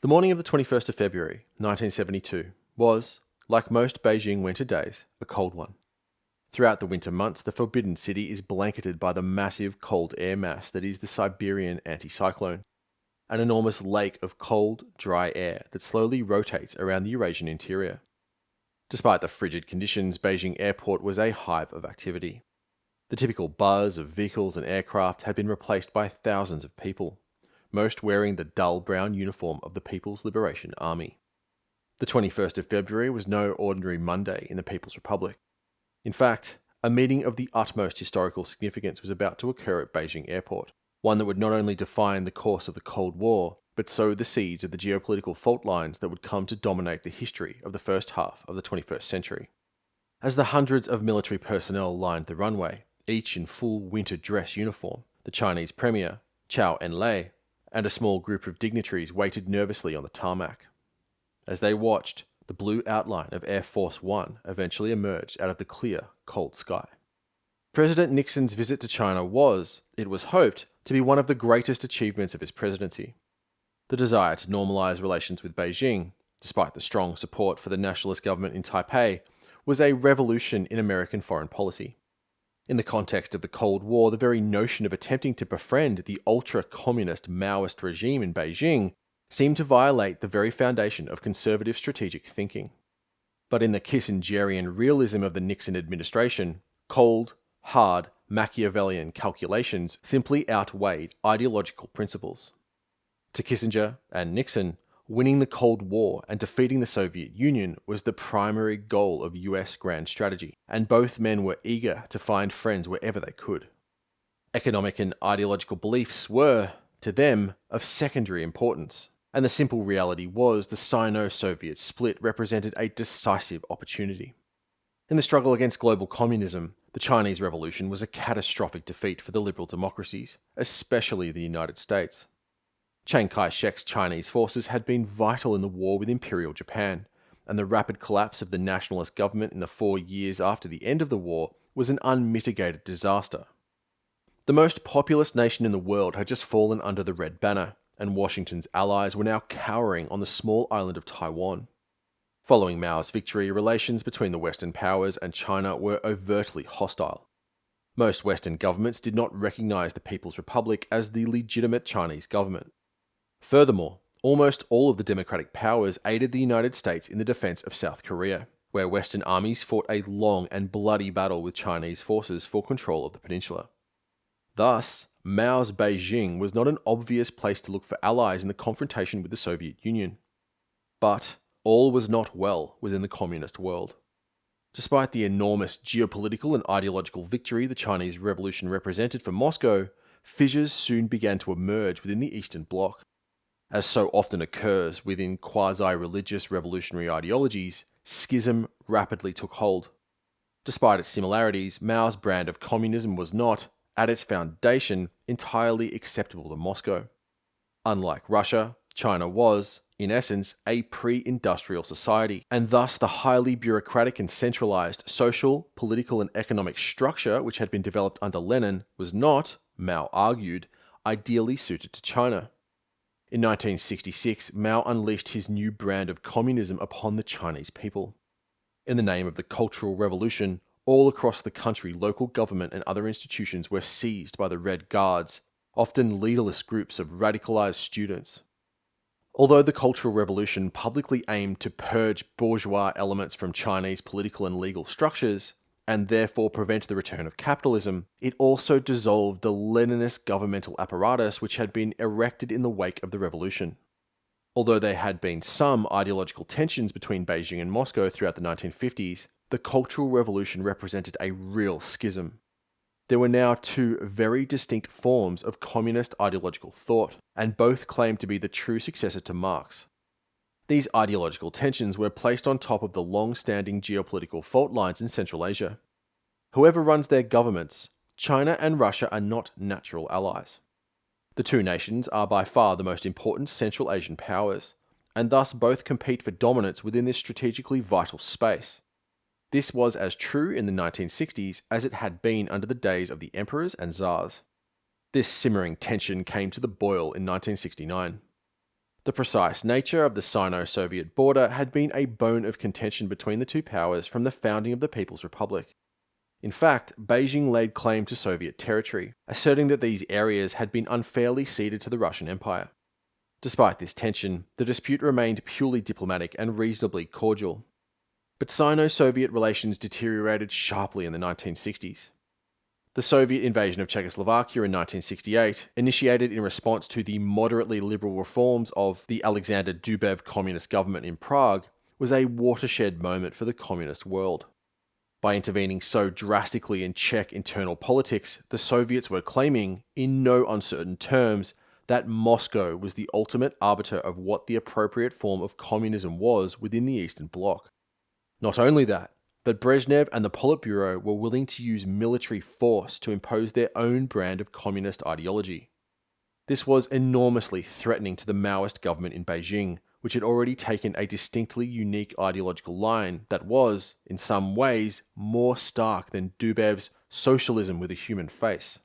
The morning of the 21st of February, 1972, was, like most Beijing winter days, a cold one. Throughout the winter months, the Forbidden City is blanketed by the massive cold air mass that is the Siberian anticyclone, an enormous lake of cold, dry air that slowly rotates around the Eurasian interior. Despite the frigid conditions, Beijing Airport was a hive of activity. The typical buzz of vehicles and aircraft had been replaced by thousands of people, most wearing the dull brown uniform of the People's Liberation Army. The 21st of February was no ordinary Monday in the People's Republic. In fact, a meeting of the utmost historical significance was about to occur at Beijing Airport, one that would not only define the course of the Cold War, but sow the seeds of the geopolitical fault lines that would come to dominate the history of the first half of the 21st century. As the hundreds of military personnel lined the runway, each in full winter dress uniform, the Chinese Premier, Chow En-lei, and a small group of dignitaries waited nervously on the tarmac. As they watched, the blue outline of Air Force One eventually emerged out of the clear, cold sky. President Nixon's visit to China was, it was hoped, to be one of the greatest achievements of his presidency. The desire to normalize relations with Beijing, despite the strong support for the nationalist government in Taipei, was a revolution in American foreign policy. In the context of the Cold War, the very notion of attempting to befriend the ultra-communist Maoist regime in Beijing seemed to violate the very foundation of conservative strategic thinking. But in the Kissingerian realism of the Nixon administration, cold, hard, Machiavellian calculations simply outweighed ideological principles. To Kissinger and Nixon, winning the Cold War and defeating the Soviet Union was the primary goal of US grand strategy, and both men were eager to find friends wherever they could. Economic and ideological beliefs were, to them, of secondary importance, and the simple reality was the Sino-Soviet split represented a decisive opportunity. In the struggle against global communism, the Chinese Revolution was a catastrophic defeat for the liberal democracies, especially the United States. Chiang Kai-shek's Chinese forces had been vital in the war with Imperial Japan, and the rapid collapse of the nationalist government in the 4 years after the end of the war was an unmitigated disaster. The most populous nation in the world had just fallen under the Red Banner, and Washington's allies were now cowering on the small island of Taiwan. Following Mao's victory, relations between the Western powers and China were overtly hostile. Most Western governments did not recognize the People's Republic as the legitimate Chinese government. Furthermore, almost all of the democratic powers aided the United States in the defense of South Korea, where Western armies fought a long and bloody battle with Chinese forces for control of the peninsula. Thus, Mao's Beijing was not an obvious place to look for allies in the confrontation with the Soviet Union. But all was not well within the communist world. Despite the enormous geopolitical and ideological victory the Chinese Revolution represented for Moscow, fissures soon began to emerge within the Eastern Bloc. As so often occurs within quasi-religious revolutionary ideologies, schism rapidly took hold. Despite its similarities, Mao's brand of communism was not, at its foundation, entirely acceptable to Moscow. Unlike Russia, China was, in essence, a pre-industrial society, and thus the highly bureaucratic and centralized social, political, and economic structure which had been developed under Lenin was not, Mao argued, ideally suited to China. In 1966, Mao unleashed his new brand of communism upon the Chinese people. In the name of the Cultural Revolution, all across the country, local government and other institutions were seized by the Red Guards, often leaderless groups of radicalized students. Although the Cultural Revolution publicly aimed to purge bourgeois elements from Chinese political and legal structures, and therefore prevent the return of capitalism, it also dissolved the Leninist governmental apparatus which had been erected in the wake of the revolution. Although there had been some ideological tensions between Beijing and Moscow throughout the 1950s, the Cultural Revolution represented a real schism. There were now two very distinct forms of communist ideological thought, and both claimed to be the true successor to Marx. These ideological tensions were placed on top of the long-standing geopolitical fault lines in Central Asia. Whoever runs their governments, China and Russia are not natural allies. The two nations are by far the most important Central Asian powers, and thus both compete for dominance within this strategically vital space. This was as true in the 1960s as it had been under the days of the emperors and czars. This simmering tension came to the boil in 1969. The precise nature of the Sino-Soviet border had been a bone of contention between the two powers from the founding of the People's Republic. In fact, Beijing laid claim to Soviet territory, asserting that these areas had been unfairly ceded to the Russian Empire. Despite this tension, the dispute remained purely diplomatic and reasonably cordial. But Sino-Soviet relations deteriorated sharply in the 1960s. The Soviet invasion of Czechoslovakia in 1968, initiated in response to the moderately liberal reforms of the Alexander Dubček communist government in Prague, was a watershed moment for the communist world. By intervening so drastically in Czech internal politics, the Soviets were claiming, in no uncertain terms, that Moscow was the ultimate arbiter of what the appropriate form of communism was within the Eastern Bloc. Not only that, but Brezhnev and the Politburo were willing to use military force to impose their own brand of communist ideology. This was enormously threatening to the Maoist government in Beijing, which had already taken a distinctly unique ideological line that was, in some ways, more stark than Dubček's socialism with a human face.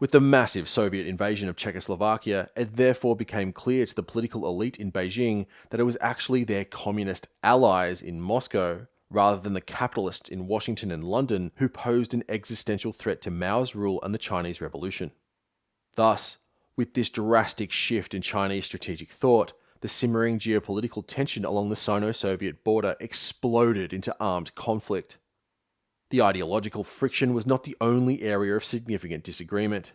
With the massive Soviet invasion of Czechoslovakia, it therefore became clear to the political elite in Beijing that it was actually their communist allies in Moscow, rather than the capitalists in Washington and London, who posed an existential threat to Mao's rule and the Chinese Revolution. Thus, with this drastic shift in Chinese strategic thought, the simmering geopolitical tension along the Sino-Soviet border exploded into armed conflict. The ideological friction was not the only area of significant disagreement.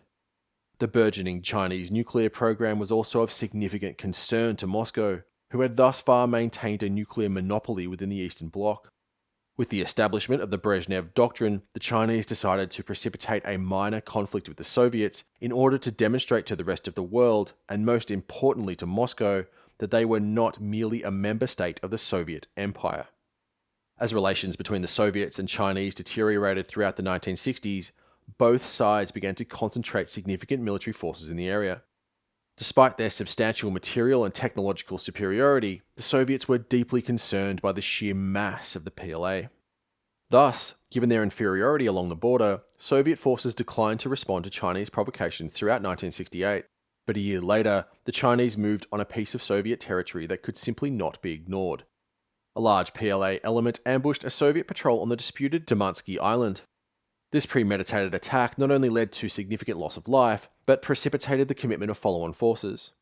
The burgeoning Chinese nuclear program was also of significant concern to Moscow, who had thus far maintained a nuclear monopoly within the Eastern Bloc. With the establishment of the Brezhnev Doctrine, the Chinese decided to precipitate a minor conflict with the Soviets in order to demonstrate to the rest of the world, and most importantly to Moscow, that they were not merely a member state of the Soviet Empire. As relations between the Soviets and Chinese deteriorated throughout the 1960s, both sides began to concentrate significant military forces in the area. Despite their substantial material and technological superiority, the Soviets were deeply concerned by the sheer mass of the PLA. Thus, given their inferiority along the border, Soviet forces declined to respond to Chinese provocations throughout 1968. But a year later, the Chinese moved on a piece of Soviet territory that could simply not be ignored. A large PLA element ambushed a Soviet patrol on the disputed Damansky Island. This premeditated attack not only led to significant loss of life, but precipitated the commitment of follow-on forces.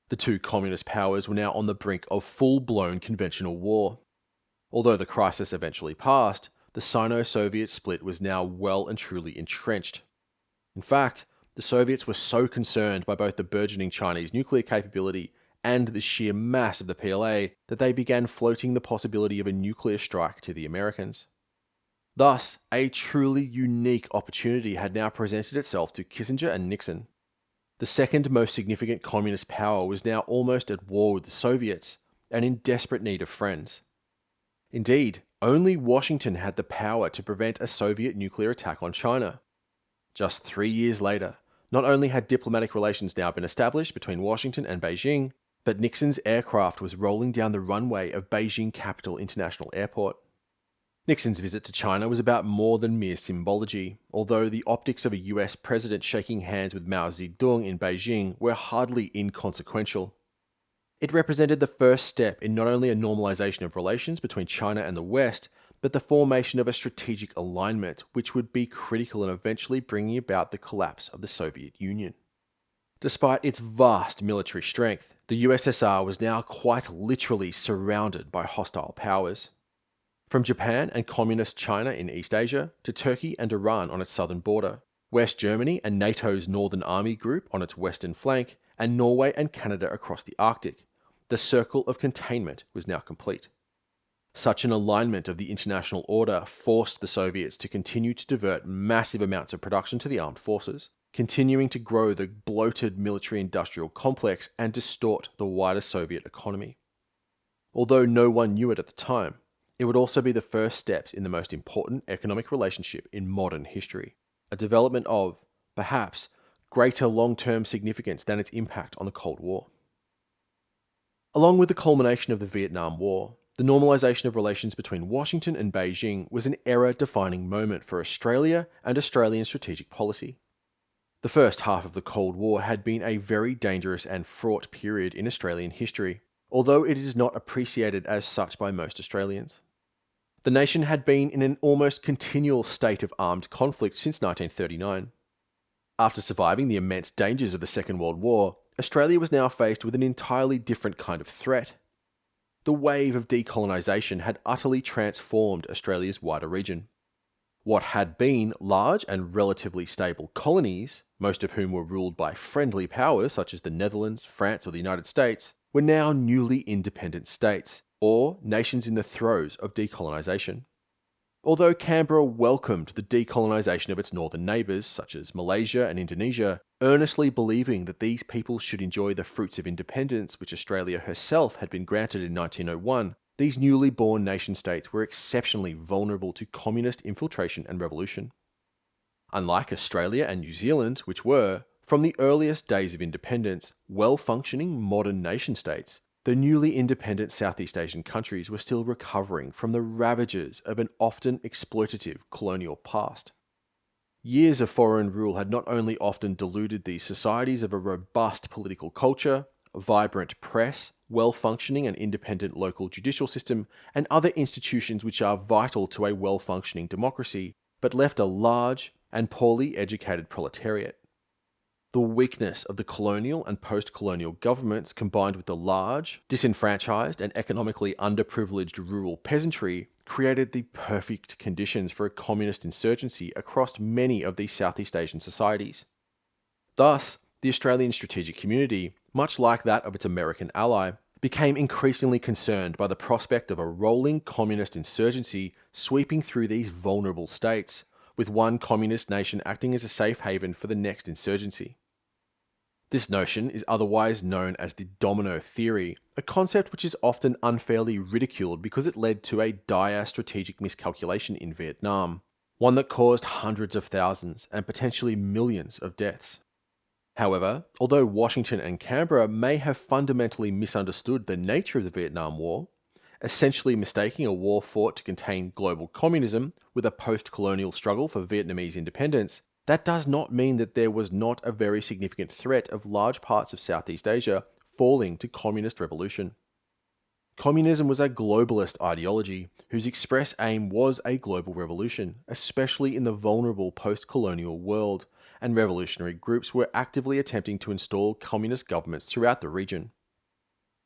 The two communist powers were now on the brink of full-blown conventional war. Although the crisis eventually passed, the Sino-Soviet split was now well and truly entrenched. In fact, the Soviets were so concerned by both the burgeoning Chinese nuclear capability and the sheer mass of the PLA that they began floating the possibility of a nuclear strike to the Americans. Thus, a truly unique opportunity had now presented itself to Kissinger and Nixon. The second most significant communist power was now almost at war with the Soviets, and in desperate need of friends. Indeed, only Washington had the power to prevent a Soviet nuclear attack on China. Just 3 years later, not only had diplomatic relations now been established between Washington and Beijing, but Nixon's aircraft was rolling down the runway of Beijing Capital International Airport. Nixon's visit to China was about more than mere symbology, although the optics of a US president shaking hands with Mao Zedong in Beijing were hardly inconsequential. It represented the first step in not only a normalization of relations between China and the West, but the formation of a strategic alignment which would be critical in eventually bringing about the collapse of the Soviet Union. Despite its vast military strength, the USSR was now quite literally surrounded by hostile powers. From Japan and Communist China in East Asia, to Turkey and Iran on its southern border, West Germany and NATO's Northern Army Group on its western flank, and Norway and Canada across the Arctic, the circle of containment was now complete. Such an alignment of the international order forced the Soviets to continue to divert massive amounts of production to the armed forces, continuing to grow the bloated military-industrial complex and distort the wider Soviet economy. Although no one knew it at the time, it would also be the first steps in the most important economic relationship in modern history, a development of, perhaps, greater long-term significance than its impact on the Cold War. Along with the culmination of the Vietnam War, the normalization of relations between Washington and Beijing was an era-defining moment for Australia and Australian strategic policy. The first half of the Cold War had been a very dangerous and fraught period in Australian history, although it is not appreciated as such by most Australians. The nation had been in an almost continual state of armed conflict since 1939. After surviving the immense dangers of the Second World War, Australia was now faced with an entirely different kind of threat. The wave of decolonisation had utterly transformed Australia's wider region. What had been large and relatively stable colonies, most of whom were ruled by friendly powers such as the Netherlands, France, or the United States, were now newly independent states, or nations in the throes of decolonisation. Although Canberra welcomed the decolonisation of its northern neighbours, such as Malaysia and Indonesia, earnestly believing that these peoples should enjoy the fruits of independence which Australia herself had been granted in 1901, these newly born nation-states were exceptionally vulnerable to communist infiltration and revolution. Unlike Australia and New Zealand, which were, from the earliest days of independence, well-functioning modern nation-states, the newly independent Southeast Asian countries were still recovering from the ravages of an often exploitative colonial past. Years of foreign rule had not only often deluded these societies of a robust political culture, vibrant press, well-functioning and independent local judicial system, and other institutions which are vital to a well-functioning democracy, but left a large and poorly educated proletariat. The weakness of the colonial and post-colonial governments combined with the large, disenfranchised and economically underprivileged rural peasantry created the perfect conditions for a communist insurgency across many of these Southeast Asian societies. Thus, the Australian strategic community, much like that of its American ally, became increasingly concerned by the prospect of a rolling communist insurgency sweeping through these vulnerable states, with one communist nation acting as a safe haven for the next insurgency. This notion is otherwise known as the domino theory, a concept which is often unfairly ridiculed because it led to a dire strategic miscalculation in Vietnam, one that caused hundreds of thousands and potentially millions of deaths. However, although Washington and Canberra may have fundamentally misunderstood the nature of the Vietnam War, essentially mistaking a war fought to contain global communism with a post-colonial struggle for Vietnamese independence, that does not mean that there was not a very significant threat of large parts of Southeast Asia falling to communist revolution. Communism was a globalist ideology whose express aim was a global revolution, especially in the vulnerable post-colonial world, and revolutionary groups were actively attempting to install communist governments throughout the region.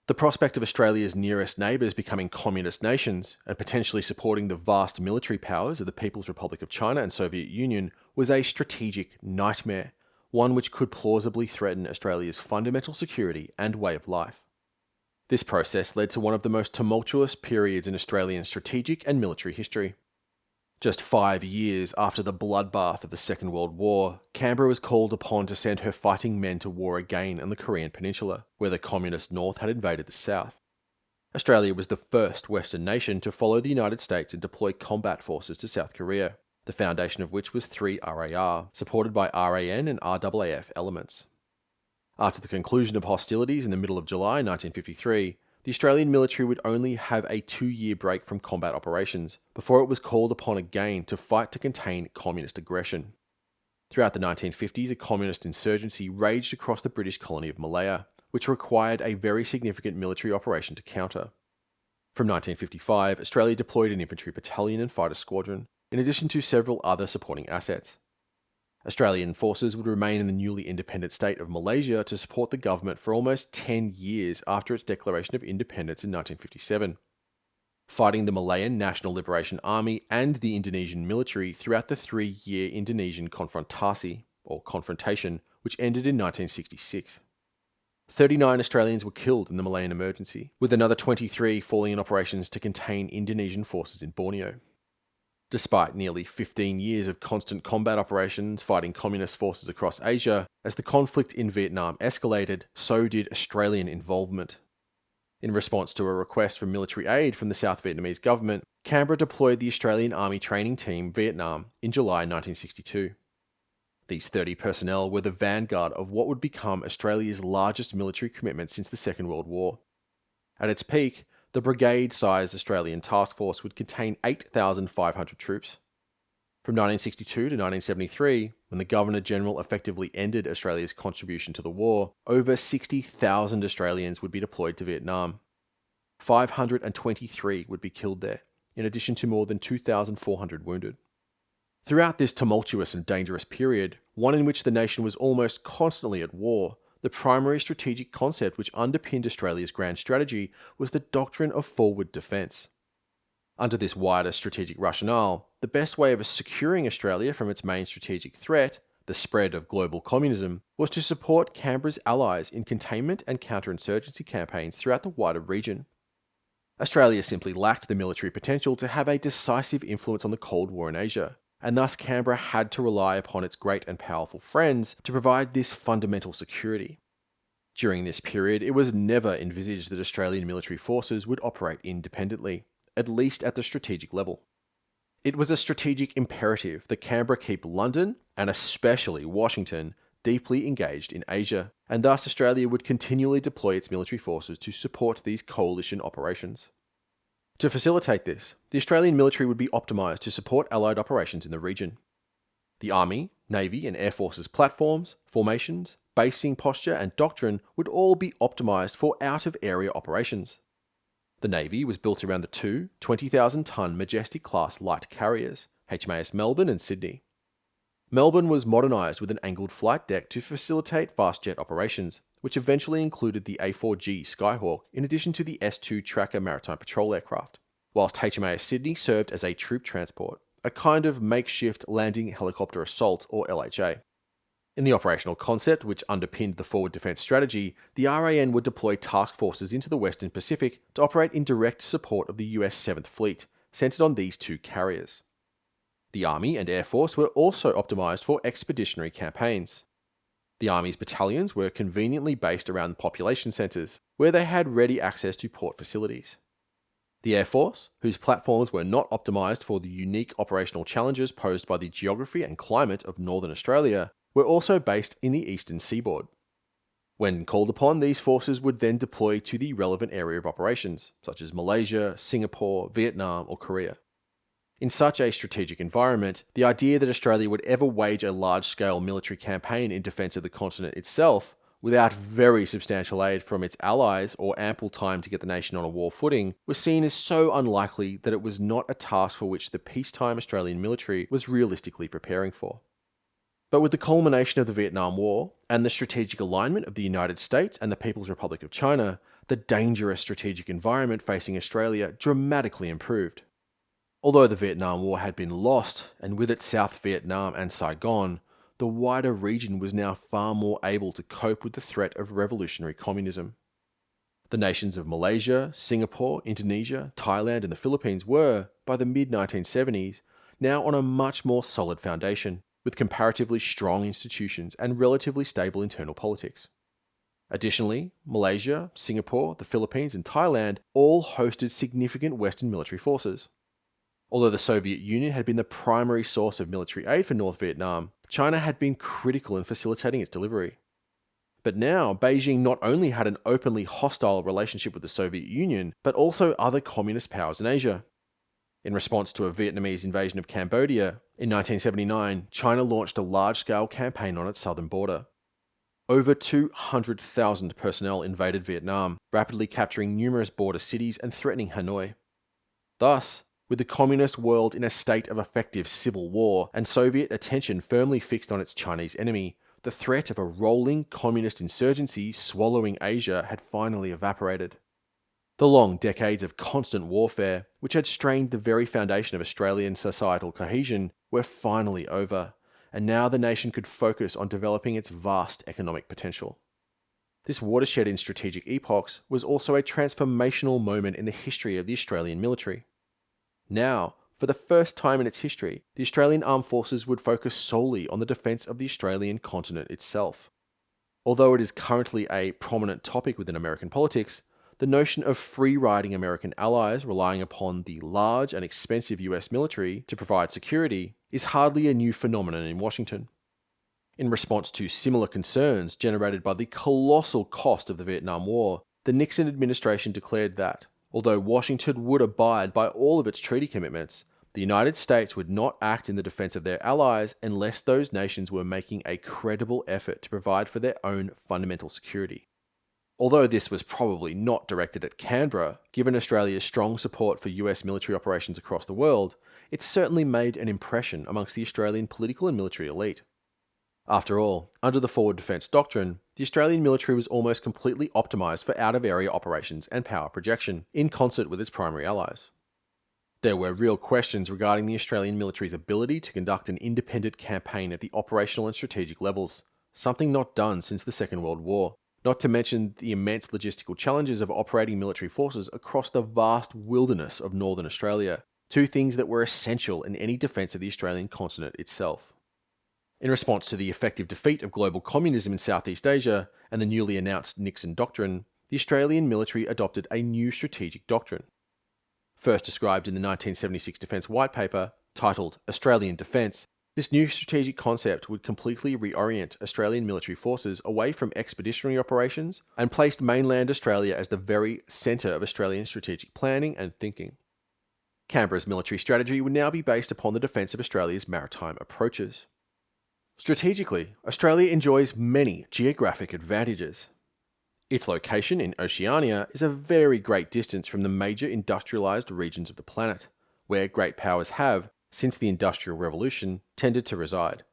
The prospect of Australia's nearest neighbours becoming communist nations, and potentially supporting the vast military powers of the People's Republic of China and Soviet Union, was a strategic nightmare, one which could plausibly threaten Australia's fundamental security and way of life. This process led to one of the most tumultuous periods in Australian strategic and military history. Just 5 years after the bloodbath of the Second World War, Canberra was called upon to send her fighting men to war again on the Korean Peninsula, where the communist North had invaded the South. Australia was the first Western nation to follow the United States and deploy combat forces to South Korea, the foundation of which was 3 RAR, supported by RAN and RAAF elements. After the conclusion of hostilities in the middle of July 1953, the Australian military would only have a 2-year break from combat operations before it was called upon again to fight to contain communist aggression. Throughout the 1950s, a communist insurgency raged across the British colony of Malaya, which required a very significant military operation to counter. From 1955, Australia deployed an infantry battalion and fighter squadron, in addition to several other supporting assets. Australian forces would remain in the newly independent state of Malaysia to support the government for almost 10 years after its declaration of independence in 1957, fighting the Malayan National Liberation Army and the Indonesian military throughout the 3-year Indonesian confrontasi, or confrontation, which ended in 1966. 39 Australians were killed in the Malayan emergency, with another 23 falling in operations to contain Indonesian forces in Borneo. Despite nearly 15 years of constant combat operations fighting communist forces across Asia, as the conflict in Vietnam escalated, so did Australian involvement. In response to a request for military aid from the South Vietnamese government, Canberra deployed the Australian Army Training Team Vietnam in July 1962. These 30 personnel were the vanguard of what would become Australia's largest military commitment since the Second World War. At its peak, the brigade-sized Australian task force would contain 8,500 troops. From 1962 to 1973, when the Governor-General effectively ended Australia's contribution to the war, over 60,000 Australians would be deployed to Vietnam. 523 would be killed there, in addition to more than 2,400 wounded. Throughout this tumultuous and dangerous period, one in which the nation was almost constantly at war, the primary strategic concept which underpinned Australia's grand strategy was the doctrine of forward defence. Under this wider strategic rationale, the best way of securing Australia from its main strategic threat, the spread of global communism, was to support Canberra's allies in containment and counterinsurgency campaigns throughout the wider region. Australia simply lacked the military potential to have a decisive influence on the Cold War in Asia, and thus Canberra had to rely upon its great and powerful friends to provide this fundamental security. During this period, it was never envisaged that Australian military forces would operate independently, at least at the strategic level. It was a strategic imperative that Canberra keep London, and especially Washington, deeply engaged in Asia, and thus Australia would continually deploy its military forces to support these coalition operations. To facilitate this, the Australian military would be optimised to support Allied operations in the region. The Army, Navy and Air Force's platforms, formations, basing posture and doctrine would all be optimised for out-of-area operations. The Navy was built around the two 20,000-ton Majestic-class light carriers, HMAS Melbourne and Sydney. Melbourne was modernised with an angled flight deck to facilitate fast jet operations, which eventually included the A4G Skyhawk in addition to the S2 Tracker maritime patrol aircraft, whilst HMAS Sydney served as a troop transport, a kind of makeshift landing helicopter assault or LHA. In the operational concept which underpinned the forward defence strategy, the RAN would deploy task forces into the Western Pacific to operate in direct support of the US 7th Fleet, centred on these two carriers. The Army and Air Force were also optimised for expeditionary campaigns. The Army's battalions were conveniently based around population centres, where they had ready access to port facilities. The Air Force, whose platforms were not optimised for the unique operational challenges posed by the geography and climate of Northern Australia, were also based in the eastern seaboard. When called upon, these forces would then deploy to the relevant area of operations, such as Malaysia, Singapore, Vietnam, or Korea. In such a strategic environment, the idea that Australia would ever wage a large-scale military campaign in defence of the continent itself, without very substantial aid from its allies or ample time to get the nation on a war footing, was seen as so unlikely that it was not a task for which the peacetime Australian military was realistically preparing for. But with the culmination of the Vietnam War, and the strategic alignment of the United States and the People's Republic of China, the dangerous strategic environment facing Australia dramatically improved. Although the Vietnam War had been lost, and with it South Vietnam and Saigon, the wider region was now far more able to cope with the threat of revolutionary communism. The nations of Malaysia, Singapore, Indonesia, Thailand and the Philippines were, by the mid-1970s, now on a much more solid foundation, with comparatively strong institutions and relatively stable internal politics. Additionally, Malaysia, Singapore, the Philippines and Thailand all hosted significant Western military forces. Although the Soviet Union had been the primary source of military aid for North Vietnam, China had been critical in facilitating its delivery. But now, Beijing not only had an openly hostile relationship with the Soviet Union, but also other communist powers in Asia. In response to a Vietnamese invasion of Cambodia, in 1979, China launched a large-scale campaign on its southern border. Over 200,000 personnel invaded Vietnam, rapidly capturing numerous border cities and threatening Hanoi. Thus, with the communist world in a state of effective civil war and Soviet attention firmly fixed on its Chinese enemy, the threat of a rolling communist insurgency swallowing Asia had finally evaporated. The long decades of constant warfare, which had strained the very foundation of Australian societal cohesion, were finally over, and now the nation could focus on developing its vast economic potential. This watershed in strategic epochs was also a transformational moment in the history of the Australian military. Now, for the first time in its history, the Australian Armed Forces would focus solely on the defence of the Australian continent itself. Although it is currently a prominent topic within American politics, the notion of free-riding American allies relying upon the large and expensive US military to provide security is hardly a new phenomenon in Washington. In response to similar concerns generated by the colossal cost of the Vietnam War, the Nixon administration declared that, although Washington would abide by all of its treaty commitments, the United States would not act in the defense of their allies unless those nations were making a credible effort to provide for their own fundamental security. Although this was probably not directed at Canberra, given Australia's strong support for US military operations across the world, it certainly made an impression amongst the Australian political and military elite. After all, under the Forward Defence Doctrine, the Australian military was almost completely optimised for out-of-area operations and power projection, in concert with its primary allies. There were real questions regarding the Australian military's ability to conduct an independent campaign at the operational and strategic levels, something not done since the Second World War, not to mention the immense logistical challenges of operating military forces across the vast wilderness of Northern Australia, two things that were essential in any defence of the Australian continent itself. In response to the effective defeat of global communism in Southeast Asia and the newly announced Nixon Doctrine, the Australian military adopted a new strategic doctrine. First described in the 1976 Defence White Paper, titled Australian Defence, this new strategic concept would completely reorient Australian military forces away from expeditionary operations and placed mainland Australia as the very centre of Australian strategic planning and thinking. Canberra's military strategy would now be based upon the defence of Australia's maritime approaches. Strategically, Australia enjoys many geographic advantages. Its location in Oceania is a very great distance from the major industrialised regions of the planet, where great powers have, since the Industrial Revolution, tended to reside.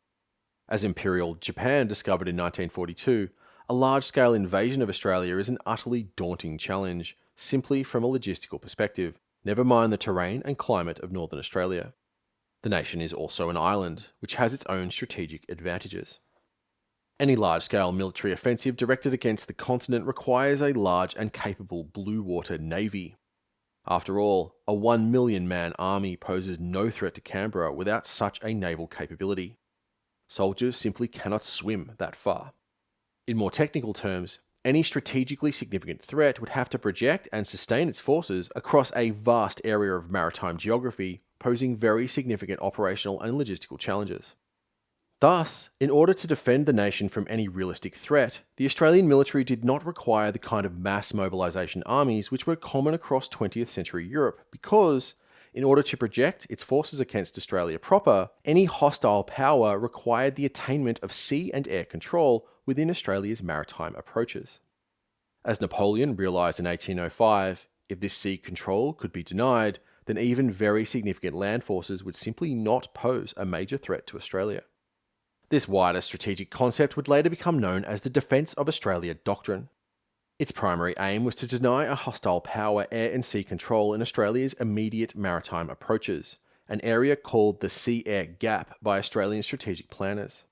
As Imperial Japan discovered in 1942, a large-scale invasion of Australia is an utterly daunting challenge, simply from a logistical perspective, never mind the terrain and climate of Northern Australia. The nation is also an island, which has its own strategic advantages. Any large-scale military offensive directed against the continent requires a large and capable blue water navy. After all, a 1 million man army poses no threat to Canberra without such a naval capability. Soldiers simply cannot swim that far. In more technical terms, any strategically significant threat would have to project and sustain its forces across a vast area of maritime geography, posing very significant operational and logistical challenges. Thus, in order to defend the nation from any realistic threat, the Australian military did not require the kind of mass mobilisation armies which were common across 20th century Europe because, in order to project its forces against Australia proper, any hostile power required the attainment of sea and air control within Australia's maritime approaches. As Napoleon realised in 1805, if this sea control could be denied, then even very significant land forces would simply not pose a major threat to Australia. This wider strategic concept would later become known as the Defence of Australia Doctrine. Its primary aim was to deny a hostile power air and sea control in Australia's immediate maritime approaches, an area called the Sea-Air Gap by Australian strategic planners.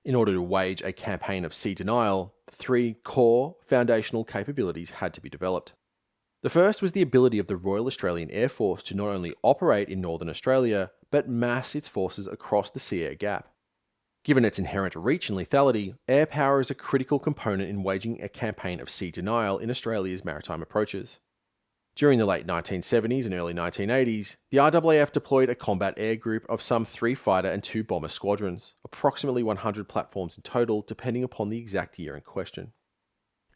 In order to wage a campaign of sea denial, three core foundational capabilities had to be developed. The first was the ability of the Royal Australian Air Force to not only operate in Northern Australia, but mass its forces across the Sea-Air Gap. Given its inherent reach and lethality, air power is a critical component in waging a campaign of sea denial in Australia's maritime approaches. During the late 1970s and early 1980s, the RAAF deployed a combat air group of some 3 fighter and 2 bomber squadrons, approximately 100 platforms in total depending upon the exact year in question.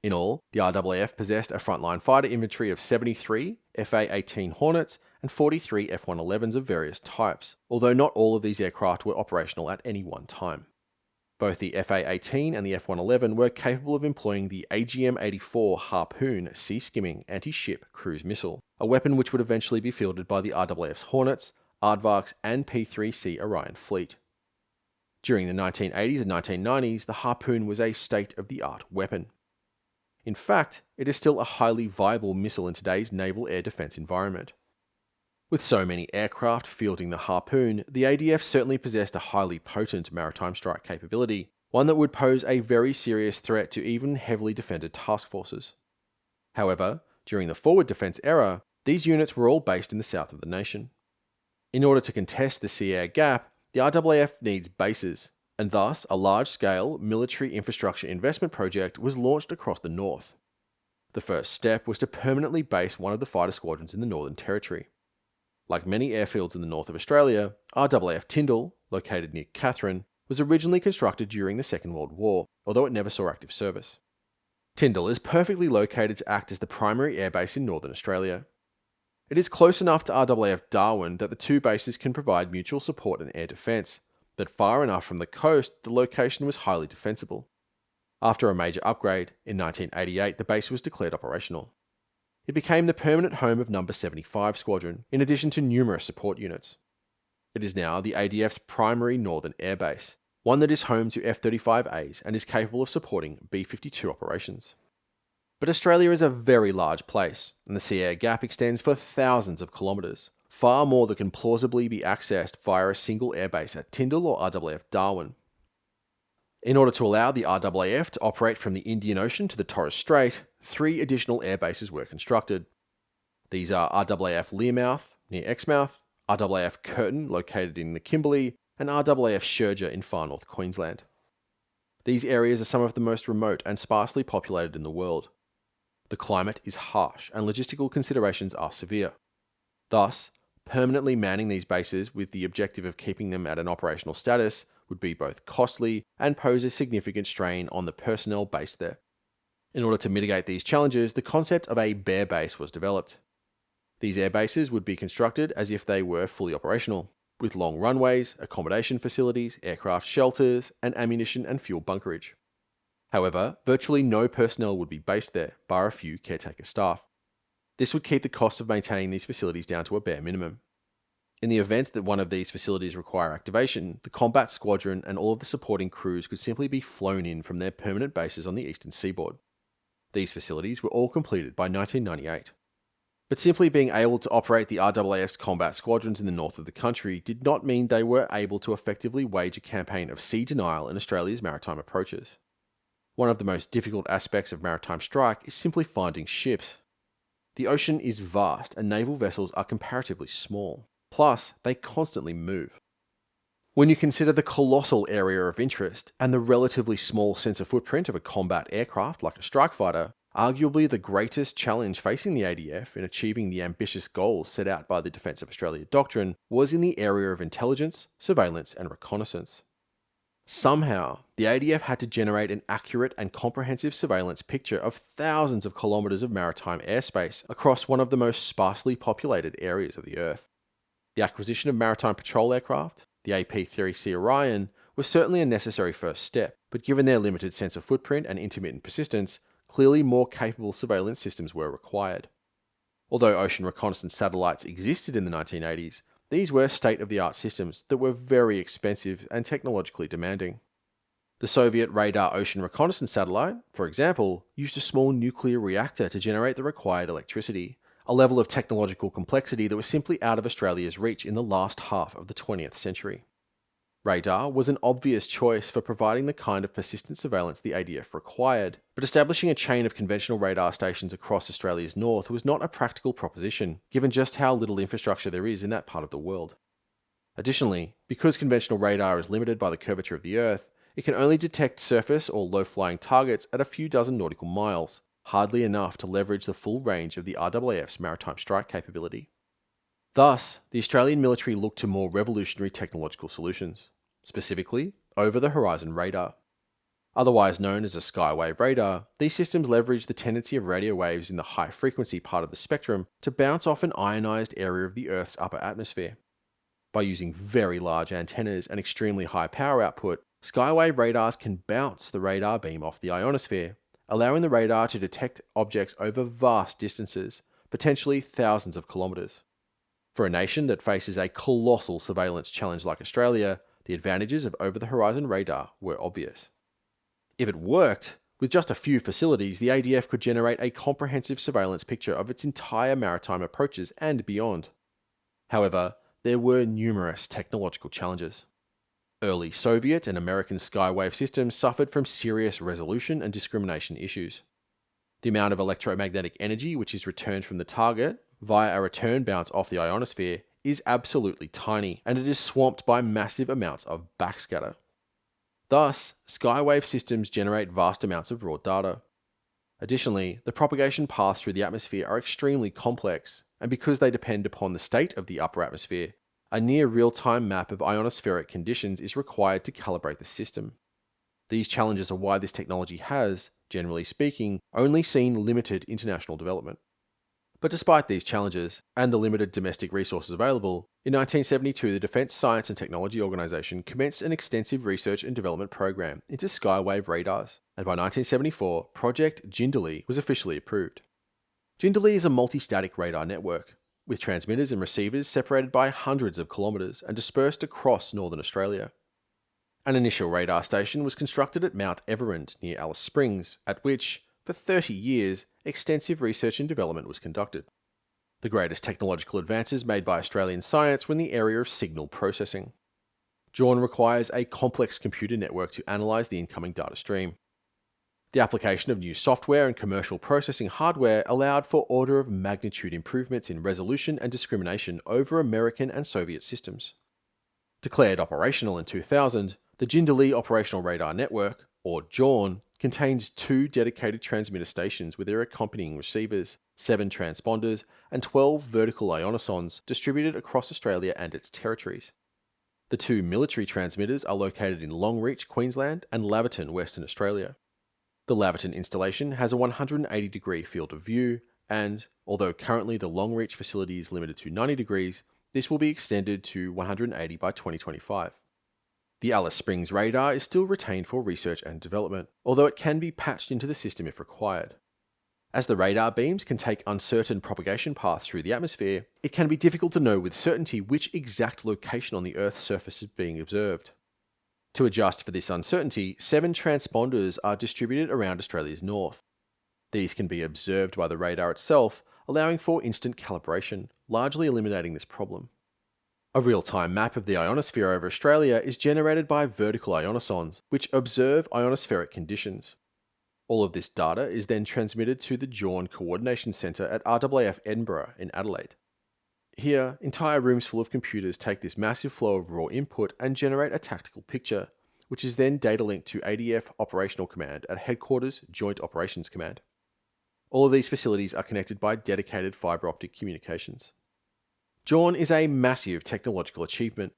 In all, the RAAF possessed a frontline fighter inventory of 73 FA-18 Hornets and 43 F-111s of various types, although not all of these aircraft were operational at any one time. Both the FA-18 and the F-111 were capable of employing the AGM-84 Harpoon sea-skimming anti-ship cruise missile, a weapon which would eventually be fielded by the RAAF's Hornets, Aardvarks and P-3C Orion fleet. During the 1980s and 1990s, the Harpoon was a state-of-the-art weapon. In fact, it is still a highly viable missile in today's naval air defence environment. With so many aircraft fielding the Harpoon, the ADF certainly possessed a highly potent maritime strike capability, one that would pose a very serious threat to even heavily defended task forces. However, during the forward defence era, these units were all based in the south of the nation. In order to contest the sea-air gap, the RAAF needs bases, and thus a large-scale military infrastructure investment project was launched across the north. The first step was to permanently base one of the fighter squadrons in the Northern Territory. Like many airfields in the north of Australia, RAAF Tyndall, located near Katherine, was originally constructed during the Second World War, although it never saw active service. Tyndall is perfectly located to act as the primary airbase in Northern Australia. It is close enough to RAAF Darwin that the two bases can provide mutual support and air defense, but far enough from the coast the location was highly defensible. After a major upgrade, in 1988 the base was declared operational. It became the permanent home of No. 75 Squadron, in addition to numerous support units. It is now the ADF's primary northern air base, one that is home to F-35As and is capable of supporting B-52 operations. But Australia is a very large place, and the sea-air gap extends for thousands of kilometres, far more that can plausibly be accessed via a single airbase at Tyndall or RAAF Darwin. In order to allow the RAAF to operate from the Indian Ocean to the Torres Strait, 3 additional airbases were constructed. These are RAAF Learmouth, near Exmouth, RAAF Curtin, located in the Kimberley, and RAAF Sherger in far north Queensland. These areas are some of the most remote and sparsely populated in the world. The climate is harsh, and logistical considerations are severe. Thus, permanently manning these bases with the objective of keeping them at an operational status would be both costly and pose a significant strain on the personnel based there. In order to mitigate these challenges, the concept of a bare base was developed. These air bases would be constructed as if they were fully operational, with long runways, accommodation facilities, aircraft shelters, and ammunition and fuel bunkerage. However, virtually no personnel would be based there, bar a few caretaker staff. This would keep the cost of maintaining these facilities down to a bare minimum. In the event that one of these facilities require activation, the combat squadron and all of the supporting crews could simply be flown in from their permanent bases on the eastern seaboard. These facilities were all completed by 1998. But simply being able to operate the RAAF's combat squadrons in the north of the country did not mean they were able to effectively wage a campaign of sea denial in Australia's maritime approaches. One of the most difficult aspects of maritime strike is simply finding ships. The ocean is vast and naval vessels are comparatively small. Plus, they constantly move. When you consider the colossal area of interest and the relatively small sensor footprint of a combat aircraft like a strike fighter, arguably the greatest challenge facing the ADF in achieving the ambitious goals set out by the Defence of Australia Doctrine was in the area of intelligence, surveillance, and reconnaissance. Somehow, the ADF had to generate an accurate and comprehensive surveillance picture of thousands of kilometres of maritime airspace across one of the most sparsely populated areas of the Earth. The acquisition of maritime patrol aircraft, the AP-30C Orion, was certainly a necessary first step, but given their limited sensor footprint and intermittent persistence, clearly more capable surveillance systems were required. Although ocean reconnaissance satellites existed in the 1980s, these were state-of-the-art systems that were very expensive and technologically demanding. The Soviet radar ocean reconnaissance satellite, for example, used a small nuclear reactor to generate the required electricity, a level of technological complexity that was simply out of Australia's reach in the last half of the 20th century. Radar was an obvious choice for providing the kind of persistent surveillance the ADF required, but establishing a chain of conventional radar stations across Australia's north was not a practical proposition, given just how little infrastructure there is in that part of the world. Additionally, because conventional radar is limited by the curvature of the Earth, it can only detect surface or low-flying targets at a few dozen nautical miles, hardly enough to leverage the full range of the RAAF's maritime strike capability. Thus, the Australian military looked to more revolutionary technological solutions, specifically over-the-horizon radar. Otherwise known as a skywave radar, these systems leverage the tendency of radio waves in the high-frequency part of the spectrum to bounce off an ionized area of the Earth's upper atmosphere. By using very large antennas and extremely high power output, skywave radars can bounce the radar beam off the ionosphere, allowing the radar to detect objects over vast distances, potentially thousands of kilometres. For a nation that faces a colossal surveillance challenge like Australia, the advantages of over-the-horizon radar were obvious. If it worked, with just a few facilities, the ADF could generate a comprehensive surveillance picture of its entire maritime approaches and beyond. However, there were numerous technological challenges. Early Soviet and American skywave systems suffered from serious resolution and discrimination issues. The amount of electromagnetic energy which is returned from the target via a return bounce off the ionosphere is absolutely tiny, and it is swamped by massive amounts of backscatter. Thus, skywave systems generate vast amounts of raw data. Additionally, the propagation paths through the atmosphere are extremely complex, and because they depend upon the state of the upper atmosphere, a near real-time map of ionospheric conditions is required to calibrate the system. These challenges are why this technology has, generally speaking, only seen limited international development. But despite these challenges, and the limited domestic resources available, in 1972 the Defense Science and Technology Organization commenced an extensive research and development program into skywave radars, and by 1974, Project Jindalee was officially approved. Jindalee is a multi-static radar network, with transmitters and receivers separated by hundreds of kilometres and dispersed across northern Australia. An initial radar station was constructed at Mount Everend near Alice Springs, at which, for 30 years, extensive research and development was conducted. The greatest technological advances made by Australian science were in the area of signal processing. JAWN requires a complex computer network to analyse the incoming data stream. The application of new software and commercial processing hardware allowed for order of magnitude improvements in resolution and discrimination over American and Soviet systems. Declared operational in 2000, the Jindalee Operational Radar Network, or JAWN, contains 2 dedicated transmitter stations with their accompanying receivers, 7 transponders, and 12 vertical ionosons distributed across Australia and its territories. The 2 military transmitters are located in Longreach, Queensland, and Laverton, Western Australia. The Laverton installation has a 180-degree field of view, and, although currently the Longreach facility is limited to 90 degrees, this will be extended to 180 by 2025. The Alice Springs radar is still retained for research and development, although it can be patched into the system if required. As the radar beams can take uncertain propagation paths through the atmosphere, it can be difficult to know with certainty which exact location on the Earth's surface is being observed. To adjust for this uncertainty, 7 transponders are distributed around Australia's north. These can be observed by the radar itself, allowing for instant calibration, largely eliminating this problem. A real-time map of the ionosphere over Australia is generated by vertical ionosons, which observe ionospheric conditions. All of this data is then transmitted to the JAWN Coordination Centre at RAAF Edinburgh in Adelaide. Here, entire rooms full of computers take this massive flow of raw input and generate a tactical picture, which is then data linked to ADF Operational Command at Headquarters Joint Operations Command. All of these facilities are connected by dedicated fibre optic communications. JAWN is a massive technological achievement.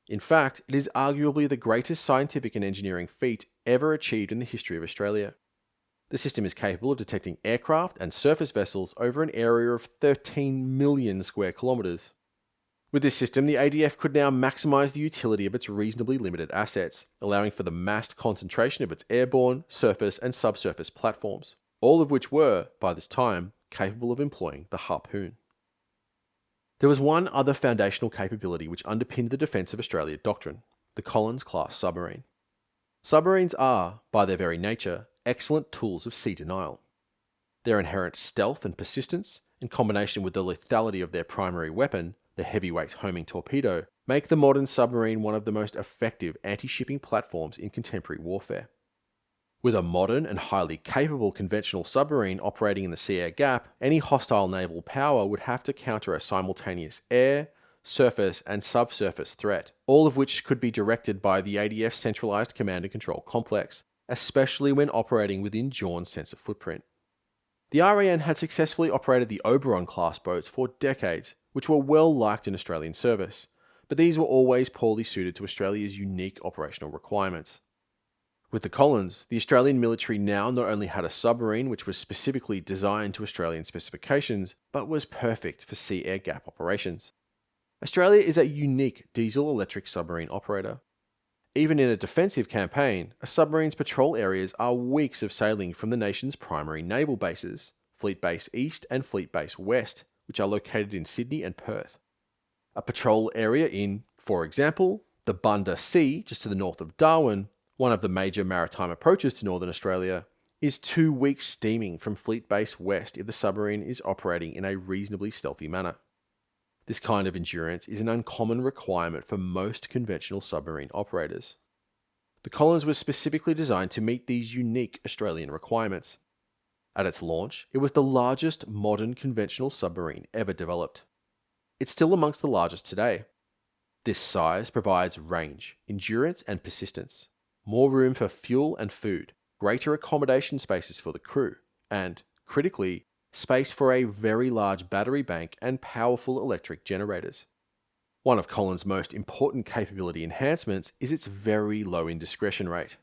In fact, it is arguably the greatest scientific and engineering feat ever achieved in the history of Australia. The system is capable of detecting aircraft and surface vessels over an area of 13 million square kilometres. With this system, the ADF could now maximise the utility of its reasonably limited assets, allowing for the massed concentration of its airborne, surface and subsurface platforms, all of which were, by this time, capable of employing the harpoon. There was one other foundational capability which underpinned the Defence of Australia Doctrine, the Collins-class submarine. Submarines are, by their very nature, excellent tools of sea denial. Their inherent stealth and persistence, in combination with the lethality of their primary weapon, the heavyweight homing torpedo, make the modern submarine one of the most effective anti-shipping platforms in contemporary warfare. With a modern and highly capable conventional submarine operating in the sea-air gap, any hostile naval power would have to counter a simultaneous air, surface and subsurface threat, all of which could be directed by the ADF's centralised command and control complex, especially when operating within JAWN's sensor footprint. The RAN had successfully operated the Oberon-class boats for decades, which were well liked in Australian service, but these were always poorly suited to Australia's unique operational requirements. With the Collins, the Australian military now not only had a submarine which was specifically designed to Australian specifications, but was perfect for sea-air gap operations. Australia is a unique diesel-electric submarine operator. Even in a defensive campaign, a submarine's patrol areas are weeks of sailing from the nation's primary naval bases, Fleet Base East and Fleet Base West, which are located in Sydney and Perth. A patrol area in, for example, the Bunda Sea, just to the north of Darwin, one of the major maritime approaches to northern Australia, is 2 weeks steaming from Fleet Base West if the submarine is operating in a reasonably stealthy manner. This kind of endurance is an uncommon requirement for most conventional submarine operators. The Collins was specifically designed to meet these unique Australian requirements. At its launch, it was the largest modern conventional submarine ever developed. It's still amongst the largest today. This size provides range, endurance and persistence, more room for fuel and food, greater accommodation spaces for the crew, and, critically, space for a very large battery bank and powerful electric generators. One of Collins' most important capability enhancements is its very low indiscretion rate.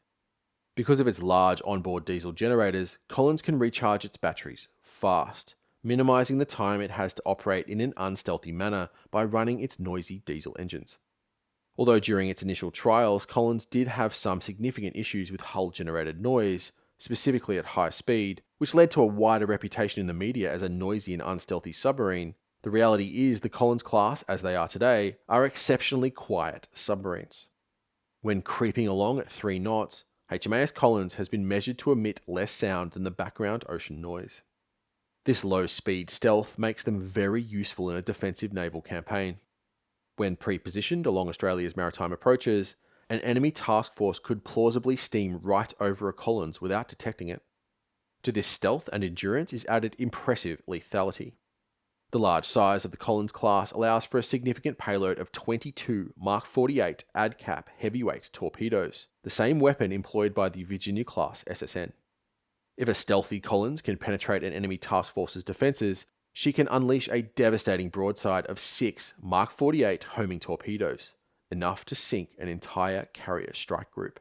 Because of its large onboard diesel generators, Collins can recharge its batteries fast, minimizing the time it has to operate in an unstealthy manner by running its noisy diesel engines. Although during its initial trials, Collins did have some significant issues with hull-generated noise, specifically at high speed, which led to a wider reputation in the media as a noisy and unstealthy submarine, the reality is the Collins class, as they are today, are exceptionally quiet submarines. When creeping along at 3 knots, HMAS Collins has been measured to emit less sound than the background ocean noise. This low-speed stealth makes them very useful in a defensive naval campaign. When pre-positioned along Australia's maritime approaches, an enemy task force could plausibly steam right over a Collins without detecting it. To this stealth and endurance is added impressive lethality. The large size of the Collins class allows for a significant payload of 22 Mark 48 ADCAP heavyweight torpedoes, the same weapon employed by the Virginia-class SSN. If a stealthy Collins can penetrate an enemy task force's defences, she can unleash a devastating broadside of 6 Mark 48 homing torpedoes, enough to sink an entire carrier strike group.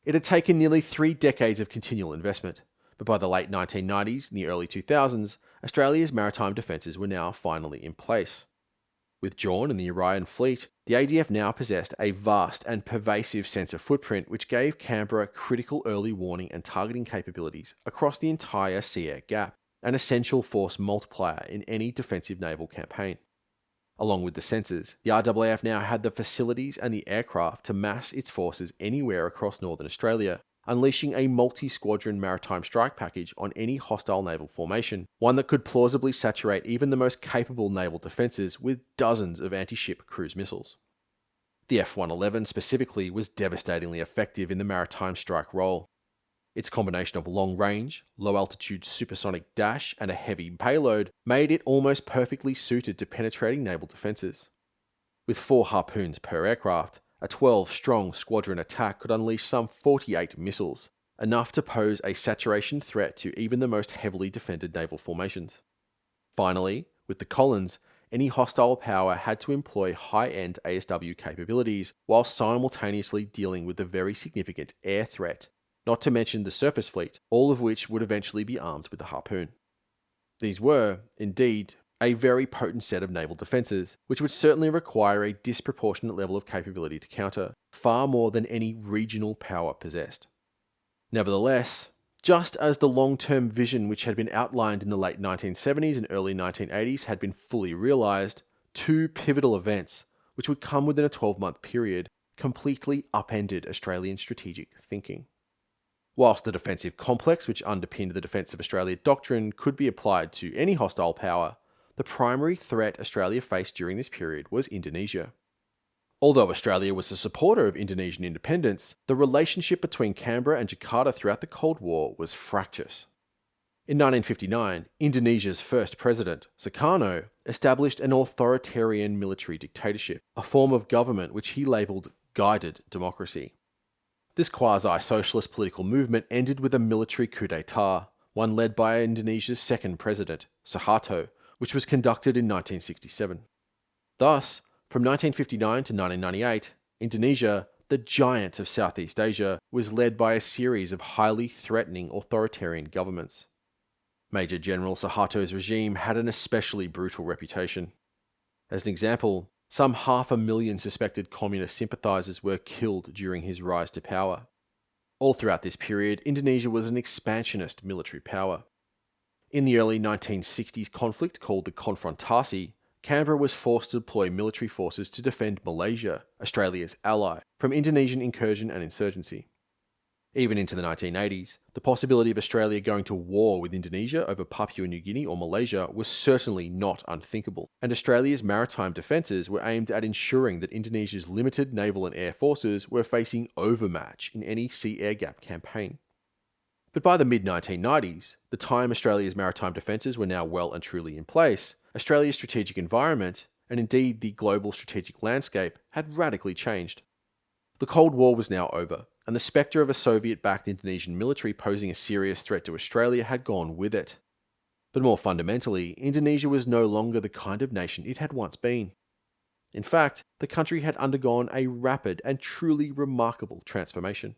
It had taken nearly 3 decades of continual investment, but by the late 1990s and the early 2000s, Australia's maritime defences were now finally in place. With Jawn and the Orion fleet, the ADF now possessed a vast and pervasive sensor footprint which gave Canberra critical early warning and targeting capabilities across the entire sea-air gap, an essential force multiplier in any defensive naval campaign. Along with the sensors, the RAAF now had the facilities and the aircraft to mass its forces anywhere across northern Australia, unleashing a multi-squadron maritime strike package on any hostile naval formation, one that could plausibly saturate even the most capable naval defences with dozens of anti-ship cruise missiles. The F-111 specifically was devastatingly effective in the maritime strike role. Its combination of long-range, low-altitude supersonic dash and a heavy payload made it almost perfectly suited to penetrating naval defences. With 4 harpoons per aircraft, a 12-strong squadron attack could unleash some 48 missiles, enough to pose a saturation threat to even the most heavily defended naval formations. Finally, with the Collins, any hostile power had to employ high-end ASW capabilities while simultaneously dealing with the very significant air threat, not to mention the surface fleet, all of which would eventually be armed with the harpoon. These were, indeed, a very potent set of naval defences, which would certainly require a disproportionate level of capability to counter, far more than any regional power possessed. Nevertheless, just as the long-term vision which had been outlined in the late 1970s and early 1980s had been fully realised, 2 pivotal events, which would come within a 12-month period, completely upended Australian strategic thinking. Whilst the defensive complex which underpinned the Defence of Australia Doctrine could be applied to any hostile power, the primary threat Australia faced during this period was Indonesia. Although Australia was a supporter of Indonesian independence, the relationship between Canberra and Jakarta throughout the Cold War was fractious. In 1959, Indonesia's first president, Sukarno, established an authoritarian military dictatorship, a form of government which he labelled guided democracy. This quasi-socialist political movement ended with a military coup d'etat, one led by Indonesia's second president, Suharto, which was conducted in 1967. Thus, from 1959 to 1998, Indonesia, the giant of Southeast Asia, was led by a series of highly threatening authoritarian governments. Major General Suharto's regime had an especially brutal reputation. As an example, some 500,000 suspected communist sympathisers were killed during his rise to power. All throughout this period, Indonesia was an expansionist military power. In the early 1960s conflict called the Konfrontasi, Canberra was forced to deploy military forces to defend Malaysia, Australia's ally, from Indonesian incursion and insurgency. Even into the 1980s, the possibility of Australia going to war with Indonesia over Papua New Guinea or Malaysia was certainly not unthinkable, and Australia's maritime defences were aimed at ensuring that Indonesia's limited naval and air forces were facing overmatch in any sea-air gap campaign. But by the mid-1990s, the time Australia's maritime defences were now well and truly in place, Australia's strategic environment, and indeed the global strategic landscape, had radically changed. The Cold War was now over, and the spectre of a Soviet-backed Indonesian military posing a serious threat to Australia had gone with it. But more fundamentally, Indonesia was no longer the kind of nation it had once been. In fact, the country had undergone a rapid and truly remarkable transformation.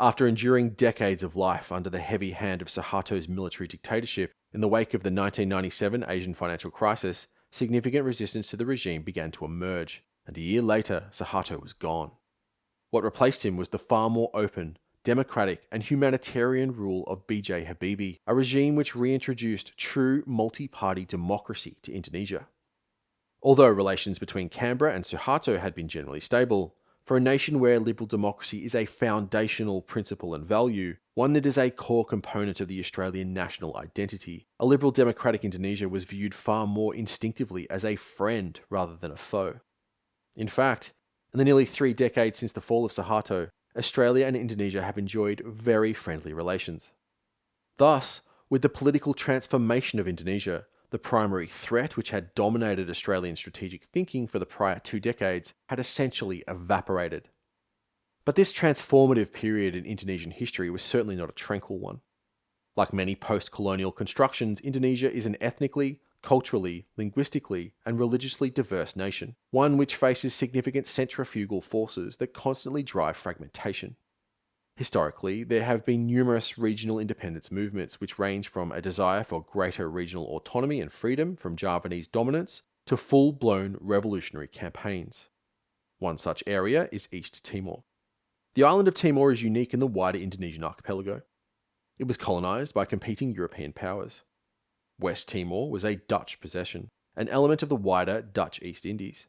After enduring decades of life under the heavy hand of Suharto's military dictatorship, in the wake of the 1997 Asian financial crisis, significant resistance to the regime began to emerge, and a year later, Suharto was gone. What replaced him was the far more open, democratic, and humanitarian rule of B.J. Habibie, a regime which reintroduced true multi-party democracy to Indonesia. Although relations between Canberra and Suharto had been generally stable, for a nation where liberal democracy is a foundational principle and value, one that is a core component of the Australian national identity, a liberal democratic Indonesia was viewed far more instinctively as a friend rather than a foe. In fact, in the nearly 3 decades since the fall of Suharto, Australia and Indonesia have enjoyed very friendly relations. Thus, with the political transformation of Indonesia, the primary threat which had dominated Australian strategic thinking for the prior 2 decades had essentially evaporated. But this transformative period in Indonesian history was certainly not a tranquil one. Like many post-colonial constructions, Indonesia is an ethnically, culturally, linguistically, and religiously diverse nation, one which faces significant centrifugal forces that constantly drive fragmentation. Historically, there have been numerous regional independence movements which range from a desire for greater regional autonomy and freedom from Javanese dominance to full-blown revolutionary campaigns. One such area is East Timor. The island of Timor is unique in the wider Indonesian archipelago. It was colonised by competing European powers. West Timor was a Dutch possession, an element of the wider Dutch East Indies.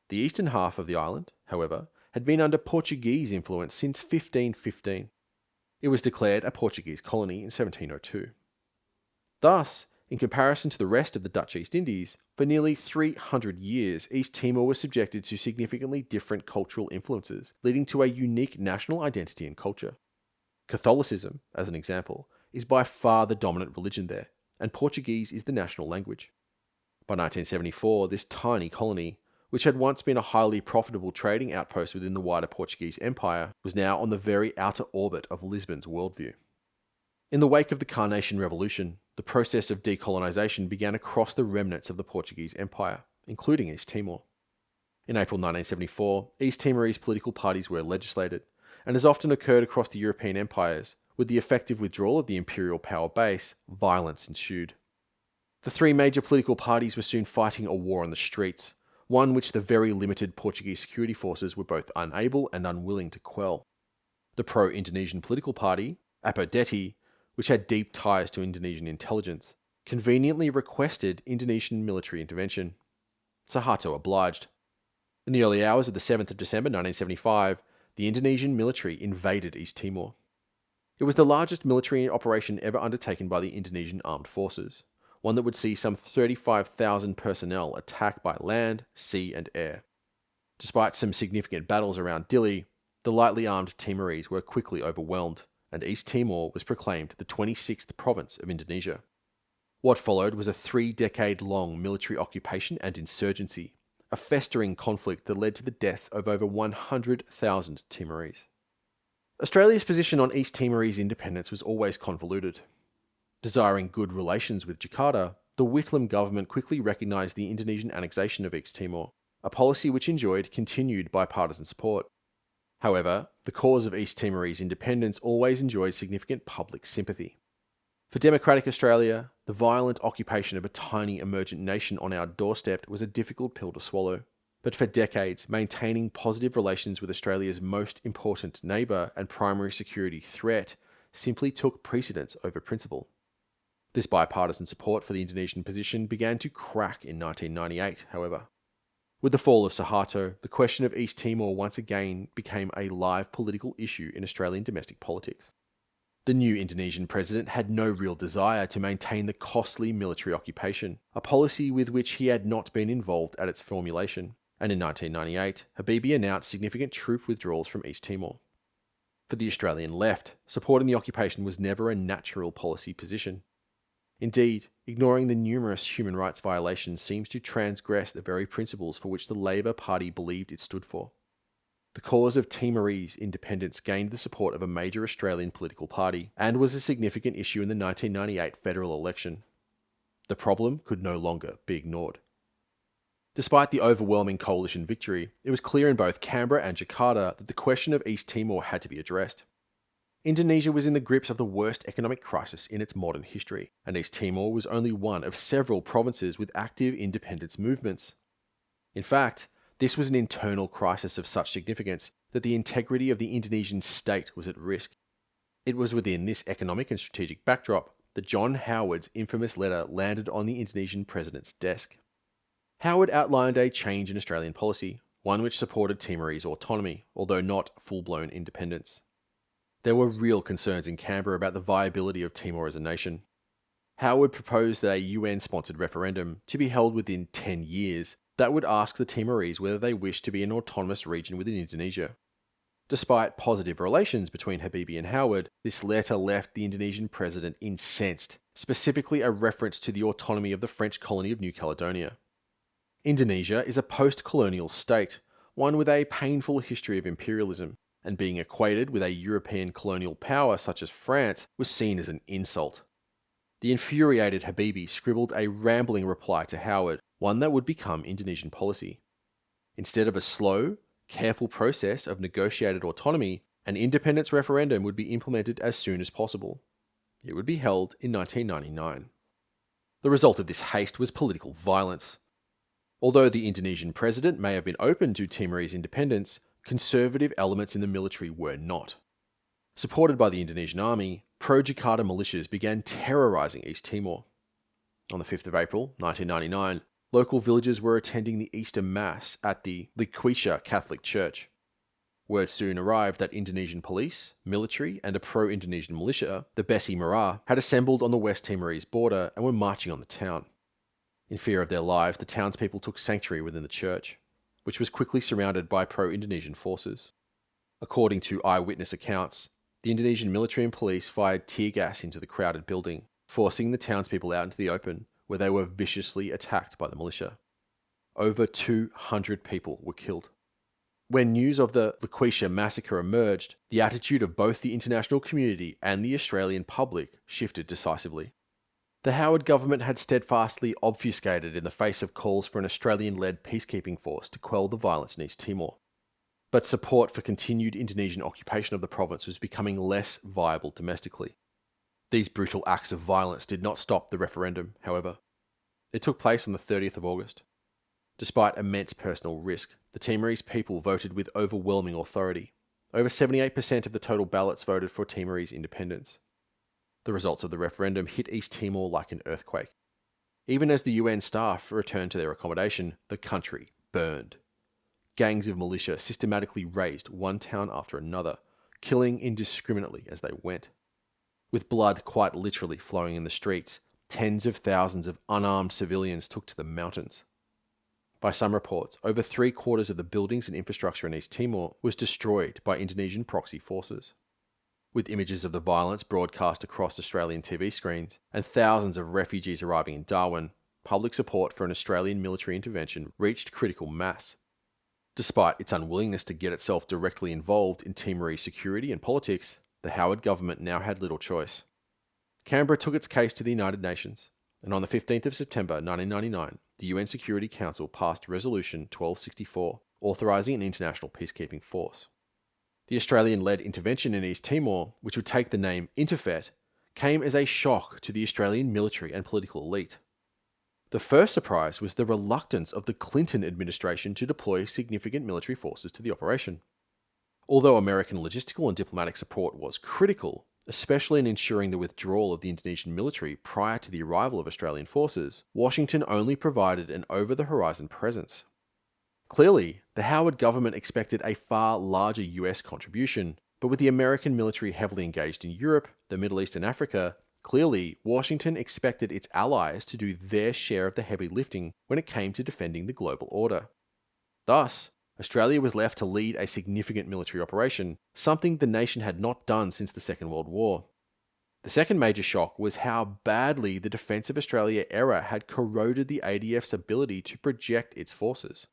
The eastern half of the island, however, had been under Portuguese influence since 1515. It was declared a Portuguese colony in 1702. Thus, in comparison to the rest of the Dutch East Indies, for nearly 300 years, East Timor was subjected to significantly different cultural influences, leading to a unique national identity and culture. Catholicism, as an example, is by far the dominant religion there, and Portuguese is the national language. By 1974, this tiny colony, which had once been a highly profitable trading outpost within the wider Portuguese Empire, was now on the very outer orbit of Lisbon's worldview. In the wake of the Carnation Revolution, the process of decolonisation began across the remnants of the Portuguese Empire, including East Timor. In April 1974, East Timorese political parties were legislated, and as often occurred across the European empires, with the effective withdrawal of the imperial power base, violence ensued. The 3 major political parties were soon fighting a war on the streets, one which the very limited Portuguese security forces were both unable and unwilling to quell. The pro-Indonesian political party, Abandonment, which had deep ties to Indonesian intelligence, conveniently requested Indonesian military intervention. Suharto obliged. In the early hours of the 7th of December 1975, the Indonesian military invaded East Timor. It was the largest military operation ever undertaken by the Indonesian armed forces, one that would see some 35,000 personnel attacked by land, sea, and air. Despite some significant battles around Dili, the lightly armed Timorese were quickly overwhelmed, and East Timor was proclaimed the 26th province of Indonesia. What followed was a 3-decade-long military occupation and insurgency, a festering conflict that led to the deaths of over 100,000 Timorese. Australia's position on East Timorese independence was always convoluted. Desiring good relations with Jakarta, the Whitlam government quickly recognised the Indonesian annexation of East Timor, a policy which enjoyed continued bipartisan support. However, the cause of East Timorese independence always enjoyed significant public sympathy. For democratic Australia, the violent occupation of a tiny emergent nation on our doorstep was a difficult pill to swallow. But for decades, maintaining positive relations with Australia's most important neighbour and primary security threat simply took precedence over principle. This bipartisan support for the Indonesian position began to crack in 1998, however. With the fall of Suharto, the question of East Timor once again became a live political issue in Australian domestic politics. The new Indonesian president had no real desire to maintain the costly military occupation, a policy with which he had not been involved at its formulation, and in 1998, Habibie announced significant troop withdrawals from East Timor. For the Australian left, supporting the occupation was never a natural policy position. Indeed, ignoring the numerous human rights violations seems to transgress the very principles for which the Labor Party believed it stood for. The cause of Timorese independence gained the support of a major Australian political party and was a significant issue in the 1998 federal election. The problem could no longer be ignored. Despite the overwhelming coalition victory, it was clear in both Canberra and Jakarta that the question of East Timor had to be addressed. Indonesia was in the grips of the worst economic crisis in its modern history, and East Timor was only one of several provinces with active independence movements. In fact, this was an internal crisis of such significance that the integrity of the Indonesian state was at risk. It was within this economic and strategic backdrop that John Howard's infamous letter landed on the Indonesian president's desk. Howard outlined a change in Australian policy, one which supported Timorese autonomy, although not full-blown independence. There were real concerns in Canberra about the viability of Timor as a nation. Howard proposed a UN-sponsored referendum to be held within 10 years that would ask the Timorese whether they wished to be an autonomous region within Indonesia. Despite positive relations between Habibie and Howard, this letter left the Indonesian president incensed, specifically a reference to the autonomy of the French colony of New Caledonia. Indonesia is a post-colonial state, one with a painful history of imperialism, and being equated with a European colonial power such as France was seen as an insult. The infuriated Habibie scribbled a rambling reply to Howard, one that would become Indonesian policy. Instead of a slow, careful process of negotiated autonomy, an independence referendum would be implemented as soon as possible. It would be held in 1999. The result of this haste was political violence. Although the Indonesian president may have been open to Timorese independence, conservative elements in the military were not. Supported by the Indonesian army, pro-Jakarta militias began terrorizing East Timor. On the 5th of April, 1999, local villagers were attending the Easter Mass at the Littoral Catholic Church. Word soon arrived that Indonesian police, military, and a pro-Indonesian militia, the Besi Merah, had assembled on the West Timorese border and were marching on the town. In fear of their lives, the townspeople took sanctuary within the church, which was quickly surrounded by pro-Indonesian forces. According to eyewitness accounts, the Indonesian military and police fired tear gas into the crowded building, forcing the townspeople out into the open, where they were viciously attacked by the militia. Over 200 people were killed. When news of the Littoral massacre emerged, the attitude of both the international community and the Australian public shifted decisively. The Howard government had steadfastly obfuscated in the face of calls for an Australian-led peacekeeping force to quell the violence in East Timor. But support for continued Indonesian occupation of the province was becoming less viable domestically. These brutal acts of violence did not stop the referendum, however. It took place on the 30th of August. Despite immense personal risk, the Timorese people voted with overwhelming authority. Over 78% of the total ballots voted for Timorese independence. The results of the referendum hit East Timor like an earthquake. Even as the UN staff returned to their accommodation, the country burned. Gangs of militia systematically razed one town after another, killing indiscriminately as they went. With blood quite literally flowing in the streets, tens of thousands of unarmed civilians took to the mountains. By some reports, over 3/4 of the buildings and infrastructure in East Timor was destroyed by Indonesian proxy forces. With images of the violence broadcast across Australian TV screens and thousands of refugees arriving in Darwin, public support for an Australian military intervention reached critical mass. Despite its unwillingness to get itself directly involved in Timorese security and politics, the Howard government now had little choice. Canberra took its case to the United Nations, and on the 15th of September 1999, the UN Security Council passed Resolution 1264, authorising an international peacekeeping force. The Australian-led intervention in East Timor, which would take the name INTERFET, came as a shock to the Australian military and political elite. The first surprise was the reluctance of the Clinton administration to deploy significant military forces to the operation. Although American logistical and diplomatic support was critical, especially in ensuring the withdrawal of the Indonesian military prior to the arrival of Australian forces, Washington only provided an over-the-horizon presence. Clearly, the Howard government expected a far larger US contribution, but with the American military heavily engaged in Europe, the Middle East and Africa, clearly Washington expected its allies to do their share of the heavy lifting when it came to defending the global order. Thus, Australia was left to lead a significant military operation, something the nation had not done since the Second World War. The second major shock was how badly the Defence of Australia era had corroded the ADF's ability to project its forces.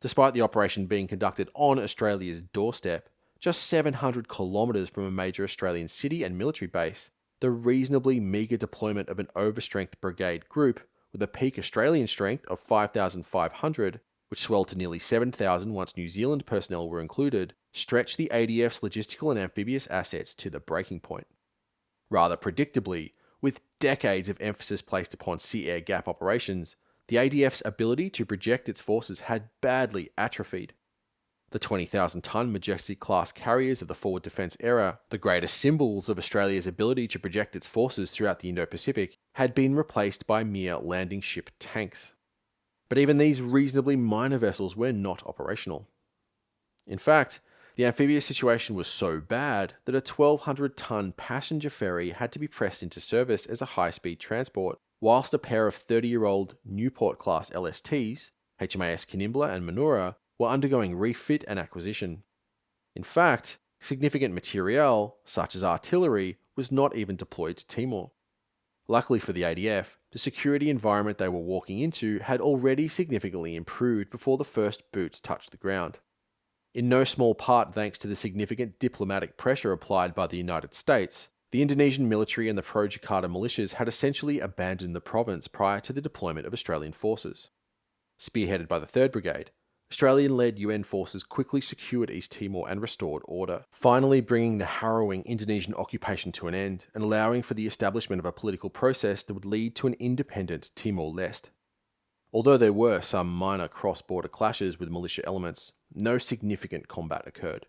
Despite the operation being conducted on Australia's doorstep, just 700 kilometres from a major Australian city and military base, the reasonably meagre deployment of an overstrength brigade group with a peak Australian strength of 5,500 which swelled to nearly 7,000 once New Zealand personnel were included, stretched the ADF's logistical and amphibious assets to the breaking point. Rather predictably, with decades of emphasis placed upon sea-air gap operations, the ADF's ability to project its forces had badly atrophied. The 20,000-ton Majestic-class carriers of the forward defence era, the greatest symbols of Australia's ability to project its forces throughout the Indo-Pacific, had been replaced by mere landing ship tanks. But even these reasonably minor vessels were not operational. In fact, the amphibious situation was so bad that a 1,200-ton passenger ferry had to be pressed into service as a high-speed transport, whilst a pair of 30-year-old Newport-class LSTs, HMAS Kanimbla and Manura, were undergoing refit and acquisition. In fact, significant materiel, such as artillery, was not even deployed to Timor. Luckily for the ADF, the security environment they were walking into had already significantly improved before the first boots touched the ground. In no small part thanks to the significant diplomatic pressure applied by the United States, the Indonesian military and the pro-Jakarta militias had essentially abandoned the province prior to the deployment of Australian forces. Spearheaded by the 3rd Brigade, Australian-led UN forces quickly secured East Timor and restored order, finally bringing the harrowing Indonesian occupation to an end and allowing for the establishment of a political process that would lead to an independent Timor-Leste. Although there were some minor cross-border clashes with militia elements, no significant combat occurred.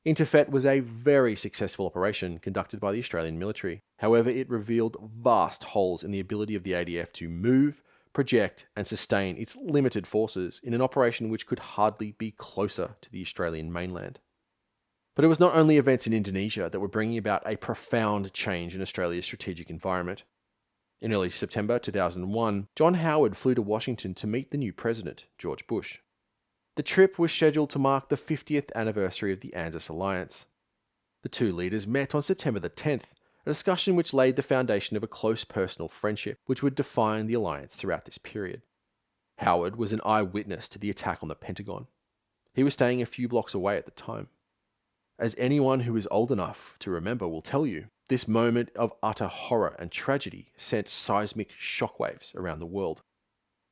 INTERFET was a very successful operation conducted by the Australian military. However, it revealed vast holes in the ability of the ADF to move, project, and sustain its limited forces in an operation which could hardly be closer to the Australian mainland. But it was not only events in Indonesia that were bringing about a profound change in Australia's strategic environment. In early September 2001, John Howard flew to Washington to meet the new president, George Bush. The trip was scheduled to mark the 50th anniversary of the ANZUS alliance. The two leaders met on September the 10th, a discussion which laid the foundation of a close personal friendship which would define the alliance throughout this period. Howard was an eyewitness to the attack on the Pentagon. He was staying a few blocks away at the time. As anyone who is old enough to remember will tell you, this moment of utter horror and tragedy sent seismic shockwaves around the world.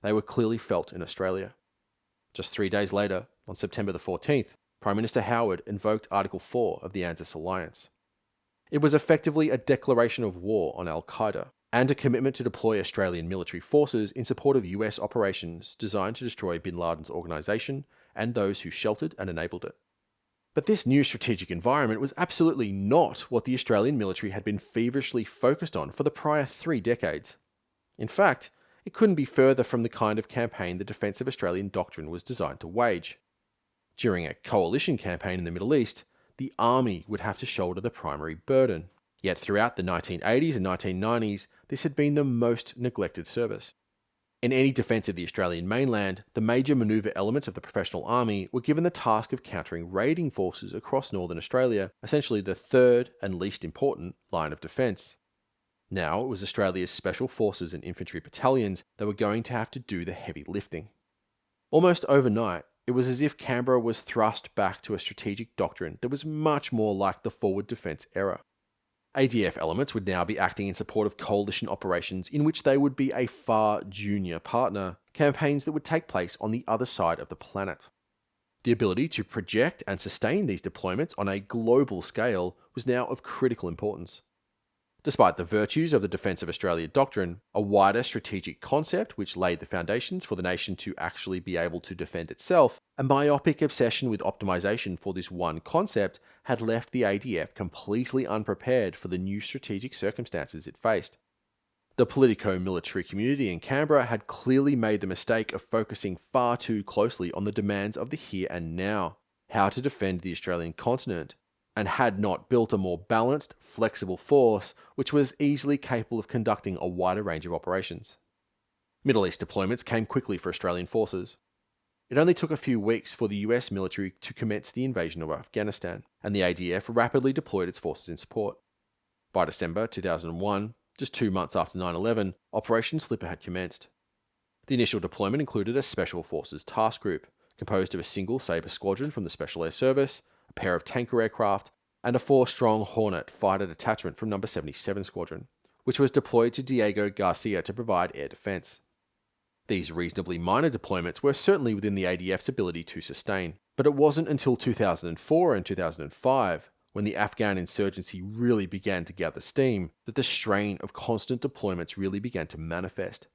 They were clearly felt in Australia. Just 3 days later, on September the 14th, Prime Minister Howard invoked Article 4 of the ANZUS alliance. It was effectively a declaration of war on Al-Qaeda and a commitment to deploy Australian military forces in support of US operations designed to destroy bin Laden's organisation and those who sheltered and enabled it. But this new strategic environment was absolutely not what the Australian military had been feverishly focused on for the prior 3 decades. In fact, it couldn't be further from the kind of campaign the defence of Australian doctrine was designed to wage. During a coalition campaign in the Middle East, the army would have to shoulder the primary burden. Yet throughout the 1980s and 1990s, this had been the most neglected service. In any defence of the Australian mainland, the major manoeuvre elements of the professional army were given the task of countering raiding forces across northern Australia, essentially the third and least important line of defence. Now it was Australia's special forces and infantry battalions that were going to have to do the heavy lifting. Almost overnight, it was as if Canberra was thrust back to a strategic doctrine that was much more like the forward defence era. ADF elements would now be acting in support of coalition operations in which they would be a far junior partner, campaigns that would take place on the other side of the planet. The ability to project and sustain these deployments on a global scale was now of critical importance. Despite the virtues of the Defence of Australia doctrine, a wider strategic concept which laid the foundations for the nation to actually be able to defend itself, a myopic obsession with optimisation for this one concept had left the ADF completely unprepared for the new strategic circumstances it faced. The politico-military community in Canberra had clearly made the mistake of focusing far too closely on the demands of the here and now, how to defend the Australian continent, and had not built a more balanced, flexible force which was easily capable of conducting a wider range of operations. Middle East deployments came quickly for Australian forces. It only took a few weeks for the US military to commence the invasion of Afghanistan, and the ADF rapidly deployed its forces in support. By December 2001, just 2 months after 9/11, Operation Slipper had commenced. The initial deployment included a Special Forces task group, composed of a single Sabre squadron from the Special Air Service, a pair of tanker aircraft, and a 4-strong Hornet fighter detachment from No. 77 Squadron, which was deployed to Diego Garcia to provide air defence. These reasonably minor deployments were certainly within the ADF's ability to sustain, but it wasn't until 2004 and 2005, when the Afghan insurgency really began to gather steam, that the strain of constant deployments really began to manifest.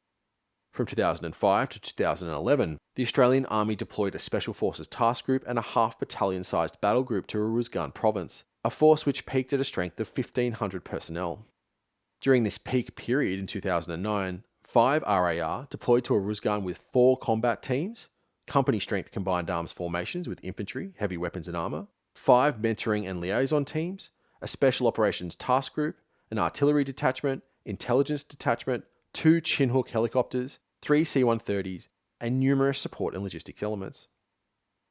From 2005 to 2011, the Australian Army deployed a Special Forces task group and a half-battalion-sized battle group to Uruzgan province, a force which peaked at a strength of 1,500 personnel. During this peak period in 2009, 5 RAR deployed to Uruzgan with 4 combat teams, company strength combined arms formations with infantry, heavy weapons and armour, 5 mentoring and liaison teams, a special operations task group, an artillery detachment, intelligence detachment, 2 Chinook helicopters, 3 C-130s, and numerous support and logistics elements.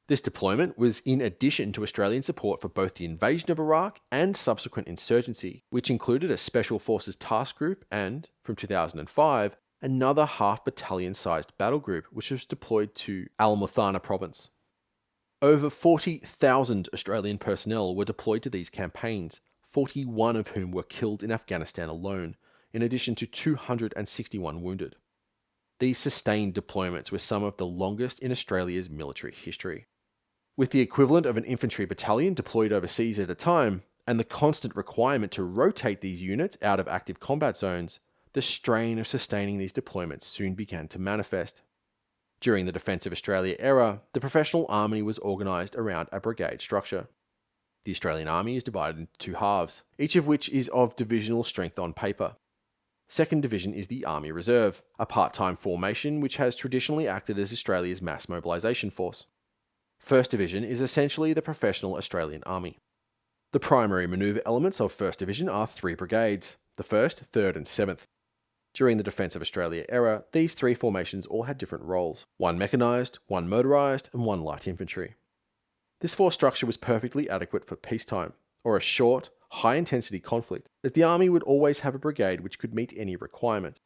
This deployment was in addition to Australian support for both the invasion of Iraq and subsequent insurgency, which included a Special Forces task group and, from 2005, another half-battalion-sized battle group which was deployed to Al-Muthana province. Over 40,000 Australian personnel were deployed to these campaigns, 41 of whom were killed in Afghanistan alone, in addition to 261 wounded. These sustained deployments were some of the longest in Australia's military history. With the equivalent of an infantry battalion deployed overseas at a time, and the constant requirement to rotate these units out of active combat zones, the strain of sustaining these deployments soon began to manifest. During the Defence of Australia era, the professional army was organised around a brigade structure. The Australian Army is divided into 2 halves, each of which is of divisional strength on paper. Second Division is the Army Reserve, a part-time formation which has traditionally acted as Australia's mass mobilisation force. First Division is essentially the professional Australian Army. The primary manoeuvre elements of First Division are 3 brigades, the 1st, 3rd and 7th. During the Defence of Australia era, these 3 formations all had different roles, 1 mechanised, 1 motorised and 1 light infantry. This force structure was perfectly adequate for peacetime, or a short, high-intensity conflict, as the army would always have a brigade which could meet any requirement.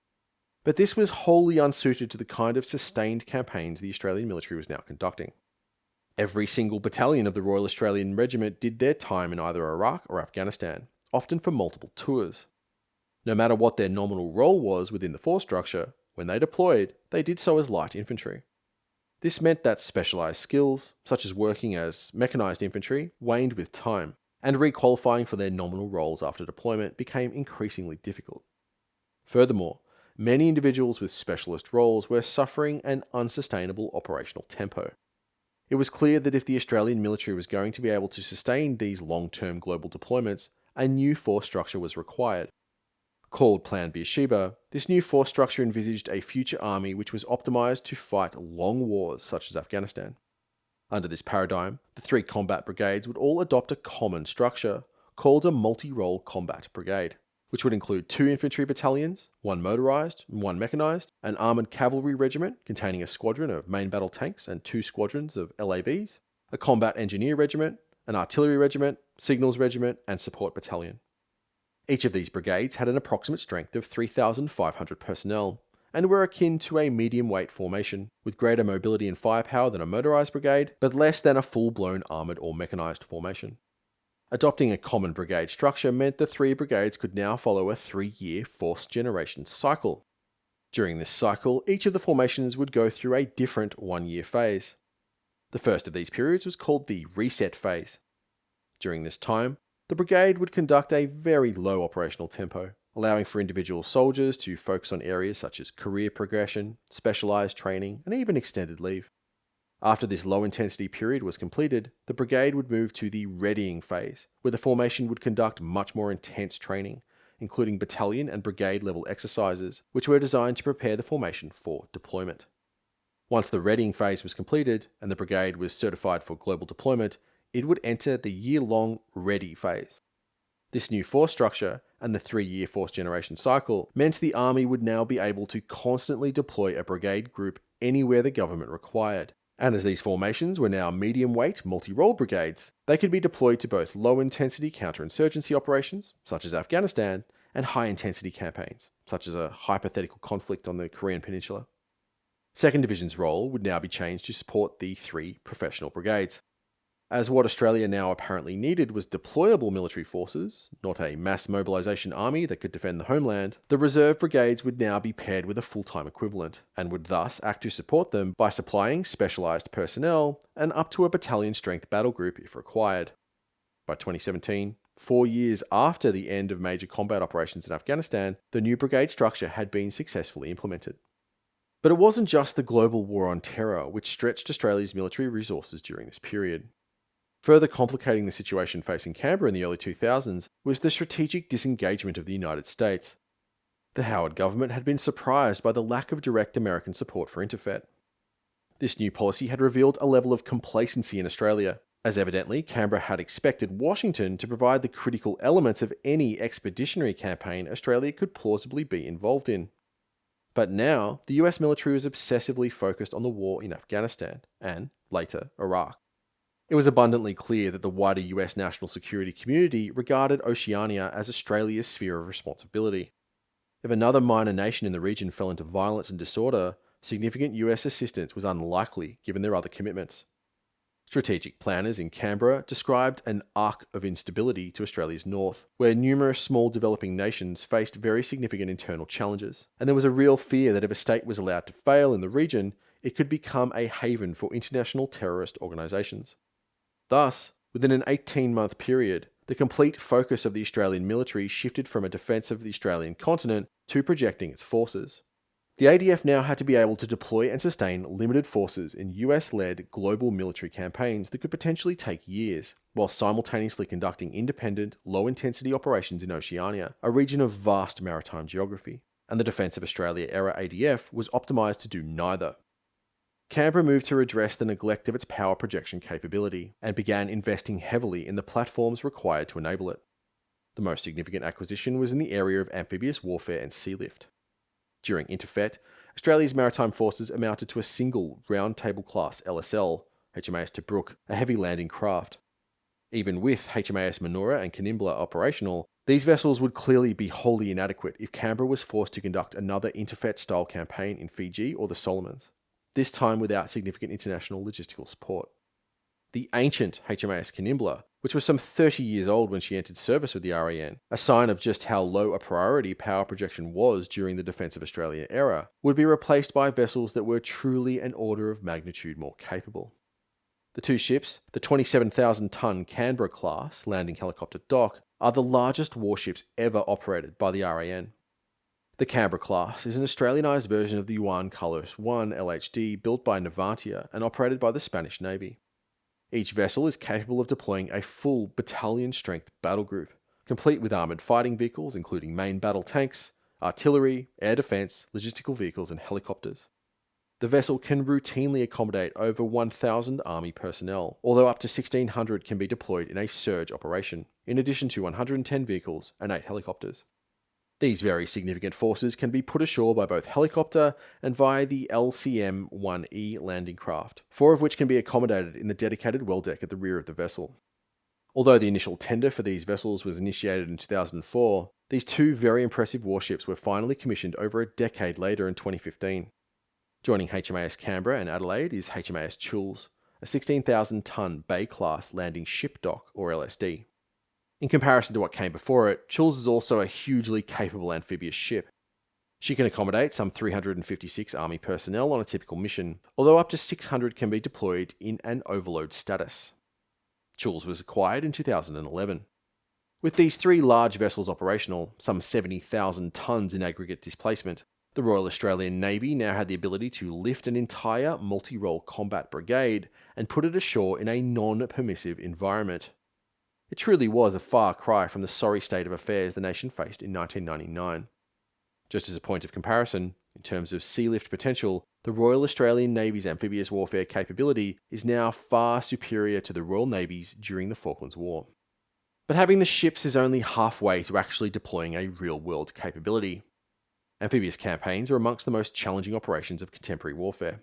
But this was wholly unsuited to the kind of sustained campaigns the Australian military was now conducting. Every single battalion of the Royal Australian Regiment did their time in either Iraq or Afghanistan, often for multiple tours. No matter what their nominal role was within the force structure, when they deployed, they did so as light infantry. This meant that specialised skills, such as working as mechanised infantry, waned with time, and requalifying for their nominal roles after deployment became increasingly difficult. Furthermore, many individuals with specialist roles were suffering an unsustainable operational tempo. It was clear that if the Australian military was going to be able to sustain these long-term global deployments, a new force structure was required. Called Plan Beersheba, this new force structure envisaged a future army which was optimised to fight long wars such as Afghanistan. Under this paradigm, the 3 combat brigades would all adopt a common structure, called a multi-role combat brigade, which would include 2 infantry battalions, 1 motorised and 1 mechanised, an armoured cavalry regiment containing a squadron of main battle tanks and 2 squadrons of LAVs, a combat engineer regiment, an artillery regiment, signals regiment, and support battalion. Each of these brigades had an approximate strength of 3,500 personnel, and were akin to a medium-weight formation, with greater mobility and firepower than a motorised brigade, but less than a full-blown armoured or mechanised formation. Adopting a common brigade structure meant the 3 brigades could now follow a 3-year force generation cycle. During this cycle, each of the formations would go through a different 1-year phase. The first of these periods was called the reset phase. During this time, the brigade would conduct a very low operational tempo, allowing for individual soldiers to focus on areas such as career progression, specialised training, and even extended leave. After this low-intensity period was completed, the brigade would move to the readying phase, where the formation would conduct much more intense training, including battalion and brigade-level exercises, which were designed to prepare the formation for deployment. Once the readying phase was completed, and the brigade was certified for global deployment, it would enter the year-long ready phase. This new force structure and the 3-year force generation cycle meant the army would now be able to constantly deploy a brigade group anywhere the government required. And as these formations were now medium-weight, multi-role brigades, they could be deployed to both low-intensity counterinsurgency operations, such as Afghanistan, and high-intensity campaigns, such as a hypothetical conflict on the Korean Peninsula. Second Division's role would now be changed to support the 3 professional brigades. As what Australia now apparently needed was deployable military forces, not a mass mobilisation army that could defend the homeland, the reserve brigades would now be paired with a full-time equivalent, and would thus act to support them by supplying specialised personnel and up to a battalion-strength battle group if required. By 2017, 4 years after the end of major combat operations in Afghanistan, the new brigade structure had been successfully implemented. But it wasn't just the global war on terror which stretched Australia's military resources during this period. Further complicating the situation facing Canberra in the early 2000s was the strategic disengagement of the United States. The Howard government had been surprised by the lack of direct American support for INTERFET. This new policy had revealed a level of complacency in Australia, as evidently Canberra had expected Washington to provide the critical elements of any expeditionary campaign Australia could plausibly be involved in. But now, the US military was obsessively focused on the war in Afghanistan, and, later, Iraq. It was abundantly clear that the wider US national security community regarded Oceania as Australia's sphere of responsibility. If another minor nation in the region fell into violence and disorder, significant US assistance was unlikely given their other commitments. Strategic planners in Canberra described an arc of instability to Australia's north, where numerous small developing nations faced very significant internal challenges, and there was a real fear that if a state was allowed to fail in the region, it could become a haven for international terrorist organisations. Thus, within an 18-month period, the complete focus of the Australian military shifted from a defence of the Australian continent to projecting its forces. The ADF now had to be able to deploy and sustain limited forces in US-led global military campaigns that could potentially take years, while simultaneously conducting independent, low-intensity operations in Oceania, a region of vast maritime geography, and the Defence of Australia-era ADF was optimised to do neither. Canberra moved to redress the neglect of its power projection capability, and began investing heavily in the platforms required to enable it. The most significant acquisition was in the area of amphibious warfare and sea lift. During INTERFET, Australia's maritime forces amounted to a single Round Table class LSL, HMAS Tobruk, a heavy landing craft. Even with HMAS Manoora and Canimbla operational, these vessels would clearly be wholly inadequate if Canberra was forced to conduct another INTERFET-style campaign in Fiji or the Solomons, this time without significant international logistical support. The ancient HMAS Canimbla, which was some 30 years old when she entered service with the RAN, a sign of just how low a priority power projection was during the Defence of Australia era, would be replaced by vessels that were truly an order of magnitude more capable. The two ships, the 27,000-ton Canberra class landing helicopter dock, are the largest warships ever operated by the RAN. The Canberra class is an Australianised version of the Juan Carlos I LHD built by Navantia and operated by the Spanish Navy. Each vessel is capable of deploying a full battalion-strength battle group, complete with armoured fighting vehicles including main battle tanks, artillery, air defence, logistical vehicles and helicopters. The vessel can routinely accommodate over 1,000 Army personnel, although up to 1,600 can be deployed in a surge operation, in addition to 110 vehicles and 8 helicopters. These very significant forces can be put ashore by both helicopter and via the LCM-1E landing craft, 4 of which can be accommodated in the dedicated well deck at the rear of the vessel. Although the initial tender for these vessels was initiated in 2004, these two very impressive warships were finally commissioned over a decade later in 2015. Joining HMAS Canberra and Adelaide is HMAS Chulz, a 16,000-ton Bay-class landing ship dock, or LSD. In comparison to what came before it, Chulz is also a hugely capable amphibious ship. She can accommodate some 356 Army personnel on a typical mission, although up to 600 can be deployed in an overload status. Chulz was acquired in 2011. With these 3 large vessels operational, some 70,000 tons in aggregate displacement, the Royal Australian Navy now had the ability to lift an entire multi-role combat brigade and put it ashore in a non-permissive environment. It truly was a far cry from the sorry state of affairs the nation faced in 1999. Just as a point of comparison, in terms of sea lift potential, the Royal Australian Navy's amphibious warfare capability is now far superior to the Royal Navy's during the Falklands War. But having the ships is only halfway to actually deploying a real-world capability. Amphibious campaigns are amongst the most challenging operations of contemporary warfare.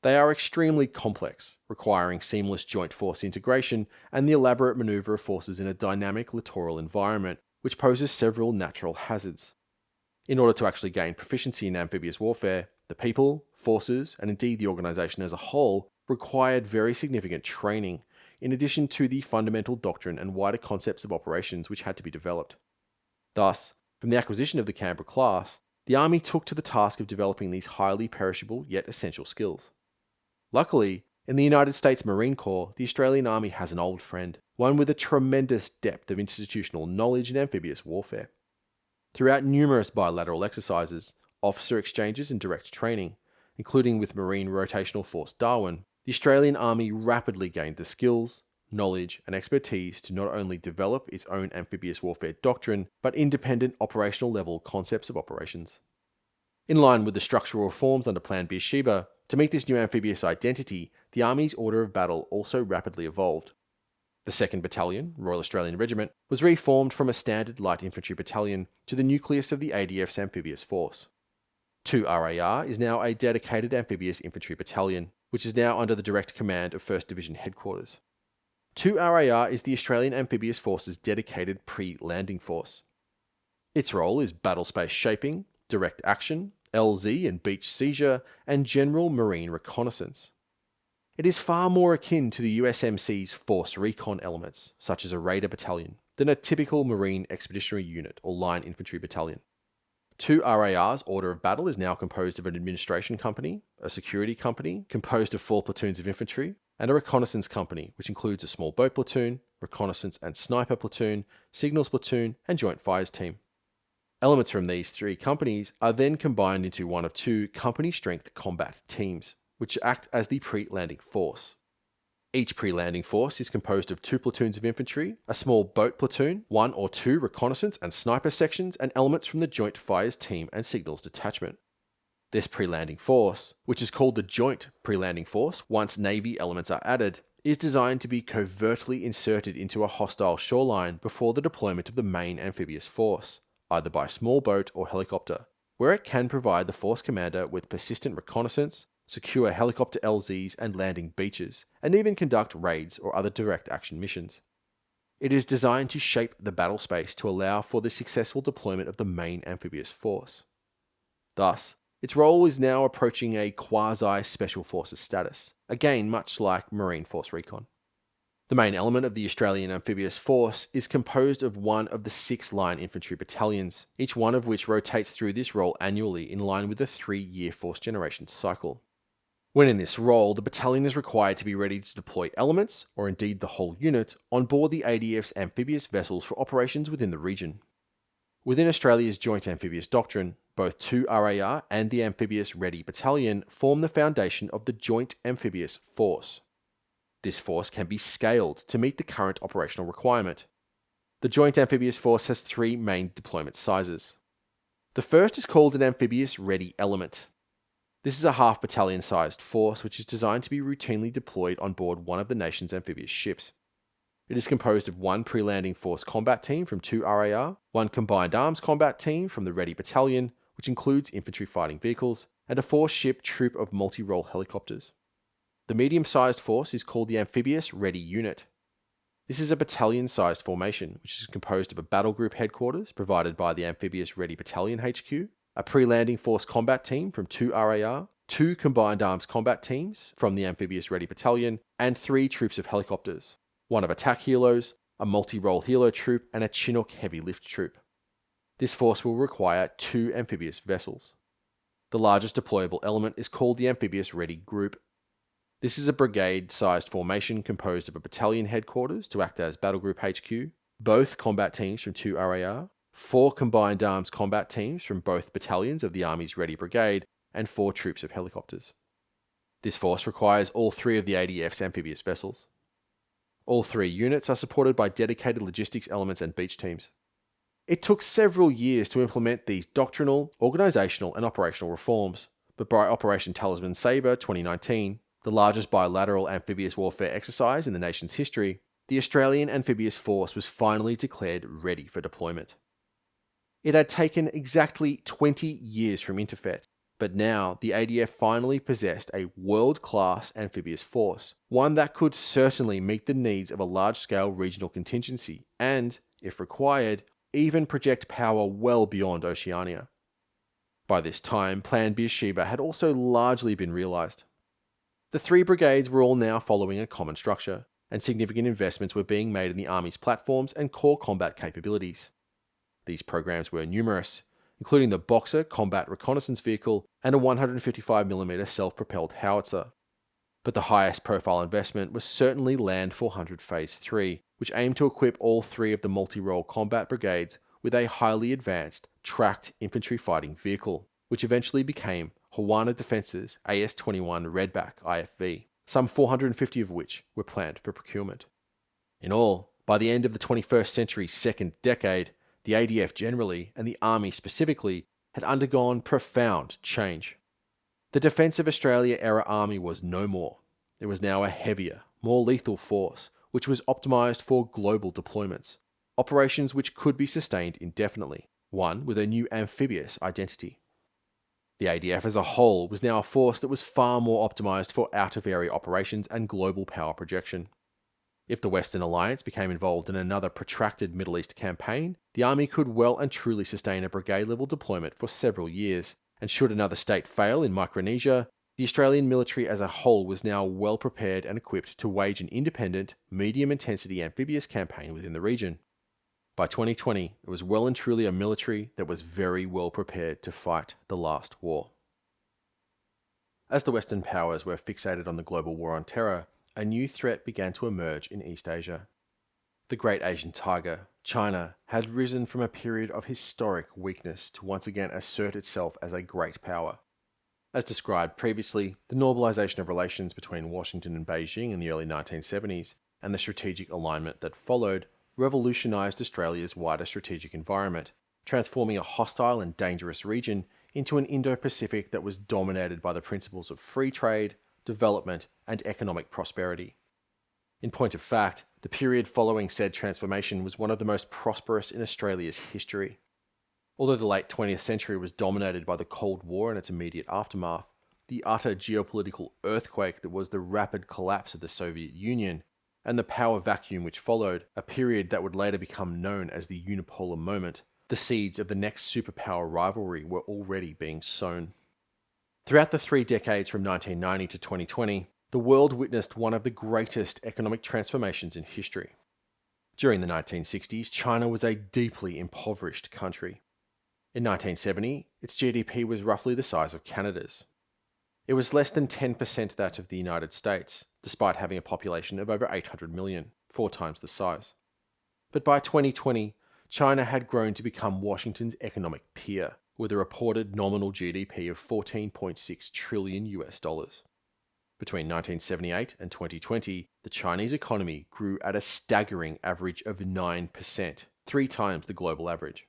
They are extremely complex, requiring seamless joint force integration and the elaborate manoeuvre of forces in a dynamic littoral environment, which poses several natural hazards. In order to actually gain proficiency in amphibious warfare, the people, forces, and indeed the organisation as a whole required very significant training in addition to the fundamental doctrine and wider concepts of operations which had to be developed. Thus, from the acquisition of the Canberra class, the Army took to the task of developing these highly perishable yet essential skills. Luckily, in the United States Marine Corps, the Australian Army has an old friend, one with a tremendous depth of institutional knowledge in amphibious warfare. Throughout numerous bilateral exercises, officer exchanges and direct training, including with Marine Rotational Force Darwin, the Australian Army rapidly gained the skills, knowledge, and expertise to not only develop its own amphibious warfare doctrine, but independent operational level concepts of operations. In line with the structural reforms under Plan Beersheba, to meet this new amphibious identity, the Army's order of battle also rapidly evolved. The 2nd Battalion, Royal Australian Regiment, was reformed from a standard light infantry battalion to the nucleus of the ADF's amphibious force. 2 RAR is now a dedicated amphibious infantry battalion, which is now under the direct command of 1st Division Headquarters. 2 RAR is the Australian Amphibious Force's dedicated pre-landing force. Its role is battle space shaping, direct action, LZ and beach seizure, and general marine reconnaissance. It is far more akin to the USMC's force recon elements, such as a raider battalion, than a typical Marine Expeditionary Unit or line infantry battalion. 2 RAR's order of battle is now composed of an administration company, a security company composed of 4 platoons of infantry, and a reconnaissance company, which includes a small boat platoon, reconnaissance and sniper platoon, signals platoon, and joint fires team. Elements from these 3 companies are then combined into one of 2 company-strength combat teams, which act as the pre-landing force. Each pre-landing force is composed of 2 platoons of infantry, a small boat platoon, 1 or 2 reconnaissance and sniper sections, and elements from the joint fires team and signals detachment. This pre-landing force, which is called the Joint Pre-Landing Force once Navy elements are added, is designed to be covertly inserted into a hostile shoreline before the deployment of the main amphibious force, either by small boat or helicopter, where it can provide the force commander with persistent reconnaissance, secure helicopter LZs and landing beaches, and even conduct raids or other direct action missions. It is designed to shape the battle space to allow for the successful deployment of the main amphibious force. Thus, its role is now approaching a quasi-special forces status, again much like Marine Force Recon. The main element of the Australian Amphibious Force is composed of one of the 6 line infantry battalions, each one of which rotates through this role annually in line with the 3-year force generation cycle. When in this role, the battalion is required to be ready to deploy elements, or indeed the whole unit, on board the ADF's amphibious vessels for operations within the region. Within Australia's Joint Amphibious Doctrine, both 2 RAR and the Amphibious Ready Battalion form the foundation of the Joint Amphibious Force. This force can be scaled to meet the current operational requirement. The Joint Amphibious Force has 3 main deployment sizes. The first is called an Amphibious Ready Element. This is a half-battalion sized force which is designed to be routinely deployed on board one of the nation's amphibious ships. It is composed of 1 pre-landing force combat team from 2 RAR, 1 combined arms combat team from the Ready Battalion, which includes infantry fighting vehicles, and a 4-ship troop of multi-role helicopters. The medium-sized force is called the Amphibious Ready Unit. This is a battalion-sized formation, which is composed of a battle group headquarters provided by the Amphibious Ready Battalion HQ, a pre-landing force combat team from 2 RAR, 2 combined arms combat teams from the Amphibious Ready Battalion, and 3 troops of helicopters, 1 of attack helos, a multi-role helo troop, and a Chinook heavy lift troop. This force will require 2 amphibious vessels. The largest deployable element is called the Amphibious Ready Group. This is a brigade-sized formation composed of a battalion headquarters to act as Battle Group HQ, both combat teams from 2 RAR, 4 combined arms combat teams from both battalions of the Army's Ready Brigade, and 4 troops of helicopters. This force requires all 3 of the ADF's amphibious vessels. All 3 units are supported by dedicated logistics elements and beach teams. It took several years to implement these doctrinal, organisational and operational reforms, but by Operation Talisman Sabre 2019, the largest bilateral amphibious warfare exercise in the nation's history, the Australian Amphibious Force was finally declared ready for deployment. It had taken exactly 20 years from INTERFET, but now the ADF finally possessed a world-class amphibious force, one that could certainly meet the needs of a large-scale regional contingency and, if required, even project power well beyond Oceania. By this time, Plan Beersheba had also largely been realised. The 3 brigades were all now following a common structure, and significant investments were being made in the Army's platforms and core combat capabilities. These programs were numerous, including the Boxer combat reconnaissance vehicle and a 155mm self-propelled howitzer. But the highest profile investment was certainly Land 400 Phase 3, which aimed to equip all three of the multi-role combat brigades with a highly advanced, tracked infantry fighting vehicle, which eventually became Hawana Defense's AS-21 Redback IFV, some 450 of which were planned for procurement. In all, by the end of the 21st century's second decade, the ADF generally, and the Army specifically, had undergone profound change. The Defence of Australia-era Army was no more. It was now a heavier, more lethal force, which was optimised for global deployments, operations which could be sustained indefinitely, one with a new amphibious identity. The ADF as a whole was now a force that was far more optimised for out-of-area operations and global power projection. If the Western Alliance became involved in another protracted Middle East campaign, the Army could well and truly sustain a brigade-level deployment for several years, and should another state fail in Micronesia, the Australian military as a whole was now well prepared and equipped to wage an independent, medium-intensity amphibious campaign within the region. By 2020, it was well and truly a military that was very well prepared to fight the last war. As the Western powers were fixated on the global war on terror, a new threat began to emerge in East Asia. The Great Asian Tiger, China, had risen from a period of historic weakness to once again assert itself as a great power. As described previously, the normalization of relations between Washington and Beijing in the early 1970s, and the strategic alignment that followed, revolutionized Australia's wider strategic environment, transforming a hostile and dangerous region into an Indo-Pacific that was dominated by the principles of free trade, development, and economic prosperity. In point of fact, the period following said transformation was one of the most prosperous in Australia's history. Although the late 20th century was dominated by the Cold War and its immediate aftermath, the utter geopolitical earthquake that was the rapid collapse of the Soviet Union, and the power vacuum which followed, a period that would later become known as the unipolar moment, the seeds of the next superpower rivalry were already being sown. Throughout the 3 decades from 1990 to 2020, the world witnessed one of the greatest economic transformations in history. During the 1960s, China was a deeply impoverished country. In 1970, its GDP was roughly the size of Canada's. It was less than 10% that of the United States, despite having a population of over 800 million, 4 times the size. But by 2020, China had grown to become Washington's economic peer, with a reported nominal GDP of $14.6 trillion. Between 1978 and 2020, the Chinese economy grew at a staggering average of 9%, 3 times the global average.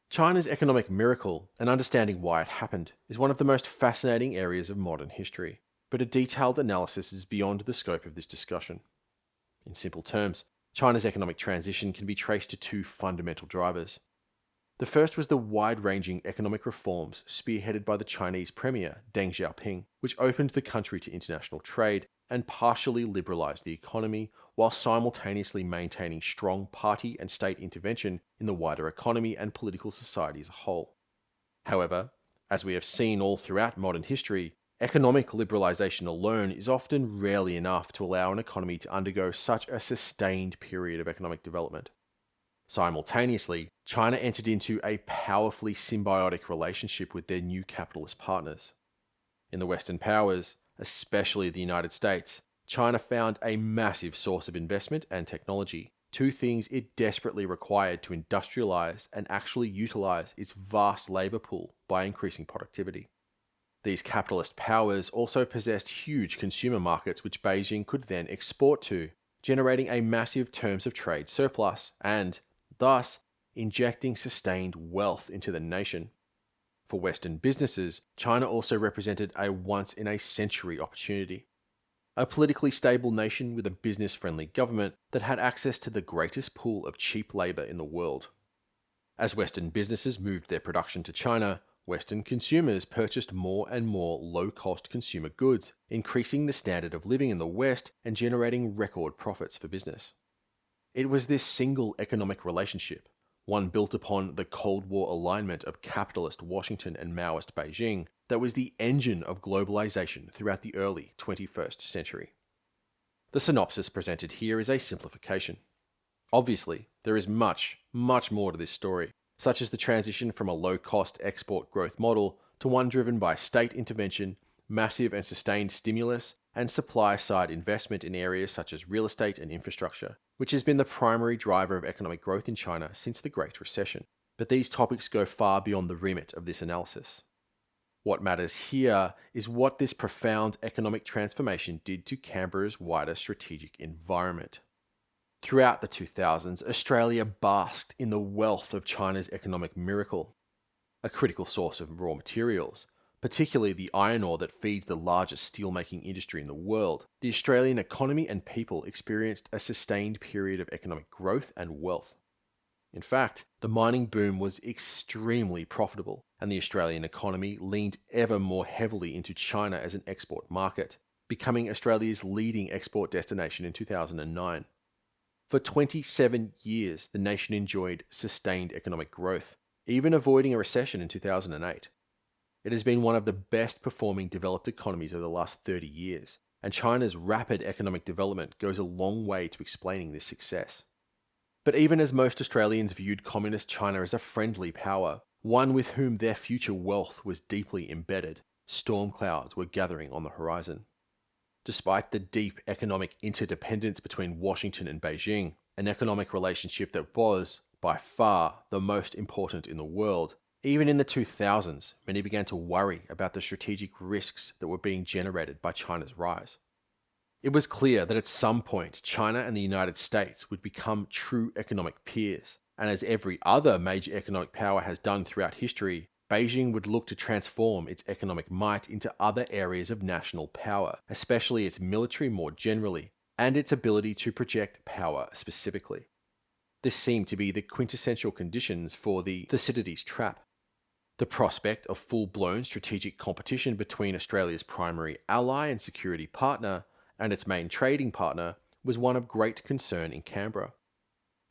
China's economic miracle, and understanding why it happened, is one of the most fascinating areas of modern history, but a detailed analysis is beyond the scope of this discussion. In simple terms, China's economic transition can be traced to 2 fundamental drivers. The first was the wide-ranging economic reforms spearheaded by the Chinese Premier Deng Xiaoping, which opened the country to international trade and partially liberalized the economy while simultaneously maintaining strong party and state intervention in the wider economy and political society as a whole. However, as we have seen all throughout modern history, economic liberalization alone is often rarely enough to allow an economy to undergo such a sustained period of economic development. Simultaneously, China entered into a powerfully symbiotic relationship with their new capitalist partners. In the Western powers, especially the United States, China found a massive source of investment and technology, 2 things it desperately required to industrialize and actually utilize its vast labor pool by increasing productivity. These capitalist powers also possessed huge consumer markets which Beijing could then export to, generating a massive terms of trade surplus and, thus, injecting sustained wealth into the nation. For Western businesses, China also represented a once-in-a-century opportunity. A politically stable nation with a business-friendly government that had access to the greatest pool of cheap labor in the world. As Western businesses moved their production to China, Western consumers purchased more and more low-cost consumer goods, increasing the standard of living in the West and generating record profits for business. It was this single economic relationship, one built upon the Cold War alignment of capitalist Washington and Maoist Beijing, that was the engine of globalization throughout the early 21st century. The synopsis presented here is a simplification. Obviously, there is much, much more to this story, such as the transition from a low-cost export growth model to one driven by state intervention, massive and sustained stimulus, and supply-side investment in areas such as real estate and infrastructure, which has been the primary driver of economic growth in China since the Great Recession. But these topics go far beyond the remit of this analysis. What matters here is what this profound economic transformation did to Canberra's wider strategic environment. Throughout the 2000s, Australia basked in the wealth of China's economic miracle, a critical source of raw materials, particularly the iron ore that feeds the largest steelmaking industry in the world. The Australian economy and people experienced a sustained period of economic growth and wealth. In fact, the mining boom was extremely profitable, and the Australian economy leaned ever more heavily into China as an export market, becoming Australia's leading export destination in 2009. For 27 years, the nation enjoyed sustained economic growth, even avoiding a recession in 2008. It has been one of the best performing developed economies over the last 30 years, and China's rapid economic development goes a long way to explaining this success. But even as most Australians viewed Communist China as a friendly power, one with whom their future wealth was deeply embedded, storm clouds were gathering on the horizon. Despite the deep economic interdependence between Washington and Beijing, an economic relationship that was, by far, the most important in the world, even in the 2000s, many began to worry about the strategic risks that were being generated by China's rise. It was clear that at some point, China and the United States would become true economic peers, and as every other major economic power has done throughout history, Beijing would look to transform its economic might into other areas of national power, especially its military more generally, and its ability to project power specifically. This seemed to be the quintessential conditions for the Thucydides trap. The prospect of full-blown strategic competition between Australia's primary ally and security partner and its main trading partner was one of great concern in Canberra.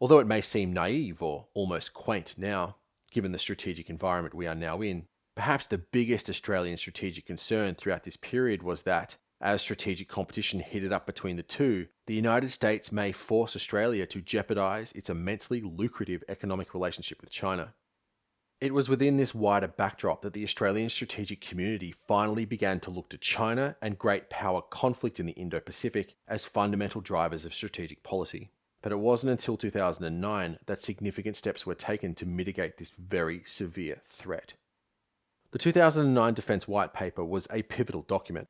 Although it may seem naive or almost quaint now, given the strategic environment we are now in, perhaps the biggest Australian strategic concern throughout this period was that, as strategic competition heated up between the two, the United States may force Australia to jeopardize its immensely lucrative economic relationship with China. It was within this wider backdrop that the Australian strategic community finally began to look to China and great power conflict in the Indo-Pacific as fundamental drivers of strategic policy. But it wasn't until 2009 that significant steps were taken to mitigate this very severe threat. The 2009 Defence White Paper was a pivotal document.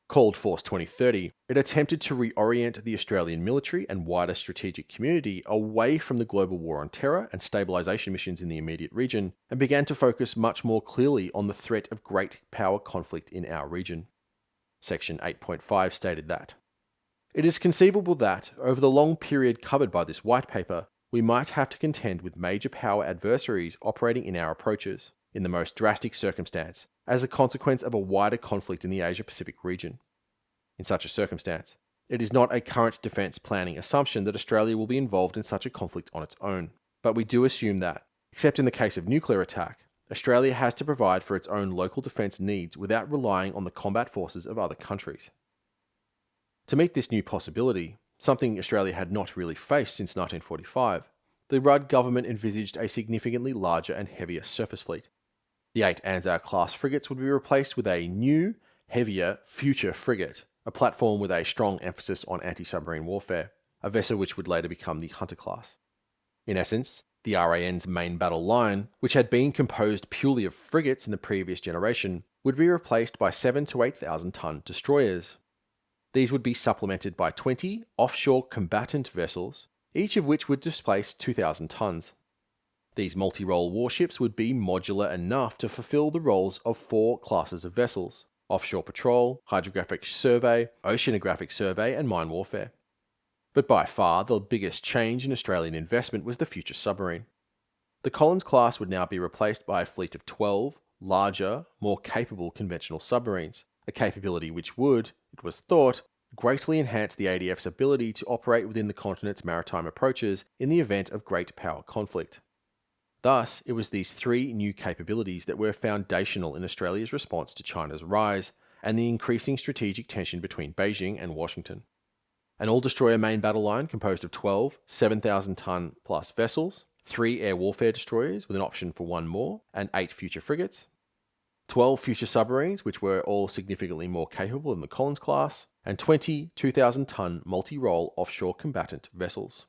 Called Force 2030, it attempted to reorient the Australian military and wider strategic community away from the global war on terror and stabilisation missions in the immediate region, and began to focus much more clearly on the threat of great power conflict in our region. Section 8.5 stated that it is conceivable that, over the long period covered by this white paper, we might have to contend with major power adversaries operating in our approaches, in the most drastic circumstance, as a consequence of a wider conflict in the Asia-Pacific region. In such a circumstance, it is not a current defence planning assumption that Australia will be involved in such a conflict on its own, but we do assume that, except in the case of nuclear attack, Australia has to provide for its own local defence needs without relying on the combat forces of other countries. To meet this new possibility, something Australia had not really faced since 1945, the Rudd government envisaged a significantly larger and heavier surface fleet. The 8 Anzac-class frigates would be replaced with a new, heavier future frigate, a platform with a strong emphasis on anti-submarine warfare, a vessel which would later become the Hunter class. In essence, the RAN's main battle line, which had been composed purely of frigates in the previous generation, would be replaced by 7,000 to 8,000 ton destroyers. These would be supplemented by 20 offshore combatant vessels, each of which would displace 2,000 tons. These multi-role warships would be modular enough to fulfill the roles of 4 classes of vessels: offshore patrol, hydrographic survey, oceanographic survey, and mine warfare. But by far, the biggest change in Australian investment was the future submarine. The Collins class would now be replaced by a fleet of 12 larger, more capable conventional submarines, a capability which would, it was thought, greatly enhance the ADF's ability to operate within the continent's maritime approaches in the event of great power conflict. Thus, it was these 3 new capabilities that were foundational in Australia's response to China's rise and the increasing strategic tension between Beijing and Washington. An all-destroyer main battle line composed of 12 7,000-ton plus vessels, 3 air warfare destroyers with an option for 1 more, and 8 future frigates, 12 future submarines, which were all significantly more capable than the Collins class, and 20 2,000-ton multi-role offshore combatant vessels.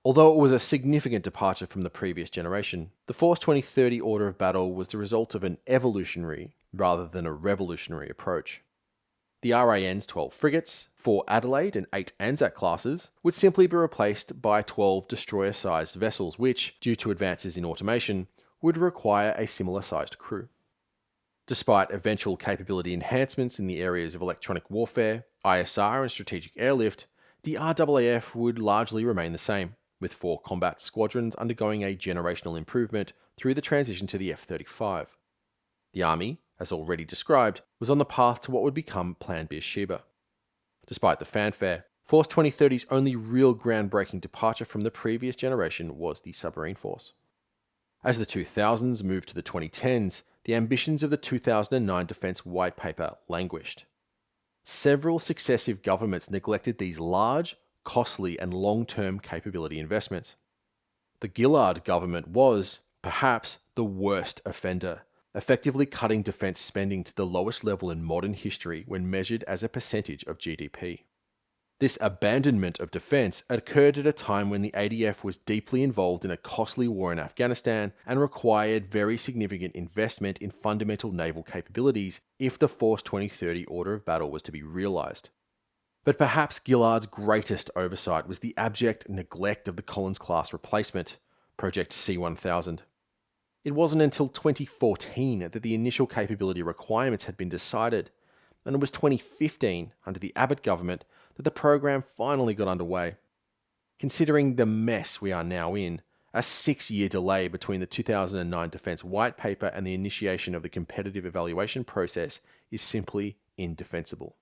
Although it was a significant departure from the previous generation, the Force 2030 order of battle was the result of an evolutionary rather than a revolutionary approach. The RAN's 12 frigates, 4 Adelaide and 8 Anzac classes, would simply be replaced by 12 destroyer-sized vessels which, due to advances in automation, would require a similar-sized crew. Despite eventual capability enhancements in the areas of electronic warfare, ISR and strategic airlift, the RAAF would largely remain the same, with 4 combat squadrons undergoing a generational improvement through the transition to the F-35. The Army, as already described, was on the path to what would become Plan Beersheba. Despite the fanfare, Force 2030's only real groundbreaking departure from the previous generation was the submarine force. As the 2000s moved to the 2010s, the ambitions of the 2009 Defence White Paper languished. Several successive governments neglected these large, costly and long-term capability investments. The Gillard government was, perhaps, the worst offender, effectively cutting defence spending to the lowest level in modern history when measured as a percentage of GDP. This abandonment of defence occurred at a time when the ADF was deeply involved in a costly war in Afghanistan and required very significant investment in fundamental naval capabilities if the Force 2030 order of battle was to be realised. But perhaps Gillard's greatest oversight was the abject neglect of the Collins-class replacement, Project C-1000. It wasn't until 2014 that the initial capability requirements had been decided, and it was 2015, under the Abbott government, that the program finally got underway. Considering the mess we are now in, a 6-year delay between the 2009 Defence White Paper and the initiation of the competitive evaluation process is simply indefensible.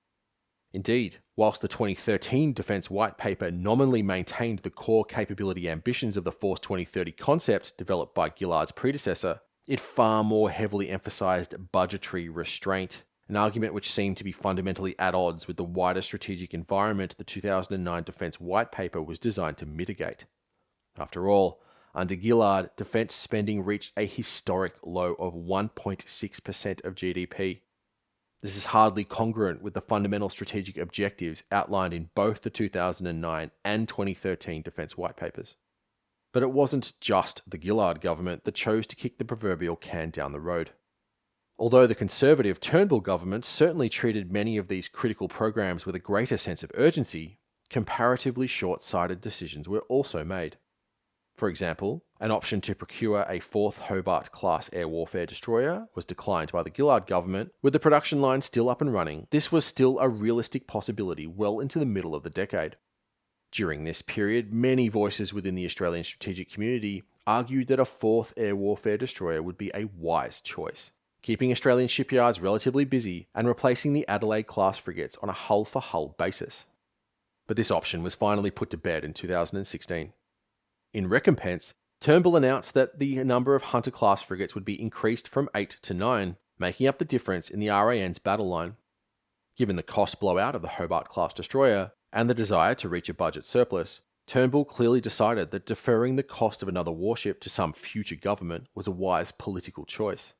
Indeed, whilst the 2013 Defence White Paper nominally maintained the core capability ambitions of the Force 2030 concept developed by Gillard's predecessor, it far more heavily emphasised budgetary restraint, an argument which seemed to be fundamentally at odds with the wider strategic environment the 2009 Defence White Paper was designed to mitigate. After all, under Gillard, defence spending reached a historic low of 1.6% of GDP. This is hardly congruent with the fundamental strategic objectives outlined in both the 2009 and 2013 Defence White Papers. But it wasn't just the Gillard government that chose to kick the proverbial can down the road. Although the Conservative Turnbull government certainly treated many of these critical programs with a greater sense of urgency, comparatively short-sighted decisions were also made. For example, an option to procure a 4th Hobart-class air warfare destroyer was declined by the Gillard government. With the production line still up and running, this was still a realistic possibility well into the middle of the decade. During this period, many voices within the Australian strategic community argued that a 4th air warfare destroyer would be a wise choice, keeping Australian shipyards relatively busy and replacing the Adelaide-class frigates on a hull-for-hull basis. But this option was finally put to bed in 2016. In recompense, Turnbull announced that the number of Hunter-class frigates would be increased from 8 to 9, making up the difference in the RAN's battle line. Given the cost blowout of the Hobart-class destroyer and the desire to reach a budget surplus, Turnbull clearly decided that deferring the cost of another warship to some future government was a wise political choice.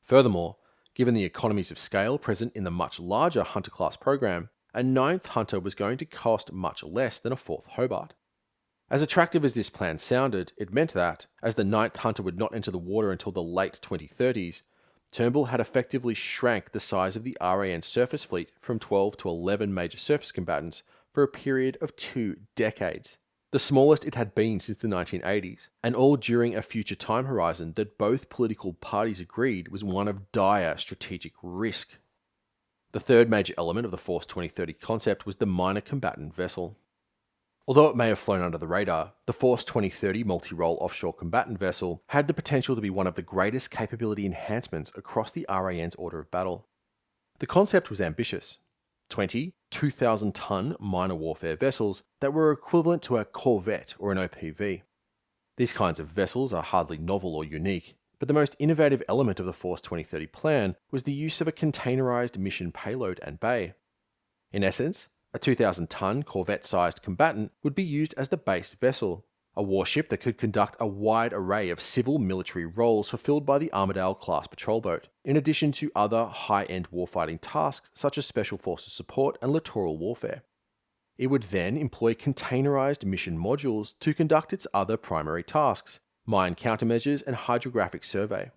Furthermore, given the economies of scale present in the much larger Hunter-class program, a 9th Hunter was going to cost much less than a 4th Hobart. As attractive as this plan sounded, it meant that, as the 9th Hunter would not enter the water until the late 2030s, Turnbull had effectively shrank the size of the RAN surface fleet from 12 to 11 major surface combatants for a period of 2 decades, the smallest it had been since the 1980s, and all during a future time horizon that both political parties agreed was one of dire strategic risk. The third major element of the Force 2030 concept was the minor combatant vessel. Although it may have flown under the radar, the Force 2030 multi-role offshore combatant vessel had the potential to be one of the greatest capability enhancements across the RAN's order of battle. The concept was ambitious. 20 2,000-ton minor warfare vessels that were equivalent to a corvette or an OPV. These kinds of vessels are hardly novel or unique, but the most innovative element of the Force 2030 plan was the use of a containerized mission payload and bay. In essence, A 2,000-ton corvette-sized combatant would be used as the base vessel, a warship that could conduct a wide array of civil military roles fulfilled by the Armidale-class patrol boat, in addition to other high-end warfighting tasks such as Special Forces support and littoral warfare. It would then employ containerized mission modules to conduct its other primary tasks, mine countermeasures and hydrographic survey.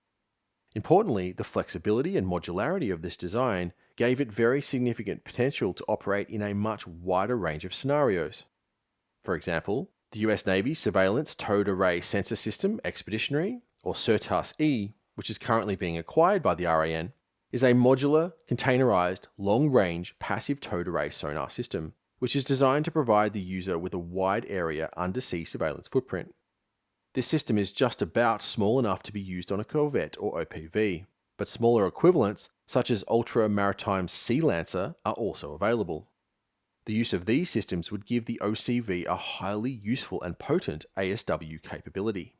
Importantly, the flexibility and modularity of this design gave it very significant potential to operate in a much wider range of scenarios. For example, the US Navy's Surveillance Towed Array Sensor System Expeditionary, or SIRTAS-E, which is currently being acquired by the RAN, is a modular, containerized, long-range passive towed array sonar system, which is designed to provide the user with a wide area undersea surveillance footprint. This system is just about small enough to be used on a corvette or OPV, but smaller equivalents, such as Ultra Maritime Sea Lancer, are also available. The use of these systems would give the OCV a highly useful and potent ASW capability.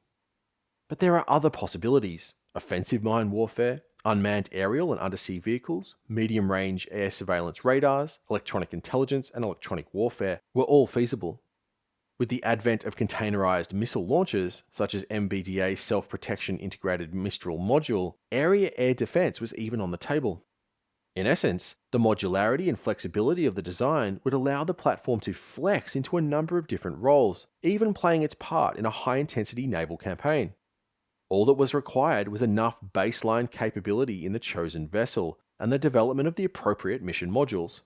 But there are other possibilities: offensive mine warfare, unmanned aerial and undersea vehicles, medium-range air surveillance radars, electronic intelligence, and electronic warfare were all feasible. With the advent of containerized missile launchers, such as MBDA's Self-Protection Integrated Mistral Module, area air defense was even on the table. In essence, the modularity and flexibility of the design would allow the platform to flex into a number of different roles, even playing its part in a high-intensity naval campaign. All that was required was enough baseline capability in the chosen vessel and the development of the appropriate mission modules.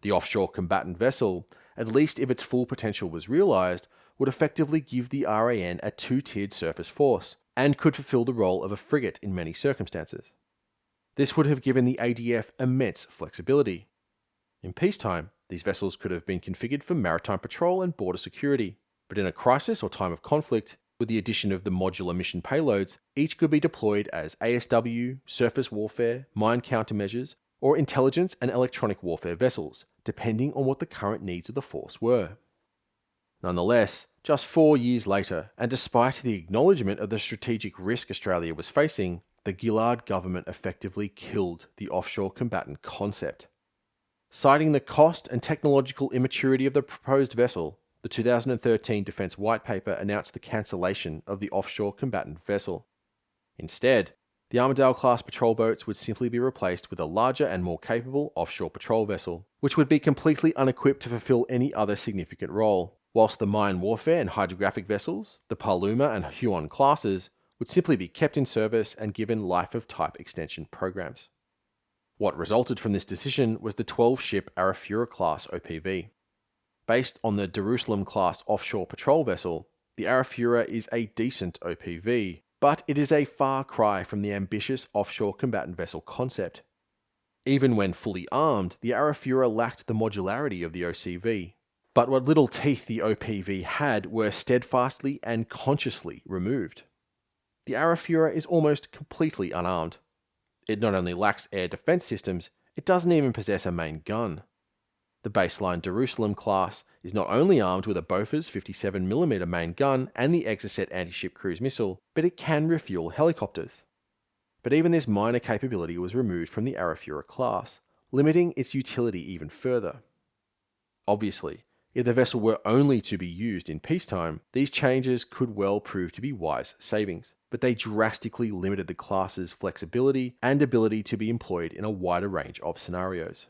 The offshore combatant vessel, at least if its full potential was realized, would effectively give the RAN a two-tiered surface force, and could fulfill the role of a frigate in many circumstances. This would have given the ADF immense flexibility. In peacetime, these vessels could have been configured for maritime patrol and border security, but in a crisis or time of conflict, with the addition of the modular mission payloads, each could be deployed as ASW, surface warfare, mine countermeasures, or intelligence and electronic warfare vessels, depending on what the current needs of the force were. Nonetheless, just 4 years later, and despite the acknowledgement of the strategic risk Australia was facing, the Gillard government effectively killed the offshore combatant concept. Citing the cost and technological immaturity of the proposed vessel, the 2013 Defence White Paper announced the cancellation of the offshore combatant vessel. Instead, the Armidale-class patrol boats would simply be replaced with a larger and more capable offshore patrol vessel, which would be completely unequipped to fulfill any other significant role, whilst the mine warfare and hydrographic vessels, the Paluma and Huon classes, would simply be kept in service and given life-of-type extension programs. What resulted from this decision was the 12-ship Arafura-class OPV. Based on the Jerusalem-class offshore patrol vessel, the Arafura is a decent OPV, but it is a far cry from the ambitious offshore combatant vessel concept. Even when fully armed, the Arafura lacked the modularity of the OCV, but what little teeth the OPV had were steadfastly and consciously removed. The Arafura is almost completely unarmed. It not only lacks air defense systems, it doesn't even possess a main gun. The baseline Jerusalem class is not only armed with a Bofors 57mm main gun and the Exocet anti-ship cruise missile, but it can refuel helicopters. But even this minor capability was removed from the Arafura class, limiting its utility even further. Obviously, if the vessel were only to be used in peacetime, these changes could well prove to be wise savings, but they drastically limited the class's flexibility and ability to be employed in a wider range of scenarios.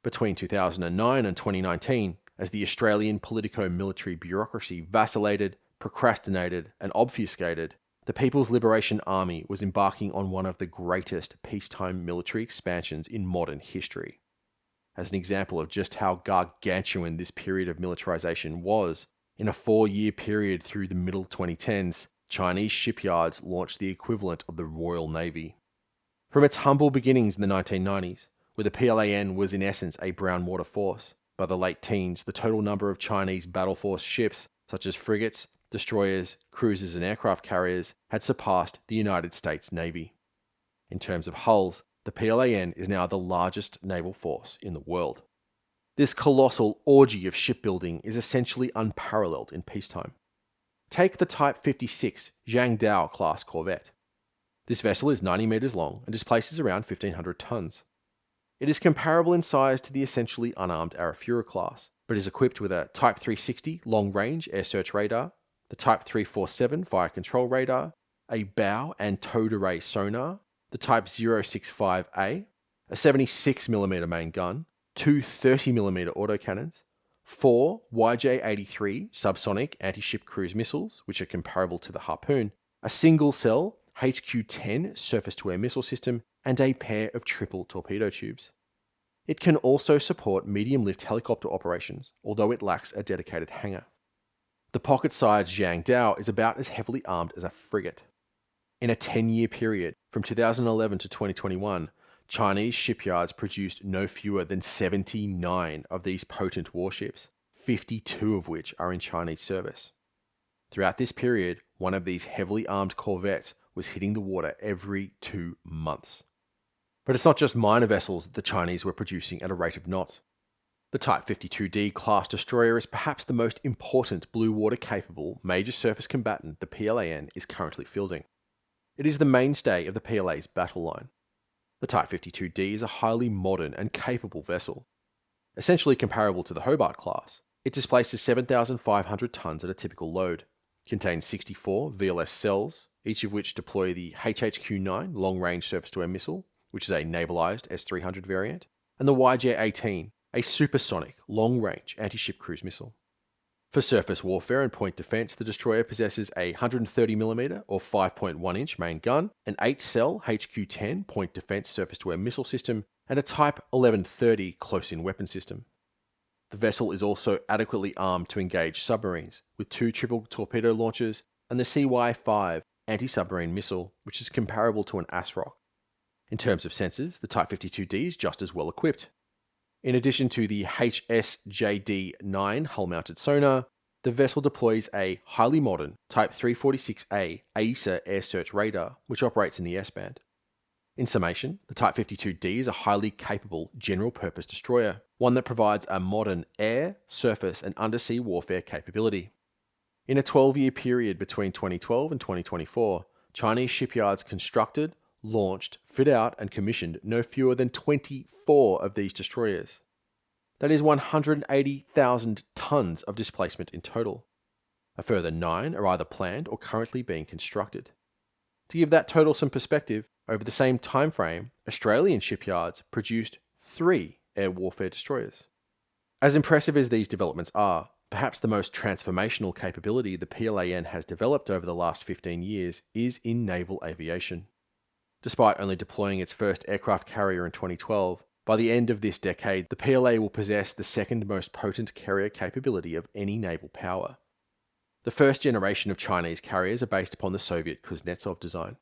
Between 2009 and 2019, as the Australian politico-military bureaucracy vacillated, procrastinated, and obfuscated, the People's Liberation Army was embarking on one of the greatest peacetime military expansions in modern history. As an example of just how gargantuan this period of militarization was, in a 4-year period through the middle 2010s, Chinese shipyards launched the equivalent of the Royal Navy. From its humble beginnings in the 1990s, where the PLAN was in essence a brown water force, by the late teens, the total number of Chinese battle force ships, such as frigates, destroyers, cruisers, and aircraft carriers, had surpassed the United States Navy. In terms of hulls, the PLAN is now the largest naval force in the world. This colossal orgy of shipbuilding is essentially unparalleled in peacetime. Take the Type 56 Jiangdao class corvette. This vessel is 90 meters long and displaces around 1,500 tons. It is comparable in size to the essentially unarmed Arafura class, but is equipped with a Type 360 long-range air search radar, the Type 347 fire control radar, a bow and towed array sonar, the Type 065A, a 76mm main gun, two 30mm autocannons, four YJ-83 subsonic anti-ship cruise missiles, which are comparable to the Harpoon, a single-cell HQ-10 surface-to-air missile system, and a pair of triple torpedo tubes. It can also support medium-lift helicopter operations, although it lacks a dedicated hangar. The pocket-sized Jiangdao is about as heavily armed as a frigate. In a 10-year period, from 2011 to 2021, Chinese shipyards produced no fewer than 79 of these potent warships, 52 of which are in Chinese service. Throughout this period, one of these heavily armed corvettes was hitting the water every 2 months. But it's not just minor vessels that the Chinese were producing at a rate of knots. The Type 52D class destroyer is perhaps the most important blue water capable major surface combatant the PLAN is currently fielding. It is the mainstay of the PLA's battle line. The Type 52D is a highly modern and capable vessel. Essentially comparable to the Hobart class, it displaces 7,500 tons at a typical load, contains 64 VLS cells, each of which deploy the HHQ-9 long-range surface-to-air missile, which is a navalized S-300 variant, and the YJ-18, a supersonic long-range anti-ship cruise missile. For surface warfare and point defense, the destroyer possesses a 130mm or 5.1-inch main gun, an 8-cell HQ-10 point defense surface-to-air missile system, and a Type 1130 close-in weapon system. The vessel is also adequately armed to engage submarines, with 2 triple torpedo launchers and the CY-5 anti-submarine missile, which is comparable to an ASROC. In terms of sensors, the Type 52D is just as well equipped. In addition to the HSJD-9 hull-mounted sonar, the vessel deploys a highly modern Type 346A AESA air search radar, which operates in the S-band. In summation, the Type 52D is a highly capable general-purpose destroyer, one that provides a modern air, surface, and undersea warfare capability. In a 12-year period between 2012 and 2024, Chinese shipyards constructed, launched, fit out, and commissioned no fewer than 24 of these destroyers. That is 180,000 tons of displacement in total. A further 9 are either planned or currently being constructed. To give that total some perspective, over the same time frame, Australian shipyards produced 3 air warfare destroyers. As impressive as these developments are, perhaps the most transformational capability the PLAN has developed over the last 15 years is in naval aviation. Despite only deploying its first aircraft carrier in 2012, by the end of this decade, the PLA will possess the second most potent carrier capability of any naval power. The first generation of Chinese carriers are based upon the Soviet Kuznetsov design.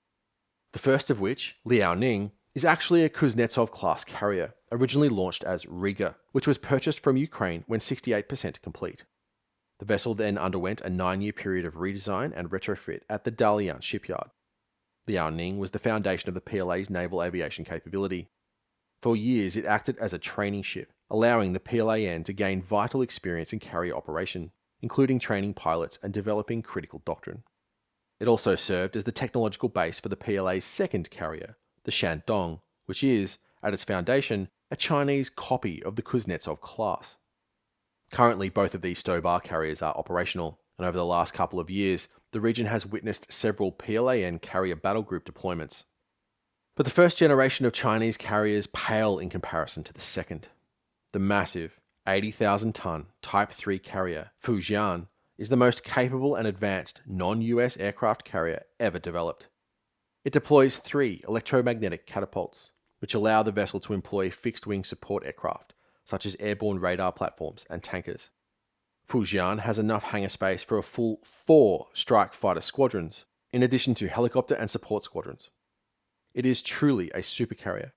The first of which, Liaoning, is actually a Kuznetsov-class carrier, originally launched as Riga, which was purchased from Ukraine when 68% complete. The vessel then underwent a 9-year period of redesign and retrofit at the Dalian shipyard. Liaoning was the foundation of the PLA's naval aviation capability. For years, it acted as a training ship, allowing the PLAN to gain vital experience in carrier operation, including training pilots and developing critical doctrine. It also served as the technological base for the PLA's second carrier, the Shandong, which is, at its foundation, a Chinese copy of the Kuznetsov class. Currently, both of these Stobar carriers are operational, and over the last couple of years, the region has witnessed several PLAN carrier battle group deployments. But the first generation of Chinese carriers pale in comparison to the second. The massive 80,000-ton Type 3 carrier, Fujian, is the most capable and advanced non-US aircraft carrier ever developed. It deploys 3 electromagnetic catapults, which allow the vessel to employ fixed-wing support aircraft, such as airborne radar platforms and tankers. Fujian has enough hangar space for a full 4 strike fighter squadrons, in addition to helicopter and support squadrons. It is truly a supercarrier.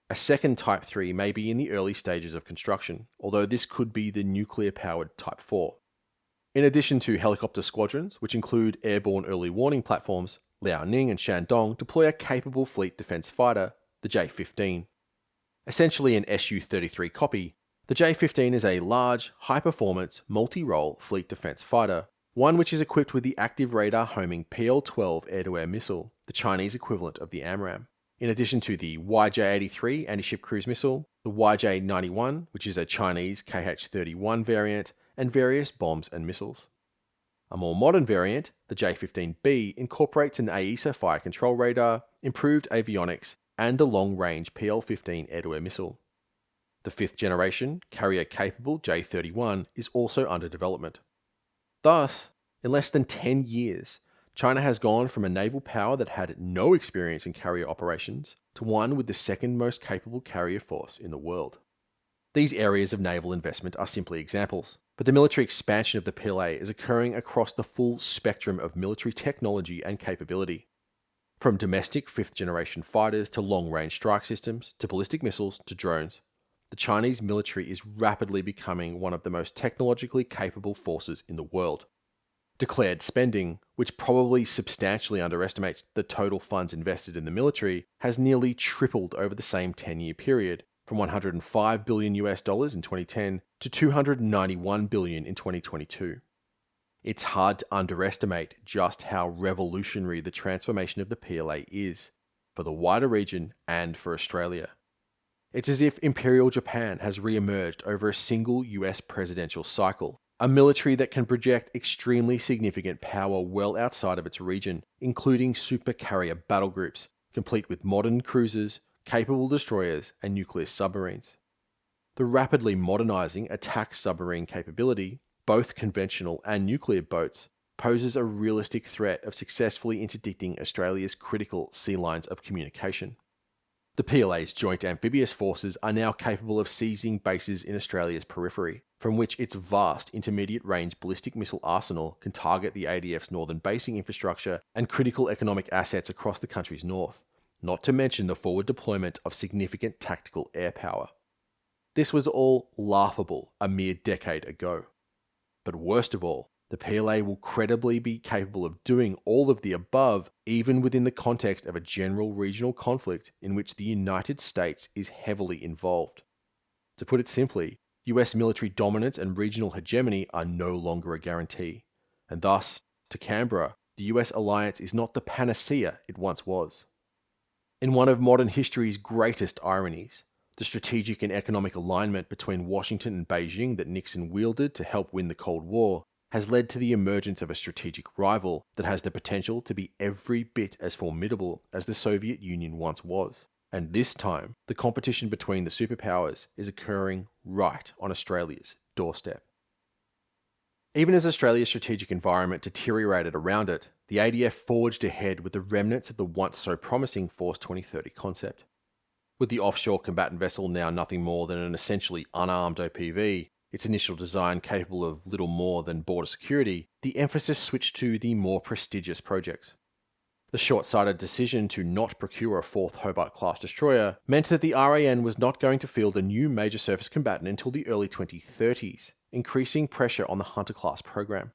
A second Type 3 may be in the early stages of construction, although this could be the nuclear-powered Type 4. In addition to helicopter squadrons, which include airborne early warning platforms, Liaoning and Shandong deploy a capable fleet defense fighter, the J-15. Essentially an Su-33 copy, the J-15 is a large, high-performance, multi-role fleet defense fighter, one which is equipped with the active radar homing PL-12 air-to-air missile, the Chinese equivalent of the AMRAAM. in addition to the YJ-83 anti-ship cruise missile, the YJ-91, which is a Chinese KH-31 variant, and various bombs and missiles. A more modern variant, the J-15B, incorporates an AESA fire control radar, improved avionics, and the long-range PL-15 air-to-air missile. The 5th generation, carrier-capable J-31 is also under development. Thus, in less than 10 years, China has gone from a naval power that had no experience in carrier operations to one with the second most capable carrier force in the world. These areas of naval investment are simply examples, but the military expansion of the PLA is occurring across the full spectrum of military technology and capability. From domestic 5th generation fighters to long-range strike systems, to ballistic missiles, to drones, the Chinese military is rapidly becoming one of the most technologically capable forces in the world. Declared spending, which probably substantially underestimates the total funds invested in the military, has nearly tripled over the same 10-year period, from $105 billion in 2010 to $291 billion in 2022. It's hard to underestimate just how revolutionary the transformation of the PLA is, for the wider region and for Australia. It's as if Imperial Japan has re-emerged over a single US presidential cycle, a military that can project extremely significant power well outside of its region, including super carrier battle groups, complete with modern cruisers, capable destroyers, and nuclear submarines. The rapidly modernizing attack submarine capability, both conventional and nuclear boats, poses a realistic threat of successfully interdicting Australia's critical sea lines of communication. The PLA's joint amphibious forces are now capable of seizing bases in Australia's periphery, from which its vast intermediate-range ballistic missile arsenal can target the ADF's northern basing infrastructure and critical economic assets across the country's north, not to mention the forward deployment of significant tactical air power. This was all laughable a mere decade ago. But worst of all, the PLA will credibly be capable of doing all of the above even within the context of a general regional conflict in which the United States is heavily involved. To put it simply, US military dominance and regional hegemony are no longer a guarantee, and thus, to Canberra, the US alliance is not the panacea it once was. In one of modern history's greatest ironies, the strategic and economic alignment between Washington and Beijing that Nixon wielded to help win the Cold War has led to the emergence of a strategic rival that has the potential to be every bit as formidable as the Soviet Union once was. And this time, the competition between the superpowers is occurring right on Australia's doorstep. Even as Australia's strategic environment deteriorated around it, the ADF forged ahead with the remnants of the once so promising Force 2030 concept. With the offshore combatant vessel now nothing more than an essentially unarmed OPV, its initial design capable of little more than border security, the emphasis switched to the more prestigious projects. The short-sighted decision to not procure a 4th Hobart-class destroyer meant that the RAN was not going to field a new major surface combatant until the early 2030s, increasing pressure on the Hunter-class program.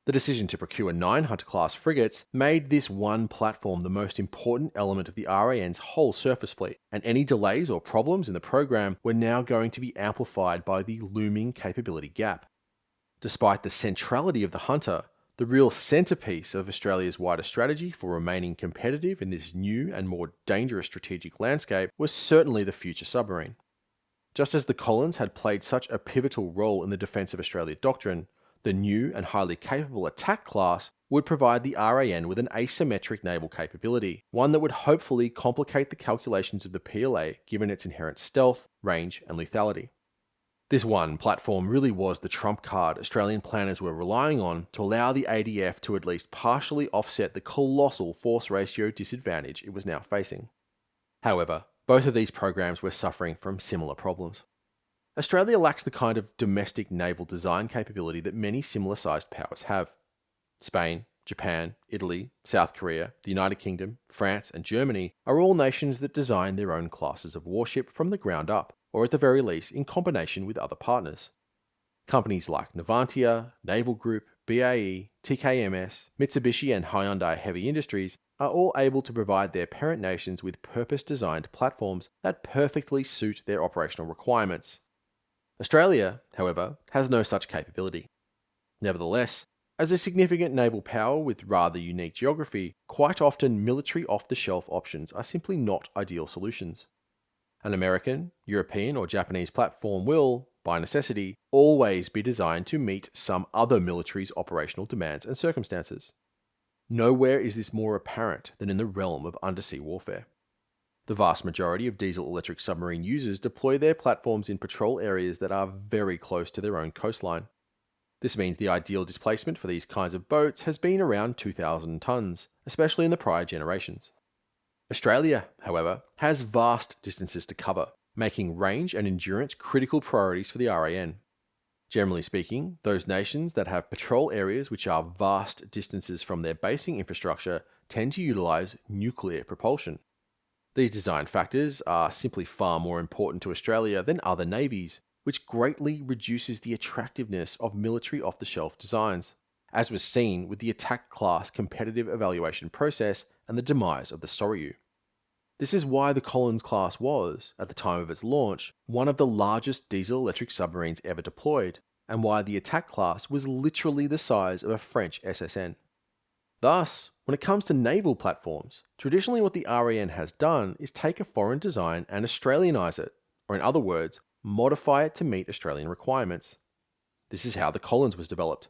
The decision to procure 9 Hunter-class frigates made this one platform the most important element of the RAN's whole surface fleet, and any delays or problems in the program were now going to be amplified by the looming capability gap. Despite the centrality of the Hunter, the real centerpiece of Australia's wider strategy for remaining competitive in this new and more dangerous strategic landscape was certainly the future submarine. Just as the Collins had played such a pivotal role in the defence of Australia doctrine, the new and highly capable attack class would provide the RAN with an asymmetric naval capability, one that would hopefully complicate the calculations of the PLA given its inherent stealth, range, and lethality. This one platform really was the trump card Australian planners were relying on to allow the ADF to at least partially offset the colossal force ratio disadvantage it was now facing. However, both of these programs were suffering from similar problems. Australia lacks the kind of domestic naval design capability that many similar-sized powers have. Spain, Japan, Italy, South Korea, the United Kingdom, France, and Germany are all nations that design their own classes of warship from the ground up, or at the very least in combination with other partners. Companies like Navantia, Naval Group, BAE, TKMS, Mitsubishi, and Hyundai Heavy Industries are all able to provide their parent nations with purpose-designed platforms that perfectly suit their operational requirements. Australia, however, has no such capability. Nevertheless, As a significant naval power with rather unique geography, quite often military off-the-shelf options are simply not ideal solutions. An American, European, or Japanese platform will, by necessity, always be designed to meet some other military's operational demands and circumstances. Nowhere is this more apparent than in the realm of undersea warfare. The vast majority of diesel-electric submarine users deploy their platforms in patrol areas that are very close to their own coastline. This means the ideal displacement for these kinds of boats has been around 2,000 tonnes, especially in the prior generations. Australia, however, has vast distances to cover, making range and endurance critical priorities for the RAN. Generally speaking, those nations that have patrol areas which are vast distances from their basing infrastructure tend to utilise nuclear propulsion. These design factors are simply far more important to Australia than other navies, which greatly reduces the attractiveness of military off-the-shelf designs, as was seen with the attack class competitive evaluation process and the demise of the Soryu. This is why the Collins class was, at the time of its launch, one of the largest diesel-electric submarines ever deployed, and why the attack class was literally the size of a French SSN. Thus, when it comes to naval platforms, traditionally what the RAN has done is take a foreign design and Australianise it, or in other words, modify it to meet Australian requirements. This is how the Collins was developed.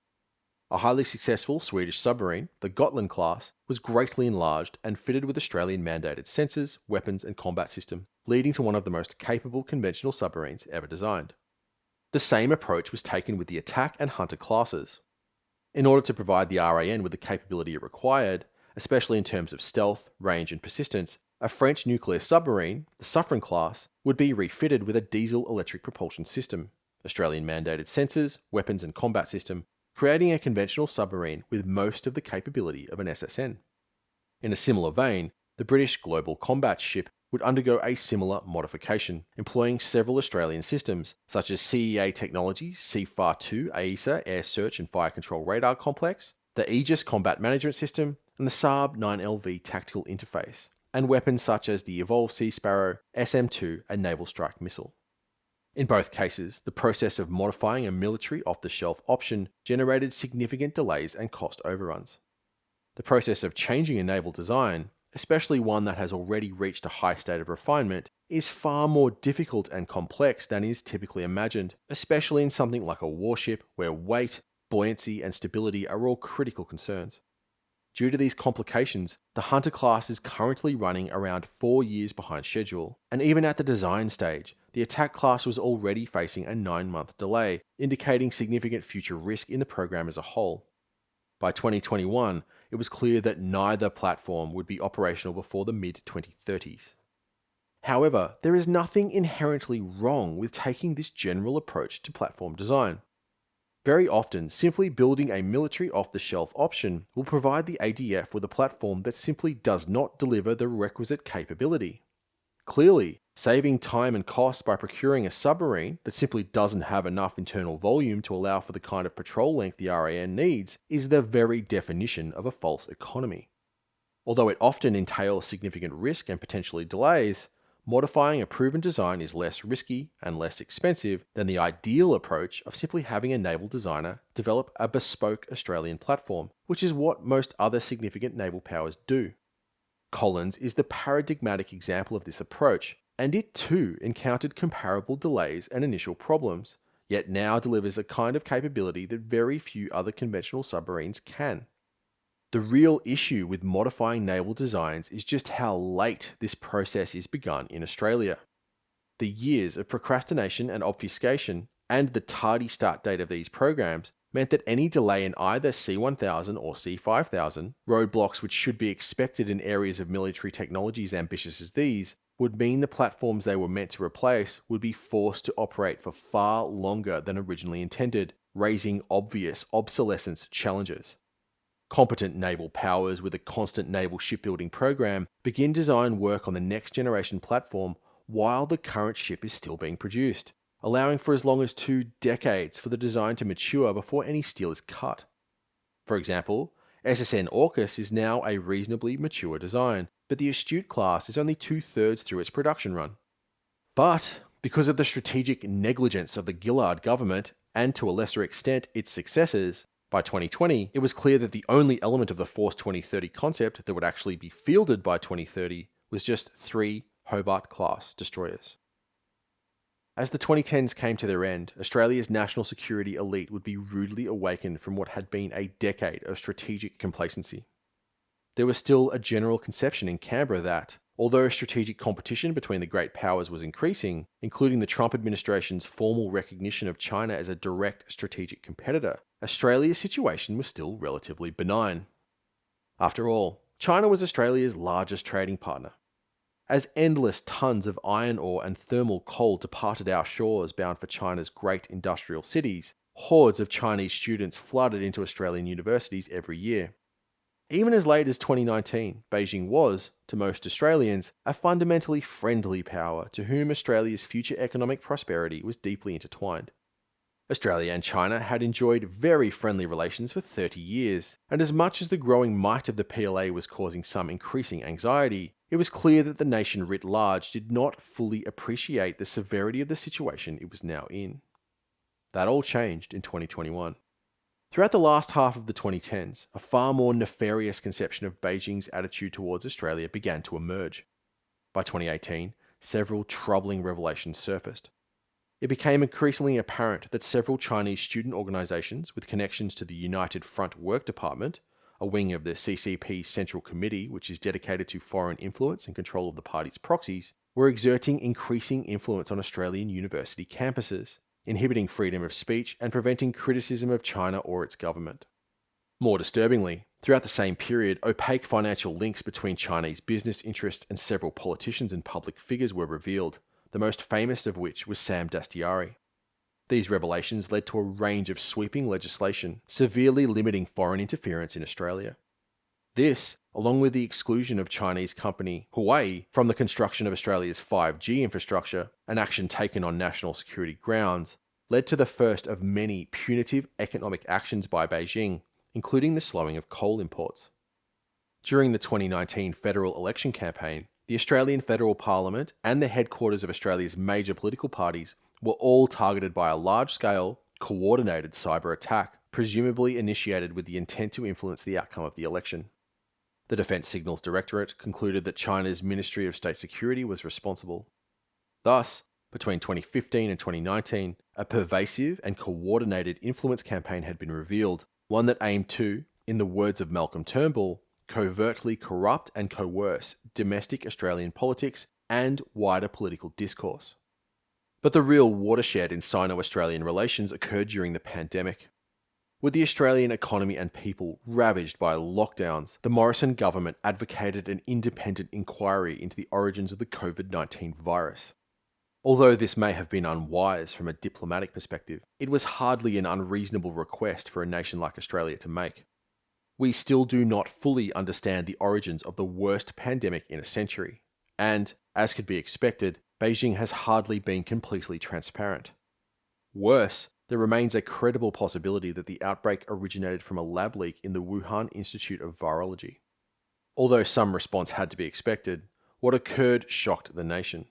A highly successful Swedish submarine, the Gotland class, was greatly enlarged and fitted with Australian mandated sensors, weapons and combat system, leading to one of the most capable conventional submarines ever designed. The same approach was taken with the Attack and Hunter classes. In order to provide the RAN with the capability it required, especially in terms of stealth, range and persistence, a French nuclear submarine, the Suffren class, would be refitted with a diesel-electric propulsion system, Australian mandated sensors, weapons and combat system, creating a conventional submarine with most of the capability of an SSN. In a similar vein, the British Global Combat Ship would undergo a similar modification, employing several Australian systems, such as CEA Technologies' CFAR-2 AESA Air Search and Fire Control Radar Complex, the Aegis Combat Management System, and the Saab 9LV Tactical Interface, and weapons such as the Evolved Sea Sparrow, SM-2, and Naval Strike Missile. In both cases, the process of modifying a military off-the-shelf option generated significant delays and cost overruns. The process of changing a naval design, especially one that has already reached a high state of refinement, is far more difficult and complex than is typically imagined, especially in something like a warship where weight, buoyancy, and stability are all critical concerns. Due to these complications, the Hunter class is currently running around 4 years behind schedule, and even at the design stage, the Attack class was already facing a 9-month delay, indicating significant future risk in the program as a whole. By 2021, it was clear that neither platform would be operational before the mid-2030s. However, there is nothing inherently wrong with taking this general approach to platform design. Very often, simply building a military off-the-shelf option will provide the ADF with a platform that simply does not deliver the requisite capability. Clearly, saving time and cost by procuring a submarine that simply doesn't have enough internal volume to allow for the kind of patrol length the RAN needs is the very definition of a false economy. Although it often entails significant risk and potentially delays, modifying a proven design is less risky and less expensive than the ideal approach of simply having a naval designer develop a bespoke Australian platform, which is what most other significant naval powers do. Collins is the paradigmatic example of this approach, and it too encountered comparable delays and initial problems, yet now delivers a kind of capability that very few other conventional submarines can. The real issue with modifying naval designs is just how late this process is begun in Australia. The years of procrastination and obfuscation, and the tardy start date of these programs, meant that any delay in either C-1000 or C-5000, roadblocks which should be expected in areas of military technology as ambitious as these, would mean the platforms they were meant to replace would be forced to operate for far longer than originally intended, raising obvious obsolescence challenges. Competent naval powers with a constant naval shipbuilding program begin design work on the next generation platform while the current ship is still being produced, allowing for as long as 2 decades for the design to mature before any steel is cut. For example, SSN AUKUS is now a reasonably mature design, but the Astute class is only 2/3 through its production run. But, because of the strategic negligence of the Gillard government, and to a lesser extent its successors, By 2020, it was clear that the only element of the Force 2030 concept that would actually be fielded by 2030 was just 3 Hobart-class destroyers. As the 2010s came to their end, Australia's national security elite would be rudely awakened from what had been a decade of strategic complacency. There was still a general conception in Canberra that, although strategic competition between the great powers was increasing, including the Trump administration's formal recognition of China as a direct strategic competitor, Australia's situation was still relatively benign. After all, China was Australia's largest trading partner. As endless tons of iron ore and thermal coal departed our shores bound for China's great industrial cities, hordes of Chinese students flooded into Australian universities every year. Even as late as 2019, Beijing was, to most Australians, a fundamentally friendly power to whom Australia's future economic prosperity was deeply intertwined. Australia and China had enjoyed very friendly relations for 30 years, and as much as the growing might of the PLA was causing some increasing anxiety, it was clear that the nation writ large did not fully appreciate the severity of the situation it was now in. That all changed in 2021. Throughout the last half of the 2010s, a far more nefarious conception of Beijing's attitude towards Australia began to emerge. By 2018, several troubling revelations surfaced. It became increasingly apparent that several Chinese student organizations with connections to the United Front Work Department, a wing of the CCP Central Committee which is dedicated to foreign influence and control of the party's proxies, were exerting increasing influence on Australian university campuses, inhibiting freedom of speech and preventing criticism of China or its government. More disturbingly, throughout the same period, opaque financial links between Chinese business interests and several politicians and public figures were revealed, the most famous of which was Sam Dastyari. These revelations led to a range of sweeping legislation, severely limiting foreign interference in Australia. This, along with the exclusion of Chinese company Huawei from the construction of Australia's 5G infrastructure, an action taken on national security grounds, led to the first of many punitive economic actions by Beijing, including the slowing of coal imports. During the 2019 federal election campaign, the Australian Federal Parliament and the headquarters of Australia's major political parties were all targeted by a large-scale, coordinated cyber attack, presumably initiated with the intent to influence the outcome of the election. The Defence Signals Directorate concluded that China's Ministry of State Security was responsible. Thus, between 2015 and 2019, a pervasive and coordinated influence campaign had been revealed, one that aimed to, in the words of Malcolm Turnbull, covertly corrupt and coerce domestic Australian politics and wider political discourse. But the real watershed in Sino-Australian relations occurred during the pandemic. With the Australian economy and people ravaged by lockdowns, the Morrison government advocated an independent inquiry into the origins of the COVID-19 virus. Although this may have been unwise from a diplomatic perspective, it was hardly an unreasonable request for a nation like Australia to make. We still do not fully understand the origins of the worst pandemic in a century, and, as could be expected, Beijing has hardly been completely transparent. Worse, there remains a credible possibility that the outbreak originated from a lab leak in the Wuhan Institute of Virology. Although some response had to be expected, what occurred shocked the nation.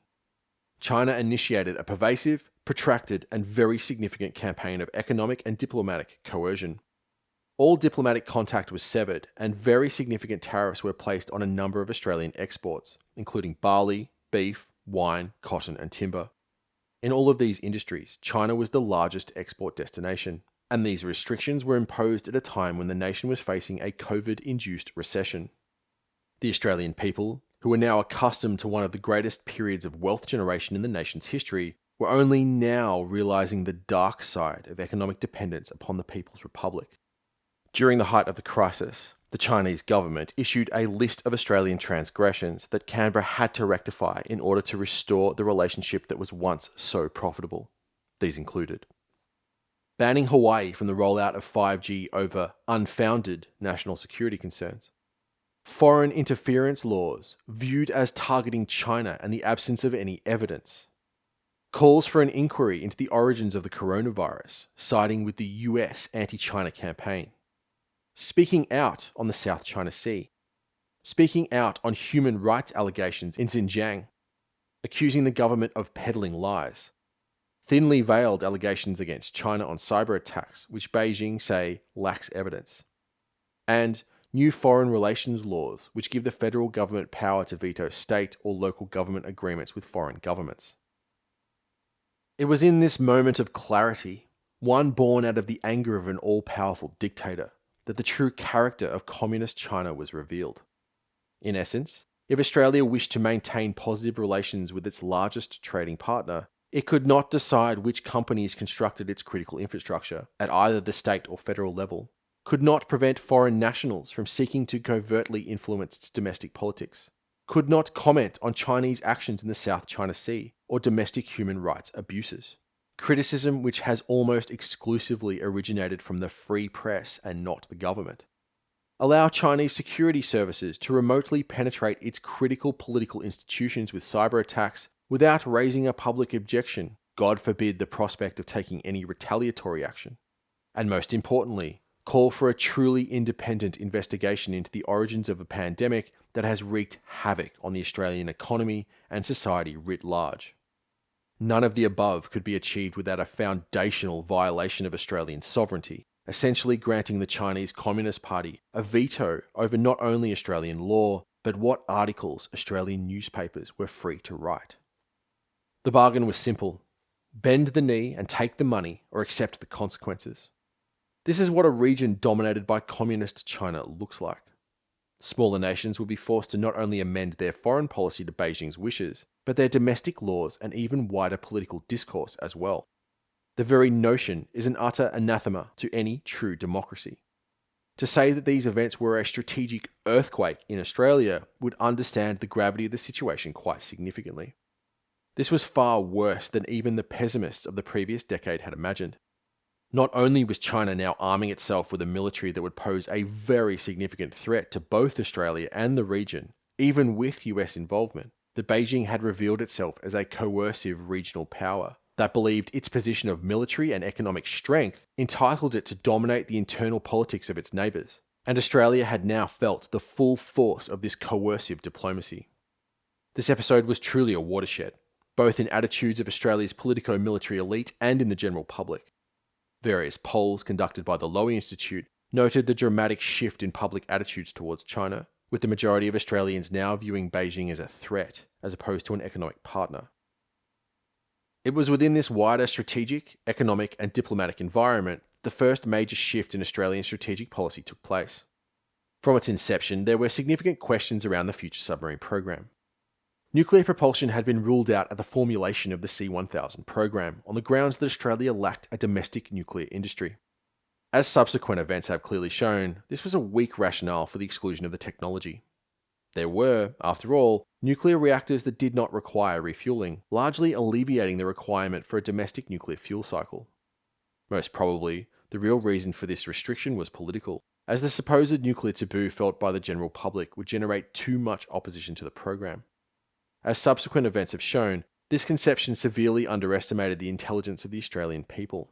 China initiated a pervasive, protracted, and very significant campaign of economic and diplomatic coercion. All diplomatic contact was severed, and very significant tariffs were placed on a number of Australian exports, including barley, beef, wine, cotton, and timber. In all of these industries, China was the largest export destination, and these restrictions were imposed at a time when the nation was facing a COVID-induced recession. The Australian people, who were now accustomed to one of the greatest periods of wealth generation in the nation's history, were only now realizing the dark side of economic dependence upon the People's Republic. During the height of the crisis, the Chinese government issued a list of Australian transgressions that Canberra had to rectify in order to restore the relationship that was once so profitable. These included banning Hawaii from the rollout of 5G over unfounded national security concerns, foreign interference laws viewed as targeting China and the absence of any evidence, calls for an inquiry into the origins of the coronavirus, siding with the US anti-China campaign, speaking out on the South China Sea, speaking out on human rights allegations in Xinjiang, accusing the government of peddling lies, thinly veiled allegations against China on cyber attacks, which Beijing say lacks evidence, and new foreign relations laws, which give the federal government power to veto state or local government agreements with foreign governments. It was in this moment of clarity, one born out of the anger of an all-powerful dictator, that the true character of communist China was revealed. In essence, if Australia wished to maintain positive relations with its largest trading partner, it could not decide which companies constructed its critical infrastructure at either the state or federal level, could not prevent foreign nationals from seeking to covertly influence its domestic politics, could not comment on Chinese actions in the South China Sea or domestic human rights abuses. Criticism which has almost exclusively originated from the free press and not the government. Allow Chinese security services to remotely penetrate its critical political institutions with cyber attacks without raising a public objection, God forbid the prospect of taking any retaliatory action. And most importantly, call for a truly independent investigation into the origins of a pandemic that has wreaked havoc on the Australian economy and society writ large. None of the above could be achieved without a foundational violation of Australian sovereignty, essentially granting the Chinese Communist Party a veto over not only Australian law, but what articles Australian newspapers were free to write. The bargain was simple: bend the knee and take the money, or accept the consequences. This is what a region dominated by communist China looks like. Smaller nations would be forced to not only amend their foreign policy to Beijing's wishes, but their domestic laws and even wider political discourse as well. The very notion is an utter anathema to any true democracy. To say that these events were a strategic earthquake in Australia would understand the gravity of the situation quite significantly. This was far worse than even the pessimists of the previous decade had imagined. Not only was China now arming itself with a military that would pose a very significant threat to both Australia and the region, even with US involvement, but Beijing had revealed itself as a coercive regional power that believed its position of military and economic strength entitled it to dominate the internal politics of its neighbours, and Australia had now felt the full force of this coercive diplomacy. This episode was truly a watershed, both in attitudes of Australia's politico-military elite and in the general public. Various polls conducted by the Lowy Institute noted the dramatic shift in public attitudes towards China, with the majority of Australians now viewing Beijing as a threat, as opposed to an economic partner. It was within this wider strategic, economic, and diplomatic environment the first major shift in Australian strategic policy took place. From its inception, there were significant questions around the future submarine program. Nuclear propulsion had been ruled out at the formulation of the C-1000 program on the grounds that Australia lacked a domestic nuclear industry. As subsequent events have clearly shown, this was a weak rationale for the exclusion of the technology. There were, after all, nuclear reactors that did not require refueling, largely alleviating the requirement for a domestic nuclear fuel cycle. Most probably, the real reason for this restriction was political, as the supposed nuclear taboo felt by the general public would generate too much opposition to the program. As subsequent events have shown, this conception severely underestimated the intelligence of the Australian people.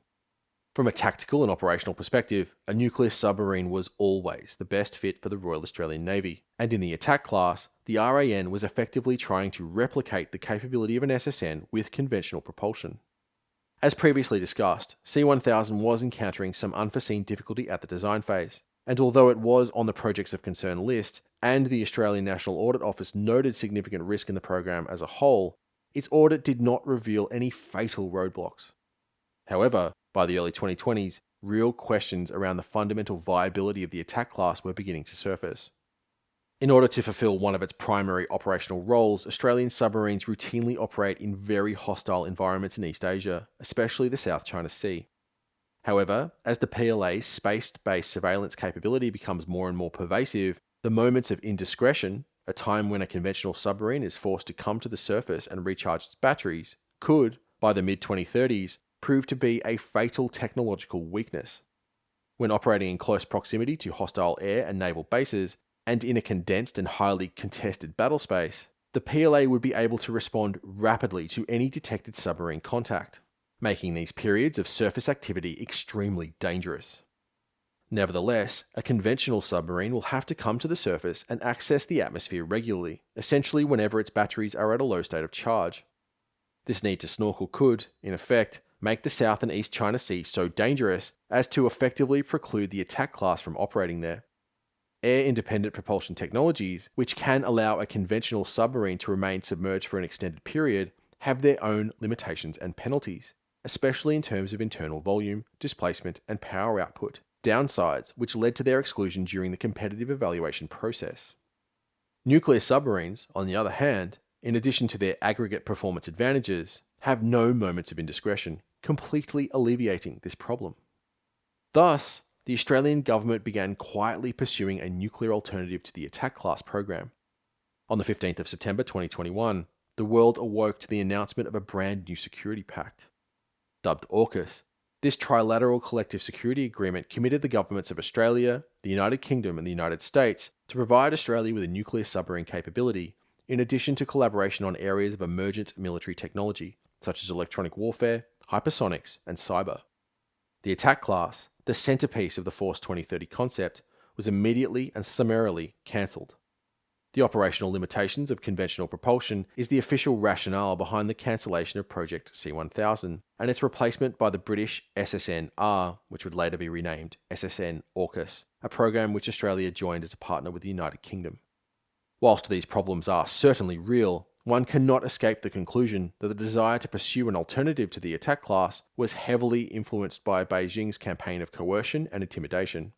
From a tactical and operational perspective, a nuclear submarine was always the best fit for the Royal Australian Navy, and in the attack class, the RAN was effectively trying to replicate the capability of an SSN with conventional propulsion. As previously discussed, C-1000 was encountering some unforeseen difficulty at the design phase, and although it was on the Projects of Concern list, and the Australian National Audit Office noted significant risk in the program as a whole, its audit did not reveal any fatal roadblocks. However, by the early 2020s, real questions around the fundamental viability of the attack class were beginning to surface. In order to fulfill one of its primary operational roles, Australian submarines routinely operate in very hostile environments in East Asia, especially the South China Sea. However, as the PLA's space-based surveillance capability becomes more and more pervasive, the moments of indiscretion, a time when a conventional submarine is forced to come to the surface and recharge its batteries, could, by the mid-2030s, prove to be a fatal technological weakness. When operating in close proximity to hostile air and naval bases, and in a condensed and highly contested battle space, the PLA would be able to respond rapidly to any detected submarine contact, making these periods of surface activity extremely dangerous. Nevertheless, a conventional submarine will have to come to the surface and access the atmosphere regularly, essentially whenever its batteries are at a low state of charge. This need to snorkel could, in effect, make the South and East China Sea so dangerous as to effectively preclude the attack class from operating there. Air-independent propulsion technologies, which can allow a conventional submarine to remain submerged for an extended period, have their own limitations and penalties, especially in terms of internal volume, displacement, and power output, downsides which led to their exclusion during the competitive evaluation process. Nuclear submarines, on the other hand, in addition to their aggregate performance advantages, have no moments of indiscretion, completely alleviating this problem. Thus, the Australian government began quietly pursuing a nuclear alternative to the attack class program. On the 15th of September 2021, the world awoke to the announcement of a brand new security pact. Dubbed AUKUS, this trilateral collective security agreement committed the governments of Australia, the United Kingdom, and the United States to provide Australia with a nuclear submarine capability, in addition to collaboration on areas of emergent military technology, such as electronic warfare, hypersonics, and cyber. The attack class, the centerpiece of the Force 2030 concept, was immediately and summarily cancelled. The operational limitations of conventional propulsion is the official rationale behind the cancellation of Project C1000 and its replacement by the British SSN-R, which would later be renamed SSN-AUKUS, a program which Australia joined as a partner with the United Kingdom. Whilst these problems are certainly real, one cannot escape the conclusion that the desire to pursue an alternative to the attack class was heavily influenced by Beijing's campaign of coercion and intimidation.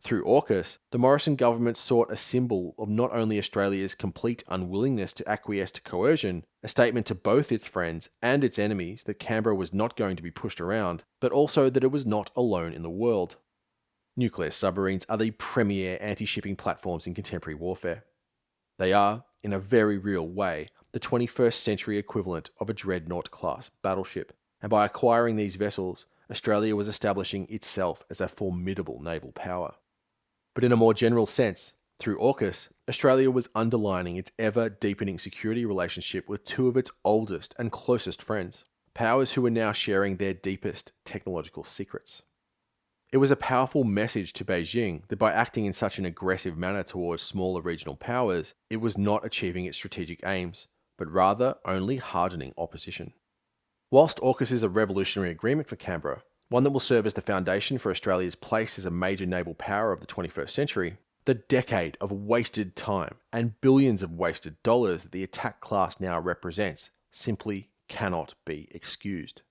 Through AUKUS, the Morrison government sought a symbol of not only Australia's complete unwillingness to acquiesce to coercion, a statement to both its friends and its enemies that Canberra was not going to be pushed around, but also that it was not alone in the world. Nuclear submarines are the premier anti-shipping platforms in contemporary warfare. They are, in a very real way, the 21st century equivalent of a dreadnought-class battleship, and by acquiring these vessels, Australia was establishing itself as a formidable naval power. But in a more general sense, through AUKUS, Australia was underlining its ever-deepening security relationship with two of its oldest and closest friends, powers who were now sharing their deepest technological secrets. It was a powerful message to Beijing that by acting in such an aggressive manner towards smaller regional powers, it was not achieving its strategic aims, but rather only hardening opposition. Whilst AUKUS is a revolutionary agreement for Canberra, one that will serve as the foundation for Australia's place as a major naval power of the 21st century, the decade of wasted time and billions of wasted dollars that the attack class now represents simply cannot be excused.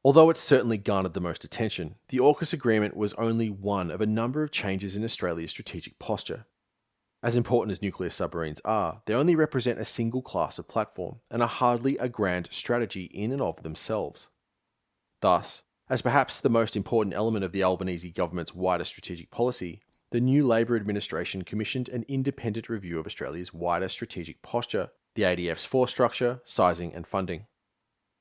Although it certainly garnered the most attention, the AUKUS agreement was only one of a number of changes in Australia's strategic posture. As important as nuclear submarines are, they only represent a single class of platform and are hardly a grand strategy in and of themselves. Thus, as perhaps the most important element of the Albanese government's wider strategic policy, the new Labor administration commissioned an independent review of Australia's wider strategic posture, the ADF's force structure, sizing and funding.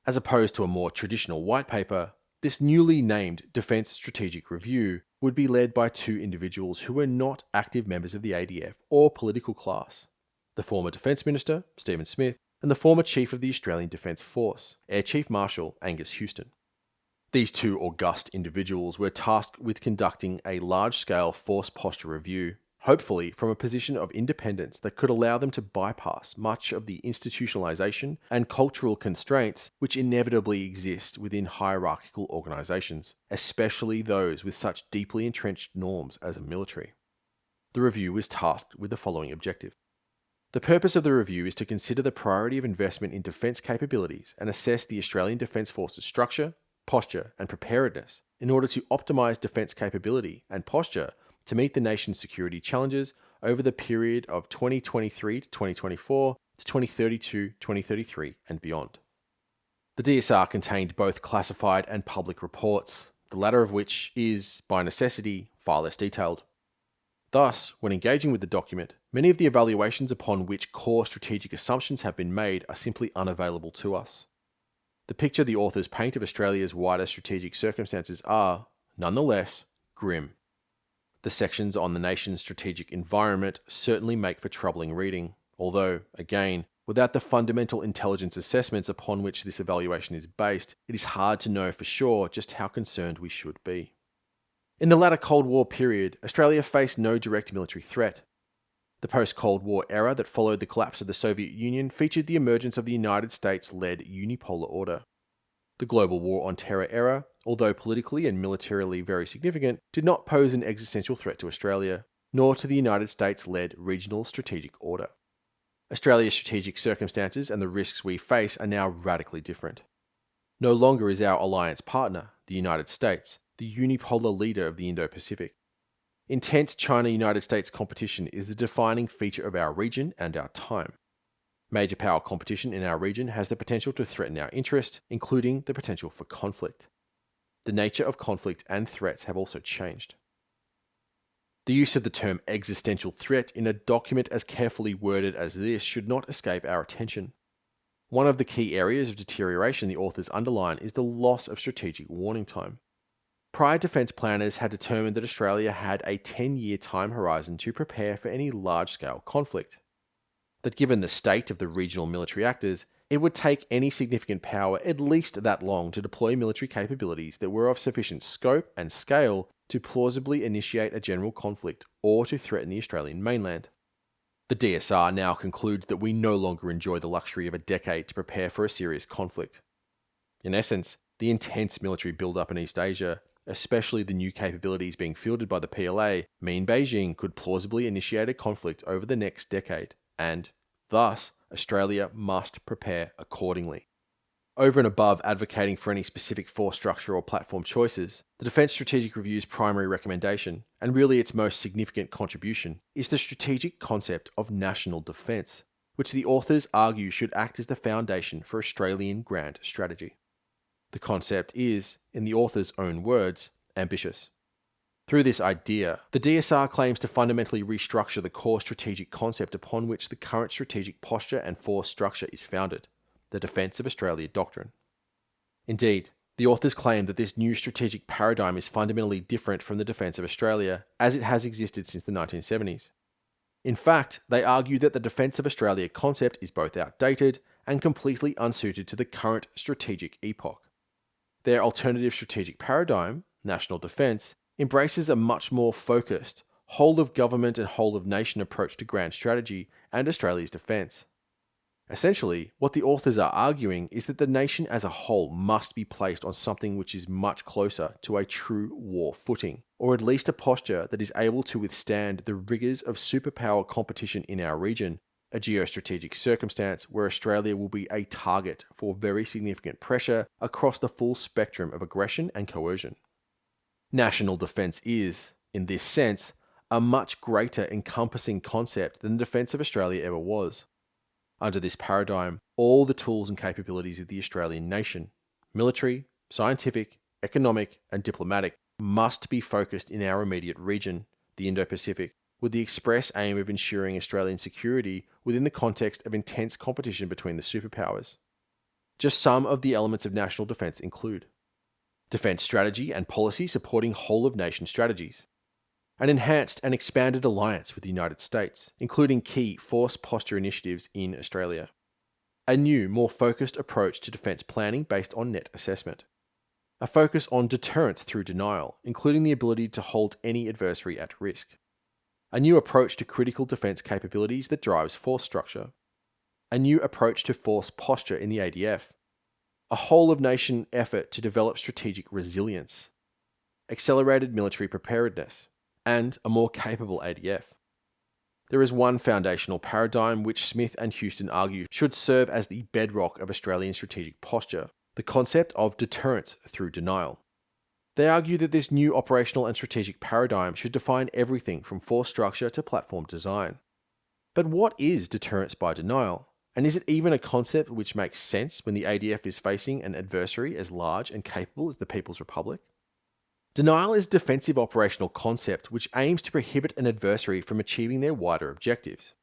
As opposed to a more traditional white paper, this newly named Defence Strategic Review would be led by two individuals who were not active members of the ADF or political class: the former Defence Minister, Stephen Smith, and the former Chief of the Australian Defence Force, Air Chief Marshal Angus Houston. These two august individuals were tasked with conducting a large-scale force posture review, hopefully from a position of independence that could allow them to bypass much of the institutionalization and cultural constraints which inevitably exist within hierarchical organizations, especially those with such deeply entrenched norms as a military. The review was tasked with the following objective. The purpose of the review is to consider the priority of investment in defence capabilities and assess the Australian Defence Force's structure, posture, and preparedness in order to optimise defence capability and posture to meet the nation's security challenges over the period of 2023 to 2024 to 2032, 2033 and beyond. The DSR contained both classified and public reports, the latter of which is, by necessity, far less detailed. Thus, when engaging with the document, many of the evaluations upon which core strategic assumptions have been made are simply unavailable to us. The picture the authors paint of Australia's wider strategic circumstances are, nonetheless, grim. The sections on the nation's strategic environment certainly make for troubling reading, although, again, without the fundamental intelligence assessments upon which this evaluation is based, it is hard to know for sure just how concerned we should be. In the latter Cold War period, Australia faced no direct military threat. The post-Cold War era that followed the collapse of the Soviet Union featured the emergence of the United States-led unipolar order. The global war on terror era, although politically and militarily very significant, did not pose an existential threat to Australia, nor to the United States-led regional strategic order. Australia's strategic circumstances and the risks we face are now radically different. No longer is our alliance partner, the United States, the unipolar leader of the Indo-Pacific. Intense China-United States competition is the defining feature of our region and our time. Major power competition in our region has the potential to threaten our interest, including the potential for conflict. The nature of conflict and threats have also changed. The use of the term existential threat in a document as carefully worded as this should not escape our attention. One of the key areas of deterioration the authors underline is the loss of strategic warning time. Prior defence planners had determined that Australia had a 10-year time horizon to prepare for any large-scale conflict. That given the state of the regional military actors, it would take any significant power at least that long to deploy military capabilities that were of sufficient scope and scale to plausibly initiate a general conflict or to threaten the Australian mainland. The DSR now concludes that we no longer enjoy the luxury of a decade to prepare for a serious conflict. In essence, the intense military build-up in East Asia, especially the new capabilities being fielded by the PLA, mean Beijing could plausibly initiate a conflict over the next decade, and, thus, Australia must prepare accordingly. Over and above advocating for any specific force structure or platform choices, the Defence Strategic Review's primary recommendation, and really its most significant contribution, is the strategic concept of national defence, which the authors argue should act as the foundation for Australian grand strategy. The concept is, in the author's own words, ambitious. Through this idea, the DSR claims to fundamentally restructure the core strategic concept upon which the current strategic posture and force structure is founded, the Defence of Australia Doctrine. Indeed, the authors claim that this new strategic paradigm is fundamentally different from the defence of Australia as it has existed since the 1970s. In fact, they argue that the Defence of Australia concept is both outdated and completely unsuited to the current strategic epoch. Their alternative strategic paradigm, national defence, embraces a much more focused, whole-of-government and whole-of-nation approach to grand strategy and Australia's defence. Essentially, what the authors are arguing is that the nation as a whole must be placed on something which is much closer to a true war footing, or at least a posture that is able to withstand the rigours of superpower competition in our region, a geostrategic circumstance where Australia will be a target for very significant pressure across the full spectrum of aggression and coercion. National defence is, in this sense, a much greater encompassing concept than the defence of Australia ever was. Under this paradigm, all the tools and capabilities of the Australian nation, military, scientific, economic, and diplomatic, must be focused in our immediate region, the Indo-Pacific, with the express aim of ensuring Australian security within the context of intense competition between the superpowers. Just some of the elements of national defence include defence strategy and policy supporting whole-of-nation strategies, an enhanced and expanded alliance with the United States, including key force posture initiatives in Australia, a new, more focused approach to defence planning based on net assessment, a focus on deterrence through denial, including the ability to hold any adversary at risk, a new approach to critical defence capabilities that drives force structure, a new approach to force posture in the ADF, a whole-of-nation effort to develop strategic resilience, accelerated military preparedness, and a more capable ADF. There is one foundational paradigm which Smith and Houston argue should serve as the bedrock of Australian strategic posture, the concept of deterrence through denial. They argue that this new operational and strategic paradigm should define everything from force structure to platform design. But what is deterrence by denial? And is it even a concept which makes sense when the ADF is facing an adversary as large and capable as the People's Republic? Denial is a defensive operational concept which aims to prohibit an adversary from achieving their wider objectives.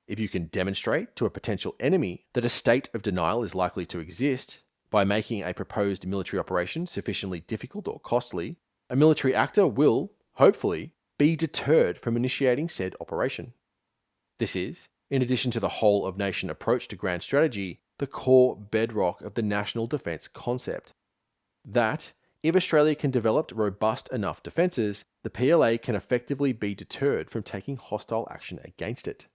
If you can demonstrate to a potential enemy that a state of denial is likely to exist, by making a proposed military operation sufficiently difficult or costly, a military actor will, hopefully, be deterred from initiating said operation. This is, in addition to the whole-of-nation approach to grand strategy, the core bedrock of the national defence concept. That, if Australia can develop robust enough defences, the PLA can effectively be deterred from taking hostile action against it.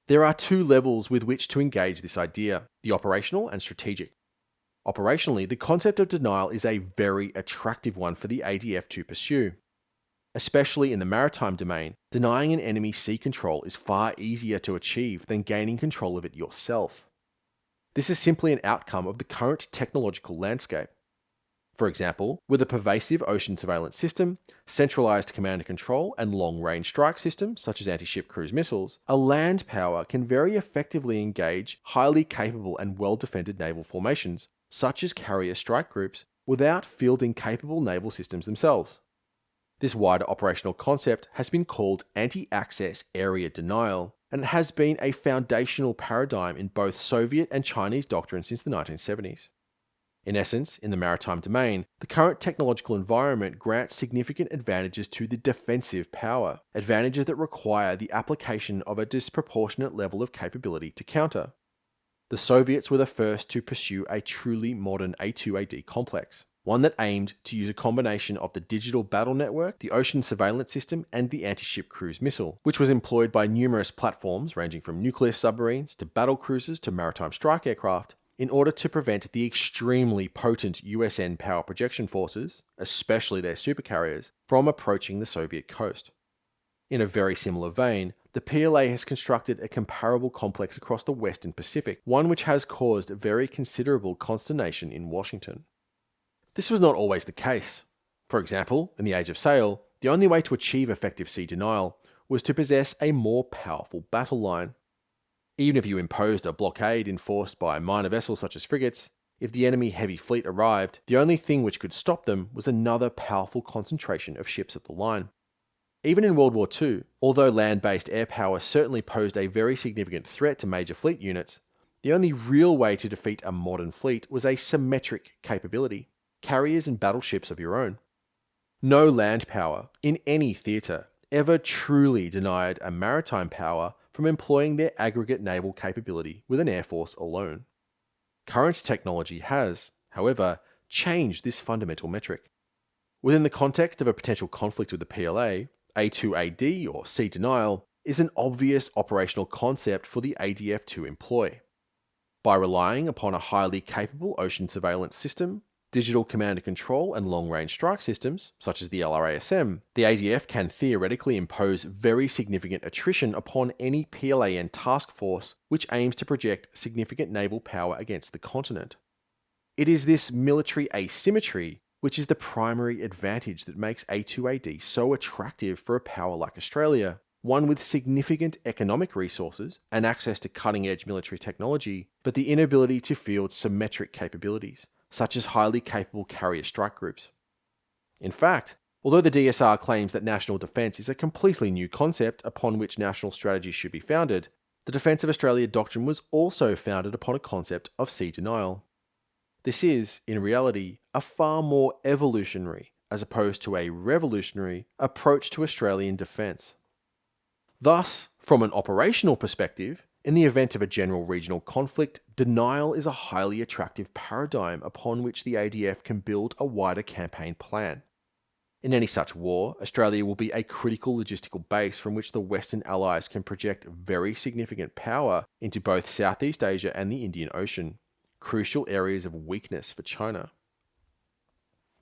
There are two levels with which to engage this idea, the operational and strategic. Operationally, the concept of denial is a very attractive one for the ADF to pursue. Especially in the maritime domain, denying an enemy sea control is far easier to achieve than gaining control of it yourself. This is simply an outcome of the current technological landscape. For example, with a pervasive ocean surveillance system, centralized command and control, and long-range strike systems such as anti-ship cruise missiles, a land power can very effectively engage highly capable and well-defended naval formations, such as carrier strike groups, without fielding capable naval systems themselves. This wider operational concept has been called anti-access area denial, and it has been a foundational paradigm in both Soviet and Chinese doctrine since the 1970s. In essence, in the maritime domain, the current technological environment grants significant advantages to the defensive power, advantages that require the application of a disproportionate level of capability to counter. The Soviets were the first to pursue a truly modern A2AD complex, one that aimed to use a combination of the digital battle network, the ocean surveillance system, and the anti-ship cruise missile, which was employed by numerous platforms ranging from nuclear submarines to battle cruisers to maritime strike aircraft, in order to prevent the extremely potent USN power projection forces, especially their supercarriers, from approaching the Soviet coast. In a very similar vein, the PLA has constructed a comparable complex across the Western Pacific, one which has caused very considerable consternation in Washington. This was not always the case. For example, in the Age of Sail, the only way to achieve effective sea denial was to possess a more powerful battle line. Even if you imposed a blockade enforced by minor vessels such as frigates, if the enemy heavy fleet arrived, the only thing which could stop them was another powerful concentration of ships at the line. Even in World War II, although land-based air power certainly posed a very significant threat to major fleet units, the only real way to defeat a modern fleet was a symmetric capability, carriers and battleships of your own. No land power, in any theatre, ever truly denied a maritime power from employing their aggregate naval capability with an air force alone. Current technology has, however, changed this fundamental metric. Within the context of a potential conflict with the PLA, A2AD or sea denial is an obvious operational concept for the ADF to employ. By relying upon a highly capable ocean surveillance system, digital command and control, and long-range strike systems, such as the LRASM, the ADF can theoretically impose very significant attrition upon any PLAN task force which aims to project significant naval power against the continent. It is this military asymmetry which is the primary advantage that makes A2AD so attractive for a power like Australia, one with significant economic resources and access to cutting-edge military technology, but the inability to field symmetric capabilities, such as highly capable carrier strike groups. In fact, although the DSR claims that national defence is a completely new concept upon which national strategy should be founded, the Defence of Australia doctrine was also founded upon a concept of sea denial. This is, in reality, a far more evolutionary, as opposed to a revolutionary, approach to Australian defence. Thus, from an operational perspective, in the event of a general regional conflict, denial is a highly attractive paradigm upon which the ADF can build a wider campaign plan. In any such war, Australia will be a critical logistical base from which the Western Allies can project very significant power into both Southeast Asia and the Indian Ocean, crucial areas of weakness for China.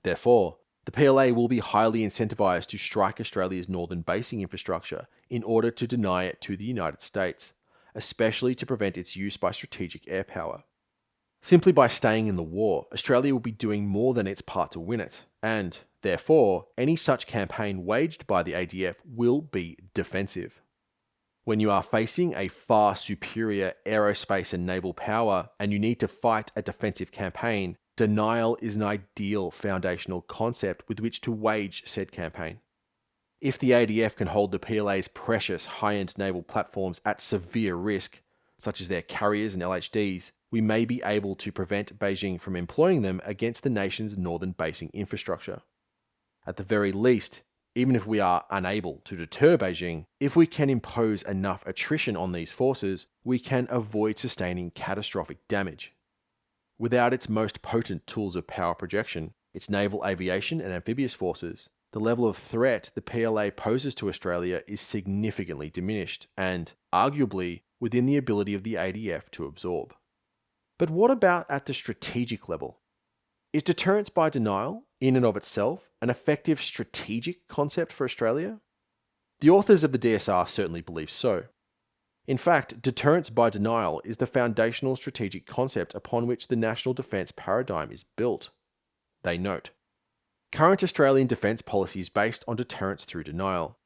Therefore, the PLA will be highly incentivized to strike Australia's northern basing infrastructure in order to deny it to the United States, especially to prevent its use by strategic air power. Simply by staying in the war, Australia will be doing more than its part to win it, and, therefore, any such campaign waged by the ADF will be defensive. When you are facing a far superior aerospace and naval power and you need to fight a defensive campaign, denial is an ideal foundational concept with which to wage said campaign. If the ADF can hold the PLA's precious high-end naval platforms at severe risk, such as their carriers and LHDs, we may be able to prevent Beijing from employing them against the nation's northern basing infrastructure. At the very least, even if we are unable to deter Beijing, if we can impose enough attrition on these forces, we can avoid sustaining catastrophic damage. Without its most potent tools of power projection, its naval aviation and amphibious forces, the level of threat the PLA poses to Australia is significantly diminished and, arguably, within the ability of the ADF to absorb. But what about at the strategic level? Is deterrence by denial, in and of itself, an effective strategic concept for Australia? The authors of the DSR certainly believe so. In fact, deterrence by denial is the foundational strategic concept upon which the national defence paradigm is built. They note, current Australian defence policy is based on deterrence through denial.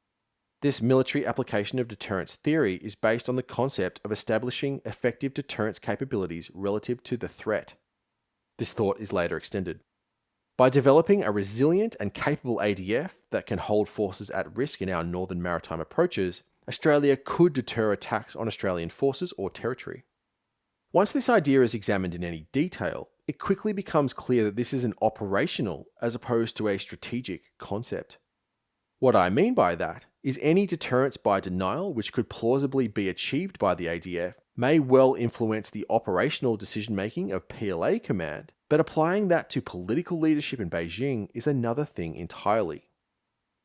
This military application of deterrence theory is based on the concept of establishing effective deterrence capabilities relative to the threat. This thought is later extended. By developing a resilient and capable ADF that can hold forces at risk in our northern maritime approaches, Australia could deter attacks on Australian forces or territory. Once this idea is examined in any detail, it quickly becomes clear that this is an operational as opposed to a strategic concept. What I mean by that is any deterrence by denial which could plausibly be achieved by the ADF may well influence the operational decision-making of PLA command, but applying that to political leadership in Beijing is another thing entirely.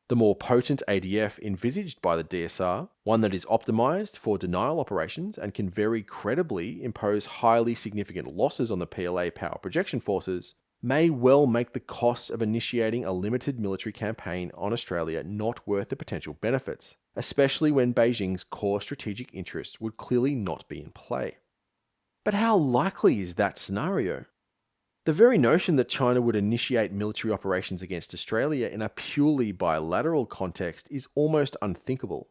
The more potent ADF envisaged by the DSR, one that is optimized for denial operations and can very credibly impose highly significant losses on the PLA power projection forces, may well make the costs of initiating a limited military campaign on Australia not worth the potential benefits, especially when Beijing's core strategic interests would clearly not be in play. But how likely is that scenario? The very notion that China would initiate military operations against Australia in a purely bilateral context is almost unthinkable.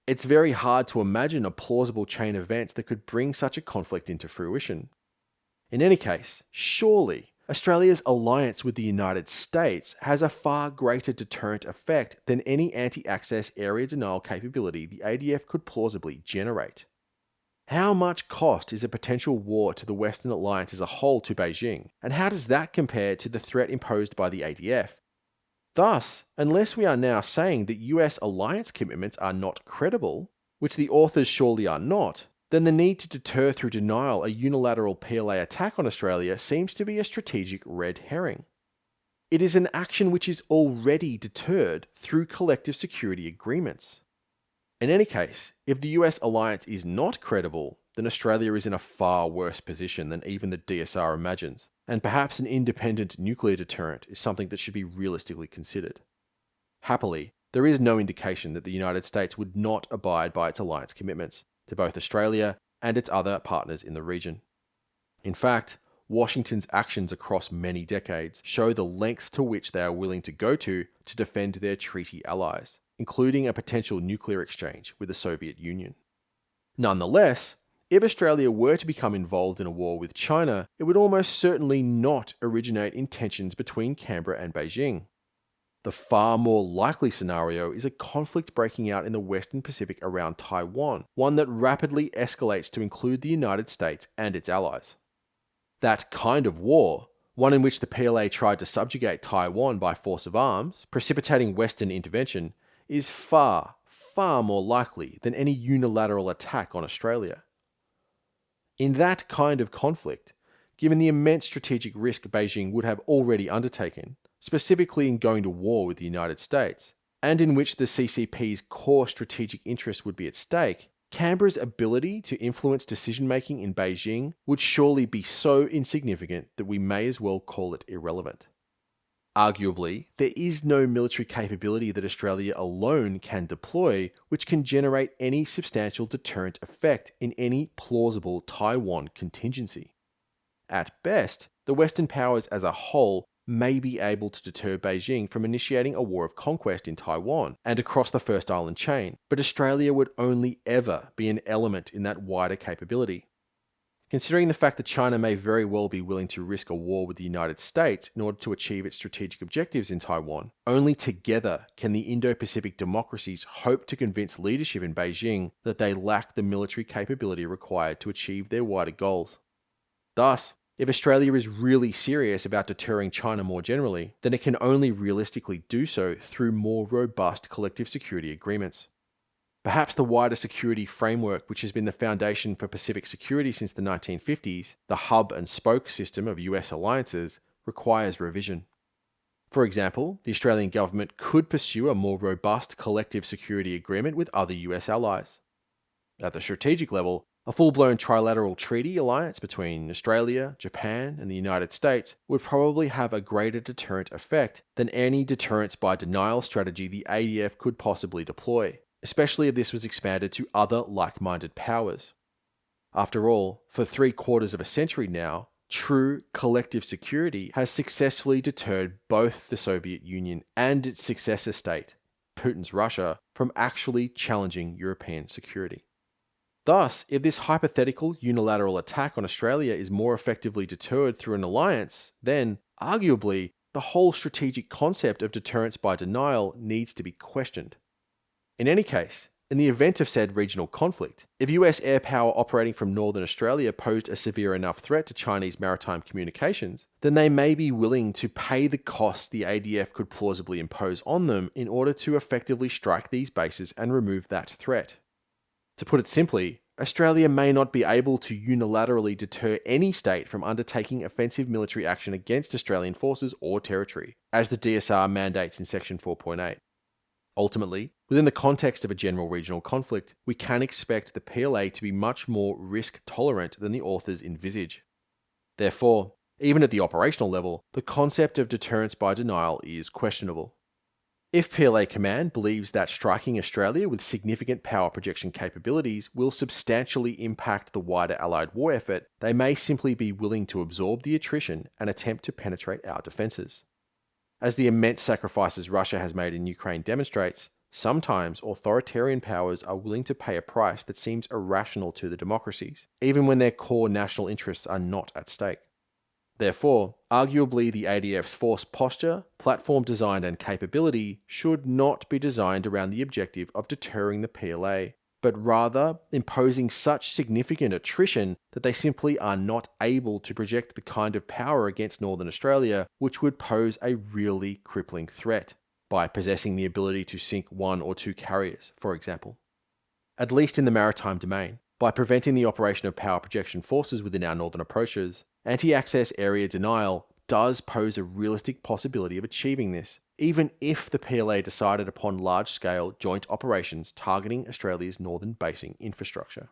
It's very hard to imagine a plausible chain of events that could bring such a conflict into fruition. In any case, surely, Australia's alliance with the United States has a far greater deterrent effect than any anti-access area denial capability the ADF could plausibly generate. How much cost is a potential war to the Western alliance as a whole to Beijing, and how does that compare to the threat imposed by the ADF? Thus, unless we are now saying that US alliance commitments are not credible, which the authors surely are not, then the need to deter through denial a unilateral PLA attack on Australia seems to be a strategic red herring. It is an action which is already deterred through collective security agreements. In any case, if the US alliance is not credible, then Australia is in a far worse position than even the DSR imagines, and perhaps an independent nuclear deterrent is something that should be realistically considered. Happily, there is no indication that the United States would not abide by its alliance commitments to both Australia and its other partners in the region. In fact, Washington's actions across many decades show the lengths to which they are willing to go to defend their treaty allies, including a potential nuclear exchange with the Soviet Union. Nonetheless, if Australia were to become involved in a war with China, it would almost certainly not originate in tensions between Canberra and Beijing. The far more likely scenario is a conflict breaking out in the Western Pacific around Taiwan, one that rapidly escalates to include the United States and its allies. That kind of war, one in which the PLA tried to subjugate Taiwan by force of arms, precipitating Western intervention, is far, far more likely than any unilateral attack on Australia. In that kind of conflict, given the immense strategic risk Beijing would have already undertaken, specifically in going to war with the United States, and in which the CCP's core strategic interests would be at stake, Canberra's ability to influence decision-making in Beijing would surely be so insignificant that we may as well call it irrelevant. Arguably, there is no military capability that Australia alone can deploy which can generate any substantial deterrent effect in any plausible Taiwan contingency. At best, the Western powers as a whole may be able to deter Beijing from initiating a war of conquest in Taiwan and across the First Island chain, but Australia would only ever be an element in that wider capability. Considering the fact that China may very well be willing to risk a war with the United States in order to achieve its strategic objectives in Taiwan, only together can the Indo-Pacific democracies hope to convince leadership in Beijing that they lack the military capability required to achieve their wider goals. Thus, if Australia is really serious about deterring China more generally, then it can only realistically do so through more robust collective security agreements. Perhaps the wider security framework which has been the foundation for Pacific security since the 1950s, the hub and spoke system of US alliances, requires revision. For example, the Australian government could pursue a more robust collective security agreement with other US allies. At the strategic level, A full-blown trilateral treaty alliance between Australia, Japan, and the United States would probably have a greater deterrent effect than any deterrence by denial strategy the ADF could possibly deploy, especially if this was expanded to other like-minded powers. After all, for 3/4 of a century now, true collective security has successfully deterred both the Soviet Union and its successor state, Putin's Russia, from actually challenging European security. Thus, if this hypothetical unilateral attack on Australia is more effectively deterred through an alliance, then, arguably, the whole strategic concept of deterrence by denial needs to be questioned. In any case, in the event of said regional conflict, if US air power operating from northern Australia posed a severe enough threat to Chinese maritime communications, then they may be willing to pay the cost the ADF could plausibly impose on them in order to effectively strike these bases and remove that threat. To put it simply, Australia may not be able to unilaterally deter any state from undertaking offensive military action against Australian forces or territory, as the DSR mandates in Section 4.8. Ultimately, within the context of a general regional conflict, we can expect the PLA to be much more risk-tolerant than the authors envisage. Therefore, even at the operational level, the concept of deterrence by denial is questionable. If PLA Command believes that striking Australia with significant power projection capabilities will substantially impact the wider Allied war effort, they may simply be willing to absorb the attrition and attempt to penetrate our defences. As the immense sacrifices Russia has made in Ukraine demonstrates, sometimes authoritarian powers are willing to pay a price that seems irrational to the democracies, even when their core national interests are not at stake. Therefore, arguably the ADF's force posture, platform design and capability should not be designed around the objective of deterring the PLA, but rather imposing such significant attrition that they simply are not able to project the kind of power against Northern Australia which would pose a really crippling threat, by possessing the ability to sink 1 or 2 carriers, for example. At least in the maritime domain, by preventing the operation of power projection forces within our northern approaches, anti-access area denial does pose a realistic possibility of achieving this, even if the PLA decided upon large-scale joint operations targeting Australia's northern basing infrastructure.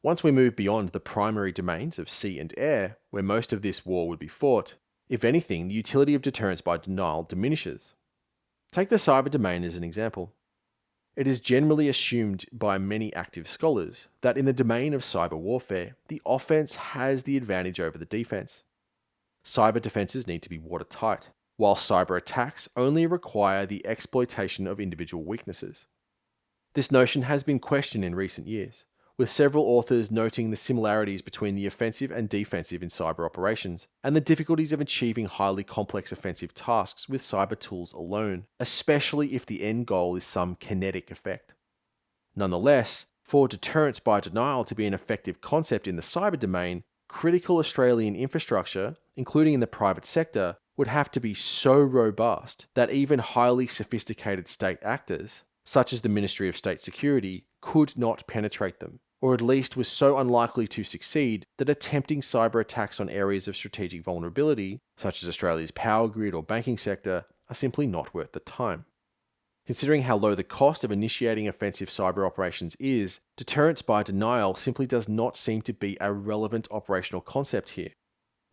Once we move beyond the primary domains of sea and air, where most of this war would be fought, if anything, the utility of deterrence by denial diminishes. Take the cyber domain as an example. It is generally assumed by many active scholars that in the domain of cyber warfare, the offense has the advantage over the defense. Cyber defenses need to be watertight, while cyber attacks only require the exploitation of individual weaknesses. This notion has been questioned in recent years, with several authors noting the similarities between the offensive and defensive in cyber operations, and the difficulties of achieving highly complex offensive tasks with cyber tools alone, especially if the end goal is some kinetic effect. Nonetheless, for deterrence by denial to be an effective concept in the cyber domain, critical Australian infrastructure, including in the private sector, would have to be so robust that even highly sophisticated state actors, such as the Ministry of State Security, could not penetrate them, or at least was so unlikely to succeed that attempting cyber attacks on areas of strategic vulnerability, such as Australia's power grid or banking sector, are simply not worth the time. Considering how low the cost of initiating offensive cyber operations is, deterrence by denial simply does not seem to be a relevant operational concept here.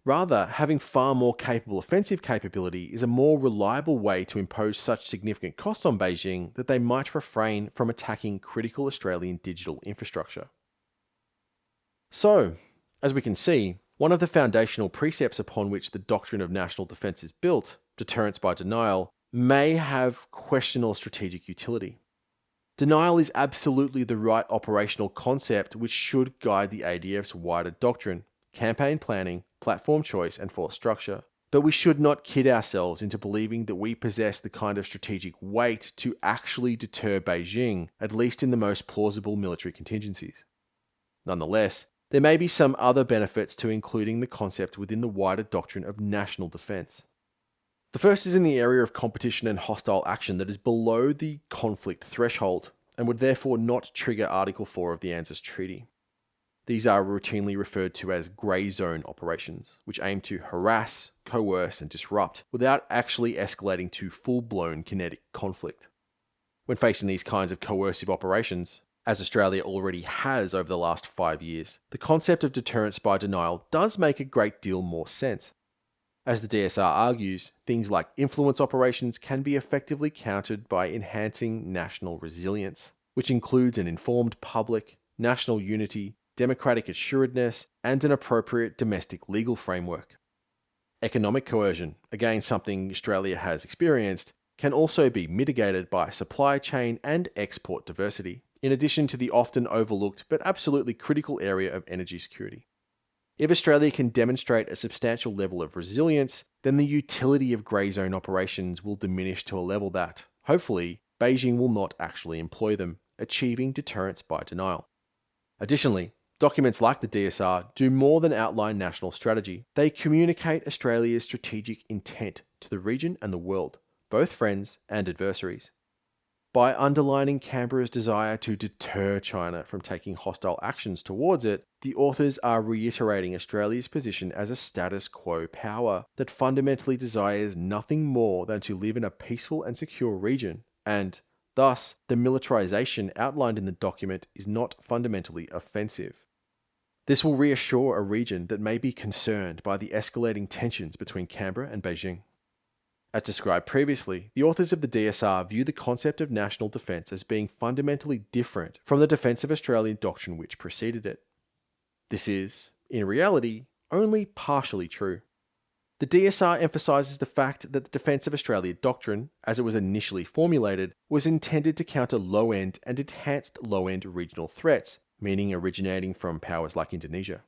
Rather, having far more capable offensive capability is a more reliable way to impose such significant costs on Beijing that they might refrain from attacking critical Australian digital infrastructure. So, as we can see, one of the foundational precepts upon which the doctrine of national defense is built, deterrence by denial, may have questionable strategic utility. Denial is absolutely the right operational concept which should guide the ADF's wider doctrine, campaign planning, platform choice, and force structure. But we should not kid ourselves into believing that we possess the kind of strategic weight to actually deter Beijing, at least in the most plausible military contingencies. Nonetheless, there may be some other benefits to including the concept within the wider doctrine of national defense. The first is in the area of competition and hostile action that is below the conflict threshold, and would therefore not trigger Article 4 of the ANZUS Treaty. These are routinely referred to as grey zone operations, which aim to harass, coerce, and disrupt without actually escalating to full-blown kinetic conflict. When facing these kinds of coercive operations, As Australia already has over the last 5 years, the concept of deterrence by denial does make a great deal more sense. As the DSR argues, things like influence operations can be effectively countered by enhancing national resilience, which includes an informed public, national unity, democratic assuredness, and an appropriate domestic legal framework. Economic coercion, again something Australia has experienced, can also be mitigated by supply chain and export diversity, in addition to the often overlooked but absolutely critical area of energy security. If Australia can demonstrate a substantial level of resilience, then the utility of grey zone operations will diminish to a level that, hopefully, Beijing will not actually employ them, achieving deterrence by denial. Additionally, documents like the DSR do more than outline national strategy. They communicate Australia's strategic intent to the region and the world, both friends and adversaries. By underlining Canberra's desire to deter China from taking hostile actions towards it, the authors are reiterating Australia's position as a status quo power that fundamentally desires nothing more than to live in a peaceful and secure region, and, thus, the militarization outlined in the document is not fundamentally offensive. This will reassure a region that may be concerned by the escalating tensions between Canberra and Beijing. As described previously, the authors of the DSR view the concept of national defence as being fundamentally different from the defence of Australian doctrine which preceded it. This is, in reality, only partially true. The DSR emphasises the fact that the Defence of Australia doctrine, as it was initially formulated, was intended to counter low-end and enhanced low-end regional threats, meaning originating from powers like Indonesia.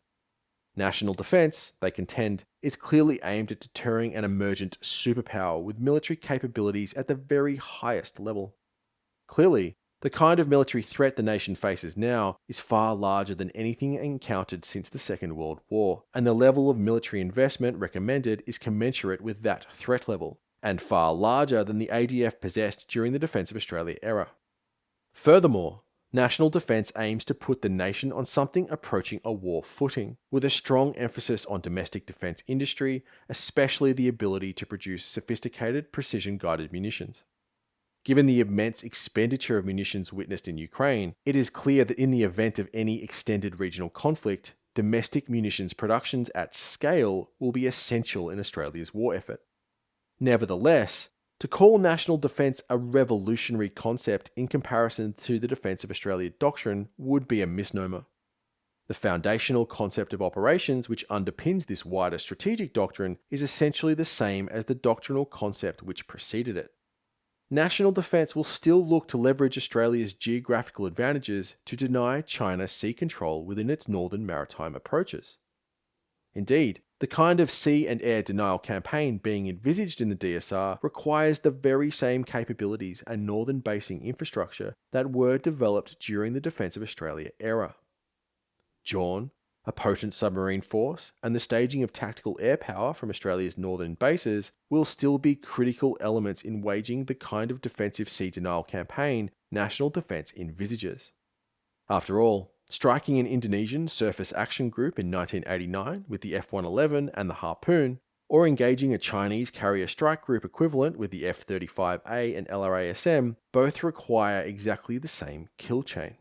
National defence, they contend, is clearly aimed at deterring an emergent superpower with military capabilities at the very highest level. Clearly, the kind of military threat the nation faces now is far larger than anything encountered since the Second World War, and the level of military investment recommended is commensurate with that threat level, and far larger than the ADF possessed during the Defence of Australia era. Furthermore, national defence aims to put the nation on something approaching a war footing, with a strong emphasis on domestic defence industry, especially the ability to produce sophisticated precision-guided munitions. Given the immense expenditure of munitions witnessed in Ukraine, it is clear that in the event of any extended regional conflict, domestic munitions productions at scale will be essential in Australia's war effort. Nevertheless, to call national defence a revolutionary concept in comparison to the Defence of Australia doctrine would be a misnomer. The foundational concept of operations which underpins this wider strategic doctrine is essentially the same as the doctrinal concept which preceded it. National defence will still look to leverage Australia's geographical advantages to deny China sea control within its northern maritime approaches. Indeed, the kind of sea and air denial campaign being envisaged in the DSR requires the very same capabilities and northern basing infrastructure that were developed during the Defence of Australia era. Jawn, a potent submarine force, and the staging of tactical air power from Australia's northern bases will still be critical elements in waging the kind of defensive sea denial campaign national defence envisages. After all, striking an Indonesian surface action group in 1989 with the F-111 and the Harpoon, or engaging a Chinese carrier strike group equivalent with the F-35A and LRASM, both require exactly the same kill chain.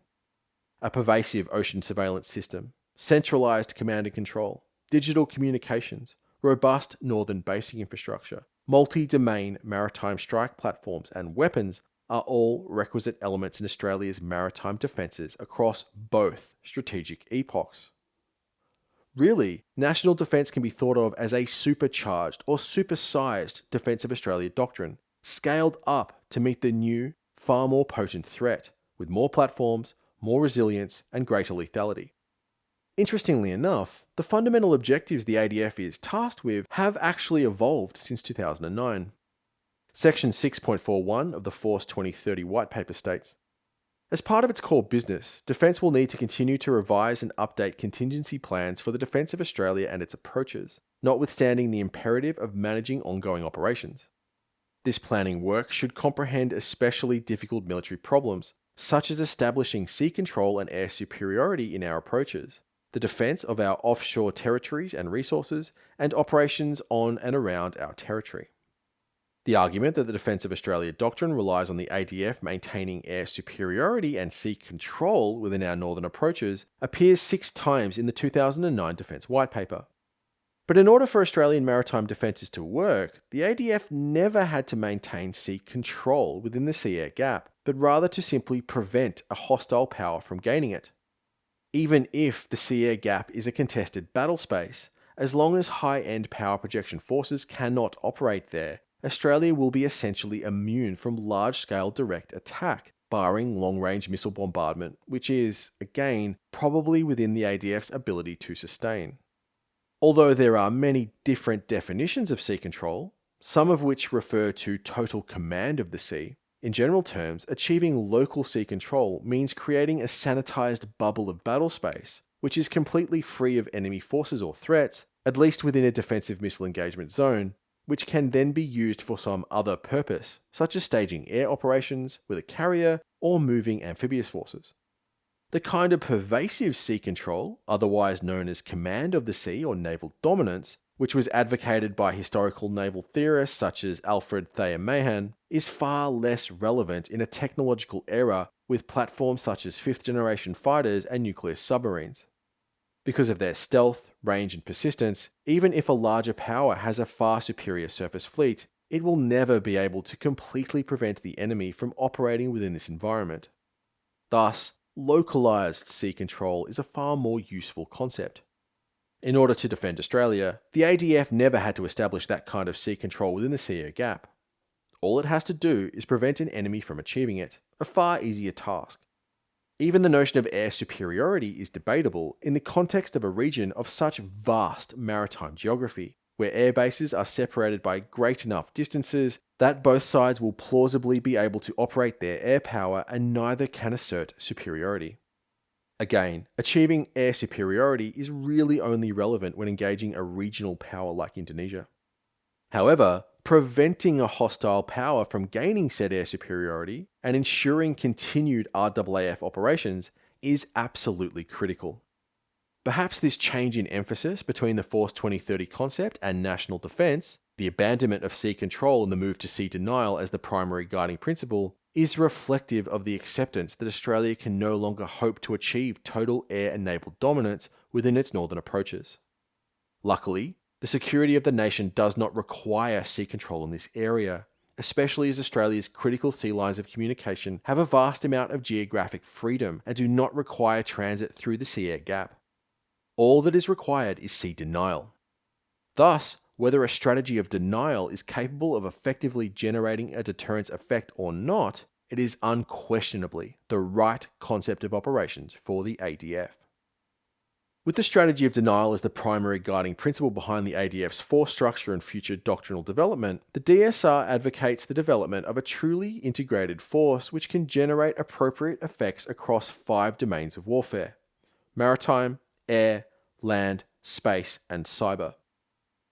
A pervasive ocean surveillance system, centralised command and control, digital communications, robust northern basing infrastructure, multi-domain maritime strike platforms and weapons are all requisite elements in Australia's maritime defences across both strategic epochs. Really, national defence can be thought of as a supercharged or supersized Defence of Australia doctrine, scaled up to meet the new, far more potent threat, with more platforms, more resilience, and greater lethality. Interestingly enough, the fundamental objectives the ADF is tasked with have actually evolved since 2009. Section 6.41 of the Force 2030 White Paper states, as part of its core business, Defence will need to continue to revise and update contingency plans for the Defence of Australia and its approaches, notwithstanding the imperative of managing ongoing operations. This planning work should comprehend especially difficult military problems, such as establishing sea control and air superiority in our approaches, the defence of our offshore territories and resources, and operations on and around our territory. The argument that the Defence of Australia Doctrine relies on the ADF maintaining air superiority and sea control within our northern approaches appears 6 times in the 2009 Defence White Paper. But in order for Australian maritime defences to work, the ADF never had to maintain sea control within the sea-air gap, but rather to simply prevent a hostile power from gaining it. Even if the sea-air gap is a contested battle space, as long as high-end power projection forces cannot operate there, Australia will be essentially immune from large-scale direct attack, barring long-range missile bombardment, which is, again, probably within the ADF's ability to sustain. Although there are many different definitions of sea control, some of which refer to total command of the sea, in general terms, achieving local sea control means creating a sanitized bubble of battle space, which is completely free of enemy forces or threats, at least within a defensive missile engagement zone, which can then be used for some other purpose, such as staging air operations with a carrier or moving amphibious forces. The kind of pervasive sea control, otherwise known as command of the sea or naval dominance, which was advocated by historical naval theorists such as Alfred Thayer Mahan, is far less relevant in a technological era with platforms such as fifth-generation fighters and nuclear submarines. Because of their stealth, range, and persistence, even if a larger power has a far superior surface fleet, it will never be able to completely prevent the enemy from operating within this environment. Thus, localized sea control is a far more useful concept. In order to defend Australia, the ADF never had to establish that kind of sea control within the sea-air gap. All it has to do is prevent an enemy from achieving it, a far easier task. Even the notion of air superiority is debatable in the context of a region of such vast maritime geography, where air bases are separated by great enough distances that both sides will plausibly be able to operate their air power and neither can assert superiority. Again, achieving air superiority is really only relevant when engaging a regional power like Indonesia. However, preventing a hostile power from gaining said air superiority and ensuring continued RAAF operations is absolutely critical. Perhaps this change in emphasis between the Force 2030 concept and national defence, the abandonment of sea control and the move to sea denial as the primary guiding principle, is reflective of the acceptance that Australia can no longer hope to achieve total air and naval dominance within its northern approaches. Luckily, the security of the nation does not require sea control in this area, especially as Australia's critical sea lines of communication have a vast amount of geographic freedom and do not require transit through the sea-air gap. All that is required is sea denial. Thus, whether a strategy of denial is capable of effectively generating a deterrence effect or not, it is unquestionably the right concept of operations for the ADF. With the strategy of denial as the primary guiding principle behind the ADF's force structure and future doctrinal development, the DSR advocates the development of a truly integrated force which can generate appropriate effects across 5 domains of warfare: maritime, air, land, space, and cyber.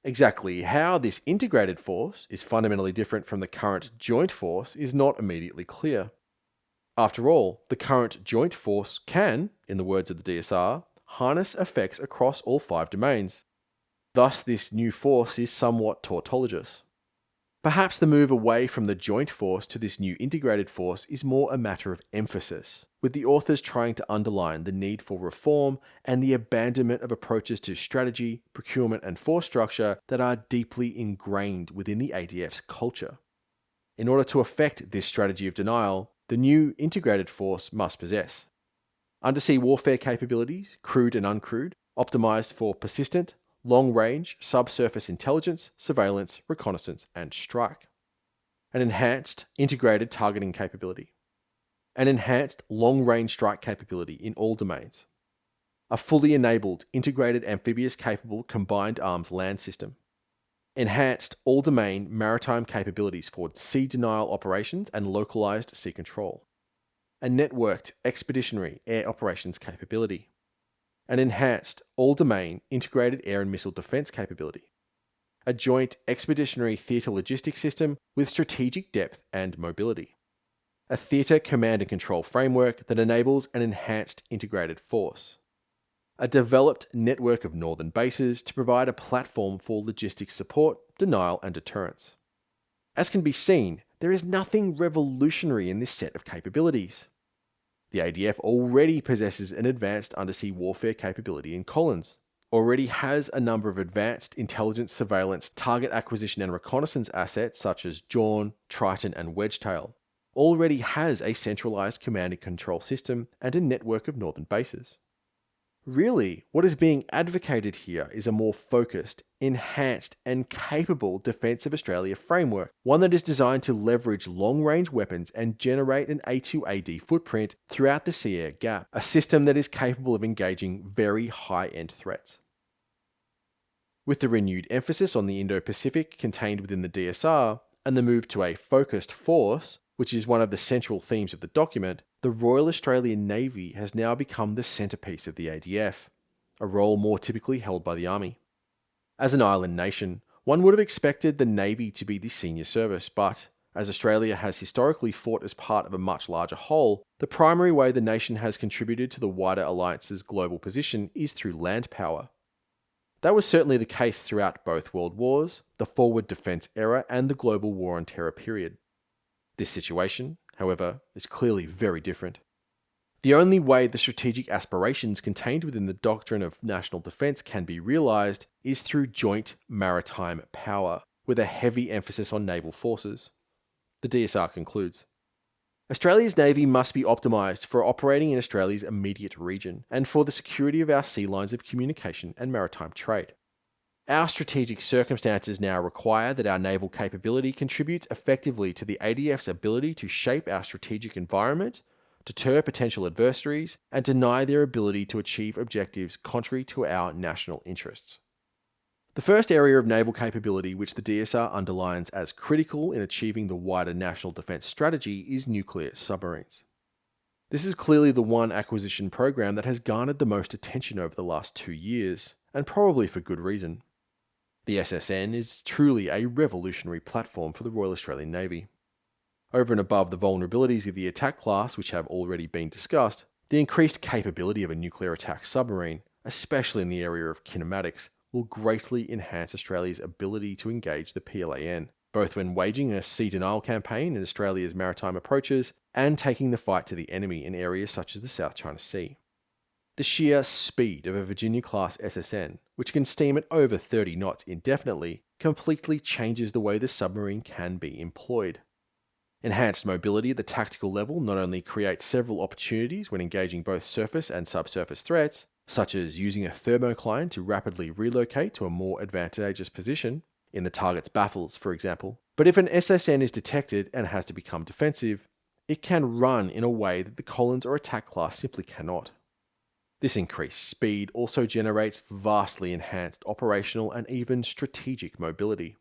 Exactly how this integrated force is fundamentally different from the current joint force is not immediately clear. After all, the current joint force can, in the words of the DSR, harness effects across all 5 domains. Thus, this new force is somewhat tautologous. Perhaps the move away from the joint force to this new integrated force is more a matter of emphasis, with the authors trying to underline the need for reform and the abandonment of approaches to strategy, procurement, and force structure that are deeply ingrained within the ADF's culture. In order to effect this strategy of denial, the new integrated force must possess undersea warfare capabilities, crewed and uncrewed, optimized for persistent, long-range, subsurface intelligence, surveillance, reconnaissance, and strike. An enhanced, integrated targeting capability. An enhanced, long-range strike capability in all domains. A fully enabled, integrated amphibious capable combined arms land system. Enhanced, all-domain maritime capabilities for sea denial operations and localized sea control. A networked expeditionary air operations capability. An enhanced, all-domain integrated air and missile defense capability. A joint expeditionary theatre logistics system with strategic depth and mobility. A theatre command and control framework that enables an enhanced integrated force. A developed network of northern bases to provide a platform for logistics support, denial, and deterrence. As can be seen, there is nothing revolutionary in this set of capabilities. The ADF already possesses an advanced undersea warfare capability in Collins, already has a number of advanced intelligence, surveillance, target acquisition and reconnaissance assets such as Jawn, Triton and Wedgetail, already has a centralized command and control system and a network of northern bases. Really, what is being advocated here is a more focused, enhanced, and capable Defence of Australia framework, one that is designed to leverage long-range weapons and generate an A2AD footprint throughout the sea-air gap, a system that is capable of engaging very high-end threats. With the renewed emphasis on the Indo-Pacific contained within the DSR, and the move to a focused force, which is one of the central themes of the document, the Royal Australian Navy has now become the centrepiece of the ADF, a role more typically held by the Army. As an island nation, one would have expected the Navy to be the senior service, but as Australia has historically fought as part of a much larger whole, the primary way the nation has contributed to the wider alliance's global position is through land power. That was certainly the case throughout both World Wars, the forward defence era, and the global war on terror period. This situation, however, is clearly very different. The only way the strategic aspirations contained within the doctrine of national defence can be realised is through joint maritime power, with a heavy emphasis on naval forces. The DSR concludes, Australia's Navy must be optimised for operating in Australia's immediate region and for the security of our sea lines of communication and maritime trade. Our strategic circumstances now require that our naval capability contributes effectively to the ADF's ability to shape our strategic environment, deter potential adversaries, and deny their ability to achieve objectives contrary to our national interests. The first area of naval capability which the DSR underlines as critical in achieving the wider national defence strategy is nuclear submarines. This is clearly the one acquisition program that has garnered the most attention over the last 2 years, and probably for good reason. The SSN is truly a revolutionary platform for the Royal Australian Navy. Over and above the vulnerabilities of the attack class, which have already been discussed, the increased capability of a nuclear attack submarine, especially in the area of kinematics, will greatly enhance Australia's ability to engage the PLAN, both when waging a sea denial campaign in Australia's maritime approaches and taking the fight to the enemy in areas such as the South China Sea. The sheer speed of a Virginia-class SSN, which can steam at over 30 knots indefinitely, completely changes the way the submarine can be employed. Enhanced mobility at the tactical level not only creates several opportunities when engaging both surface and subsurface threats, such as using a thermocline to rapidly relocate to a more advantageous position, in the target's baffles, for example. But if an SSN is detected and has to become defensive, it can run in a way that the Collins or attack class simply cannot. This increased speed also generates vastly enhanced operational and even strategic mobility.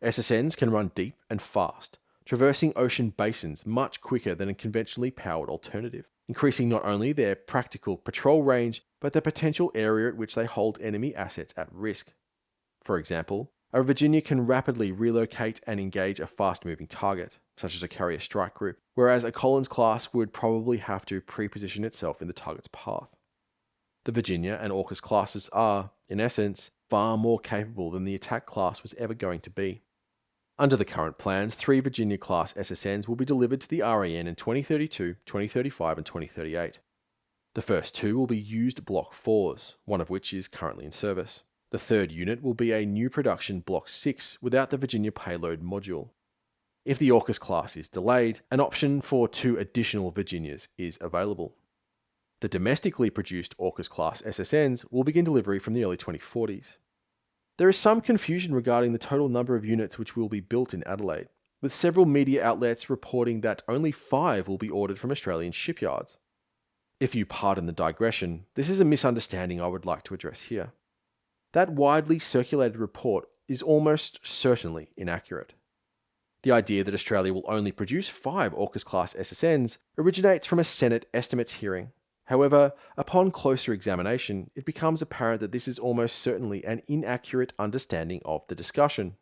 SSNs can run deep and fast, traversing ocean basins much quicker than a conventionally powered alternative, increasing not only their practical patrol range, but the potential area at which they hold enemy assets at risk. For example, a Virginia can rapidly relocate and engage a fast-moving target, such as a carrier strike group, whereas a Collins class would probably have to pre-position itself in the target's path. The Virginia and AUKUS classes are, in essence, far more capable than the attack class was ever going to be. Under the current plans, 3 Virginia-class SSNs will be delivered to the RAN in 2032, 2035 and 2038. The first 2 will be used Block 4s, one of which is currently in service. The third unit will be a new production Block 6 without the Virginia payload module. If the AUKUS class is delayed, an option for 2 additional Virginias is available. The domestically produced AUKUS class SSNs will begin delivery from the early 2040s. There is some confusion regarding the total number of units which will be built in Adelaide, with several media outlets reporting that only 5 will be ordered from Australian shipyards. If you pardon the digression, this is a misunderstanding I would like to address here. That widely circulated report is almost certainly inaccurate. The idea that Australia will only produce 5 AUKUS class SSNs originates from a Senate estimates hearing. However, upon closer examination, it becomes apparent that this is almost certainly an inaccurate understanding of the discussion.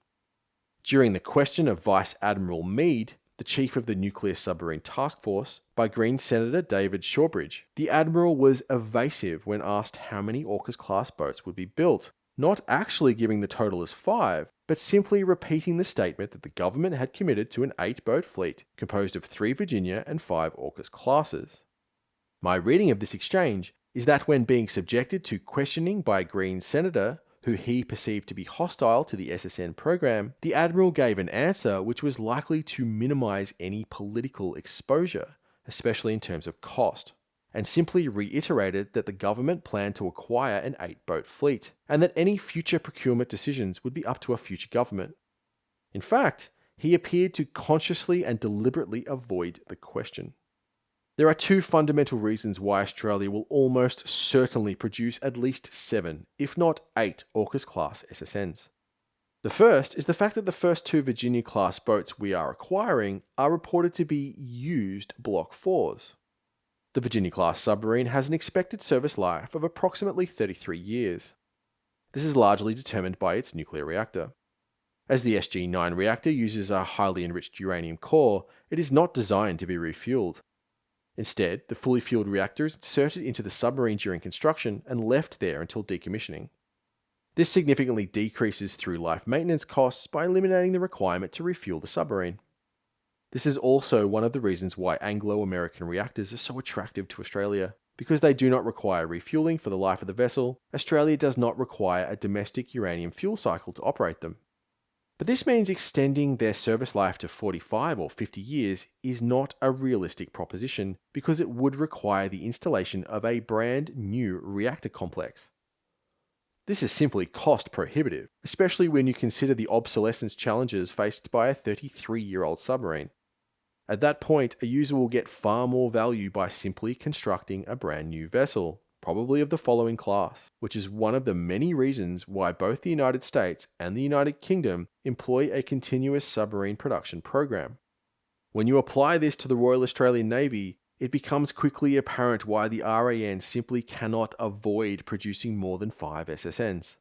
During the question of Vice Admiral Meade, the chief of the Nuclear Submarine Task Force, by Green Senator David Shawbridge, the Admiral was evasive when asked how many AUKUS-class boats would be built, not actually giving the total as 5, but simply repeating the statement that the government had committed to an 8-boat fleet composed of 3 Virginia and 5 AUKUS classes. My reading of this exchange is that when being subjected to questioning by a Green senator, who he perceived to be hostile to the SSN program, the Admiral gave an answer which was likely to minimize any political exposure, especially in terms of cost, and simply reiterated that the government planned to acquire an 8-boat fleet, and that any future procurement decisions would be up to a future government. In fact, he appeared to consciously and deliberately avoid the question. There are 2 fundamental reasons why Australia will almost certainly produce at least 7, if not 8, AUKUS-class SSNs. The first is the fact that the first 2 Virginia-class boats we are acquiring are reported to be used Block 4s. The Virginia-class submarine has an expected service life of approximately 33 years. This is largely determined by its nuclear reactor. As the SG-9 reactor uses a highly enriched uranium core, it is not designed to be refueled. Instead, the fully fueled reactor is inserted into the submarine during construction and left there until decommissioning. This significantly decreases through-life maintenance costs by eliminating the requirement to refuel the submarine. This is also one of the reasons why Anglo-American reactors are so attractive to Australia. Because they do not require refueling for the life of the vessel, Australia does not require a domestic uranium fuel cycle to operate them. But this means extending their service life to 45 or 50 years is not a realistic proposition because it would require the installation of a brand new reactor complex. This is simply cost prohibitive, especially when you consider the obsolescence challenges faced by a 33-year-old submarine. At that point, a user will get far more value by simply constructing a brand new vessel, probably of the following class, which is one of the many reasons why both the United States and the United Kingdom employ a continuous submarine production program. When you apply this to the Royal Australian Navy, it becomes quickly apparent why the RAN simply cannot avoid producing more than 5 SSNs.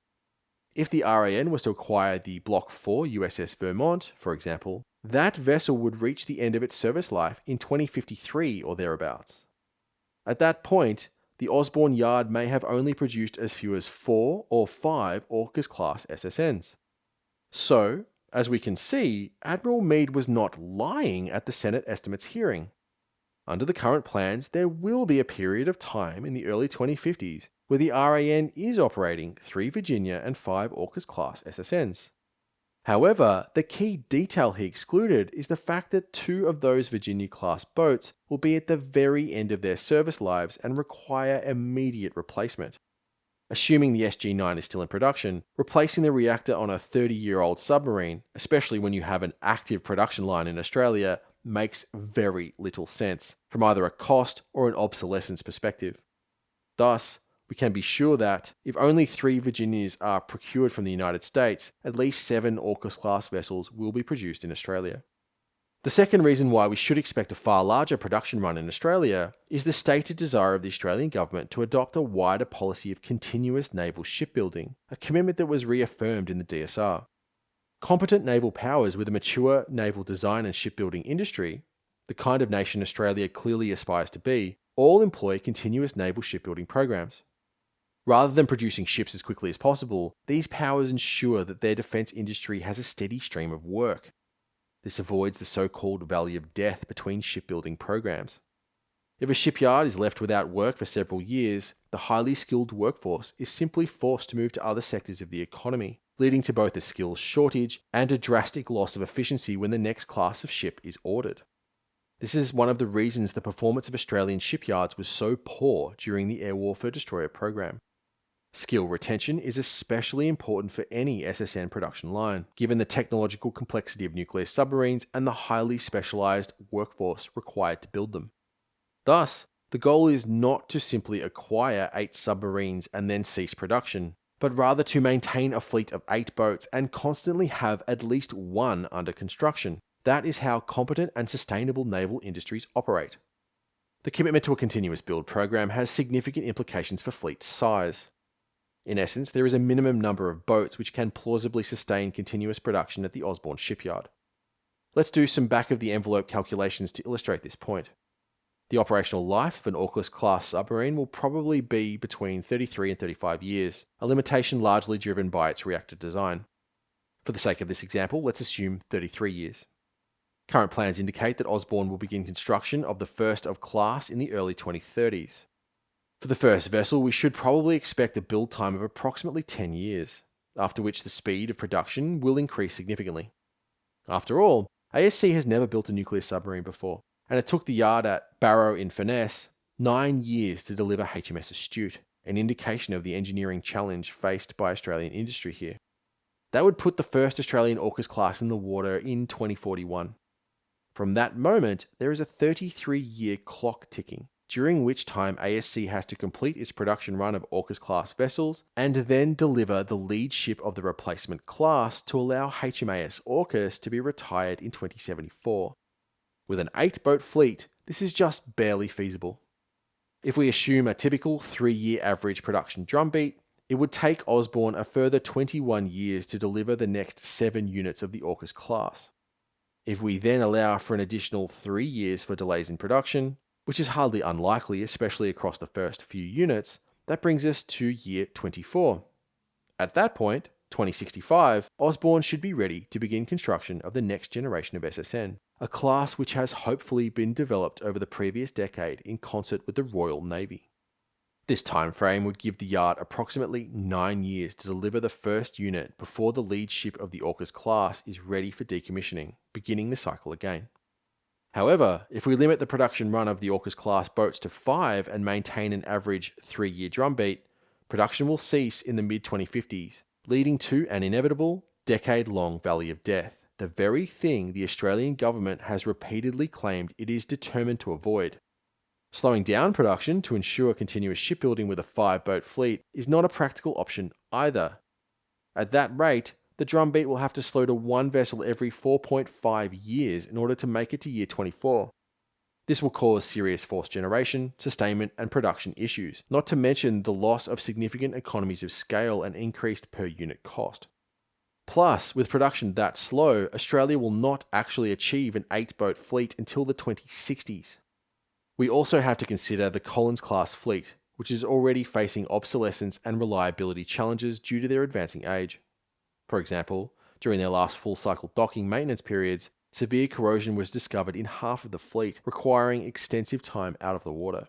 If the RAN was to acquire the Block 4 USS Vermont, for example, that vessel would reach the end of its service life in 2053 or thereabouts. At that point, the Osborne Yard may have only produced as few as 4 or 5 AUKUS-class SSNs. So, as we can see, Admiral Meade was not lying at the Senate estimates hearing. Under the current plans, there will be a period of time in the early 2050s where the RAN is operating 3 Virginia and 5 AUKUS-class SSNs. However, the key detail he excluded is the fact that 2 of those Virginia-class boats will be at the very end of their service lives and require immediate replacement. Assuming the SG-9 is still in production, replacing the reactor on a 30-year-old submarine, especially when you have an active production line in Australia, makes very little sense from either a cost or an obsolescence perspective. Thus, we can be sure that, if only 3 Virginias are procured from the United States, at least 7 AUKUS-class vessels will be produced in Australia. The second reason why we should expect a far larger production run in Australia is the stated desire of the Australian government to adopt a wider policy of continuous naval shipbuilding, a commitment that was reaffirmed in the DSR. Competent naval powers with a mature naval design and shipbuilding industry, the kind of nation Australia clearly aspires to be, all employ continuous naval shipbuilding programs. Rather than producing ships as quickly as possible, these powers ensure that their defence industry has a steady stream of work. This avoids the so-called valley of death between shipbuilding programs. If a shipyard is left without work for several years, the highly skilled workforce is simply forced to move to other sectors of the economy, leading to both a skills shortage and a drastic loss of efficiency when the next class of ship is ordered. This is one of the reasons the performance of Australian shipyards was so poor during the air warfare destroyer program. Skill retention is especially important for any SSN production line, given the technological complexity of nuclear submarines and the highly specialized workforce required to build them. Thus, the goal is not to simply acquire 8 submarines and then cease production, but rather to maintain a fleet of 8 boats and constantly have at least 1 under construction. That is how competent and sustainable naval industries operate. The commitment to a continuous build program has significant implications for fleet size. In essence, there is a minimum number of boats which can plausibly sustain continuous production at the Osborne shipyard. Let's do some back-of-the-envelope calculations to illustrate this point. The operational life of an AUKUS-class submarine will probably be between 33 and 35 years, a limitation largely driven by its reactor design. For the sake of this example, let's assume 33 years. Current plans indicate that Osborne will begin construction of the first of class in the early 2030s. For the first vessel, we should probably expect a build time of approximately 10 years, after which the speed of production will increase significantly. After all, ASC has never built a nuclear submarine before, and it took the yard at Barrow-in-Furness 9 years to deliver HMS Astute, an indication of the engineering challenge faced by Australian industry here. That would put the first Australian AUKUS class in the water in 2041. From that moment, there is a 33-year clock ticking, during which time ASC has to complete its production run of AUKUS-class vessels and then deliver the lead ship of the replacement class to allow HMAS AUKUS to be retired in 2074. With an 8-boat fleet, this is just barely feasible. If we assume a typical 3-year average production drumbeat, it would take Osborne a further 21 years to deliver the next 7 units of the AUKUS class. If we then allow for an additional 3 years for delays in production, which is hardly unlikely, especially across the first few units, that brings us to year 24. At that point, 2065, Osborne should be ready to begin construction of the next generation of SSN, a class which has hopefully been developed over the previous decade in concert with the Royal Navy. This time frame would give the yard approximately 9 years to deliver the first unit before the lead ship of the AUKUS class is ready for decommissioning, beginning the cycle again. However, if we limit the production run of the AUKUS class boats to 5 and maintain an average 3-year drumbeat, production will cease in the mid-2050s, leading to an inevitable, decade-long valley of death, the very thing the Australian government has repeatedly claimed it is determined to avoid. Slowing down production to ensure continuous shipbuilding with a 5-boat fleet is not a practical option either. At that rate, the drumbeat will have to slow to 1 vessel every 4.5 years in order to make it to year 24. This will cause serious force generation, sustainment, and production issues, not to mention the loss of significant economies of scale and increased per unit cost. Plus, with production that slow, Australia will not actually achieve an 8-boat fleet until the 2060s. We also have to consider the Collins-class fleet, which is already facing obsolescence and reliability challenges due to their advancing age. For example, during their last full-cycle docking maintenance periods, severe corrosion was discovered in half of the fleet, requiring extensive time out of the water.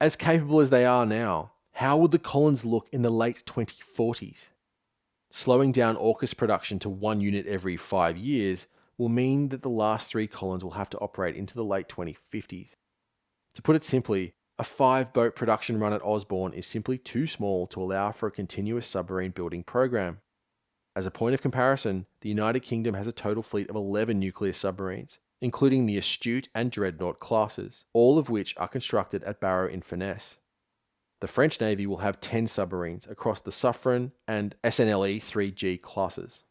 As capable as they are now, how would the Collins look in the late 2040s? Slowing down AUKUS production to 1 unit every 5 years will mean that the last 3 Collins will have to operate into the late 2050s. To put it simply, a 5-boat production run at Osborne is simply too small to allow for a continuous submarine building program. As a point of comparison, the United Kingdom has a total fleet of 11 nuclear submarines, including the Astute and Dreadnought classes, all of which are constructed at Barrow-in-Furness. The French Navy will have 10 submarines across the Suffren and SNLE 3G classes.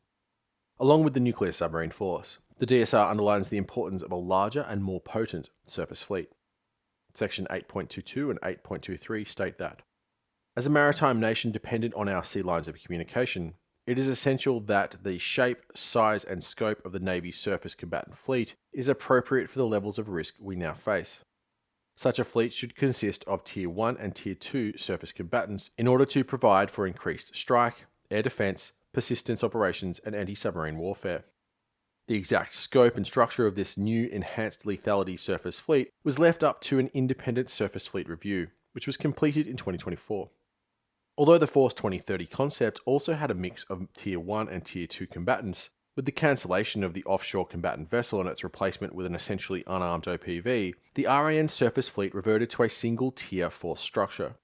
Along with the nuclear submarine force, the DSR underlines the importance of a larger and more potent surface fleet. Section 8.22 and 8.23 state that, as a maritime nation dependent on our sea lines of communication, it is essential that the shape, size, and scope of the Navy's surface combatant fleet is appropriate for the levels of risk we now face. Such a fleet should consist of Tier 1 and Tier 2 surface combatants in order to provide for increased strike, air defense, persistence operations, and anti-submarine warfare. The exact scope and structure of this new enhanced lethality surface fleet was left up to an independent surface fleet review, which was completed in 2024. Although the Force 2030 concept also had a mix of Tier 1 and Tier 2 combatants, with the cancellation of the offshore combatant vessel and its replacement with an essentially unarmed OPV, the RAN surface fleet reverted to a single Tier force structure.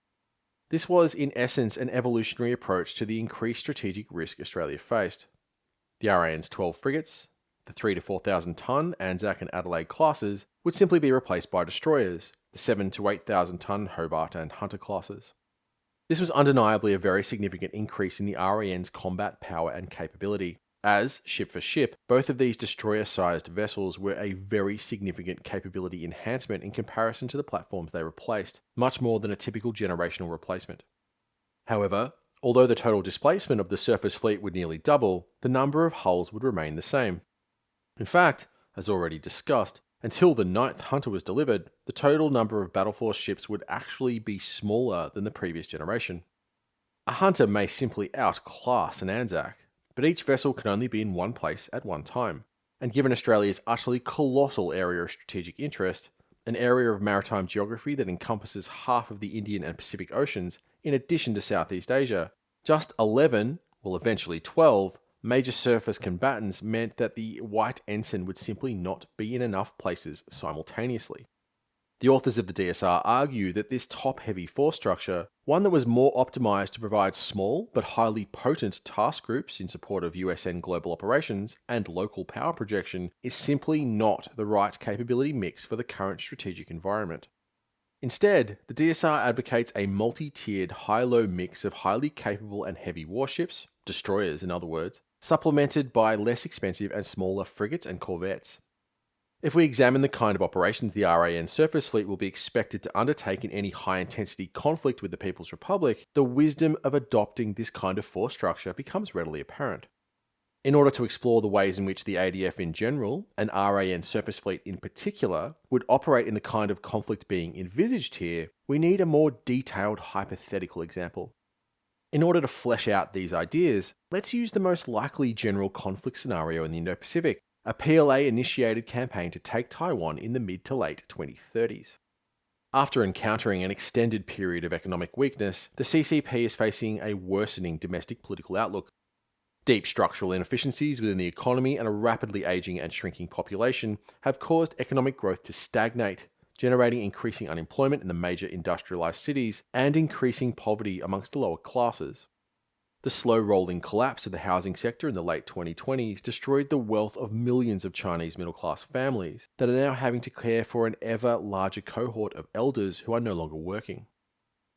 This was, in essence, an evolutionary approach to the increased strategic risk Australia faced. The RAN's 12 frigates, the 3,000 to 4,000 ton Anzac and Adelaide classes, would simply be replaced by destroyers, the 7,000 to 8,000 ton Hobart and Hunter classes. This was undeniably a very significant increase in the RAN's combat power and capability, as, ship for ship, both of these destroyer-sized vessels were a very significant capability enhancement in comparison to the platforms they replaced, much more than a typical generational replacement. However, although the total displacement of the surface fleet would nearly double, the number of hulls would remain the same. In fact, as already discussed, Until the ninth Hunter was delivered, the total number of Battle Force ships would actually be smaller than the previous generation. A Hunter may simply outclass an Anzac, but each vessel can only be in one place at one time. And given Australia's utterly colossal area of strategic interest, an area of maritime geography that encompasses half of the Indian and Pacific Oceans, in addition to Southeast Asia, just 11, well eventually 12, major surface combatants meant that the White Ensign would simply not be in enough places simultaneously. The authors of the DSR argue that this top-heavy force structure, one that was more optimized to provide small but highly potent task groups in support of USN global operations and local power projection, is simply not the right capability mix for the current strategic environment. Instead, the DSR advocates a multi-tiered high-low mix of highly capable and heavy warships, destroyers in other words, supplemented by less expensive and smaller frigates and corvettes. If we examine the kind of operations the RAN surface fleet will be expected to undertake in any high-intensity conflict with the People's Republic, the wisdom of adopting this kind of force structure becomes readily apparent. In order to explore the ways in which the ADF in general, and RAN surface fleet in particular, would operate in the kind of conflict being envisaged here, we need a more detailed hypothetical example. In order to flesh out these ideas, let's use the most likely general conflict scenario in the Indo-Pacific, a PLA-initiated campaign to take Taiwan in the mid to late 2030s. After encountering an extended period of economic weakness, the CCP is facing a worsening domestic political outlook. Deep structural inefficiencies within the economy and a rapidly aging and shrinking population have caused economic growth to stagnate, generating increasing unemployment in the major industrialized cities and increasing poverty amongst the lower classes. The slow-rolling collapse of the housing sector in the late 2020s destroyed the wealth of millions of Chinese middle-class families that are now having to care for an ever larger cohort of elders who are no longer working.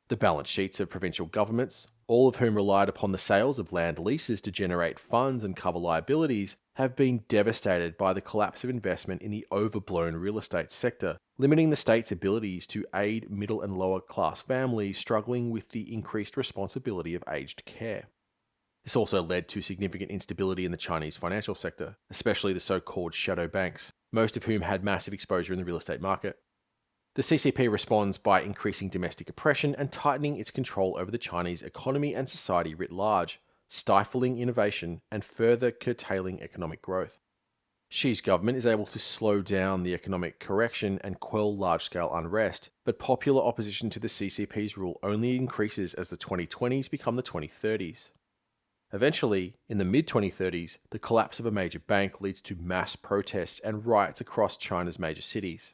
The balance sheets of provincial governments, all of whom relied upon the sales of land leases to generate funds and cover liabilities, have been devastated by the collapse of investment in the overblown real estate sector, limiting the state's abilities to aid middle and lower class families struggling with the increased responsibility of aged care. This also led to significant instability in the Chinese financial sector, especially the so-called shadow banks, most of whom had massive exposure in the real estate market. The CCP responds by increasing domestic oppression and tightening its control over the Chinese economy and society writ large, stifling innovation and further curtailing economic growth. Xi's government is able to slow down the economic correction and quell large-scale unrest, but popular opposition to the CCP's rule only increases as the 2020s become the 2030s. Eventually, in the mid-2030s, the collapse of a major bank leads to mass protests and riots across China's major cities.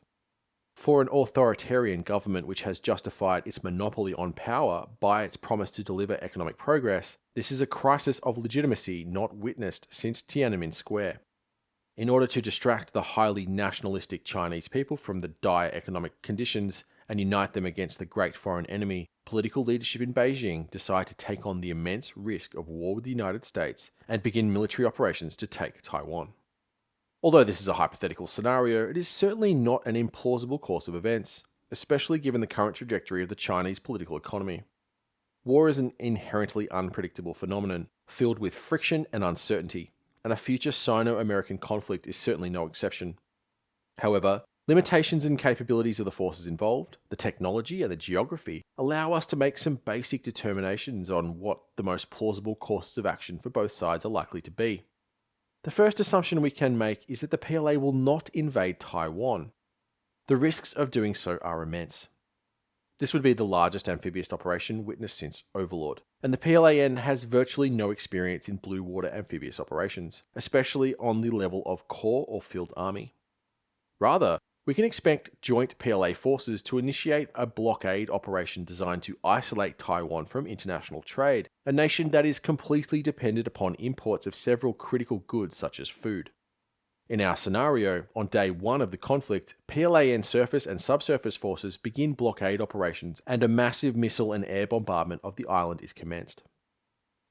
For an authoritarian government which has justified its monopoly on power by its promise to deliver economic progress, this is a crisis of legitimacy not witnessed since Tiananmen Square. In order to distract the highly nationalistic Chinese people from the dire economic conditions and unite them against the great foreign enemy, political leadership in Beijing decide to take on the immense risk of war with the United States and begin military operations to take Taiwan. Although this is a hypothetical scenario, it is certainly not an implausible course of events, especially given the current trajectory of the Chinese political economy. War is an inherently unpredictable phenomenon, filled with friction and uncertainty, and a future Sino-American conflict is certainly no exception. However, limitations and capabilities of the forces involved, the technology and the geography, allow us to make some basic determinations on what the most plausible courses of action for both sides are likely to be. The first assumption we can make is that the PLA will not invade Taiwan. The risks of doing so are immense. This would be the largest amphibious operation witnessed since Overlord, and the PLAN has virtually no experience in blue water amphibious operations, especially on the level of corps or field army. Rather, we can expect joint PLA forces to initiate a blockade operation designed to isolate Taiwan from international trade, a nation that is completely dependent upon imports of several critical goods such as food. In our scenario, on day one of the conflict, PLAN surface and subsurface forces begin blockade operations and a massive missile and air bombardment of the island is commenced.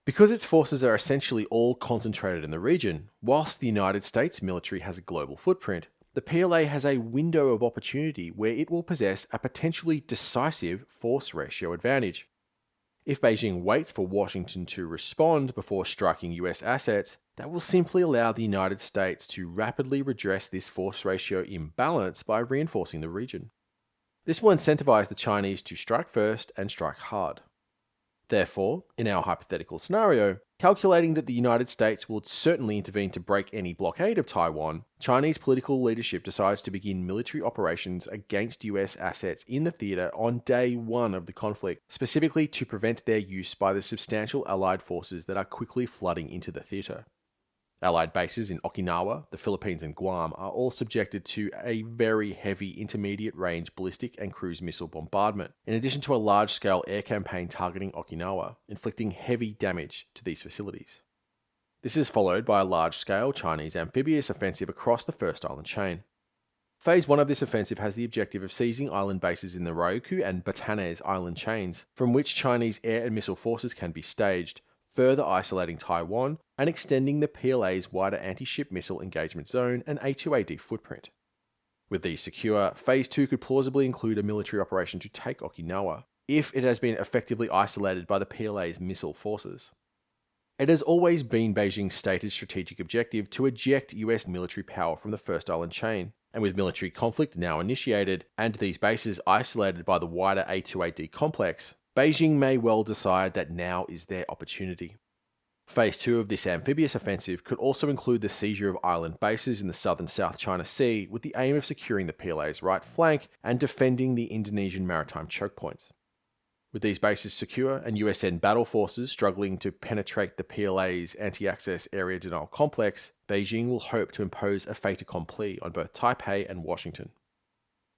Because its forces are essentially all concentrated in the region, whilst the United States military has a global footprint, the PLA has a window of opportunity where it will possess a potentially decisive force ratio advantage. If Beijing waits for Washington to respond before striking US assets, that will simply allow the United States to rapidly redress this force ratio imbalance by reinforcing the region. This will incentivize the Chinese to strike first and strike hard. Therefore, in our hypothetical scenario, calculating that the United States will certainly intervene to break any blockade of Taiwan, Chinese political leadership decides to begin military operations against US assets in the theatre on day one of the conflict, specifically to prevent their use by the substantial Allied forces that are quickly flooding into the theatre. Allied bases in Okinawa, the Philippines, and Guam are all subjected to a very heavy intermediate-range ballistic and cruise missile bombardment, in addition to a large-scale air campaign targeting Okinawa, inflicting heavy damage to these facilities. This is followed by a large-scale Chinese amphibious offensive across the First Island chain. Phase 1 of this offensive has the objective of seizing island bases in the Ryukyu and Batanes island chains, from which Chinese air and missile forces can be staged, further isolating Taiwan and extending the PLA's wider anti-ship missile engagement zone and A2AD footprint. With these secure, Phase 2 could plausibly include a military operation to take Okinawa, if it has been effectively isolated by the PLA's missile forces. It has always been Beijing's stated strategic objective to eject US military power from the First Island chain, and with military conflict now initiated, and these bases isolated by the wider A2AD complex, Beijing may well decide that now is their opportunity. Phase 2 of this amphibious offensive could also include the seizure of island bases in the southern South China Sea with the aim of securing the PLA's right flank and defending the Indonesian maritime choke points. With these bases secure and USN battle forces struggling to penetrate the PLA's anti-access area denial complex, Beijing will hope to impose a fait accompli on both Taipei and Washington.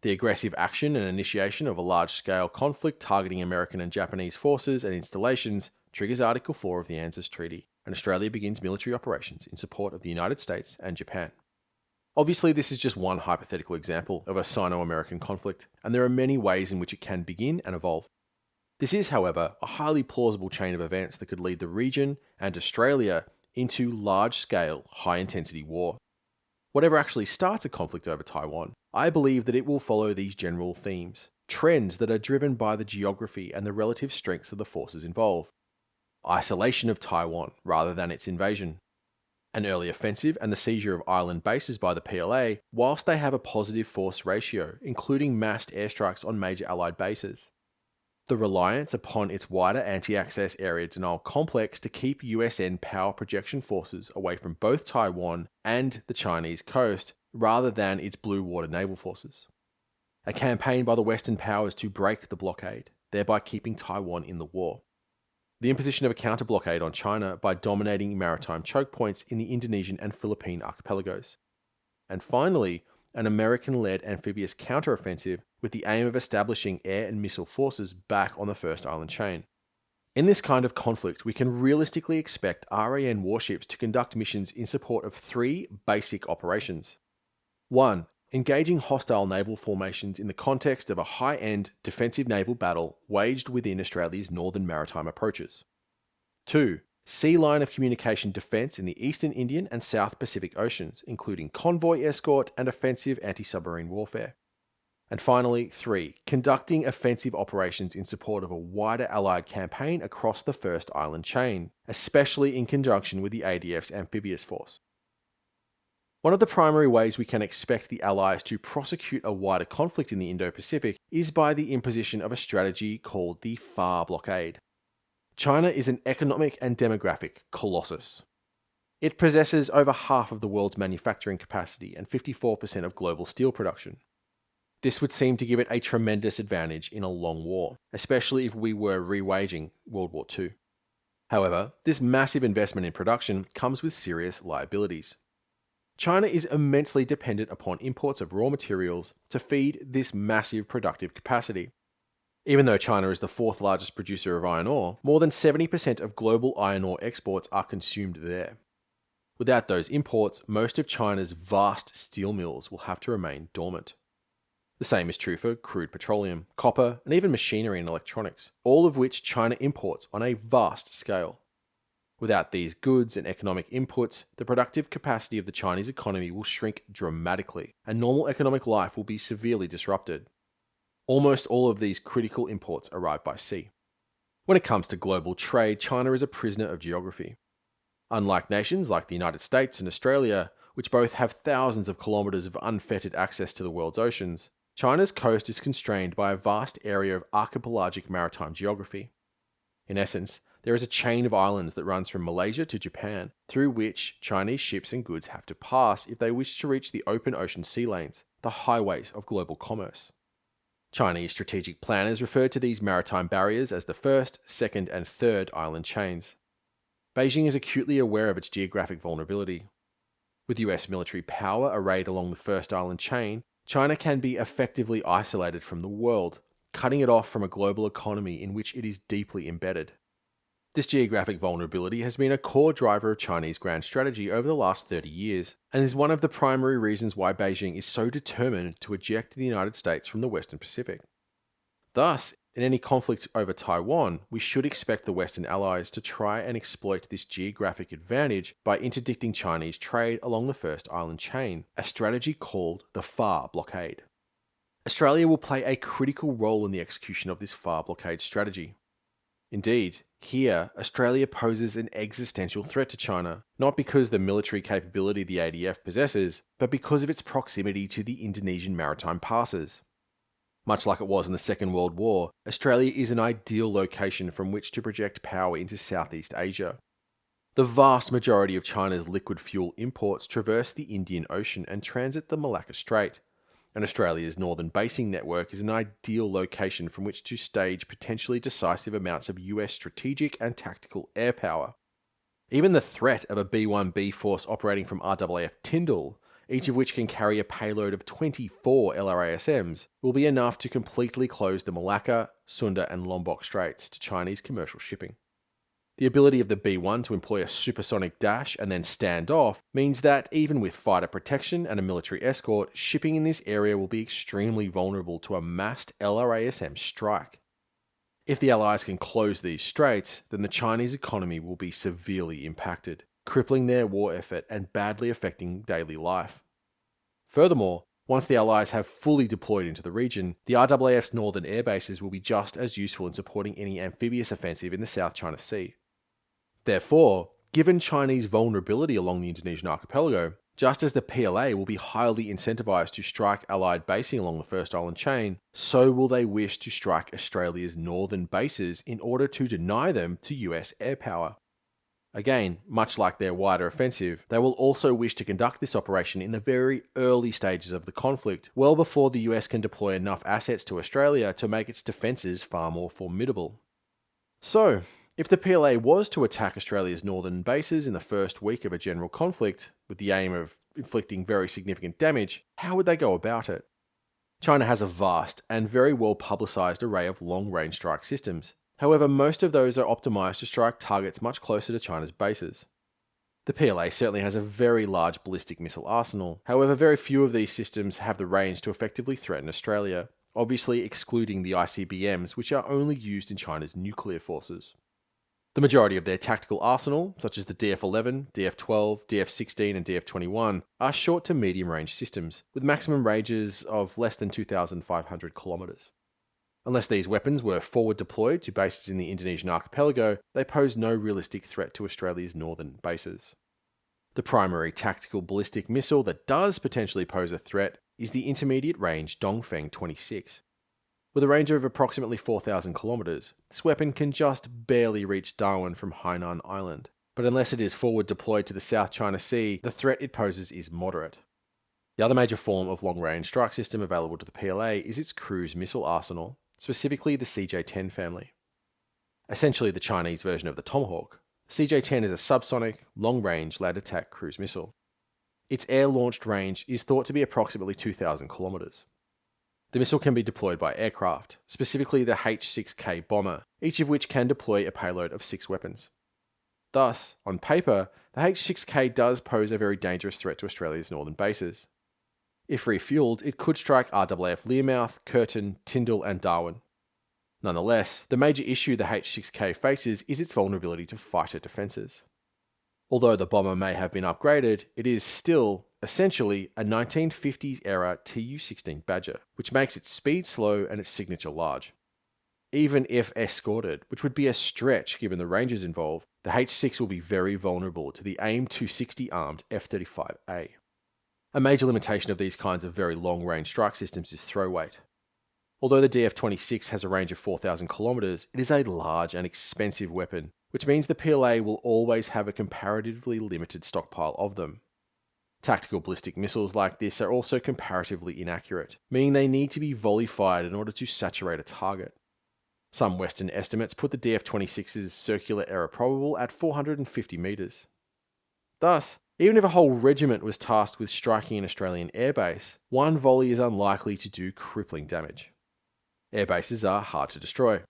The aggressive action and initiation of a large-scale conflict targeting American and Japanese forces and installations triggers Article 4 of the ANZUS Treaty, and Australia begins military operations in support of the United States and Japan. Obviously, this is just one hypothetical example of a Sino-American conflict, and there are many ways in which it can begin and evolve. This is, however, a highly plausible chain of events that could lead the region and Australia into large-scale, high-intensity war. Whatever actually starts a conflict over Taiwan, I believe that it will follow these general themes, trends that are driven by the geography and the relative strengths of the forces involved. Isolation of Taiwan rather than its invasion. An early offensive and the seizure of island bases by the PLA, whilst they have a positive force ratio, including massed airstrikes on major Allied bases. The reliance upon its wider anti-access area denial complex to keep USN power projection forces away from both Taiwan and the Chinese coast, rather than its blue water naval forces. A campaign by the Western powers to break the blockade, thereby keeping Taiwan in the war. The imposition of a counter-blockade on China by dominating maritime choke points in the Indonesian and Philippine archipelagos. And finally, an American-led amphibious counteroffensive with the aim of establishing air and missile forces back on the First Island chain. In this kind of conflict, we can realistically expect RAN warships to conduct missions in support of 3 basic operations. 1. Engaging hostile naval formations in the context of a high-end defensive naval battle waged within Australia's northern maritime approaches. 2. Sea line of communication defense in the Eastern Indian and South Pacific Oceans, including convoy escort and offensive anti-submarine warfare. And finally, 3. Conducting offensive operations in support of a wider Allied campaign across the First Island chain, especially in conjunction with the ADF's amphibious force. One of the primary ways we can expect the Allies to prosecute a wider conflict in the Indo-Pacific is by the imposition of a strategy called the FAR blockade. China is an economic and demographic colossus. It possesses over half of the world's manufacturing capacity and 54% of global steel production. This would seem to give it a tremendous advantage in a long war, especially if we were re-waging World War II. However, this massive investment in production comes with serious liabilities. China is immensely dependent upon imports of raw materials to feed this massive productive capacity. Even though China is the 4th largest producer of iron ore, more than 70% of global iron ore exports are consumed there. Without those imports, most of China's vast steel mills will have to remain dormant. The same is true for crude petroleum, copper, and even machinery and electronics, all of which China imports on a vast scale. Without these goods and economic inputs, the productive capacity of the Chinese economy will shrink dramatically, and normal economic life will be severely disrupted. Almost all of these critical imports arrive by sea. When it comes to global trade, China is a prisoner of geography. Unlike nations like the United States and Australia, which both have thousands of kilometres of unfettered access to the world's oceans, China's coast is constrained by a vast area of archipelagic maritime geography. In essence, there is a chain of islands that runs from Malaysia to Japan, through which Chinese ships and goods have to pass if they wish to reach the open ocean sea lanes, the highways of global commerce. Chinese strategic planners refer to these maritime barriers as the first, second, and third island chains. Beijing is acutely aware of its geographic vulnerability. With US military power arrayed along the first island chain, China can be effectively isolated from the world, cutting it off from a global economy in which it is deeply embedded. This geographic vulnerability has been a core driver of Chinese grand strategy over the last 30 years, and is one of the primary reasons why Beijing is so determined to eject the United States from the Western Pacific. Thus, in any conflict over Taiwan, we should expect the Western allies to try and exploit this geographic advantage by interdicting Chinese trade along the first island chain, a strategy called the Far Blockade. Australia will play a critical role in the execution of this Far Blockade strategy. Indeed, here, Australia poses an existential threat to China, not because of the military capability the ADF possesses, but because of its proximity to the Indonesian maritime passes. Much like it was in the Second World War, Australia is an ideal location from which to project power into Southeast Asia. The vast majority of China's liquid fuel imports traverse the Indian Ocean and transit the Malacca Strait, and Australia's northern basing network is an ideal location from which to stage potentially decisive amounts of US strategic and tactical air power. Even the threat of a B-1B force operating from RAAF Tyndall, each of which can carry a payload of 24 LRASMs, will be enough to completely close the Malacca, Sunda and Lombok Straits to Chinese commercial shipping. The ability of the B-1 to employ a supersonic dash and then stand off means that even with fighter protection and a military escort, shipping in this area will be extremely vulnerable to a massed LRASM strike. If the Allies can close these straits, then the Chinese economy will be severely impacted, crippling their war effort and badly affecting daily life. Furthermore, once the Allies have fully deployed into the region, the RAAF's northern air bases will be just as useful in supporting any amphibious offensive in the South China Sea. Therefore, given Chinese vulnerability along the Indonesian archipelago, just as the PLA will be highly incentivized to strike Allied basing along the first island chain, so will they wish to strike Australia's northern bases in order to deny them to US air power. Again, much like their wider offensive, they will also wish to conduct this operation in the very early stages of the conflict, well before the US can deploy enough assets to Australia to make its defences far more formidable. So, if the PLA was to attack Australia's northern bases in the first week of a general conflict, with the aim of inflicting very significant damage, how would they go about it? China has a vast and very well publicised array of long-range strike systems. However, most of those are optimised to strike targets much closer to China's bases. The PLA certainly has a very large ballistic missile arsenal. However, very few of these systems have the range to effectively threaten Australia, obviously excluding the ICBMs, which are only used in China's nuclear forces. The majority of their tactical arsenal, such as the DF-11, DF-12, DF-16 and DF-21, are short to medium-range systems, with maximum ranges of less than 2,500 kilometres. Unless these weapons were forward deployed to bases in the Indonesian archipelago, they pose no realistic threat to Australia's northern bases. The primary tactical ballistic missile that does potentially pose a threat is the intermediate-range Dongfeng 26. With a range of approximately 4,000 kilometres, this weapon can just barely reach Darwin from Hainan Island, but unless it is forward deployed to the South China Sea, the threat it poses is moderate. The other major form of long-range strike system available to the PLA is its cruise missile arsenal, specifically the CJ-10 family. Essentially the Chinese version of the Tomahawk, CJ-10 is a subsonic, long-range land attack cruise missile. Its air-launched range is thought to be approximately 2,000 kilometres. The missile can be deployed by aircraft, specifically the H-6K bomber, each of which can deploy a payload of 6 weapons. Thus, on paper, the H-6K does pose a very dangerous threat to Australia's northern bases. If refueled, it could strike RAAF Learmouth, Curtin, Tyndall and Darwin. Nonetheless, the major issue the H-6K faces is its vulnerability to fighter defences. Although the bomber may have been upgraded, it is still, essentially, a 1950s era Tu-16 Badger, which makes its speed slow and its signature large. Even if escorted, which would be a stretch given the ranges involved, the H-6 will be very vulnerable to the AIM-260 armed F-35A. A major limitation of these kinds of very long-range strike systems is throw weight. Although the DF-26 has a range of 4,000 kilometers, it is a large and expensive weapon, which means the PLA will always have a comparatively limited stockpile of them. Tactical ballistic missiles like this are also comparatively inaccurate, meaning they need to be volley-fired in order to saturate a target. Some Western estimates put the DF-26's circular error probable at 450 meters. Thus, even if a whole regiment was tasked with striking an Australian airbase, one volley is unlikely to do crippling damage. Airbases are hard to destroy.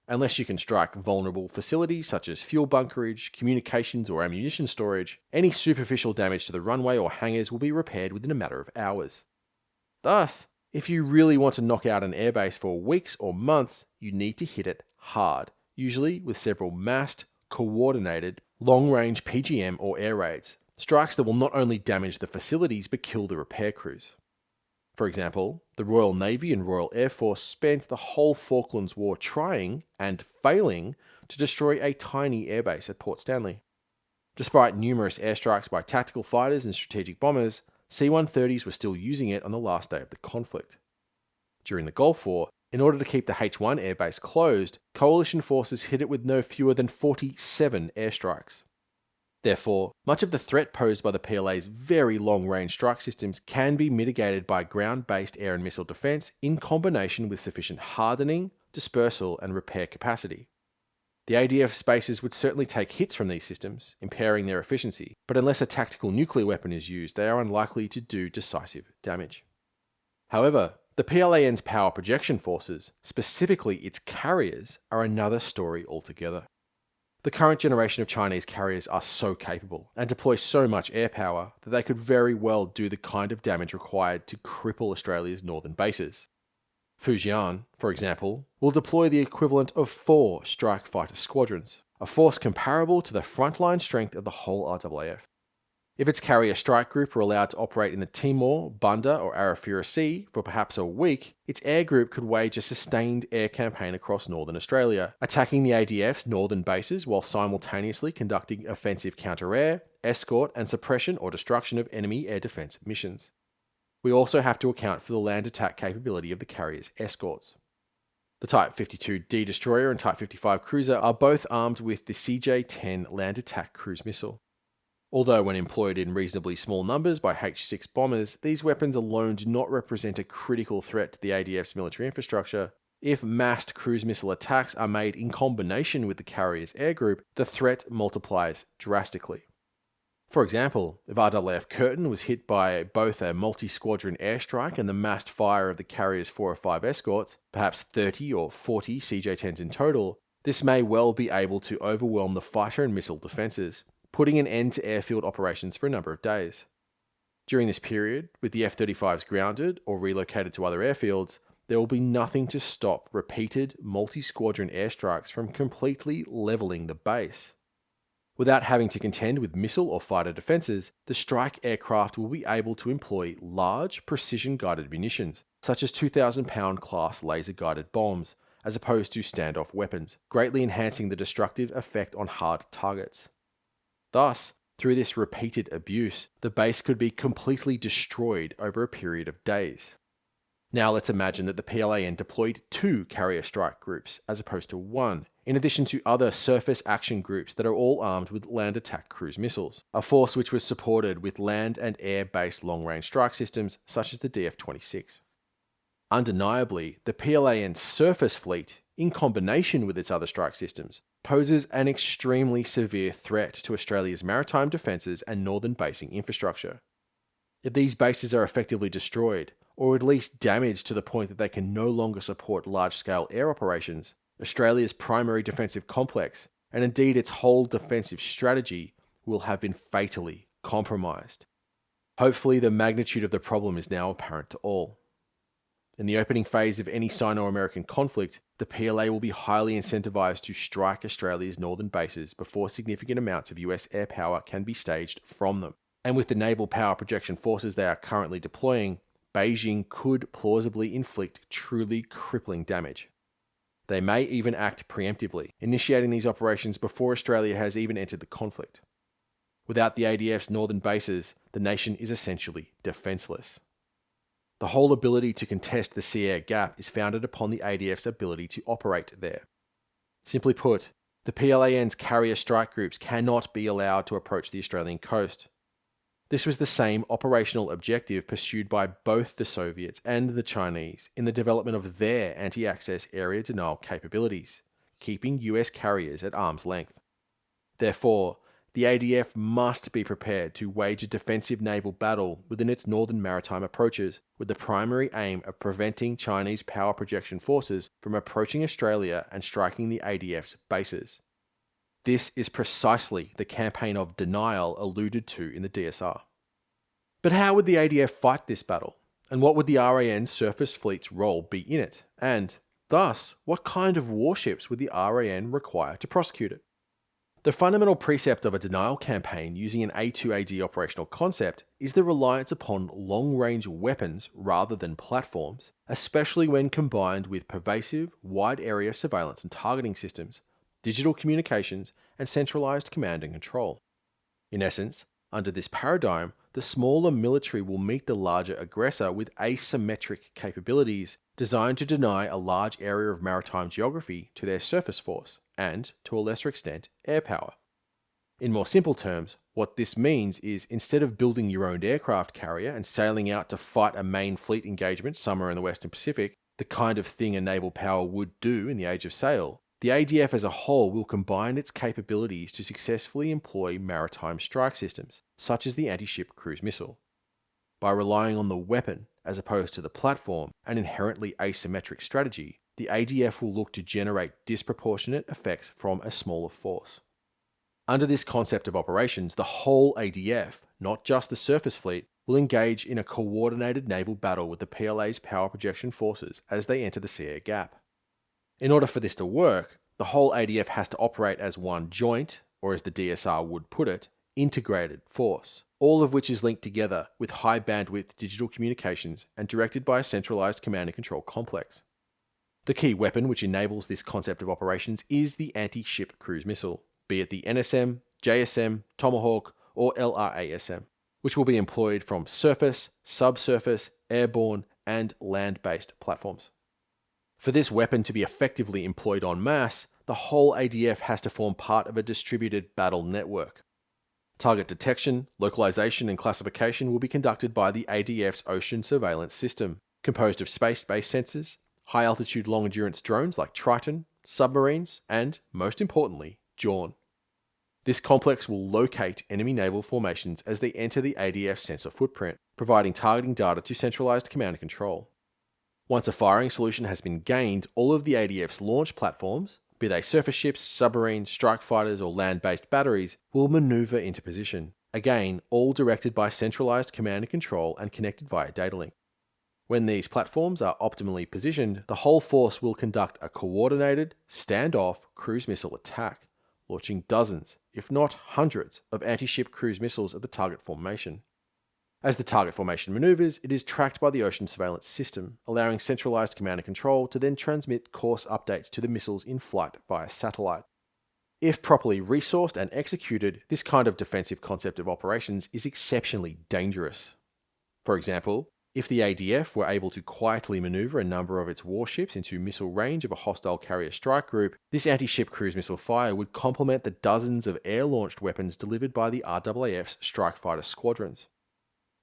Unless you can strike vulnerable facilities such as fuel bunkerage, communications or ammunition storage, any superficial damage to the runway or hangars will be repaired within a matter of hours. Thus, if you really want to knock out an airbase for weeks or months, you need to hit it hard, usually with several massed, coordinated, long-range PGM or air raids, strikes that will not only damage the facilities but kill the repair crews. For example, the Royal Navy and Royal Air Force spent the whole Falklands War trying, and failing, to destroy a tiny airbase at Port Stanley. Despite numerous airstrikes by tactical fighters and strategic bombers, C-130s were still using it on the last day of the conflict. During the Gulf War, in order to keep the H-1 airbase closed, coalition forces hit it with no fewer than 47 airstrikes. Therefore, much of the threat posed by the PLA's very long-range strike systems can be mitigated by ground-based air and missile defense in combination with sufficient hardening, dispersal, and repair capacity. The ADF spaces would certainly take hits from these systems, impairing their efficiency, but unless a tactical nuclear weapon is used, they are unlikely to do decisive damage. However, the PLAN's power projection forces, specifically its carriers, are another story altogether. The current generation of Chinese carriers are so capable and deploy so much air power that they could very well do the kind of damage required to cripple Australia's northern bases. Fujian, for example, will deploy the equivalent of 4 strike fighter squadrons, a force comparable to the frontline strength of the whole RAAF. If its carrier strike group were allowed to operate in the Timor, Banda or Arafura Sea for perhaps a week, its air group could wage a sustained air campaign across northern Australia, attacking the ADF's northern bases while simultaneously conducting offensive counter-air, escort and suppression or destruction of enemy air defence missions. We also have to account for the land attack capability of the carrier's escorts. The Type 52D destroyer and Type 55 cruiser are both armed with the CJ-10 land attack cruise missile. Although when employed in reasonably small numbers by H-6 bombers, these weapons alone do not represent a critical threat to the ADF's military infrastructure. If massed cruise missile attacks are made in combination with the carrier's air group, the threat multiplies drastically. For example, if RAAF Curtin was hit by both a multi-squadron airstrike and the massed fire of the carrier's 4 or 5 escorts, perhaps 30 or 40 CJ-10s in total, this may well be able to overwhelm the fighter and missile defences, putting an end to airfield operations for a number of days. During this period, with the F-35s grounded or relocated to other airfields, there will be nothing to stop repeated multi-squadron airstrikes from completely levelling the base. Without having to contend with missile or fighter defences, the strike aircraft will be able to employ large, precision-guided munitions, such as 2,000-pound class laser-guided bombs, as opposed to standoff weapons, greatly enhancing the destructive effect on hard targets. Thus, through this repeated abuse, the base could be completely destroyed over a period of days. Now let's imagine that the PLAN deployed 2 carrier strike groups, as opposed to 1, in addition to other surface action groups that are all armed with land attack cruise missiles, a force which was supported with land and air-based long-range strike systems such as the DF-26. Undeniably, the PLAN's surface fleet, in combination with its other strike systems, poses an extremely severe threat to Australia's maritime defences and northern basing infrastructure. If these bases are effectively destroyed, or at least damaged to the point that they can no longer support large-scale air operations, Australia's primary defensive complex, and indeed its whole defensive strategy, will have been fatally compromised. Hopefully, the magnitude of the problem is now apparent to all. In the opening phase of any Sino-American conflict, the PLA will be highly incentivized to strike Australia's northern bases before significant amounts of US air power can be staged from them. And with the naval power projection forces they are currently deploying, Beijing could plausibly inflict truly crippling damage. They may even act preemptively, initiating these operations before Australia has even entered the conflict. Without the ADF's northern bases, the nation is essentially defenceless. The whole ability to contest the sea-air gap is founded upon the ADF's ability to operate there. Simply put, the PLAN's carrier strike groups cannot be allowed to approach the Australian coast. This was the same operational objective pursued by both the Soviets and the Chinese in the development of their anti-access area denial capabilities, keeping US carriers at arm's length. Therefore, the ADF must be prepared to wage a defensive naval battle within its northern maritime approaches, with the primary aim of preventing Chinese power projection forces from approaching Australia and striking the ADF's bases. This is precisely the campaign of denial alluded to in the DSR. But how would the ADF fight this battle? And what would the RAN surface fleet's role be in it? And, thus, what kind of warships would the RAN require to prosecute it? The fundamental precept of a denial campaign using an A2AD operational concept is the reliance upon long-range weapons rather than platforms, especially when combined with pervasive, wide-area surveillance and targeting systems, digital communications, and centralized command and control. In essence, under this paradigm, the smaller military will meet the larger aggressor with asymmetric capabilities designed to deny a large area of maritime geography to their surface force, and, to a lesser extent, air power. In more simple terms, what this means is instead of building your own aircraft carrier and sailing out to fight a main fleet engagement somewhere in the Western Pacific, the kind of thing a naval power would do in the age of sail, the ADF as a whole will combine its capabilities to successfully employ maritime strike systems, such as the anti-ship cruise missile. By relying on the weapon as opposed to the platform, an inherently asymmetric strategy, the ADF will look to generate disproportionate effects from a smaller force. Under this concept of operations, the whole ADF, not just the surface fleet, will engage in a coordinated naval battle with the PLA's power projection forces as they enter the sea-air gap. In order for this to work, the whole ADF has to operate as one joint, or as the DSR would put it, integrated force, all of which is linked together with high bandwidth digital communications and directed by a centralized command and control complex. The key weapon which enables this concept of operations is the anti-ship cruise missile, be it the NSM, JSM, Tomahawk, or LRASM, which will be employed from surface, subsurface, airborne, and land-based platforms. For this weapon to be effectively employed en masse, the whole ADF has to form part of a distributed battle network. Target detection, localization, and classification will be conducted by the ADF's ocean surveillance system, composed of space-based sensors, high-altitude long-endurance drones like Triton, submarines, and, most importantly, Jawn. This complex will locate enemy naval formations as they enter the ADF sensor footprint, providing targeting data to centralized command and control. Once a firing solution has been gained, all of the ADF's launch platforms, be they surface ships, submarines, strike fighters, or land-based batteries, will maneuver into position, again all directed by centralized command and control and connected via data link. When these platforms are optimally positioned, the whole force will conduct a coordinated, standoff cruise missile attack, launching dozens, if not hundreds, of anti-ship cruise missiles at the target formation. As the target formation maneuvers, it is tracked by the ocean surveillance system, allowing centralized command and control to then transmit course updates to the missiles in flight via satellite. If properly resourced and executed, this kind of defensive concept of operations is exceptionally dangerous. For example, if the ADF were able to quietly maneuver a number of its warships into missile range of a hostile carrier strike group, this anti-ship cruise missile fire would complement the dozens of air-launched weapons delivered by the RAAF's strike fighter squadrons.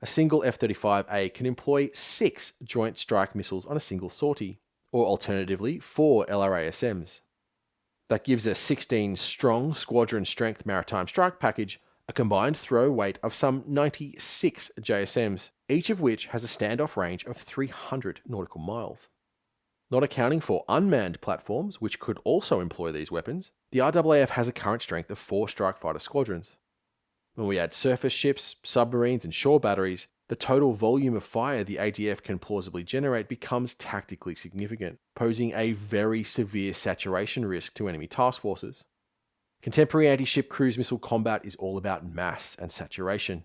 A single F-35A can employ 6 joint strike missiles on a single sortie, or alternatively 4 LRASMs. That gives a 16-strong squadron-strength maritime strike package a combined throw weight of some 96 JSMs, each of which has a standoff range of 300 nautical miles. Not accounting for unmanned platforms, which could also employ these weapons, the RAAF has a current strength of 4 strike fighter squadrons. When we add surface ships, submarines, and shore batteries, the total volume of fire the ADF can plausibly generate becomes tactically significant, posing a very severe saturation risk to enemy task forces. Contemporary anti-ship cruise missile combat is all about mass and saturation.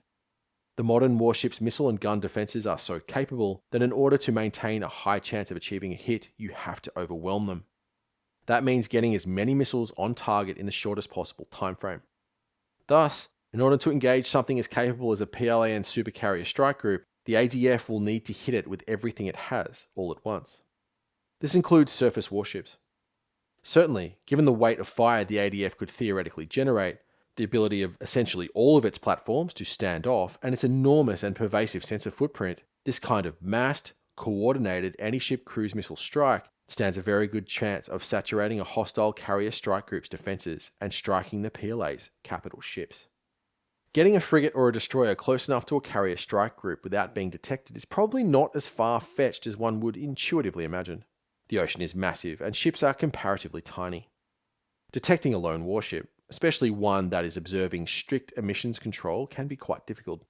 The modern warship's missile and gun defenses are so capable that in order to maintain a high chance of achieving a hit, you have to overwhelm them. That means getting as many missiles on target in the shortest possible time frame. Thus, in order to engage something as capable as a PLAN supercarrier strike group, the ADF will need to hit it with everything it has, all at once. This includes surface warships. Certainly, given the weight of fire the ADF could theoretically generate, the ability of essentially all of its platforms to stand off, and its enormous and pervasive sensor footprint, this kind of massed, coordinated anti-ship cruise missile strike stands a very good chance of saturating a hostile carrier strike group's defences and striking the PLA's capital ships. Getting a frigate or a destroyer close enough to a carrier strike group without being detected is probably not as far-fetched as one would intuitively imagine. The ocean is massive, and ships are comparatively tiny. Detecting a lone warship, especially one that is observing strict emissions control, can be quite difficult.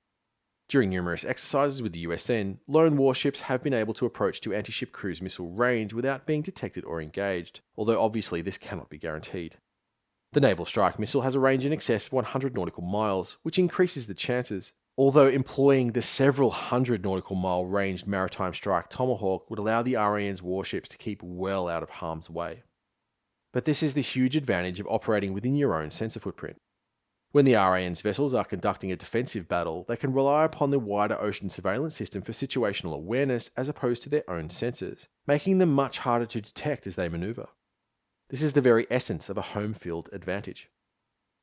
During numerous exercises with the USN, lone warships have been able to approach to anti-ship cruise missile range without being detected or engaged, although obviously this cannot be guaranteed. The Naval Strike Missile has a range in excess of 100 nautical miles, which increases the chances, although employing the several hundred nautical mile ranged Maritime Strike Tomahawk would allow the RAN's warships to keep well out of harm's way. But this is the huge advantage of operating within your own sensor footprint. When the RAN's vessels are conducting a defensive battle, they can rely upon the wider ocean surveillance system for situational awareness as opposed to their own sensors, making them much harder to detect as they maneuver. This is the very essence of a home field advantage.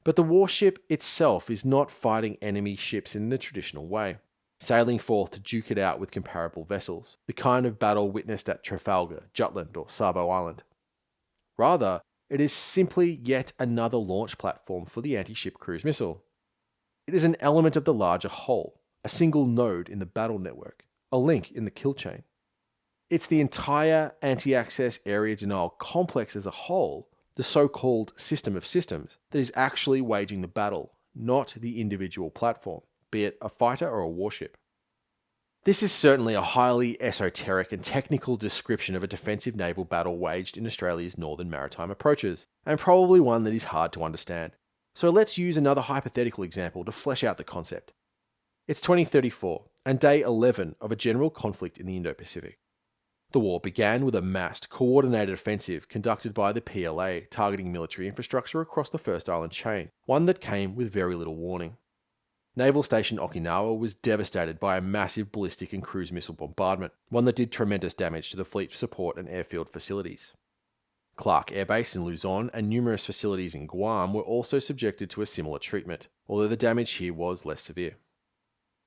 But the warship itself is not fighting enemy ships in the traditional way, sailing forth to duke it out with comparable vessels, the kind of battle witnessed at Trafalgar, Jutland, or Savo Island. Rather, it is simply yet another launch platform for the anti-ship cruise missile. It is an element of the larger whole, a single node in the battle network, a link in the kill chain. It's the entire anti-access area denial complex as a whole, the so-called system of systems, that is actually waging the battle, not the individual platform, be it a fighter or a warship. This is certainly a highly esoteric and technical description of a defensive naval battle waged in Australia's northern maritime approaches, and probably one that is hard to understand. So let's use another hypothetical example to flesh out the concept. It's 2034, and day 11 of a general conflict in the Indo-Pacific. The war began with a massed, coordinated offensive conducted by the PLA targeting military infrastructure across the First Island chain, one that came with very little warning. Naval Station Okinawa was devastated by a massive ballistic and cruise missile bombardment, one that did tremendous damage to the fleet support and airfield facilities. Clark Air Base in Luzon and numerous facilities in Guam were also subjected to a similar treatment, although the damage here was less severe.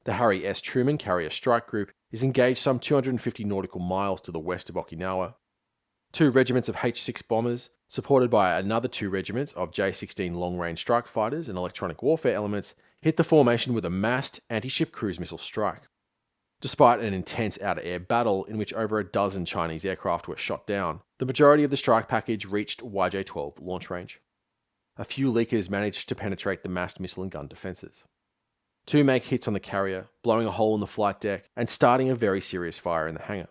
The Harry S. Truman Carrier Strike Group is engaged some 250 nautical miles to the west of Okinawa. 2 regiments of H-6 bombers, supported by another 2 regiments of J-16 long-range strike fighters and electronic warfare elements, hit the formation with a massed anti-ship cruise missile strike. Despite an intense outer-air battle in which over a dozen Chinese aircraft were shot down, the majority of the strike package reached YJ-12 launch range. A few leakers managed to penetrate the massed missile and gun defences. 2 make hits on the carrier, blowing a hole in the flight deck and starting a very serious fire in the hangar.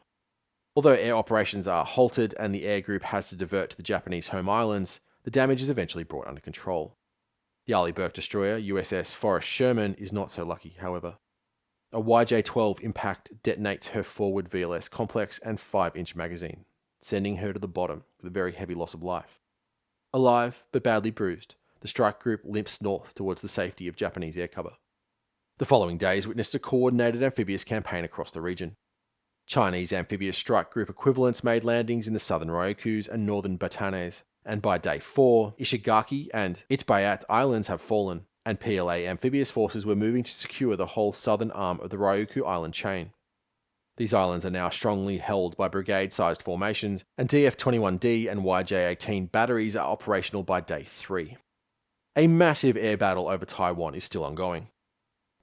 Although air operations are halted and the air group has to divert to the Japanese home islands, the damage is eventually brought under control. The Arleigh Burke destroyer, USS Forrest Sherman, is not so lucky, however. A YJ-12 impact detonates her forward VLS complex and 5-inch magazine, sending her to the bottom with a very heavy loss of life. Alive, but badly bruised, the strike group limps north towards the safety of Japanese air cover. The following days witnessed a coordinated amphibious campaign across the region. Chinese amphibious strike group equivalents made landings in the southern Ryukyus and northern Batanes, and by day 4, Ishigaki and Itbayat islands have fallen, and PLA amphibious forces were moving to secure the whole southern arm of the Ryukyu island chain. These islands are now strongly held by brigade-sized formations, and DF-21D and YJ-18 batteries are operational by day 3. A massive air battle over Taiwan is still ongoing.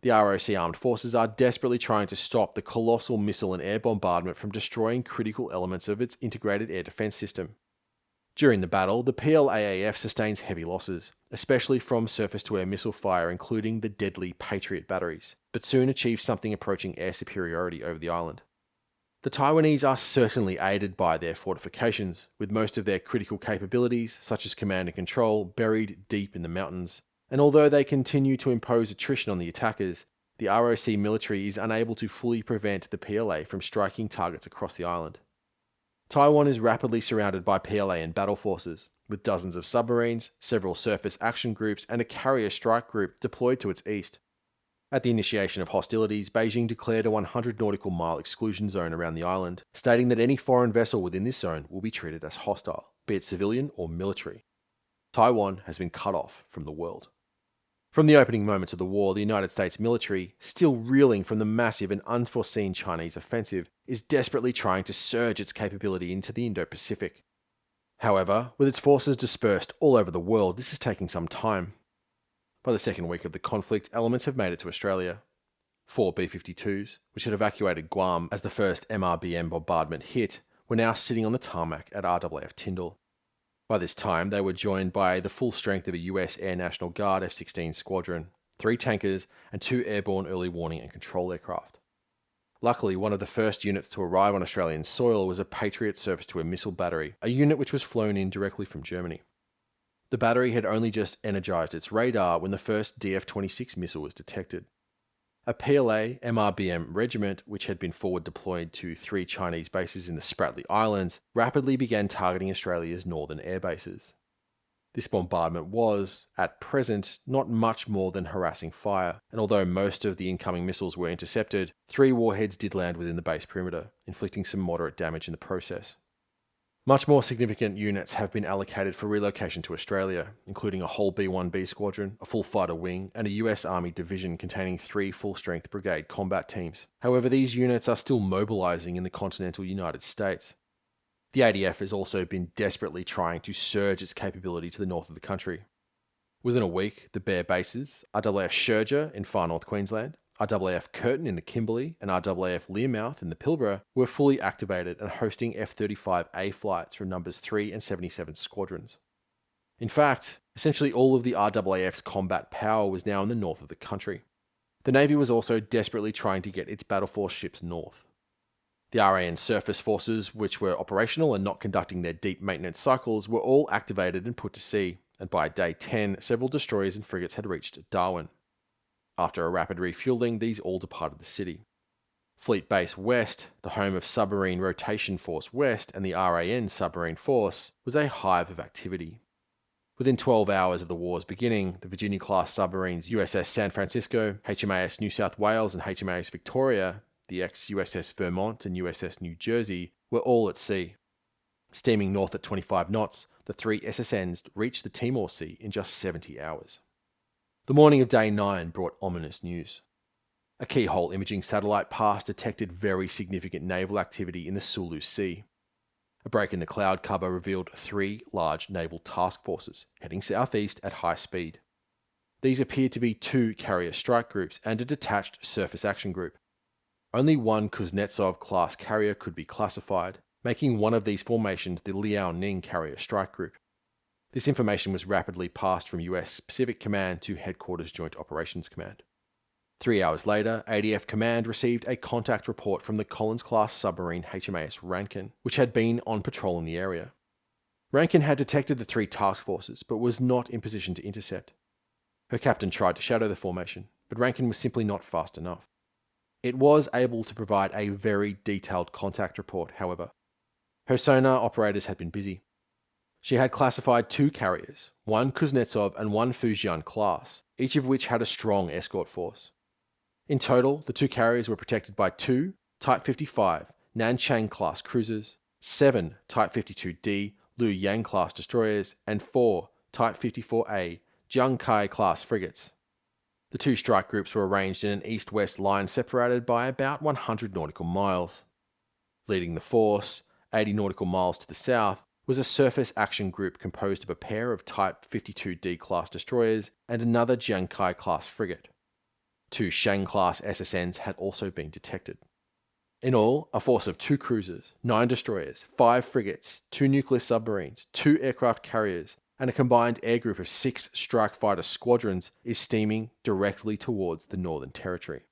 The ROC armed forces are desperately trying to stop the colossal missile and air bombardment from destroying critical elements of its integrated air defense system. During the battle, the PLAAF sustains heavy losses, especially from surface-to-air missile fire, including the deadly Patriot batteries, but soon achieves something approaching air superiority over the island. The Taiwanese are certainly aided by their fortifications, with most of their critical capabilities, such as command and control, buried deep in the mountains. And although they continue to impose attrition on the attackers, the ROC military is unable to fully prevent the PLA from striking targets across the island. Taiwan is rapidly surrounded by PLA and battle forces, with dozens of submarines, several surface action groups, and a carrier strike group deployed to its east. At the initiation of hostilities, Beijing declared a 100 nautical mile exclusion zone around the island, stating that any foreign vessel within this zone will be treated as hostile, be it civilian or military. Taiwan has been cut off from the world. From the opening moments of the war, the United States military, still reeling from the massive and unforeseen Chinese offensive, is desperately trying to surge its capability into the Indo-Pacific. However, with its forces dispersed all over the world, this is taking some time. By the second week of the conflict, elements have made it to Australia. 4 B-52s, which had evacuated Guam as the first MRBM bombardment hit, were now sitting on the tarmac at RAAF Tyndall. By this time, they were joined by the full strength of a US Air National Guard F-16 squadron, 3 tankers, and 2 airborne early warning and control aircraft. Luckily, one of the first units to arrive on Australian soil was a Patriot surface-to-air missile battery, a unit which was flown in directly from Germany. The battery had only just energised its radar when the first DF-26 missile was detected. A PLA MRBM regiment, which had been forward deployed to 3 Chinese bases in the Spratly Islands, rapidly began targeting Australia's northern air bases. This bombardment was, at present, not much more than harassing fire, and although most of the incoming missiles were intercepted, 3 warheads did land within the base perimeter, inflicting some moderate damage in the process. Much more significant units have been allocated for relocation to Australia, including a whole B-1B squadron, a full fighter wing, and a US Army division containing 3 full-strength brigade combat teams. However, these units are still mobilising in the continental United States. The ADF has also been desperately trying to surge its capability to the north of the country. Within a week, the Bear bases, RAAF Sherger in far north Queensland, RAAF Curtin in the Kimberley, and RAAF Learmouth in the Pilbara were fully activated and hosting F-35A flights from numbers 3 and 77 squadrons. In fact, essentially all of the RAAF's combat power was now in the north of the country. The Navy was also desperately trying to get its battle force ships north. The RAN surface forces, which were operational and not conducting their deep maintenance cycles, were all activated and put to sea, and by day 10, several destroyers and frigates had reached Darwin. After a rapid refueling, these all departed the city. Fleet Base West, the home of Submarine Rotation Force West and the RAN Submarine Force, was a hive of activity. Within 12 hours of the war's beginning, the Virginia-class submarines USS San Francisco, HMAS New South Wales and HMAS Victoria, the ex-USS Vermont and USS New Jersey, were all at sea. Steaming north at 25 knots, the 3 SSNs reached the Timor Sea in just 70 hours. The morning of day 9 brought ominous news. A keyhole imaging satellite pass detected very significant naval activity in the Sulu Sea. A break in the cloud cover revealed 3 large naval task forces heading southeast at high speed. These appeared to be 2 carrier strike groups and a detached surface action group. Only 1 Kuznetsov-class carrier could be classified, making one of these formations the Liaoning carrier strike group. This information was rapidly passed from US Pacific Command to Headquarters Joint Operations Command. 3 hours later, ADF Command received a contact report from the Collins-class submarine HMAS Rankin, which had been on patrol in the area. Rankin had detected the 3 task forces, but was not in position to intercept. Her captain tried to shadow the formation, but Rankin was simply not fast enough. It was able to provide a very detailed contact report, however. Her sonar operators had been busy. She had classified 2 carriers, 1 Kuznetsov and 1 Fujian class, each of which had a strong escort force. In total, the 2 carriers were protected by 2 Type 55 Nanchang class cruisers, 7 Type 52D Liu Yang class destroyers, and 4 Type 54A Jiangkai class frigates. The 2 strike groups were arranged in an east-west line separated by about 100 nautical miles. Leading the force, 80 nautical miles to the south, was a surface action group composed of a pair of Type 52D class destroyers and another Jiangkai class frigate. 2 Shang class SSNs had also been detected. In all, a force of 2 cruisers, 9 destroyers, 5 frigates, 2 nuclear submarines, 2 aircraft carriers, and a combined air group of 6 strike fighter squadrons is steaming directly towards the Northern Territory.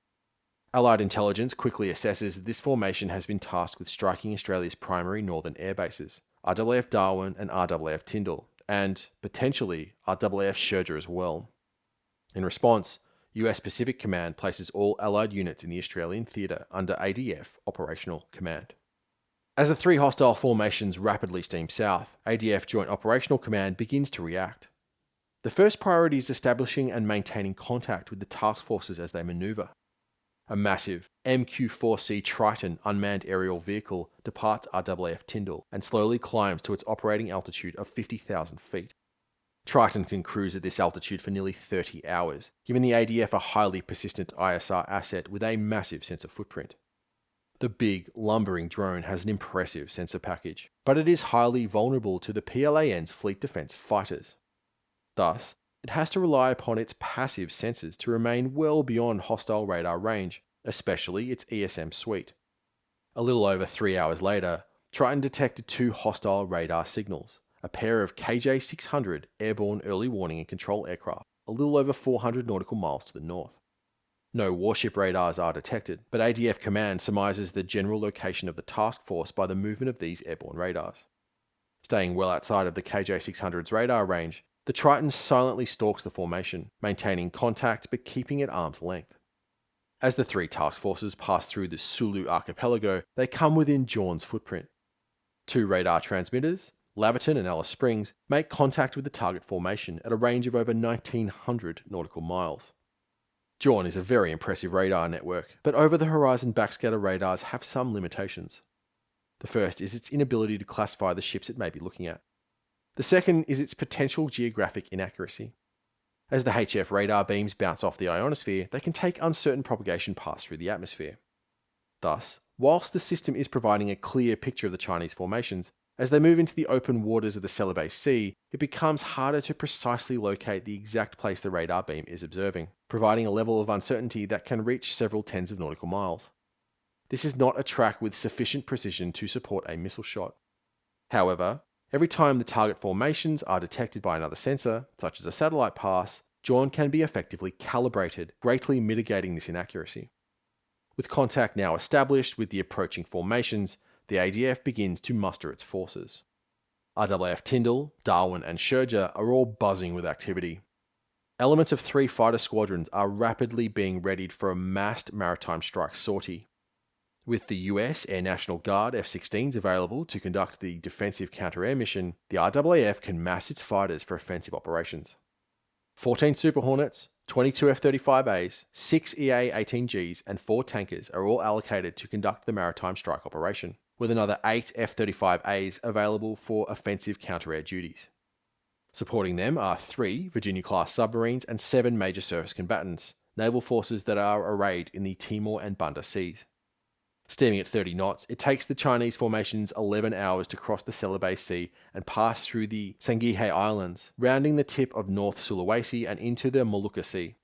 Allied intelligence quickly assesses that this formation has been tasked with striking Australia's primary northern air bases, RAAF Darwin and RAAF Tyndall, and, potentially, RAAF Sherger as well. In response, US Pacific Command places all Allied units in the Australian theatre under ADF operational command. As the three hostile formations rapidly steam south, ADF Joint Operational Command begins to react. The first priority is establishing and maintaining contact with the task forces as they maneuver. A massive MQ-4C Triton unmanned aerial vehicle departs RAAF Tyndall and slowly climbs to its operating altitude of 50,000 feet. Triton can cruise at this altitude for nearly 30 hours, giving the ADF a highly persistent ISR asset with a massive sensor footprint. The big, lumbering drone has an impressive sensor package, but it is highly vulnerable to the PLAN's fleet defense fighters. Thus, it has to rely upon its passive sensors to remain well beyond hostile radar range, especially its ESM suite. A little over 3 hours later, Triton detected two hostile radar signals, a pair of KJ-600 airborne early warning and control aircraft, a little over 400 nautical miles to the north. No warship radars are detected, but ADF Command surmises the general location of the task force by the movement of these airborne radars. Staying well outside of the KJ-600's radar range, the Triton silently stalks the formation, maintaining contact but keeping at arm's length. As the three task forces pass through the Sulu archipelago, they come within Jawn's footprint. Two radar transmitters, Laverton and Alice Springs, make contact with the target formation at a range of over 1,900 nautical miles. Jawn is a very impressive radar network, but over-the-horizon backscatter radars have some limitations. The first is its inability to classify the ships it may be looking at. The second is its potential geographic inaccuracy. As the HF radar beams bounce off the ionosphere, they can take uncertain propagation paths through the atmosphere. Thus, whilst the system is providing a clear picture of the Chinese formations, as they move into the open waters of the Celebes Sea, it becomes harder to precisely locate the exact place the radar beam is observing, providing a level of uncertainty that can reach several tens of nautical miles. This is not a track with sufficient precision to support a missile shot. However, every time the target formations are detected by another sensor, such as a satellite pass, Jawn can be effectively calibrated, greatly mitigating this inaccuracy. With contact now established with the approaching formations, the ADF begins to muster its forces. RAAF Tyndall, Darwin and Sherger are all buzzing with activity. Elements of three fighter squadrons are rapidly being readied for a massed maritime strike sortie. With the US Air National Guard F-16s available to conduct the defensive counter-air mission, the RAAF can mass its fighters for offensive operations. 14 Super Hornets, 22 F-35As, 6 EA-18Gs and 4 tankers are all allocated to conduct the maritime strike operation, with another 8 F-35As available for offensive counter-air duties. Supporting them are 3 Virginia-class submarines and 7 major surface combatants, naval forces that are arrayed in the Timor and Banda Seas. Steaming at 30 knots, it takes the Chinese formations 11 hours to cross the Celebes Sea and pass through the Sangihe Islands, rounding the tip of North Sulawesi and into the Molucca Sea.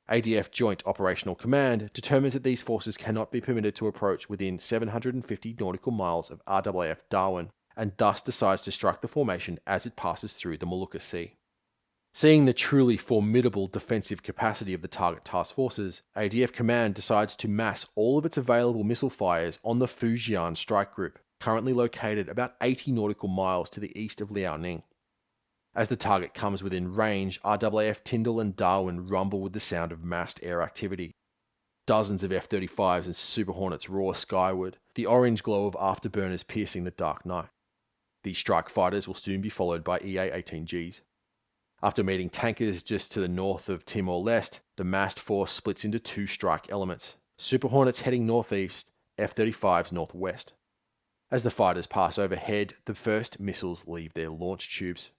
ADF Joint Operational Command determines that these forces cannot be permitted to approach within 750 nautical miles of RAAF Darwin, and thus decides to strike the formation as it passes through the Molucca Sea. Seeing the truly formidable defensive capacity of the target task forces, ADF Command decides to mass all of its available missile fires on the Fujian strike group, currently located about 80 nautical miles to the east of Liaoning. As the target comes within range, RAAF Tyndall and Darwin rumble with the sound of massed air activity. Dozens of F-35s and Super Hornets roar skyward, the orange glow of afterburners piercing the dark night. These strike fighters will soon be followed by EA-18Gs. After meeting tankers just to the north of Timor-Leste, the massed force splits into 2 strike elements, Super Hornets heading northeast, F-35s northwest. As the fighters pass overhead, the first missiles leave their launch tubes.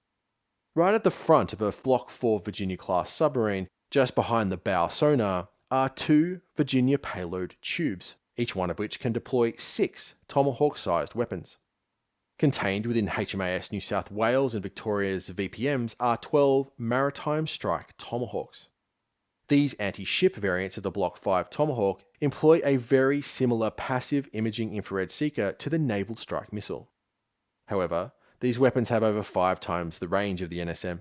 Right at the front of a Block 4 Virginia-class submarine, just behind the bow sonar, are 2 Virginia payload tubes, each one of which can deploy 6 Tomahawk-sized weapons. Contained within HMAS New South Wales and Victoria's VPMs are 12 Maritime Strike Tomahawks. These anti-ship variants of the Block 5 Tomahawk employ a very similar passive imaging infrared seeker to the Naval Strike Missile. However, these weapons have over 5 times the range of the NSM.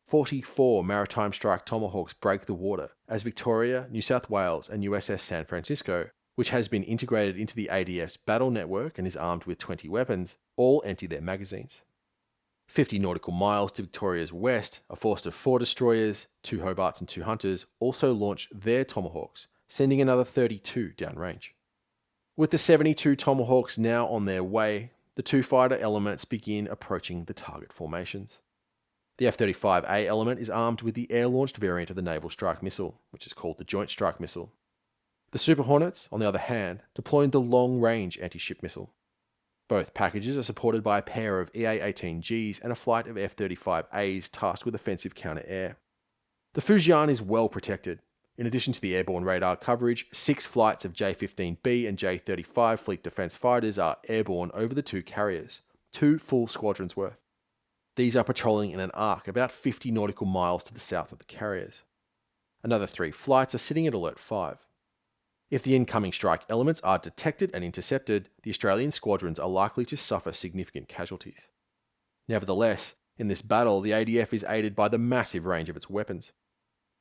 44 Maritime Strike Tomahawks break the water as Victoria, New South Wales and USS San Francisco, which has been integrated into the ADF's battle network and is armed with 20 weapons, all empty their magazines. 50 nautical miles to Victoria's west, a force of 4 destroyers, 2 Hobarts and 2 Hunters also launch their Tomahawks, sending another 32 downrange. With the 72 Tomahawks now on their way, the two fighter elements begin approaching the target formations. The F-35A element is armed with the air-launched variant of the Naval Strike Missile, which is called the Joint Strike Missile. The Super Hornets, on the other hand, deployed the Long-Range Anti-Ship Missile. Both packages are supported by a pair of EA-18Gs and a flight of F-35As tasked with offensive counter-air. The Fujian is well protected. In addition to the airborne radar coverage, 6 flights of J-15B and J-35 Fleet Defense fighters are airborne over the 2 carriers, 2 full squadrons worth. These are patrolling in an arc about 50 nautical miles to the south of the carriers. Another 3 flights are sitting at Alert 5. If the incoming strike elements are detected and intercepted, the Australian squadrons are likely to suffer significant casualties. Nevertheless, in this battle, the ADF is aided by the massive range of its weapons.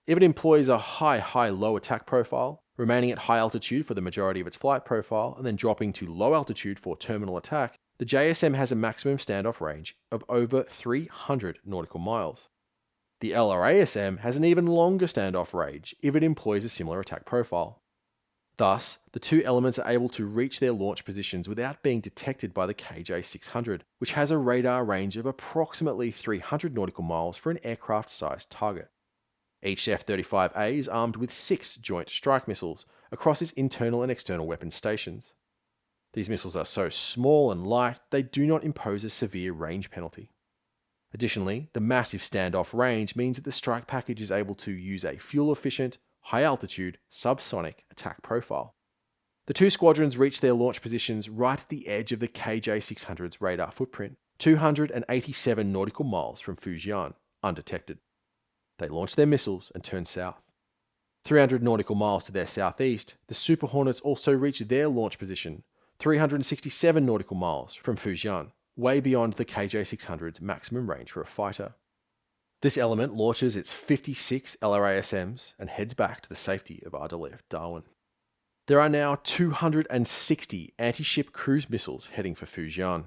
If it employs a high-low attack profile, remaining at high altitude for the majority of its flight profile, and then dropping to low altitude for terminal attack, the JSM has a maximum standoff range of over 300 nautical miles. The LRASM has an even longer standoff range if it employs a similar attack profile. Thus, the two elements are able to reach their launch positions without being detected by the KJ-600, which has a radar range of approximately 300 nautical miles for an aircraft-sized target. Each F-35A is armed with 6 Joint Strike Missiles across its internal and external weapon stations. These missiles are so small and light they do not impose a severe range penalty. Additionally, the massive standoff range means that the strike package is able to use a fuel-efficient, high-altitude, subsonic attack profile. The 2 squadrons reach their launch positions right at the edge of the KJ-600's radar footprint, 287 nautical miles from Fujian, undetected. They launch their missiles and turn south. 300 nautical miles to their southeast, the Super Hornets also reach their launch position, 367 nautical miles from Fujian, way beyond the KJ-600's maximum range for a fighter. This element launches its 56 LRASMs and heads back to the safety of RAF Darwin. There are now 260 anti-ship cruise missiles heading for Fujian,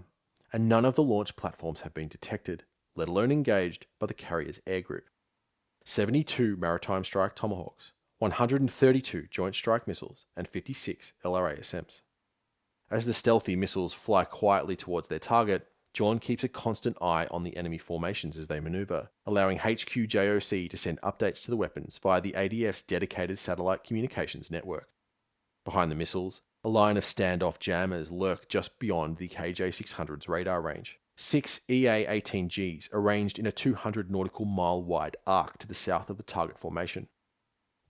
and none of the launch platforms have been detected, let alone engaged by the carrier's air group. 72 maritime strike Tomahawks, 132 joint strike missiles, and 56 LRASMs. As the stealthy missiles fly quietly towards their target, John keeps a constant eye on the enemy formations as they maneuver, allowing HQ JOC to send updates to the weapons via the ADF's dedicated satellite communications network. Behind the missiles, a line of standoff jammers lurk just beyond the KJ-600's radar range. 6 EA-18Gs arranged in a 200 nautical mile wide arc to the south of the target formation.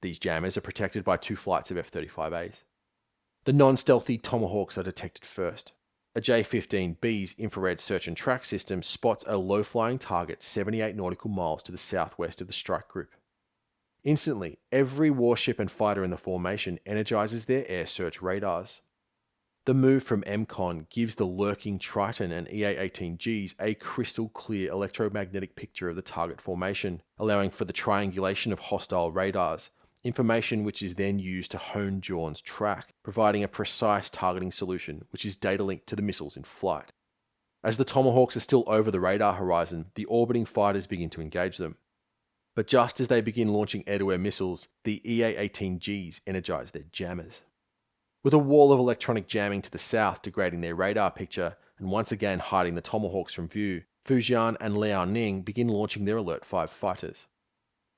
These jammers are protected by 2 flights of F-35As. The non-stealthy Tomahawks are detected first. A J-15B's infrared search and track system spots a low-flying target 78 nautical miles to the southwest of the strike group. Instantly, every warship and fighter in the formation energizes their air search radars. The move from MCON gives the lurking Triton and EA-18Gs a crystal clear electromagnetic picture of the target formation, allowing for the triangulation of hostile radars, information which is then used to hone Jawn's track, providing a precise targeting solution which is data linked to the missiles in flight. As the Tomahawks are still over the radar horizon, the orbiting fighters begin to engage them. But just as they begin launching air-to-air missiles, the EA-18Gs energize their jammers. With a wall of electronic jamming to the south degrading their radar picture and once again hiding the Tomahawks from view, Fujian and Liaoning begin launching their Alert 5 fighters.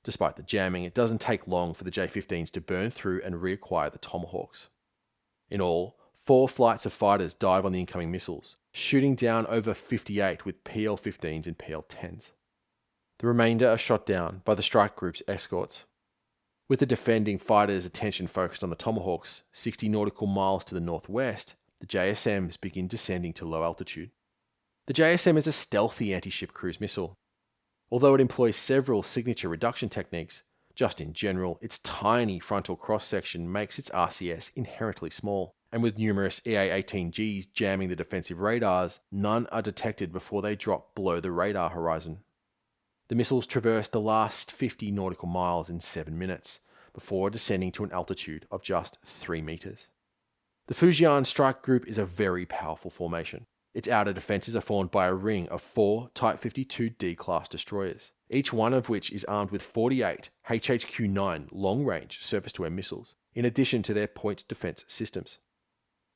Despite the jamming, it doesn't take long for the J-15s to burn through and reacquire the Tomahawks. In all, 4 flights of fighters dive on the incoming missiles, shooting down over 58 with PL-15s and PL-10s. The remainder are shot down by the strike group's escorts. With the defending fighters' attention focused on the Tomahawks, 60 nautical miles to the northwest, the JSMs begin descending to low altitude. The JSM is a stealthy anti-ship cruise missile. Although it employs several signature reduction techniques, just in general, its tiny frontal cross-section makes its RCS inherently small, and with numerous EA-18Gs jamming the defensive radars, none are detected before they drop below the radar horizon. The missiles traverse the last 50 nautical miles in 7 minutes, before descending to an altitude of just 3 meters. The Fujian strike group is a very powerful formation. Its outer defenses are formed by a ring of 4 Type 52D class destroyers, each one of which is armed with 48 HHQ-9 long-range surface-to-air missiles, in addition to their point defense systems.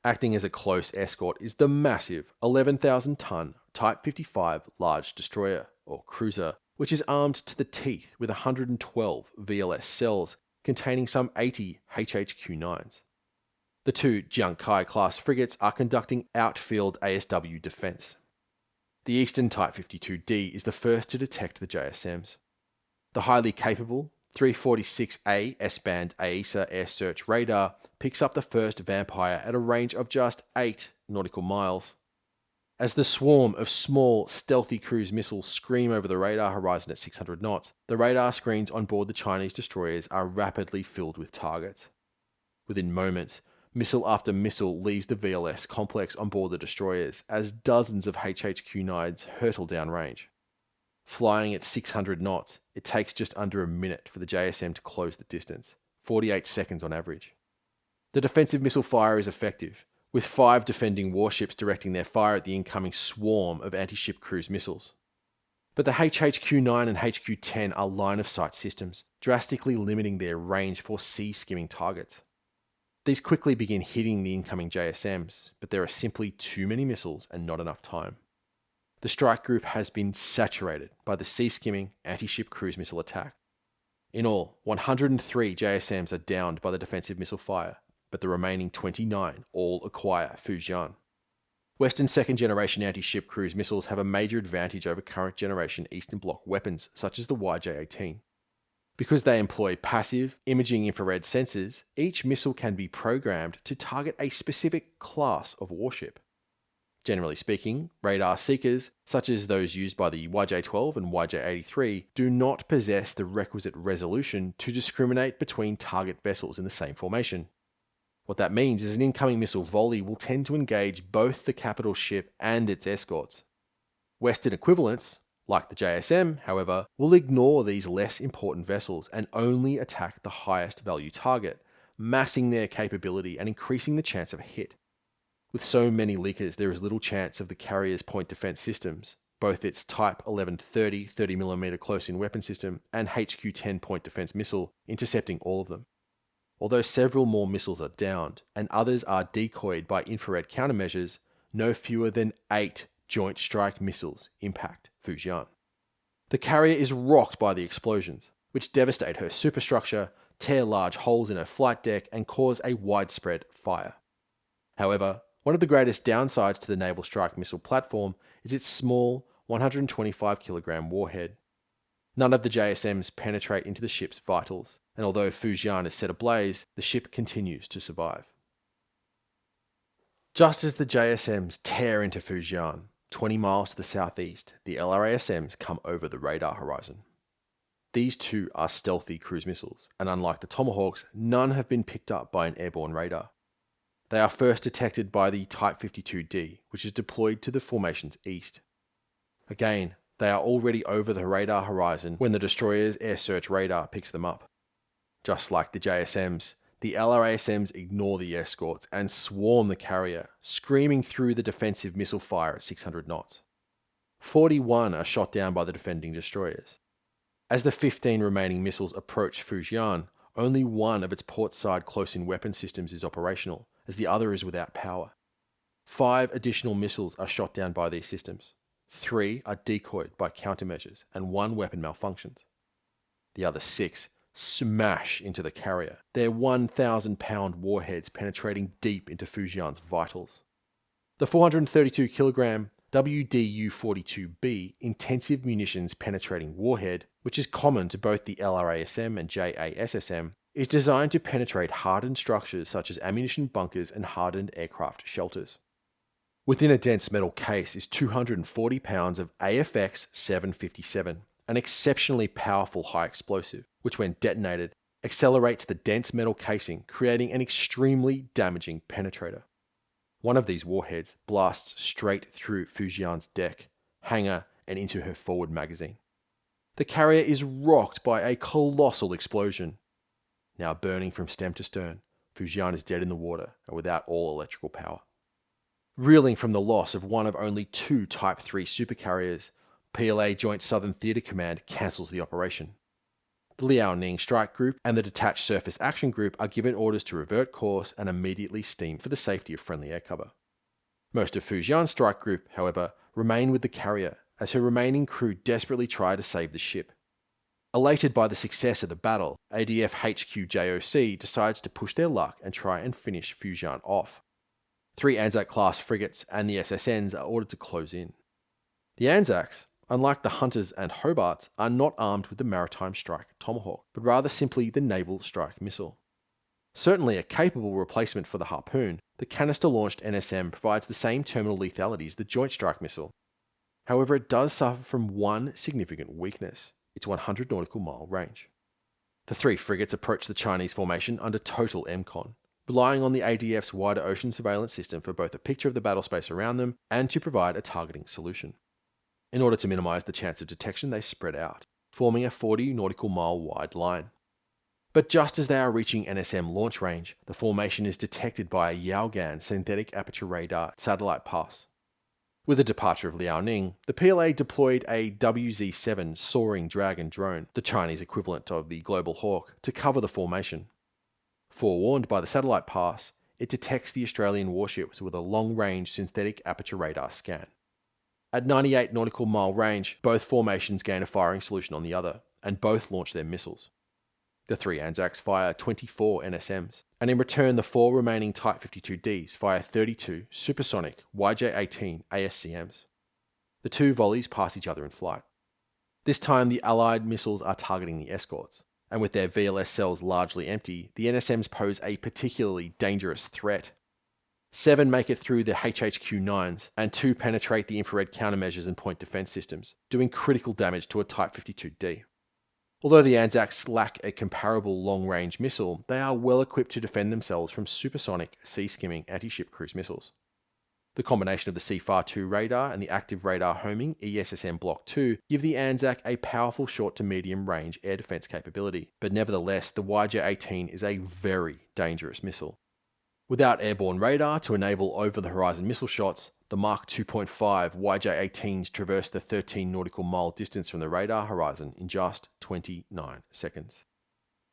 Acting as a close escort is the massive 11,000-ton Type 55 large destroyer, or cruiser, which is armed to the teeth with 112 VLS cells containing some 80 HHQ-9s. The two Jiangkai-class frigates are conducting outfield ASW defense. The Eastern Type 52D is the first to detect the JSMs. The highly capable 346A S-band AESA air search radar picks up the first Vampire at a range of just 8 nautical miles. As the swarm of small, stealthy cruise missiles scream over the radar horizon at 600 knots, the radar screens on board the Chinese destroyers are rapidly filled with targets. Within moments, missile after missile leaves the VLS complex on board the destroyers as dozens of HHQ-9s hurtle downrange. Flying at 600 knots, it takes just under a minute for the JSM to close the distance, 48 seconds on average. The defensive missile fire is effective, with 5 defending warships directing their fire at the incoming swarm of anti-ship cruise missiles. But the HHQ-9 and HQ-10 are line-of-sight systems, drastically limiting their range for sea-skimming targets. These quickly begin hitting the incoming JSMs, but there are simply too many missiles and not enough time. The strike group has been saturated by the sea-skimming anti-ship cruise missile attack. In all, 103 JSMs are downed by the defensive missile fire, but the remaining 29 all acquire Fujian. Western second-generation anti-ship cruise missiles have a major advantage over current-generation Eastern Bloc weapons such as the YJ-18. Because they employ passive, imaging infrared sensors, each missile can be programmed to target a specific class of warship. Generally speaking, radar seekers, such as those used by the YJ-12 and YJ-83, do not possess the requisite resolution to discriminate between target vessels in the same formation. What that means is an incoming missile volley will tend to engage both the capital ship and its escorts. Western equivalents, like the JSM, however, will ignore these less important vessels and only attack the highest value target, massing their capability and increasing the chance of a hit. With so many leakers, there is little chance of the carrier's point defense systems, both its Type 1130 30mm close-in weapon system and HQ-10 point defense missile, intercepting all of them. Although several more missiles are downed, and others are decoyed by infrared countermeasures, no fewer than 8 Joint Strike missiles impact Fujian. The carrier is rocked by the explosions, which devastate her superstructure, tear large holes in her flight deck, and cause a widespread fire. However, one of the greatest downsides to the Naval Strike Missile platform is its small 125kg warhead. None of the JSMs penetrate into the ship's vitals, and although Fujian is set ablaze, the ship continues to survive. Just as the JSMs tear into Fujian, 20 miles to the southeast, the LRASMs come over the radar horizon. These two are stealthy cruise missiles, and unlike the Tomahawks, none have been picked up by an airborne radar. They are first detected by the Type 52D, which is deployed to the formation's east. Again, they are already over the radar horizon when the destroyer's air search radar picks them up. Just like the JSMs, the LRASMs ignore the escorts and swarm the carrier, screaming through the defensive missile fire at 600 knots. 41 are shot down by the defending destroyers. As the 15 remaining missiles approach Fujian, only one of its port-side close-in weapon systems is operational, as the other is without power. 5 additional missiles are shot down by these systems. 3 are decoyed by countermeasures, and 1 weapon malfunctions. The other 6 smash into the carrier, their 1,000-pound warheads penetrating deep into Fujian's vitals. The 432kg WDU-42B intensive munitions penetrating warhead, which is common to both the LRASM and JASSM, is designed to penetrate hardened structures such as ammunition bunkers and hardened aircraft shelters. Within a dense metal case is 240 pounds of AFX 757, an exceptionally powerful high explosive, which when detonated, accelerates the dense metal casing, creating an extremely damaging penetrator. One of these warheads blasts straight through Fujian's deck, hangar, and into her forward magazine. The carrier is rocked by a colossal explosion. Now burning from stem to stern, Fujian is dead in the water and without all electrical power. Reeling from the loss of one of only 2 Type 3 supercarriers, PLA Joint Southern Theatre Command cancels the operation. The Liaoning Strike Group and the Detached Surface Action Group are given orders to revert course and immediately steam for the safety of friendly air cover. Most of Fujian's strike group, however, remain with the carrier, as her remaining crew desperately try to save the ship. Elated by the success of the battle, ADF HQ JOC decides to push their luck and try and finish Fujian off. 3 Anzac-class frigates and the SSNs are ordered to close in. The Anzacs, unlike the Hunters and Hobarts, are not armed with the maritime strike Tomahawk, but rather simply the naval strike missile. Certainly a capable replacement for the Harpoon, the canister-launched NSM provides the same terminal lethality as the Joint Strike Missile. However, it does suffer from one significant weakness: its 100 nautical mile range. The 3 frigates approach the Chinese formation under total MCON, relying on the ADF's wider ocean surveillance system for both a picture of the battle space around them and to provide a targeting solution. In order to minimise the chance of detection, they spread out, forming a 40 nautical mile wide line. But just as they are reaching NSM launch range, the formation is detected by a Yaogan synthetic aperture radar satellite pass. With the departure of Liaoning, the PLA deployed a WZ-7 Soaring Dragon drone, the Chinese equivalent of the Global Hawk, to cover the formation. Forewarned by the satellite pass, it detects the Australian warships with a long-range synthetic aperture radar scan. At 98 nautical mile range, both formations gain a firing solution on the other, and both launch their missiles. The 3 Anzacs fire 24 NSMs, and in return the 4 remaining Type 52Ds fire 32 supersonic YJ-18 ASCMs. The 2 volleys pass each other in flight. This time the Allied missiles are targeting the escorts, and with their VLS cells largely empty, the NSMs pose a particularly dangerous threat. 7 make it through the HHQ-9s, and 2 penetrate the infrared countermeasures and point defense systems, doing critical damage to a Type 52D. Although the Anzacs lack a comparable long-range missile, they are well equipped to defend themselves from supersonic, sea-skimming anti-ship cruise missiles. The combination of the CFAR-2 radar and the active radar homing ESSM Block 2 give the Anzac a powerful short to medium range air defense capability, but nevertheless the YJ-18 is a very dangerous missile. Without airborne radar to enable over-the-horizon missile shots, the Mark 2.5 YJ-18s traverse the 13 nautical mile distance from the radar horizon in just 29 seconds.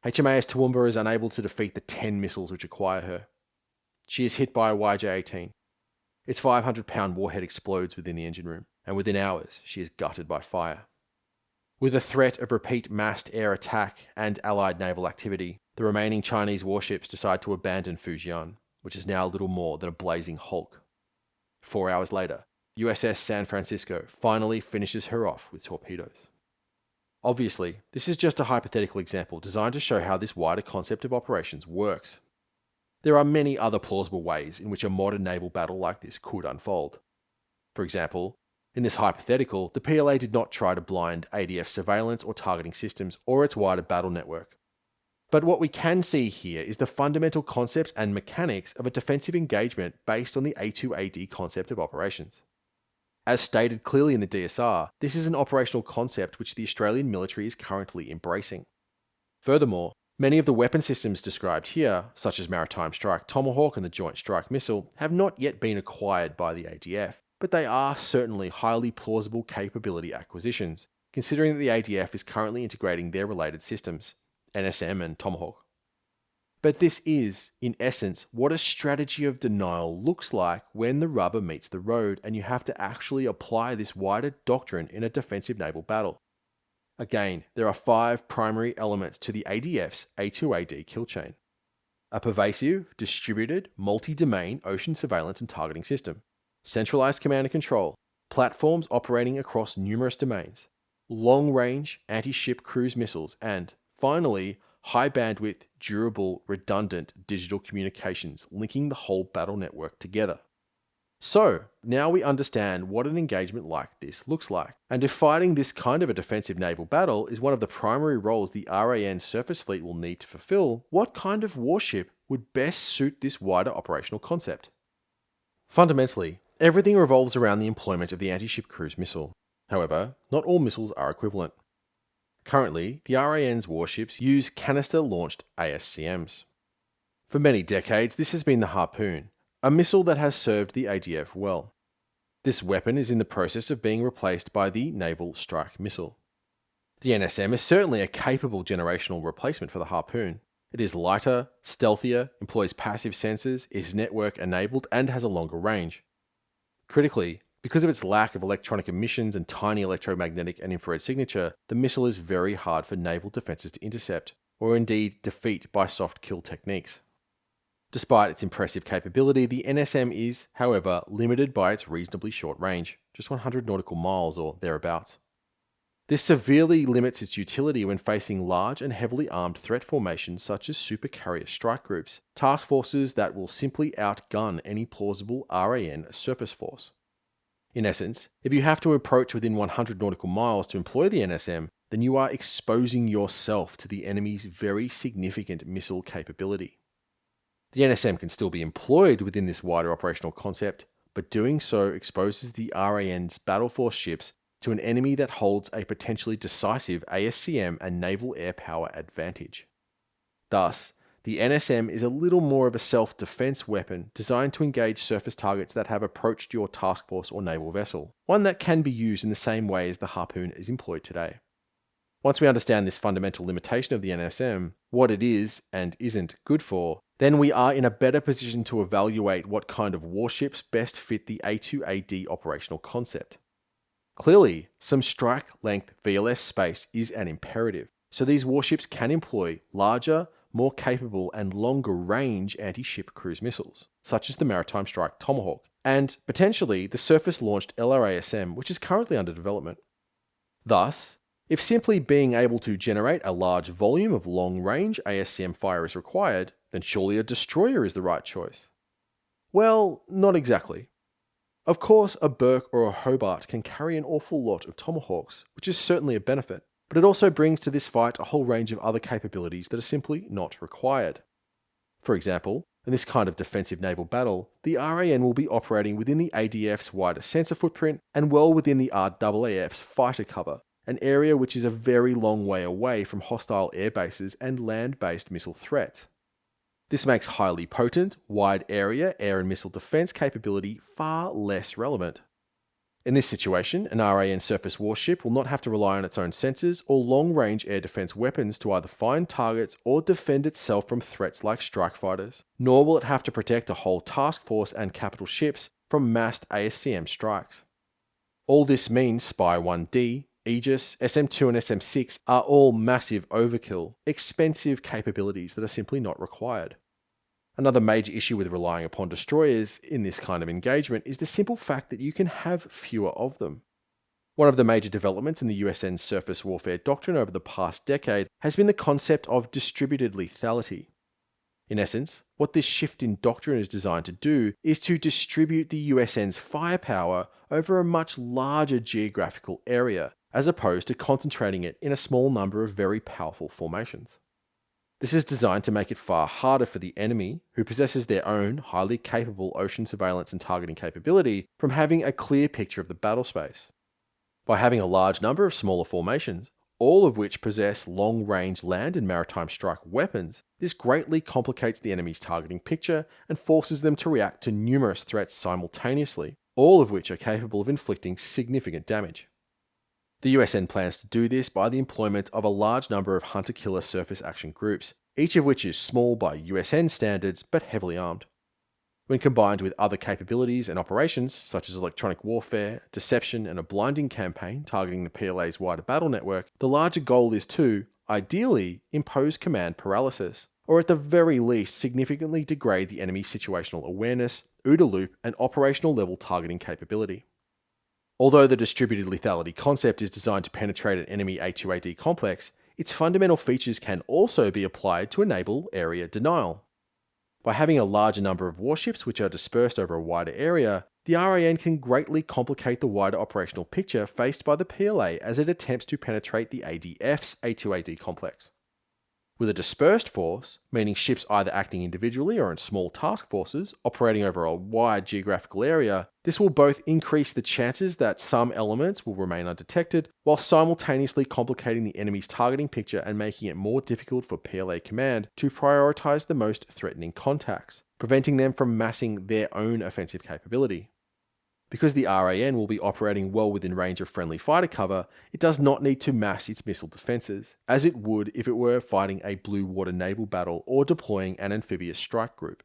HMAS Toowoomba is unable to defeat the 10 missiles which acquire her. She is hit by a YJ-18. Its 500-pound warhead explodes within the engine room, and within hours she is gutted by fire. With the threat of repeat massed air attack and Allied naval activity, the remaining Chinese warships decide to abandon Fujian, which is now little more than a blazing hulk. 4 hours later, USS San Francisco finally finishes her off with torpedoes. Obviously, this is just a hypothetical example designed to show how this wider concept of operations works. There are many other plausible ways in which a modern naval battle like this could unfold. For example, in this hypothetical, the PLA did not try to blind ADF surveillance or targeting systems or its wider battle network. But what we can see here is the fundamental concepts and mechanics of a defensive engagement based on the A2AD concept of operations. As stated clearly in the DSR, this is an operational concept which the Australian military is currently embracing. Furthermore, many of the weapon systems described here, such as Maritime Strike Tomahawk and the Joint Strike Missile, have not yet been acquired by the ADF, but they are certainly highly plausible capability acquisitions, considering that the ADF is currently integrating their related systems, NSM and Tomahawk. But this is, in essence, what a strategy of denial looks like when the rubber meets the road and you have to actually apply this wider doctrine in a defensive naval battle. Again, there are 5 primary elements to the ADF's A2AD kill chain. A pervasive, distributed, multi-domain ocean surveillance and targeting system, centralized command and control, platforms operating across numerous domains, long-range anti-ship cruise missiles, and, finally, high bandwidth, durable, redundant digital communications linking the whole battle network together. So, now we understand what an engagement like this looks like, and if fighting this kind of a defensive naval battle is one of the primary roles the RAN surface fleet will need to fulfill, what kind of warship would best suit this wider operational concept? Fundamentally, everything revolves around the employment of the anti-ship cruise missile. However, not all missiles are equivalent. Currently, the RAN's warships use canister-launched ASCMs. For many decades, this has been the Harpoon, a missile that has served the ADF well. This weapon is in the process of being replaced by the Naval Strike Missile. The NSM is certainly a capable generational replacement for the Harpoon. It is lighter, stealthier, employs passive sensors, is network enabled, and has a longer range. Critically, because of its lack of electronic emissions and tiny electromagnetic and infrared signature, the missile is very hard for naval defenses to intercept, or indeed defeat by soft kill techniques. Despite its impressive capability, the NSM is, however, limited by its reasonably short range, just 100 nautical miles or thereabouts. This severely limits its utility when facing large and heavily armed threat formations such as supercarrier strike groups, task forces that will simply outgun any plausible RAN surface force. In essence, if you have to approach within 100 nautical miles to employ the NSM, then you are exposing yourself to the enemy's very significant missile capability. The NSM can still be employed within this wider operational concept, but doing so exposes the RAN's battle force ships to an enemy that holds a potentially decisive ASCM and naval air power advantage. Thus, the NSM is a little more of a self-defense weapon designed to engage surface targets that have approached your task force or naval vessel, one that can be used in the same way as the Harpoon is employed today. Once we understand this fundamental limitation of the NSM, what it is and isn't good for, then we are in a better position to evaluate what kind of warships best fit the A2AD operational concept. Clearly, some strike-length VLS space is an imperative, so these warships can employ larger, more capable and longer-range anti-ship cruise missiles, such as the Maritime Strike Tomahawk, and potentially the surface-launched LRASM, which is currently under development. Thus, if simply being able to generate a large volume of long-range ASCM fire is required, then surely a destroyer is the right choice. Well, not exactly. Of course, a Burke or a Hobart can carry an awful lot of Tomahawks, which is certainly a benefit, but it also brings to this fight a whole range of other capabilities that are simply not required. For example, in this kind of defensive naval battle, the RAN will be operating within the ADF's wider sensor footprint and well within the RAAF's fighter cover, an area which is a very long way away from hostile air bases and land-based missile threat. This makes highly potent, wide area air and missile defense capability far less relevant. In this situation, an RAN surface warship will not have to rely on its own sensors or long-range air defense weapons to either find targets or defend itself from threats like strike fighters, nor will it have to protect a whole task force and capital ships from massed ASCM strikes. All this means Spy 1D, Aegis, SM2 and SM6 are all massive overkill, expensive capabilities that are simply not required. Another major issue with relying upon destroyers in this kind of engagement is the simple fact that you can have fewer of them. One of the major developments in the USN's surface warfare doctrine over the past decade has been the concept of distributed lethality. In essence, what this shift in doctrine is designed to do is to distribute the USN's firepower over a much larger geographical area, as opposed to concentrating it in a small number of very powerful formations. This is designed to make it far harder for the enemy, who possesses their own highly capable ocean surveillance and targeting capability, from having a clear picture of the battle space. By having a large number of smaller formations, all of which possess long-range land and maritime strike weapons, this greatly complicates the enemy's targeting picture and forces them to react to numerous threats simultaneously, all of which are capable of inflicting significant damage. The USN plans to do this by the employment of a large number of hunter-killer surface action groups, each of which is small by USN standards but heavily armed. When combined with other capabilities and operations, such as electronic warfare, deception, and a blinding campaign targeting the PLA's wider battle network, the larger goal is to, ideally, impose command paralysis, or at the very least significantly degrade the enemy's situational awareness, OODA loop, and operational level targeting capability. Although the distributed lethality concept is designed to penetrate an enemy A2AD complex, its fundamental features can also be applied to enable area denial. By having a larger number of warships which are dispersed over a wider area, the RAN can greatly complicate the wider operational picture faced by the PLA as it attempts to penetrate the ADF's A2AD complex. With a dispersed force, meaning ships either acting individually or in small task forces, operating over a wide geographical area, this will both increase the chances that some elements will remain undetected, while simultaneously complicating the enemy's targeting picture and making it more difficult for PLA command to prioritize the most threatening contacts, preventing them from massing their own offensive capability. Because the RAN will be operating well within range of friendly fighter cover, it does not need to mass its missile defenses, as it would if it were fighting a blue water naval battle or deploying an amphibious strike group.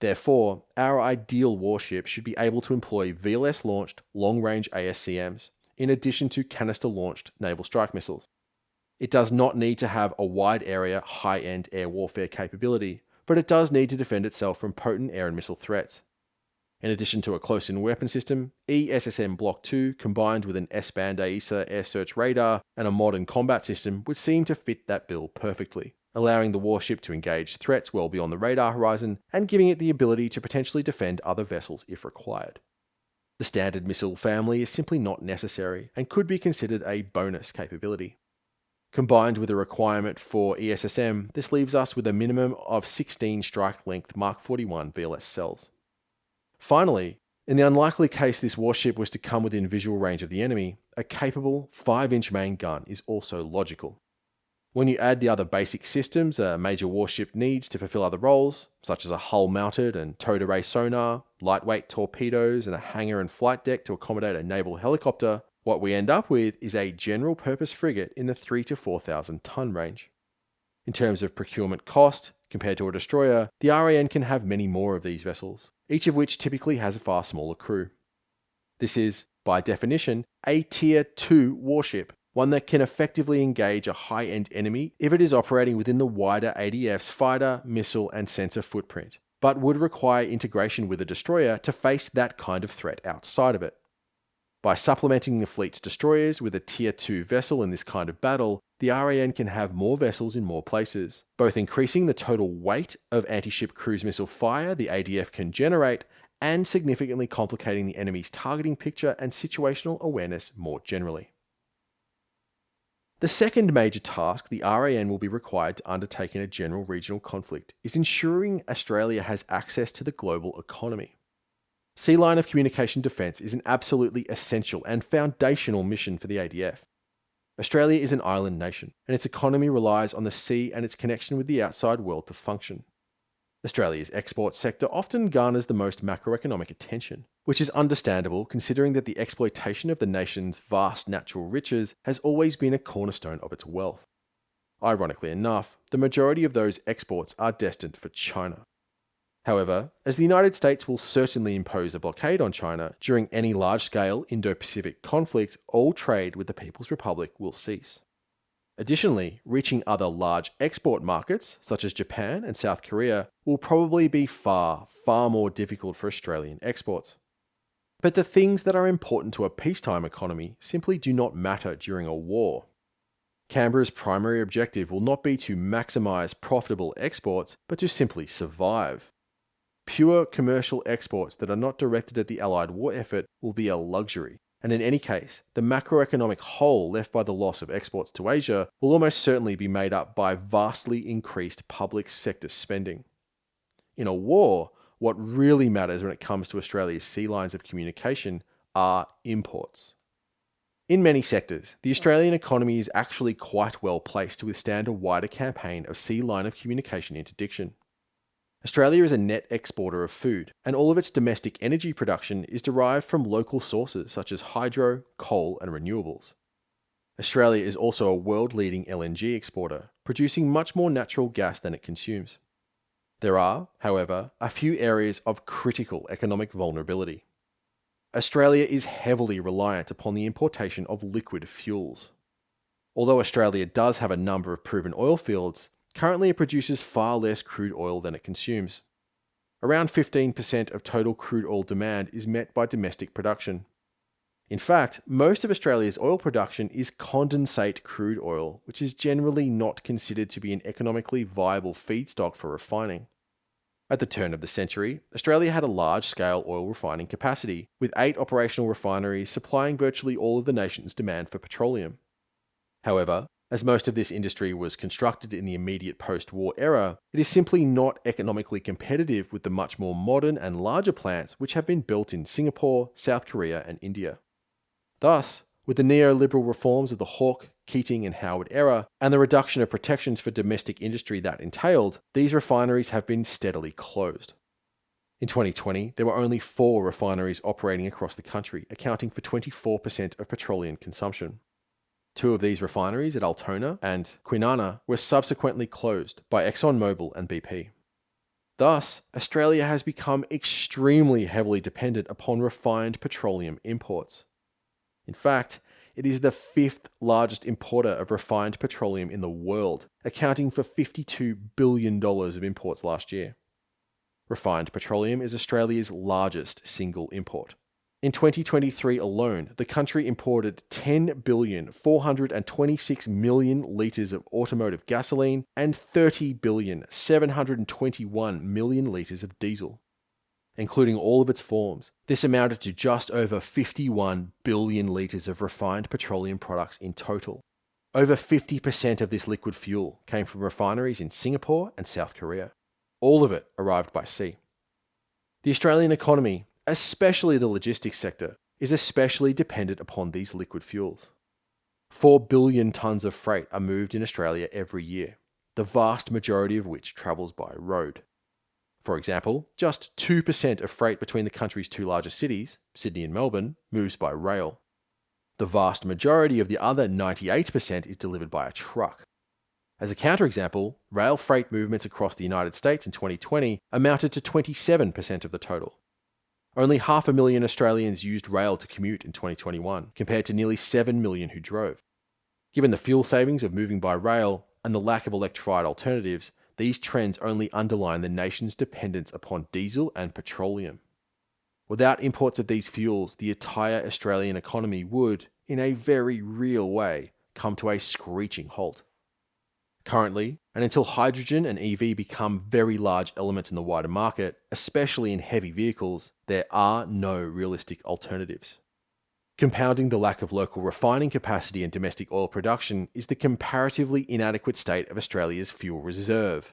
Therefore, our ideal warship should be able to employ VLS-launched long-range ASCMs, in addition to canister-launched naval strike missiles. It does not need to have a wide-area, high-end air warfare capability, but it does need to defend itself from potent air and missile threats. In addition to a close-in weapon system, ESSM Block 2 combined with an S-band AESA air search radar and a modern combat system would seem to fit that bill perfectly, allowing the warship to engage threats well beyond the radar horizon and giving it the ability to potentially defend other vessels if required. The standard missile family is simply not necessary and could be considered a bonus capability. Combined with a requirement for ESSM, this leaves us with a minimum of 16 strike-length Mark 41 VLS cells. Finally, in the unlikely case this warship was to come within visual range of the enemy, a capable 5-inch main gun is also logical. When you add the other basic systems a major warship needs to fulfill other roles, such as a hull-mounted and towed array sonar, lightweight torpedoes, and a hangar and flight deck to accommodate a naval helicopter, what we end up with is a general-purpose frigate in the 3,000 to 4,000 ton range. In terms of procurement cost, compared to a destroyer, the RAN can have many more of these vessels, each of which typically has a far smaller crew. This is, by definition, a Tier 2 warship, one that can effectively engage a high-end enemy if it is operating within the wider ADF's fighter, missile, and sensor footprint, but would require integration with a destroyer to face that kind of threat outside of it. By supplementing the fleet's destroyers with a Tier 2 vessel in this kind of battle, the RAN can have more vessels in more places, both increasing the total weight of anti-ship cruise missile fire the ADF can generate, and significantly complicating the enemy's targeting picture and situational awareness more generally. The second major task the RAN will be required to undertake in a general regional conflict is ensuring Australia has access to the global economy. Sea line of communication defence is an absolutely essential and foundational mission for the ADF. Australia is an island nation, and its economy relies on the sea and its connection with the outside world to function. Australia's export sector often garners the most macroeconomic attention, which is understandable considering that the exploitation of the nation's vast natural riches has always been a cornerstone of its wealth. Ironically enough, the majority of those exports are destined for China. However, as the United States will certainly impose a blockade on China during any large-scale Indo-Pacific conflict, all trade with the People's Republic will cease. Additionally, reaching other large export markets, such as Japan and South Korea, will probably be far, far more difficult for Australian exports. But the things that are important to a peacetime economy simply do not matter during a war. Canberra's primary objective will not be to maximise profitable exports, but to simply survive. Pure commercial exports that are not directed at the Allied war effort will be a luxury, and in any case, the macroeconomic hole left by the loss of exports to Asia will almost certainly be made up by vastly increased public sector spending. In a war, what really matters when it comes to Australia's sea lines of communication are imports. In many sectors, the Australian economy is actually quite well placed to withstand a wider campaign of sea line of communication interdiction. Australia is a net exporter of food, and all of its domestic energy production is derived from local sources such as hydro, coal, and renewables. Australia is also a world-leading LNG exporter, producing much more natural gas than it consumes. There are, however, a few areas of critical economic vulnerability. Australia is heavily reliant upon the importation of liquid fuels. Although Australia does have a number of proven oil fields, currently it produces far less crude oil than it consumes. Around 15% of total crude oil demand is met by domestic production. In fact, most of Australia's oil production is condensate crude oil, which is generally not considered to be an economically viable feedstock for refining. At the turn of the century, Australia had a large-scale oil refining capacity, with 8 operational refineries supplying virtually all of the nation's demand for petroleum. However, as most of this industry was constructed in the immediate post-war era, it is simply not economically competitive with the much more modern and larger plants which have been built in Singapore, South Korea, and India. Thus, with the neoliberal reforms of the Hawke, Keating, and Howard era, and the reduction of protections for domestic industry that entailed, these refineries have been steadily closed. In 2020, there were only 4 refineries operating across the country, accounting for 24% of petroleum consumption. 2 of these refineries at Altona and Kwinana were subsequently closed by ExxonMobil and BP. Thus, Australia has become extremely heavily dependent upon refined petroleum imports. In fact, it is the 5th largest importer of refined petroleum in the world, accounting for $52 billion of imports last year. Refined petroleum is Australia's largest single import. In 2023 alone, the country imported 10,426,000,000 litres of automotive gasoline and 30,721,000,000 litres of diesel. Including all of its forms, this amounted to just over 51 billion litres of refined petroleum products in total. Over 50% of this liquid fuel came from refineries in Singapore and South Korea. All of it arrived by sea. The Australian economy, especially the logistics sector, is especially dependent upon these liquid fuels. 4 billion tonnes of freight are moved in Australia every year, the vast majority of which travels by road. For example, just 2% of freight between the country's 2 largest cities, Sydney and Melbourne, moves by rail. The vast majority of the other 98% is delivered by a truck. As a counterexample, rail freight movements across the United States in 2020 amounted to 27% of the total. Only 500,000 Australians used rail to commute in 2021, compared to nearly 7 million who drove. Given the fuel savings of moving by rail and the lack of electrified alternatives, these trends only underline the nation's dependence upon diesel and petroleum. Without imports of these fuels, the entire Australian economy would, in a very real way, come to a screeching halt. Currently, and until hydrogen and EV become very large elements in the wider market, especially in heavy vehicles, there are no realistic alternatives. Compounding the lack of local refining capacity and domestic oil production is the comparatively inadequate state of Australia's fuel reserve.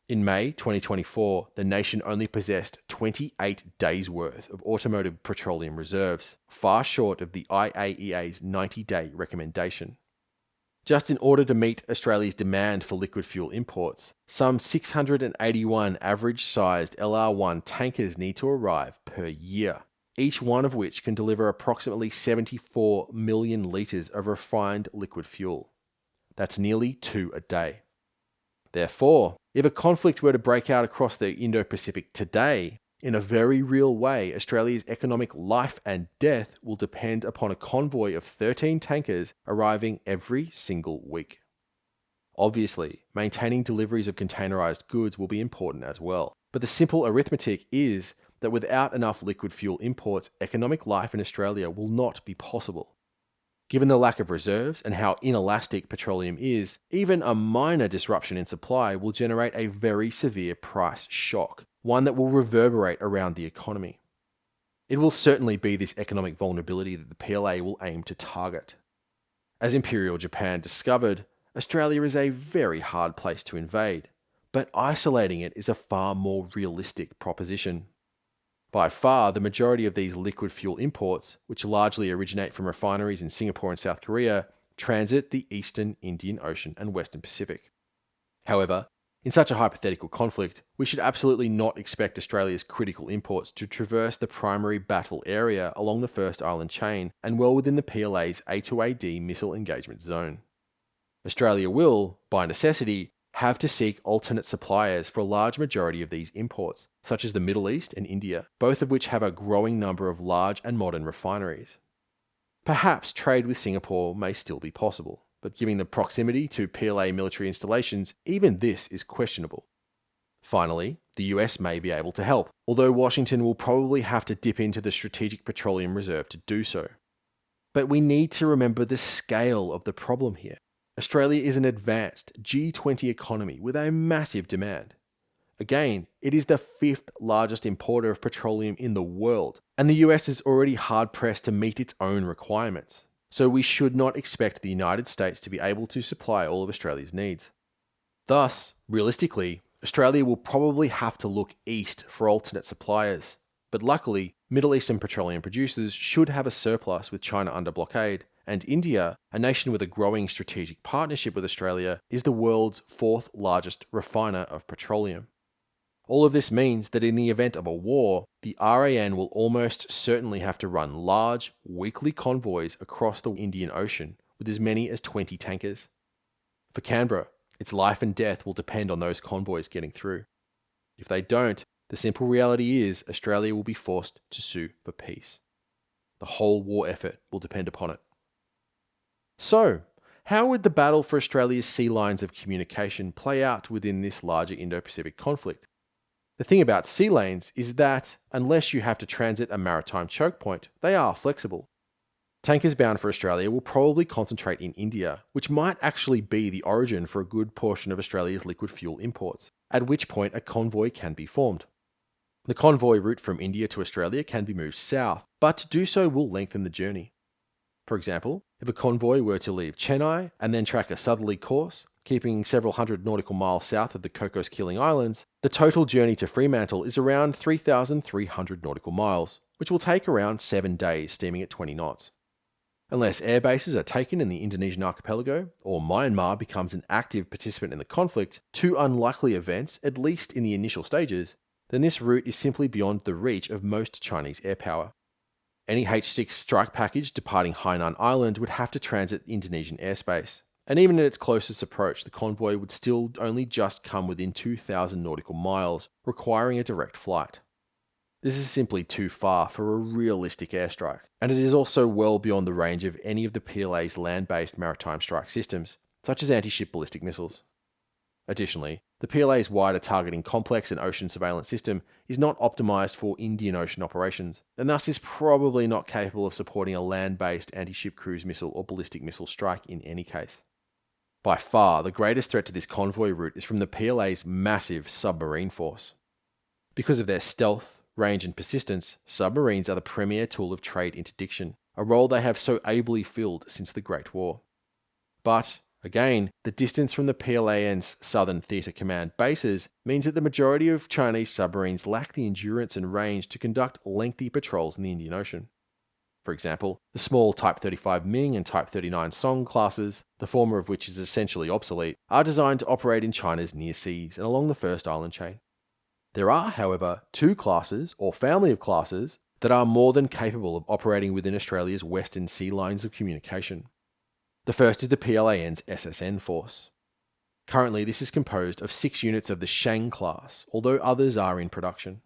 In May 2024, the nation only possessed 28 days' worth of automotive petroleum reserves, far short of the IAEA's 90-day recommendation. Just in order to meet Australia's demand for liquid fuel imports, some 681 average-sized LR1 tankers need to arrive per year, each one of which can deliver approximately 74 million litres of refined liquid fuel. That's nearly 2 a day. Therefore, if a conflict were to break out across the Indo-Pacific today, in a very real way, Australia's economic life and death will depend upon a convoy of 13 tankers arriving every single week. Obviously, maintaining deliveries of containerized goods will be important as well, but the simple arithmetic is that without enough liquid fuel imports, economic life in Australia will not be possible. Given the lack of reserves and how inelastic petroleum is, even a minor disruption in supply will generate a very severe price shock, one that will reverberate around the economy. It will certainly be this economic vulnerability that the PLA will aim to target. As Imperial Japan discovered, Australia is a very hard place to invade, but isolating it is a far more realistic proposition. By far, the majority of these liquid fuel imports, which largely originate from refineries in Singapore and South Korea, transit the Eastern Indian Ocean and Western Pacific. However, in such a hypothetical conflict, we should absolutely not expect Australia's critical imports to traverse the primary battle area along the First Island chain and well within the PLA's A2AD missile engagement zone. Australia will, by necessity, have to seek alternate suppliers for a large majority of these imports, such as the Middle East and India, both of which have a growing number of large and modern refineries. Perhaps trade with Singapore may still be possible, but given the proximity to PLA military installations, even this is questionable. Finally, the US may be able to help, although Washington will probably have to dip into the Strategic Petroleum Reserve to do so. But we need to remember the scale of the problem here. Australia is an advanced G20 economy with a massive demand. Again, it is the 5th largest importer of petroleum in the world, and the US is already hard-pressed to meet its own requirements. So we should not expect the United States to be able to supply all of Australia's needs. Thus, realistically, Australia will probably have to look east for alternate suppliers. But luckily, Middle Eastern petroleum producers should have a surplus with China under blockade, and India, a nation with a growing strategic partnership with Australia, is the world's 4th largest refiner of petroleum. All of this means that in the event of a war, the RAN will almost certainly have to run large, weekly convoys across the Indian Ocean with as many as 20 tankers. For Canberra, its life and death will depend on those convoys getting through. If they don't, the simple reality is Australia will be forced to sue for peace. The whole war effort will depend upon it. So, how would the battle for Australia's sea lines of communication play out within this larger Indo-Pacific conflict? The thing about sea lanes is that, unless you have to transit a maritime choke point, they are flexible. Tankers bound for Australia will probably concentrate in India, which might actually be the origin for a good portion of Australia's liquid fuel imports, at which point a convoy can be formed. The convoy route from India to Australia can be moved south, but to do so will lengthen the journey. For example, if a convoy were to leave Chennai and then track a southerly course, keeping several hundred nautical miles south of the Cocos-Keeling Islands, the total journey to Fremantle is around 3,300 nautical miles, which will take around 7 days steaming at 20 knots. Unless air bases are taken in the Indonesian archipelago, or Myanmar becomes an active participant in the conflict, two unlikely events, at least in the initial stages, then this route is simply beyond the reach of most Chinese air power. Any H-6 strike package departing Hainan Island would have to transit Indonesian airspace, and even at its closest approach, the convoy would still only just come within 2,000 nautical miles, requiring a direct flight. This is simply too far for a realistic airstrike, and it is also well beyond the range of any of the PLA's land-based maritime strike systems, such as anti-ship ballistic missiles. Additionally, the PLA's wider targeting complex and ocean surveillance system is not optimized for Indian Ocean operations, and thus is probably not capable of supporting a land-based anti-ship cruise missile or ballistic missile strike in any case. By far, the greatest threat to this convoy route is from the PLA's massive submarine force. Because of their stealth, range and persistence, submarines are the premier tool of trade interdiction, a role they have so ably filled since the Great War. But, again, the distance from the PLAN's Southern Theatre Command bases means that the majority of Chinese submarines lack the endurance and range to conduct lengthy patrols in the Indian Ocean. For example, the small Type 35 Ming and Type 39 Song classes, the former of which is essentially obsolete, are designed to operate in China's near seas and along the first island chain. There are, however, two classes, or family of classes, that are more than capable of operating within Australia's western sea lines of communication. The first is the PLAN's SSN force. Currently, this is composed of 6 units of the Shang class, although others are in production.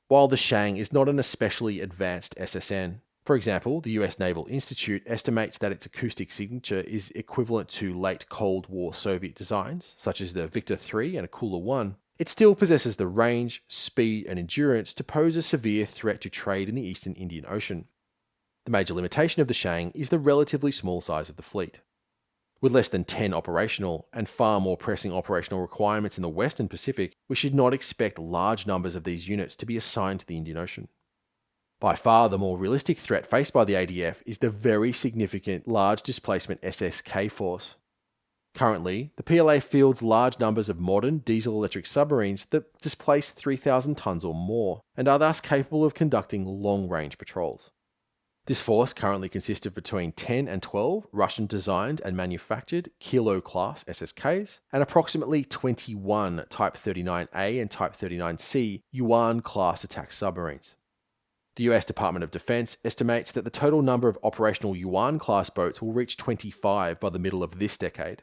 While the Shang is not an especially advanced SSN, for example, the US Naval Institute estimates that its acoustic signature is equivalent to late Cold War Soviet designs, such as the Victor III and Akula 1, it still possesses the range, speed, and endurance to pose a severe threat to trade in the Eastern Indian Ocean. The major limitation of the Shang is the relatively small size of the fleet. With less than 10 operational and far more pressing operational requirements in the Western Pacific, we should not expect large numbers of these units to be assigned to the Indian Ocean. By far the more realistic threat faced by the ADF is the very significant large displacement SSK force. Currently, the PLA fields large numbers of modern diesel-electric submarines that displace 3,000 tons or more, and are thus capable of conducting long-range patrols. This force currently consists of between 10 and 12 Russian-designed and manufactured Kilo-class SSKs, and approximately 21 Type 39A and Type 39C Yuan-class attack submarines. The US Department of Defense estimates that the total number of operational Yuan-class boats will reach 25 by the middle of this decade.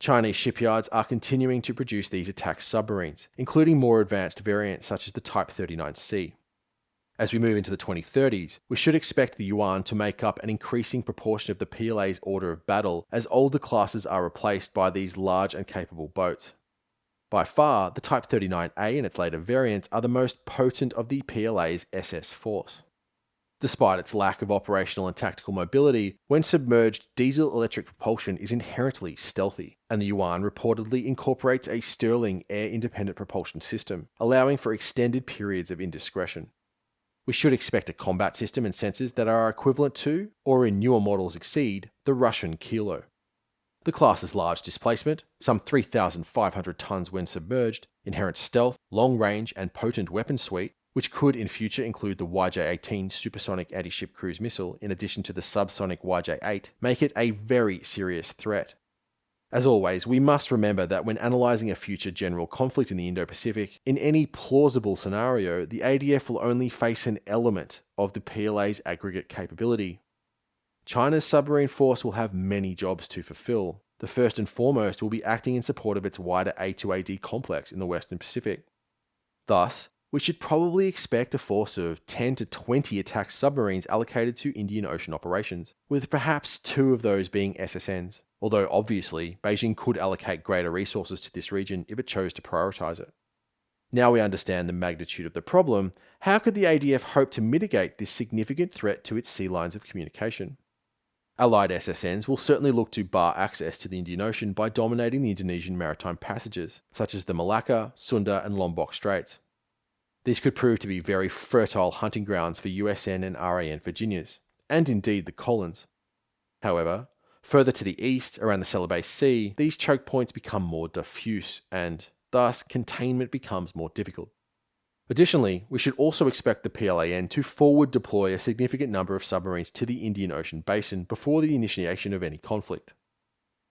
Chinese shipyards are continuing to produce these attack submarines, including more advanced variants such as the Type 39C. As we move into the 2030s, we should expect the Yuan to make up an increasing proportion of the PLA's order of battle as older classes are replaced by these large and capable boats. By far, the Type 39A and its later variants are the most potent of the PLA's SS force. Despite its lack of operational and tactical mobility, when submerged, diesel-electric propulsion is inherently stealthy, and the Yuan reportedly incorporates a Stirling air-independent propulsion system, allowing for extended periods of indiscretion. We should expect a combat system and sensors that are equivalent to, or in newer models exceed, the Russian Kilo. The class's large displacement, some 3,500 tons when submerged, inherent stealth, long range, and potent weapon suite, which could in future include the YJ-18 supersonic anti-ship cruise missile in addition to the subsonic YJ-8, make it a very serious threat. As always, we must remember that when analysing a future general conflict in the Indo-Pacific, in any plausible scenario, the ADF will only face an element of the PLA's aggregate capability. China's submarine force will have many jobs to fulfill. The first and foremost will be acting in support of its wider A2AD complex in the Western Pacific. Thus, we should probably expect a force of 10 to 20 attack submarines allocated to Indian Ocean operations, with perhaps 2 of those being SSNs. Although obviously, Beijing could allocate greater resources to this region if it chose to prioritise it. Now we understand the magnitude of the problem, how could the ADF hope to mitigate this significant threat to its sea lines of communication? Allied SSNs will certainly look to bar access to the Indian Ocean by dominating the Indonesian maritime passages, such as the Malacca, Sunda, and Lombok Straits. These could prove to be very fertile hunting grounds for USN and RAN Virginias, and indeed the Collins. However, further to the east, around the Celebes Sea, these choke points become more diffuse, and thus containment becomes more difficult. Additionally, we should also expect the PLAN to forward deploy a significant number of submarines to the Indian Ocean basin before the initiation of any conflict.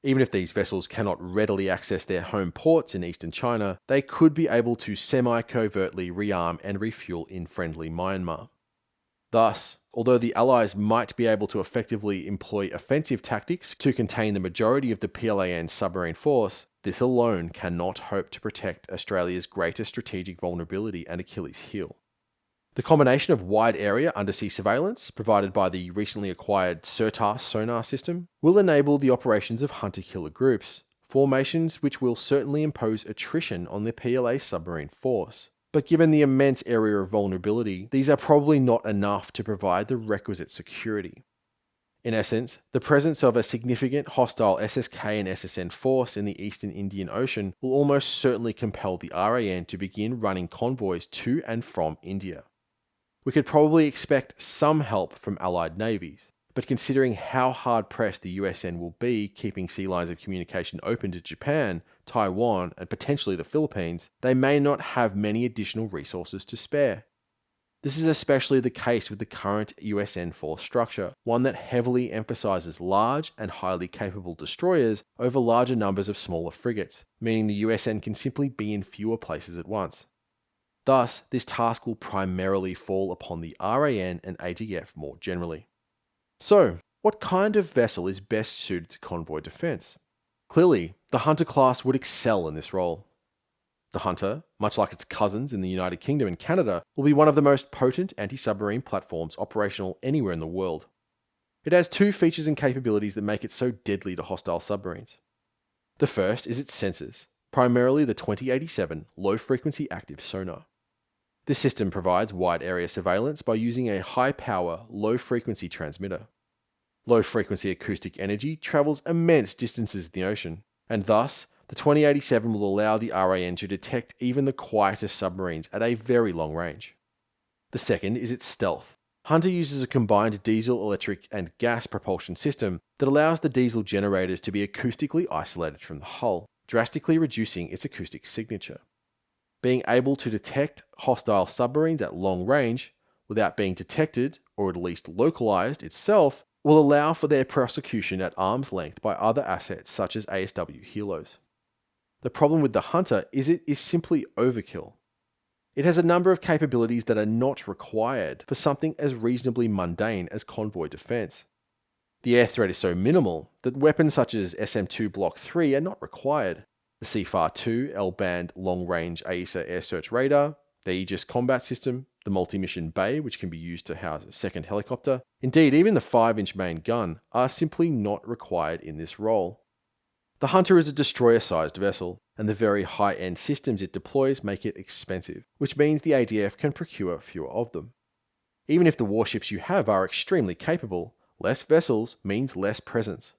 Even if these vessels cannot readily access their home ports in eastern China, they could be able to semi-covertly rearm and refuel in friendly Myanmar. Thus, although the Allies might be able to effectively employ offensive tactics to contain the majority of the PLAN's submarine force, this alone cannot hope to protect Australia's greatest strategic vulnerability and Achilles heel. The combination of wide area undersea surveillance, provided by the recently acquired SIRTAS sonar system, will enable the operations of hunter-killer groups, formations which will certainly impose attrition on the PLA submarine force. But given the immense area of vulnerability, these are probably not enough to provide the requisite security. In essence, the presence of a significant hostile SSK and SSN force in the eastern Indian Ocean will almost certainly compel the RAN to begin running convoys to and from India. We could probably expect some help from allied navies, but considering how hard-pressed the USN will be keeping sea lines of communication open to Japan, Taiwan, and potentially the Philippines, they may not have many additional resources to spare. This is especially the case with the current USN force structure, one that heavily emphasises large and highly capable destroyers over larger numbers of smaller frigates, meaning the USN can simply be in fewer places at once. Thus, this task will primarily fall upon the RAN and ADF more generally. So, what kind of vessel is best suited to convoy defence? Clearly, the Hunter class would excel in this role. The Hunter, much like its cousins in the United Kingdom and Canada, will be one of the most potent anti-submarine platforms operational anywhere in the world. It has 2 features and capabilities that make it so deadly to hostile submarines. The first is its sensors, primarily the 2087 low-frequency active sonar. This system provides wide area surveillance by using a high-power, low-frequency transmitter. Low-frequency acoustic energy travels immense distances in the ocean, and thus, the 2087 will allow the RAN to detect even the quietest submarines at a very long range. The second is its stealth. Hunter uses a combined diesel, electric, and gas propulsion system that allows the diesel generators to be acoustically isolated from the hull, drastically reducing its acoustic signature. Being able to detect hostile submarines at long range, without being detected, or at least localized itself, will allow for their prosecution at arm's length by other assets such as ASW helos. The problem with the Hunter is it is simply overkill. It has a number of capabilities that are not required for something as reasonably mundane as convoy defense. The air threat is so minimal that weapons such as SM-2 Block 3 are not required. The CFAR-2 L-band long-range AESA air search radar, the Aegis combat system, the multi-mission bay which can be used to house a second helicopter, indeed even the 5-inch main gun, are simply not required in this role. The Hunter is a destroyer-sized vessel, and the very high-end systems it deploys make it expensive, which means the ADF can procure fewer of them. Even if the warships you have are extremely capable, less vessels means less presence.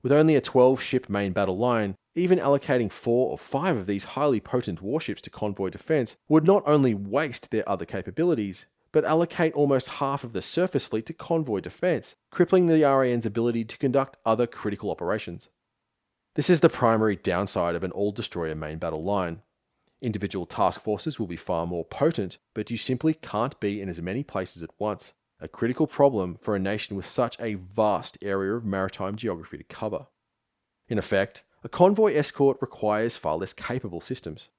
With only a 12-ship main battle line, even allocating 4 or 5 of these highly potent warships to convoy defense would not only waste their other capabilities, but allocate almost half of the surface fleet to convoy defense, crippling the RAN's ability to conduct other critical operations. This is the primary downside of an all-destroyer main battle line. Individual task forces will be far more potent, but you simply can't be in as many places at once, a critical problem for a nation with such a vast area of maritime geography to cover. In effect, a convoy escort requires far less capable systems.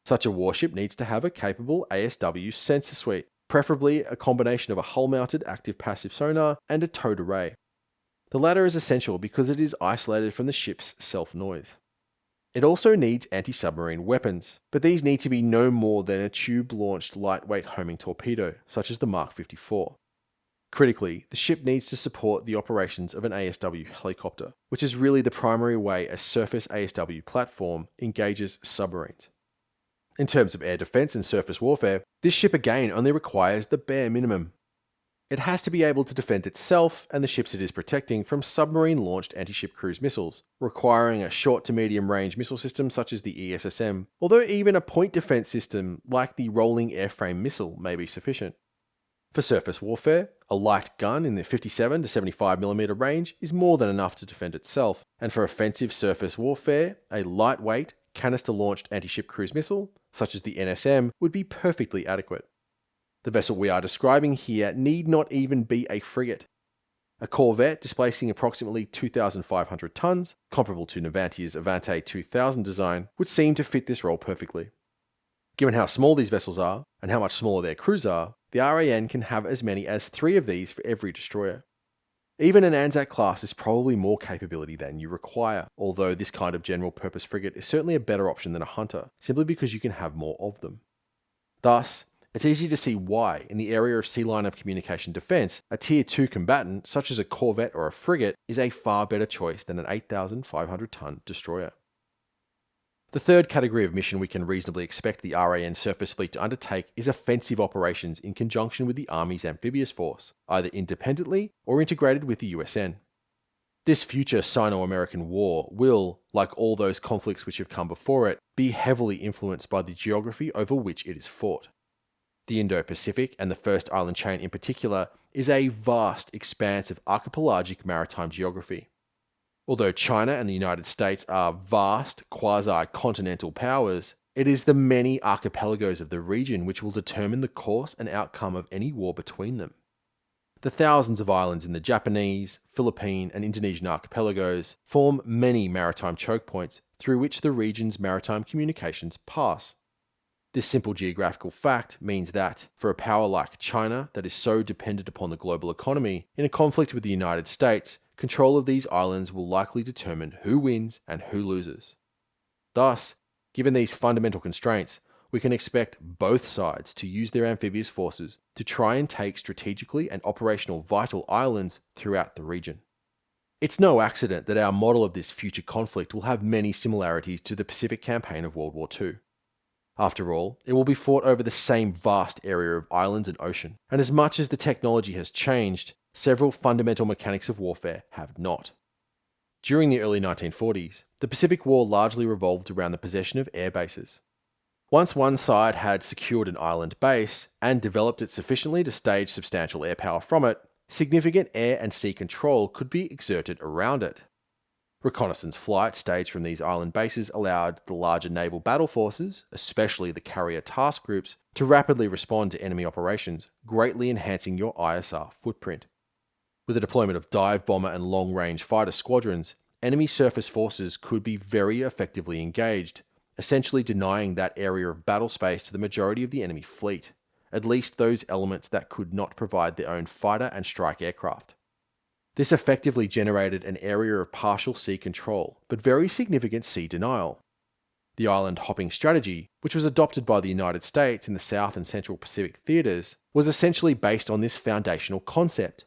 Such a warship needs to have a capable ASW sensor suite, preferably a combination of a hull-mounted active-passive sonar and a towed array. The latter is essential because it is isolated from the ship's self-noise. It also needs anti-submarine weapons, but these need to be no more than a tube-launched lightweight homing torpedo, such as the Mark 54. Critically, the ship needs to support the operations of an ASW helicopter, which is really the primary way a surface ASW platform engages submarines. In terms of air defense and surface warfare, this ship again only requires the bare minimum. It has to be able to defend itself and the ships it is protecting from submarine-launched anti-ship cruise missiles, requiring a short to medium-range missile system such as the ESSM, although even a point defense system like the rolling airframe missile may be sufficient. For surface warfare, a light gun in the 57 to 75mm range is more than enough to defend itself, and for offensive surface warfare, a lightweight, canister-launched anti-ship cruise missile, such as the NSM, would be perfectly adequate. The vessel we are describing here need not even be a frigate. A corvette displacing approximately 2,500 tons, comparable to Navantia's Avante 2000 design, would seem to fit this role perfectly. Given how small these vessels are, and how much smaller their crews are, the RAN can have as many as 3 of these for every destroyer. Even an Anzac class is probably more capability than you require, although this kind of general-purpose frigate is certainly a better option than a hunter, simply because you can have more of them. Thus, it's easy to see why, in the area of sea line of communication defense, a Tier 2 combatant, such as a corvette or a frigate, is a far better choice than an 8,500-ton destroyer. The third category of mission we can reasonably expect the RAN surface fleet to undertake is offensive operations in conjunction with the Army's Amphibious force, either independently or integrated with the USN. This future Sino-American war will, like all those conflicts which have come before it, be heavily influenced by the geography over which it is fought. The Indo-Pacific, and the First Island Chain in particular, is a vast expanse of archipelagic maritime geography. Although China and the United States are vast, quasi-continental powers, it is the many archipelagos of the region which will determine the course and outcome of any war between them. The thousands of islands in the Japanese, Philippine, and Indonesian archipelagos form many maritime choke points through which the region's maritime communications pass. This simple geographical fact means that, for a power like China that is so dependent upon the global economy, in a conflict with the United States, control of these islands will likely determine who wins and who loses. Thus, given these fundamental constraints, we can expect both sides to use their amphibious forces to try and take strategically and operational vital islands throughout the region. It's no accident that our model of this future conflict will have many similarities to the Pacific campaign of World War II. After all, it will be fought over the same vast area of islands and ocean, and as much as the technology has changed, several fundamental mechanics of warfare have not. During the early 1940s, the Pacific War largely revolved around the possession of air bases. Once one side had secured an island base and developed it sufficiently to stage substantial air power from it, significant air and sea control could be exerted around it. Reconnaissance flights staged from these island bases allowed the larger naval battle forces, especially the carrier task groups, to rapidly respond to enemy operations, greatly enhancing your ISR footprint. With the deployment of dive bomber and long-range fighter squadrons, enemy surface forces could be very effectively engaged, essentially denying that area of battle space to the majority of the enemy fleet, at least those elements that could not provide their own fighter and strike aircraft. This effectively generated an area of partial sea control, but very significant sea denial. The island hopping strategy, which was adopted by the United States in the South and Central Pacific theaters, was essentially based on this foundational concept.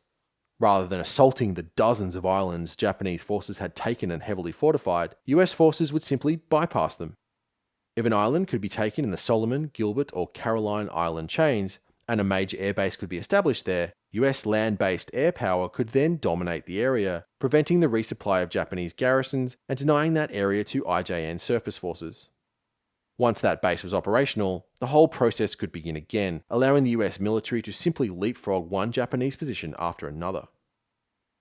Rather than assaulting the dozens of islands Japanese forces had taken and heavily fortified, US forces would simply bypass them. If an island could be taken in the Solomon, Gilbert, or Caroline Island chains, and a major airbase could be established there, US land-based air power could then dominate the area, preventing the resupply of Japanese garrisons and denying that area to IJN surface forces. Once that base was operational, the whole process could begin again, allowing the US military to simply leapfrog one Japanese position after another.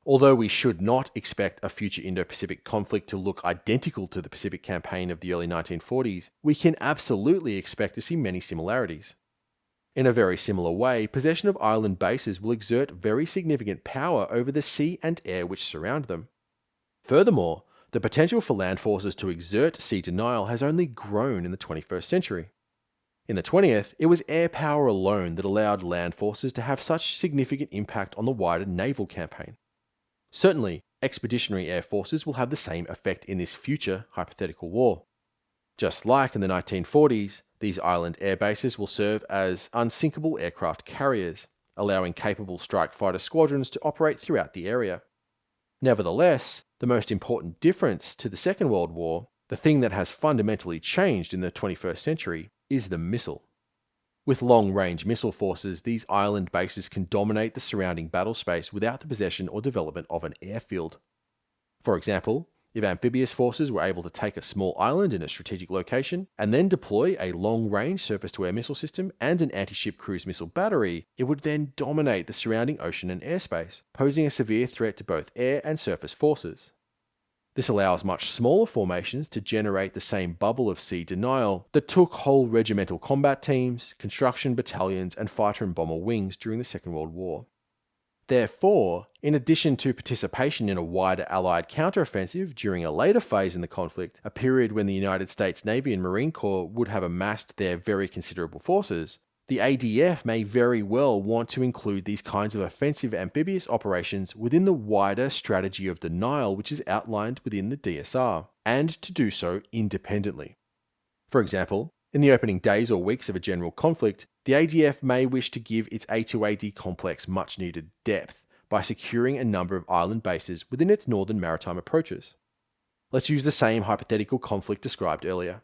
Although we should not expect a future Indo-Pacific conflict to look identical to the Pacific campaign of the early 1940s, we can absolutely expect to see many similarities. In a very similar way, possession of island bases will exert very significant power over the sea and air which surround them. Furthermore, The potential for land forces to exert sea denial has only grown in the 21st century. In the 20th, it was air power alone that allowed land forces to have such significant impact on the wider naval campaign. Certainly, expeditionary air forces will have the same effect in this future hypothetical war. Just like in the 1940s, these island air bases will serve as unsinkable aircraft carriers, allowing capable strike fighter squadrons to operate throughout the area. Nevertheless, the most important difference to the Second World War, the thing that has fundamentally changed in the 21st century, is the missile. With long-range missile forces, these island bases can dominate the surrounding battle space without the possession or development of an airfield. For example, if amphibious forces were able to take a small island in a strategic location and then deploy a long-range surface-to-air missile system and an anti-ship cruise missile battery, it would then dominate the surrounding ocean and airspace, posing a severe threat to both air and surface forces. This allows much smaller formations to generate the same bubble of sea denial that took whole regimental combat teams, construction battalions, and fighter and bomber wings during the Second World War. Therefore, in addition to participation in a wider Allied counteroffensive during a later phase in the conflict, a period when the United States Navy and Marine Corps would have amassed their very considerable forces, the ADF may very well want to include these kinds of offensive amphibious operations within the wider strategy of denial which is outlined within the DSR, and to do so independently. For example, in the opening days or weeks of a general conflict, the ADF may wish to give its A2AD complex much needed depth by securing a number of island bases within its northern maritime approaches. Let's use the same hypothetical conflict described earlier.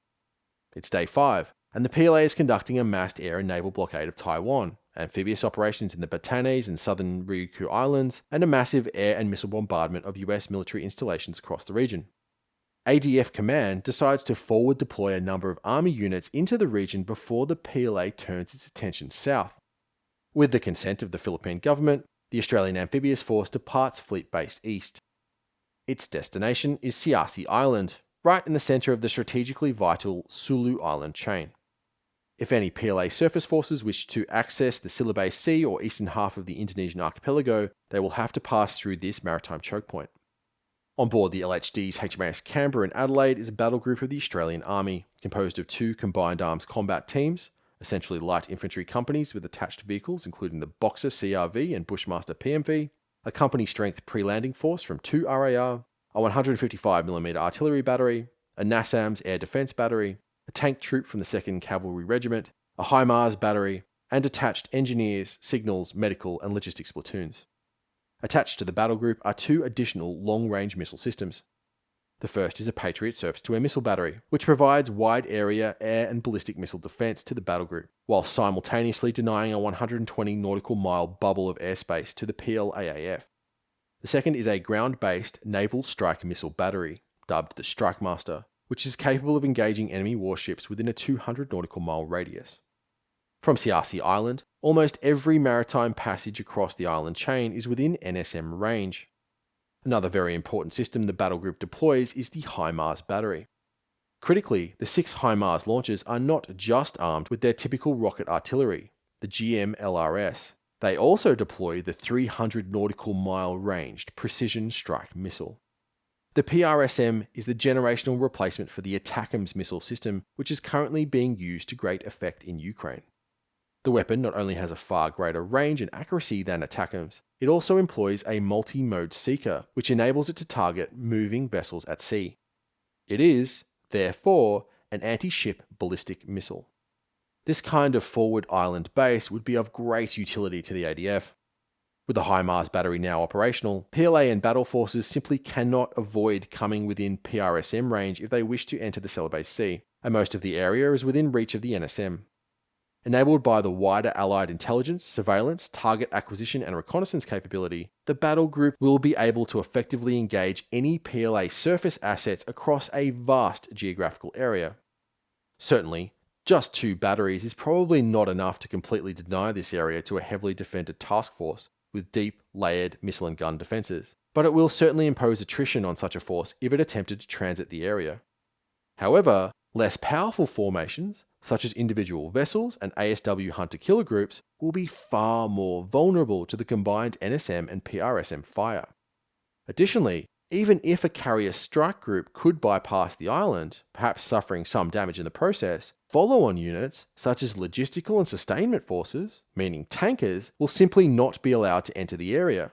It's day 5, and the PLA is conducting a massed air and naval blockade of Taiwan, amphibious operations in the Batanes and southern Ryukyu Islands, and a massive air and missile bombardment of US military installations across the region. ADF Command decides to forward deploy a number of army units into the region before the PLA turns its attention south. With the consent of the Philippine government, the Australian Amphibious Force departs fleet-based east. Its destination is Siasi Island, right in the centre of the strategically vital Sulu Island chain. If any PLA surface forces wish to access the Silibay Sea or eastern half of the Indonesian archipelago, they will have to pass through this maritime choke point. On board the LHDs HMAS Canberra and Adelaide is a battle group of the Australian Army, composed of 2 combined arms combat teams, essentially light infantry companies with attached vehicles including the Boxer CRV and Bushmaster PMV, a company strength pre-landing force from 2 RAR, a 155mm artillery battery, a NASAMS air defence battery, a tank troop from the 2nd Cavalry Regiment, a HIMARS battery, and attached engineers, signals, medical, and logistics platoons. Attached to the battle group are 2 additional long-range missile systems. The first is a Patriot surface-to-air missile battery, which provides wide-area air and ballistic missile defence to the battle group, while simultaneously denying a 120 nautical mile bubble of airspace to the PLAAF. The second is a ground-based naval strike missile battery, dubbed the Strike Master, which is capable of engaging enemy warships within a 200 nautical mile radius. From Siasi Island, almost every maritime passage across the island chain is within NSM range. Another very important system the battle group deploys is the HIMARS battery. Critically, the 6 HIMARS launchers are not just armed with their typical rocket artillery, the GM-LRS. They also deploy the 300 nautical mile ranged precision strike missile. The PRSM is the generational replacement for the ATACMS missile system, which is currently being used to great effect in Ukraine. The weapon not only has a far greater range and accuracy than ATACMS, it also employs a multi-mode seeker, which enables it to target moving vessels at sea. It is, therefore, an anti-ship ballistic missile. This kind of forward island base would be of great utility to the ADF. With the HIMARS battery now operational, PLA and battle forces simply cannot avoid coming within PRSM range if they wish to enter the Celebes Sea, and most of the area is within reach of the NSM. Enabled by the wider Allied intelligence, surveillance, target acquisition and reconnaissance capability, the battle group will be able to effectively engage any PLA surface assets across a vast geographical area. Certainly, just 2 batteries is probably not enough to completely deny this area to a heavily defended task force with deep, layered missile and gun defences, but it will certainly impose attrition on such a force if it attempted to transit the area. However, less powerful formations, such as individual vessels and ASW hunter-killer groups, will be far more vulnerable to the combined NSM and PRSM fire. Additionally, Even if a carrier strike group could bypass the island, perhaps suffering some damage in the process, follow-on units, such as logistical and sustainment forces, meaning tankers, will simply not be allowed to enter the area.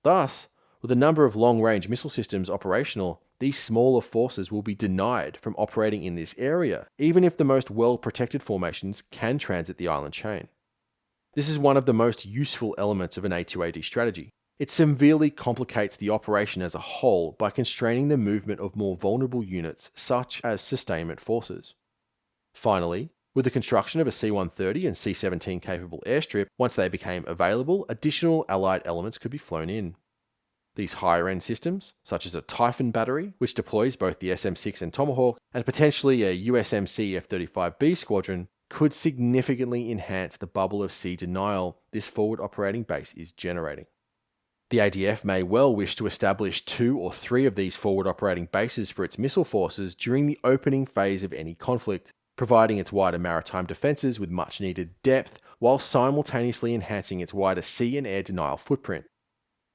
Thus, with a number of long-range missile systems operational, these smaller forces will be denied from operating in this area, even if the most well-protected formations can transit the island chain. This is one of the most useful elements of an A2AD strategy. It severely complicates the operation as a whole by constraining the movement of more vulnerable units such as sustainment forces. Finally, with the construction of a C-130 and C-17 capable airstrip, once they became available, additional Allied elements could be flown in. These higher-end systems, such as a Typhoon battery, which deploys both the SM-6 and Tomahawk, and potentially a USMC F-35B squadron, could significantly enhance the bubble of sea denial this forward operating base is generating. The ADF may well wish to establish 2 or 3 of these forward operating bases for its missile forces during the opening phase of any conflict, providing its wider maritime defences with much needed depth, while simultaneously enhancing its wider sea and air denial footprint.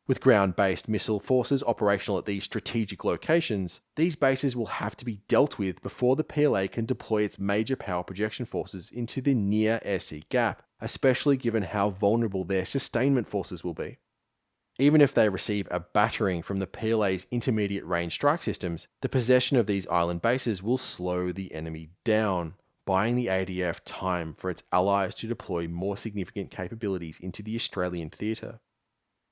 With ground-based missile forces operational at these strategic locations, these bases will have to be dealt with before the PLA can deploy its major power projection forces into the near air-sea gap, especially given how vulnerable their sustainment forces will be. Even if they receive a battering from the PLA's intermediate range strike systems, the possession of these island bases will slow the enemy down, buying the ADF time for its allies to deploy more significant capabilities into the Australian theatre.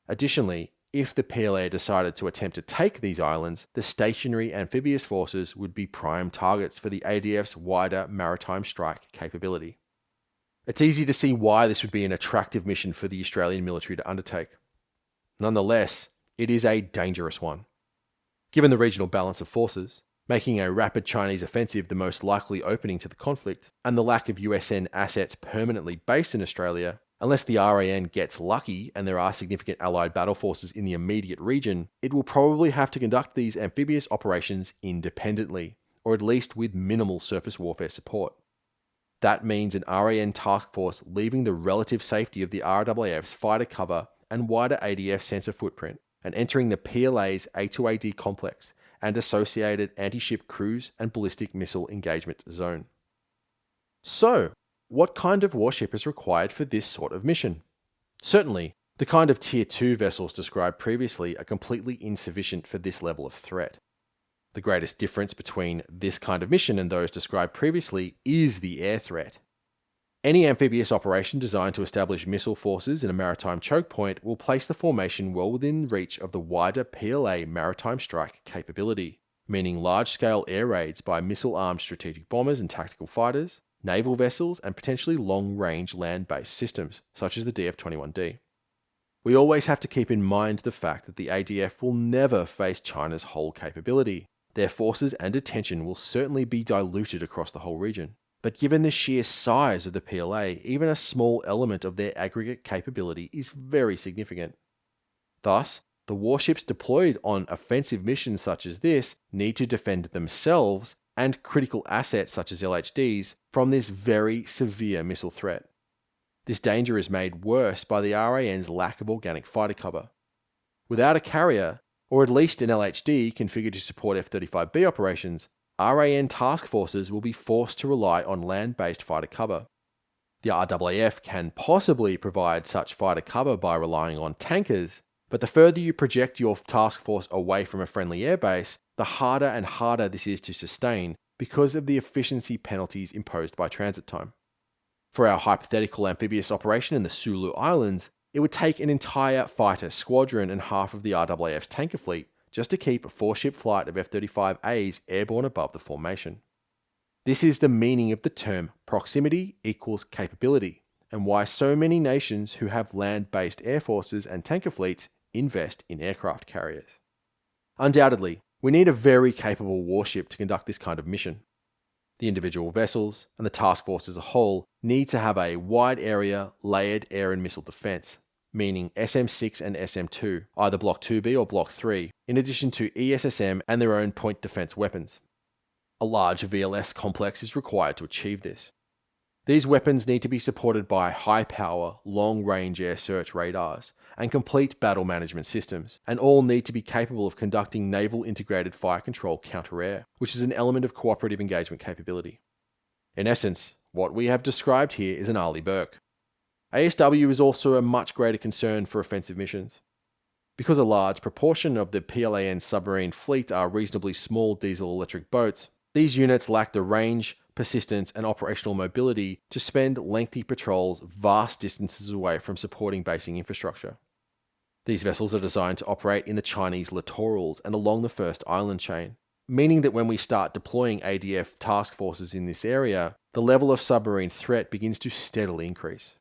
Additionally, if the PLA decided to attempt to take these islands, the stationary amphibious forces would be prime targets for the ADF's wider maritime strike capability. It's easy to see why this would be an attractive mission for the Australian military to undertake. Nonetheless, it is a dangerous one. Given the regional balance of forces, making a rapid Chinese offensive the most likely opening to the conflict, and the lack of USN assets permanently based in Australia, unless the RAN gets lucky and there are significant Allied battle forces in the immediate region, it will probably have to conduct these amphibious operations independently, or at least with minimal surface warfare support. That means an RAN task force leaving the relative safety of the RAAF's fighter cover and wider ADF sensor footprint, and entering the PLA's A2AD complex and associated anti-ship cruise and ballistic missile engagement zone. So, what kind of warship is required for this sort of mission? Certainly, the kind of Tier 2 vessels described previously are completely insufficient for this level of threat. The greatest difference between this kind of mission and those described previously is the air threat. Any amphibious operation designed to establish missile forces in a maritime choke point will place the formation well within reach of the wider PLA maritime strike capability, meaning large-scale air raids by missile-armed strategic bombers and tactical fighters, naval vessels, and potentially long-range land-based systems, such as the DF-21D. We always have to keep in mind the fact that the ADF will never face China's whole capability. Their forces and attention will certainly be diluted across the whole region. But given the sheer size of the PLA, even a small element of their aggregate capability is very significant. Thus, the warships deployed on offensive missions such as this need to defend themselves and critical assets such as LHDs from this very severe missile threat. This danger is made worse by the RAN's lack of organic fighter cover. Without a carrier, or at least an LHD configured to support F-35B operations, RAN task forces will be forced to rely on land-based fighter cover. The RAAF can possibly provide such fighter cover by relying on tankers, but the further you project your task force away from a friendly airbase, the harder and harder this is to sustain because of the efficiency penalties imposed by transit time. For our hypothetical amphibious operation in the Sulu Islands, it would take an entire fighter squadron and half of the RAAF's tanker fleet just to keep a 4-ship flight of F-35As airborne above the formation. This is the meaning of the term proximity equals capability, and why so many nations who have land-based air forces and tanker fleets invest in aircraft carriers. Undoubtedly, we need a very capable warship to conduct this kind of mission. The individual vessels, and the task force as a whole, need to have a wide area, layered air and missile defense, meaning SM-6 and SM-2, either Block 2B or Block 3, in addition to ESSM and their own point defense weapons. A large VLS complex is required to achieve this. These weapons need to be supported by high-power, long-range air search radars and complete battle management systems, and all need to be capable of conducting Naval Integrated Fire Control counter-air, which is an element of cooperative engagement capability. In essence, what we have described here is an Arleigh Burke. ASW is also a much greater concern for offensive missions. Because a large proportion of the PLAN submarine fleet are reasonably small diesel-electric boats, these units lack the range, persistence, and operational mobility to spend lengthy patrols vast distances away from supporting basing infrastructure. These vessels are designed to operate in the Chinese littorals and along the first island chain, meaning that when we start deploying ADF task forces in this area, the level of submarine threat begins to steadily increase.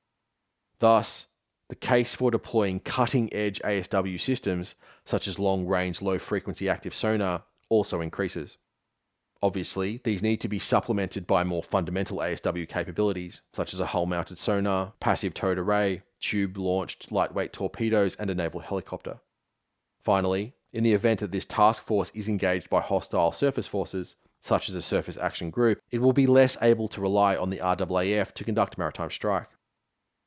Thus, the case for deploying cutting-edge ASW systems, such as long-range, low-frequency active sonar, also increases. Obviously, these need to be supplemented by more fundamental ASW capabilities, such as a hull-mounted sonar, passive towed array, tube-launched lightweight torpedoes, and a naval helicopter. Finally, in the event that this task force is engaged by hostile surface forces, such as a surface action group, it will be less able to rely on the RAAF to conduct maritime strike.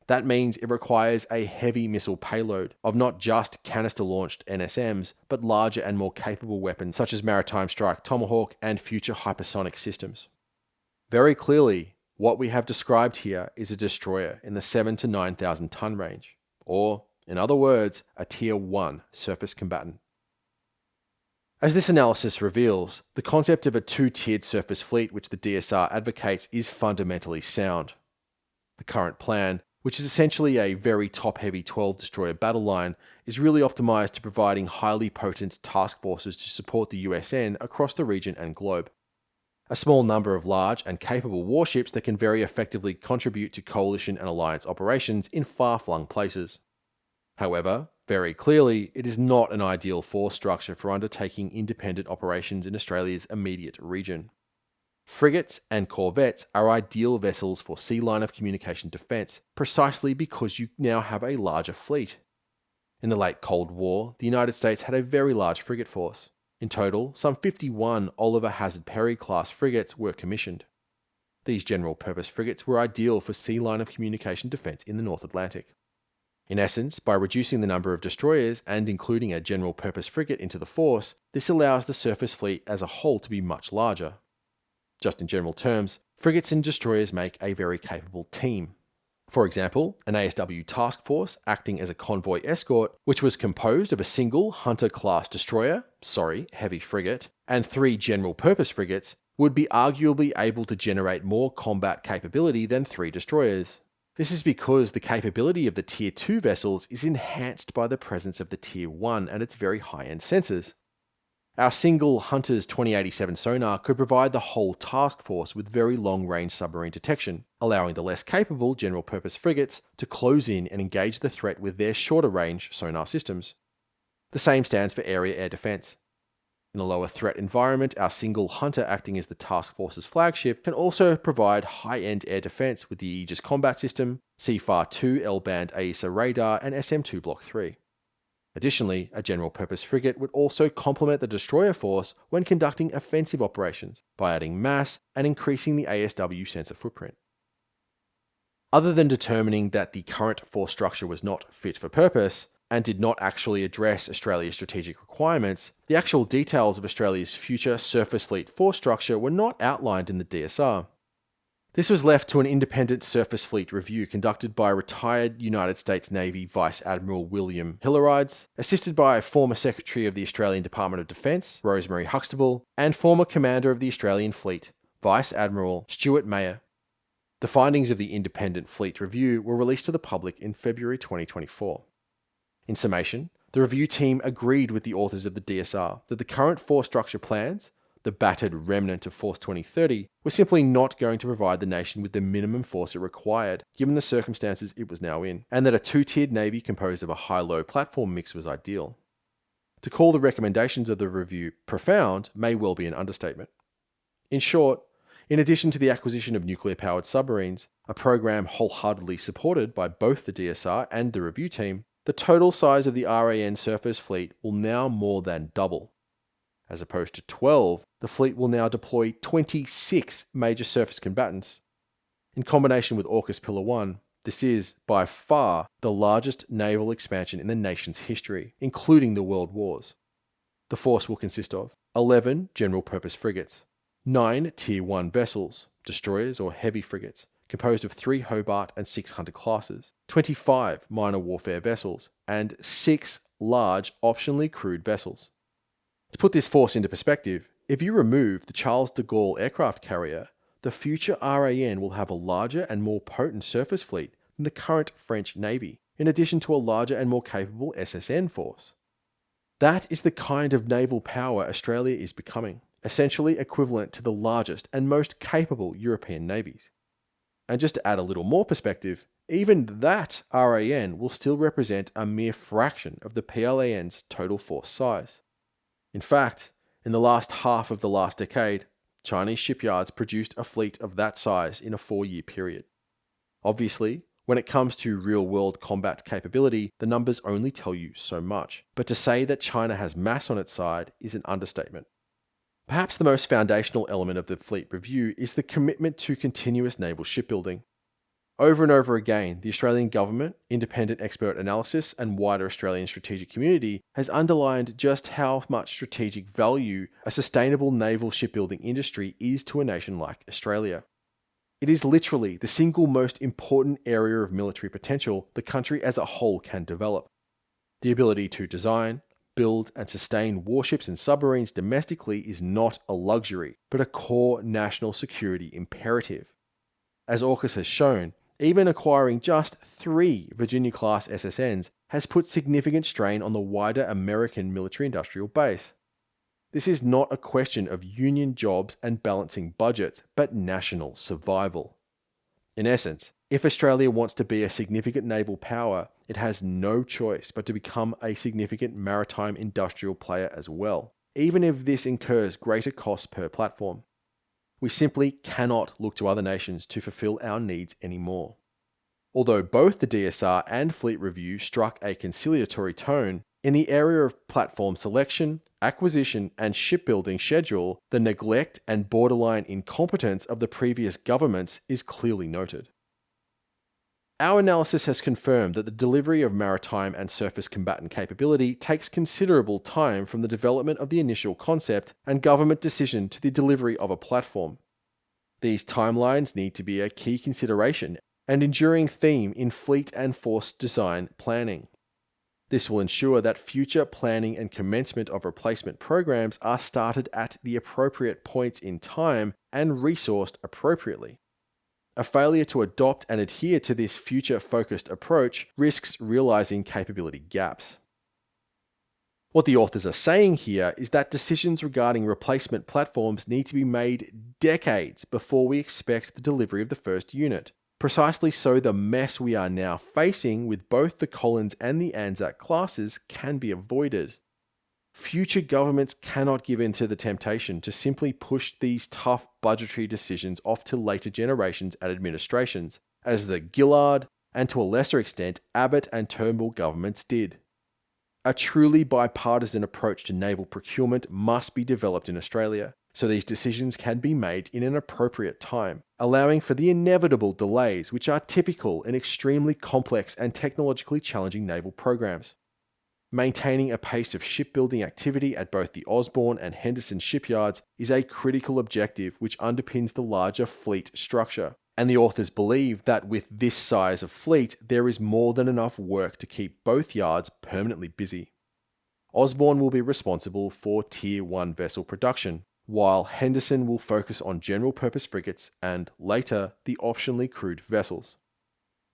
That means it requires a heavy missile payload of not just canister-launched NSMs, but larger and more capable weapons such as Maritime Strike Tomahawk and future hypersonic systems. Very clearly, what we have described here is a destroyer in the 7,000 to 9,000 ton range, or, in other words, a Tier 1 surface combatant. As this analysis reveals, the concept of a two-tiered surface fleet which the DSR advocates is fundamentally sound. The current plan, which is essentially a very top-heavy 12-destroyer battle line, is really optimized to providing highly potent task forces to support the USN across the region and globe. A small number of large and capable warships that can very effectively contribute to coalition and alliance operations in far-flung places. However, very clearly, it is not an ideal force structure for undertaking independent operations in Australia's immediate region. Frigates and corvettes are ideal vessels for sea line of communication defence, precisely because you now have a larger fleet. In the late Cold War, the United States had a very large frigate force. In total, some 51 Oliver Hazard Perry class frigates were commissioned. These general-purpose frigates were ideal for sea line of communication defence in the North Atlantic. In essence, by reducing the number of destroyers and including a general-purpose frigate into the force, this allows the surface fleet as a whole to be much larger. Just in general terms, frigates and destroyers make a very capable team. For example, an ASW task force acting as a convoy escort, which was composed of a single Hunter-class destroyer, heavy frigate, and 3 general-purpose frigates, would be arguably able to generate more combat capability than 3 destroyers. This is because the capability of the Tier 2 vessels is enhanced by the presence of the Tier 1 and its very high-end sensors. Our single Hunter's 2087 sonar could provide the whole task force with very long-range submarine detection, allowing the less capable general-purpose frigates to close in and engage the threat with their shorter-range sonar systems. The same stands for area air defense. In a lower threat environment, our single Hunter acting as the task force's flagship can also provide high-end air defense with the Aegis Combat System, CFAR-2 L-band AESA radar, and SM-2 Block 3. Additionally, a general-purpose frigate would also complement the destroyer force when conducting offensive operations by adding mass and increasing the ASW sensor footprint. Other than determining that the current force structure was not fit for purpose and did not actually address Australia's strategic requirements, the actual details of Australia's future surface fleet force structure were not outlined in the DSR. This was left to an independent surface fleet review conducted by retired United States Navy Vice Admiral William Hillerides, assisted by former Secretary of the Australian Department of Defence, Rosemary Huxtable, and former Commander of the Australian Fleet, Vice Admiral Stuart Mayer. The findings of the independent fleet review were released to the public in February 2024. In summation, the review team agreed with the authors of the DSR that the current force structure plans, the battered remnant of Force 2030, were simply not going to provide the nation with the minimum force it required, given the circumstances it was now in, and that a two-tiered navy composed of a high-low platform mix was ideal. To call the recommendations of the review profound may well be an understatement. In short, in addition to the acquisition of nuclear-powered submarines, a program wholeheartedly supported by both the DSR and the review team, the total size of the RAN surface fleet will now more than double. As opposed to 12, the fleet will now deploy 26 major surface combatants. In combination with AUKUS Pillar 1, this is, by far, the largest naval expansion in the nation's history, including the World Wars. The force will consist of 11 general-purpose frigates, 9 Tier 1 vessels, destroyers or heavy frigates, composed of 3 Hobart and 6 Hunter classes, 25 minor warfare vessels, and 6 large optionally crewed vessels. To put this force into perspective, if you remove the Charles de Gaulle aircraft carrier, the future RAN will have a larger and more potent surface fleet than the current French Navy, in addition to a larger and more capable SSN force. That is the kind of naval power Australia is becoming, essentially equivalent to the largest and most capable European navies. And just to add a little more perspective, even that RAN will still represent a mere fraction of the PLAN's total force size. In fact, in the last half of the last decade, Chinese shipyards produced a fleet of that size in a 4-year period. Obviously, when it comes to real-world combat capability, the numbers only tell you so much, but to say that China has mass on its side is an understatement. Perhaps the most foundational element of the fleet review is the commitment to continuous naval shipbuilding. Over and over again, the Australian government, independent expert analysis, and wider Australian strategic community has underlined just how much strategic value a sustainable naval shipbuilding industry is to a nation like Australia. It is literally the single most important area of military potential the country as a whole can develop. The ability to design, build, and sustain warships and submarines domestically is not a luxury, but a core national security imperative. As AUKUS has shown, even acquiring just 3 Virginia-class SSNs has put significant strain on the wider American military-industrial base. This is not a question of union jobs and balancing budgets, but national survival. In essence, if Australia wants to be a significant naval power, it has no choice but to become a significant maritime industrial player as well, even if this incurs greater costs per platform. We simply cannot look to other nations to fulfill our needs anymore. Although both the DSR and Fleet Review struck a conciliatory tone, in the area of platform selection, acquisition, and shipbuilding schedule, the neglect and borderline incompetence of the previous governments is clearly noted. Our analysis has confirmed that the delivery of maritime and surface combatant capability takes considerable time from the development of the initial concept and government decision to the delivery of a platform. These timelines need to be a key consideration and enduring theme in fleet and force design planning. This will ensure that future planning and commencement of replacement programs are started at the appropriate points in time and resourced appropriately. A failure to adopt and adhere to this future-focused approach risks realizing capability gaps. What the authors are saying here is that decisions regarding replacement platforms need to be made decades before we expect the delivery of the first unit, precisely so the mess we are now facing with both the Collins and the Anzac classes can be avoided. Future governments cannot give in to the temptation to simply push these tough budgetary decisions off to later generations and administrations, as the Gillard, and to a lesser extent Abbott and Turnbull governments did. A truly bipartisan approach to naval procurement must be developed in Australia, so these decisions can be made in an appropriate time, allowing for the inevitable delays which are typical in extremely complex and technologically challenging naval programs. Maintaining a pace of shipbuilding activity at both the Osborne and Henderson shipyards is a critical objective which underpins the larger fleet structure, and the authors believe that with this size of fleet, there is more than enough work to keep both yards permanently busy. Osborne will be responsible for Tier 1 vessel production, while Henderson will focus on general-purpose frigates and, later, the optionally crewed vessels.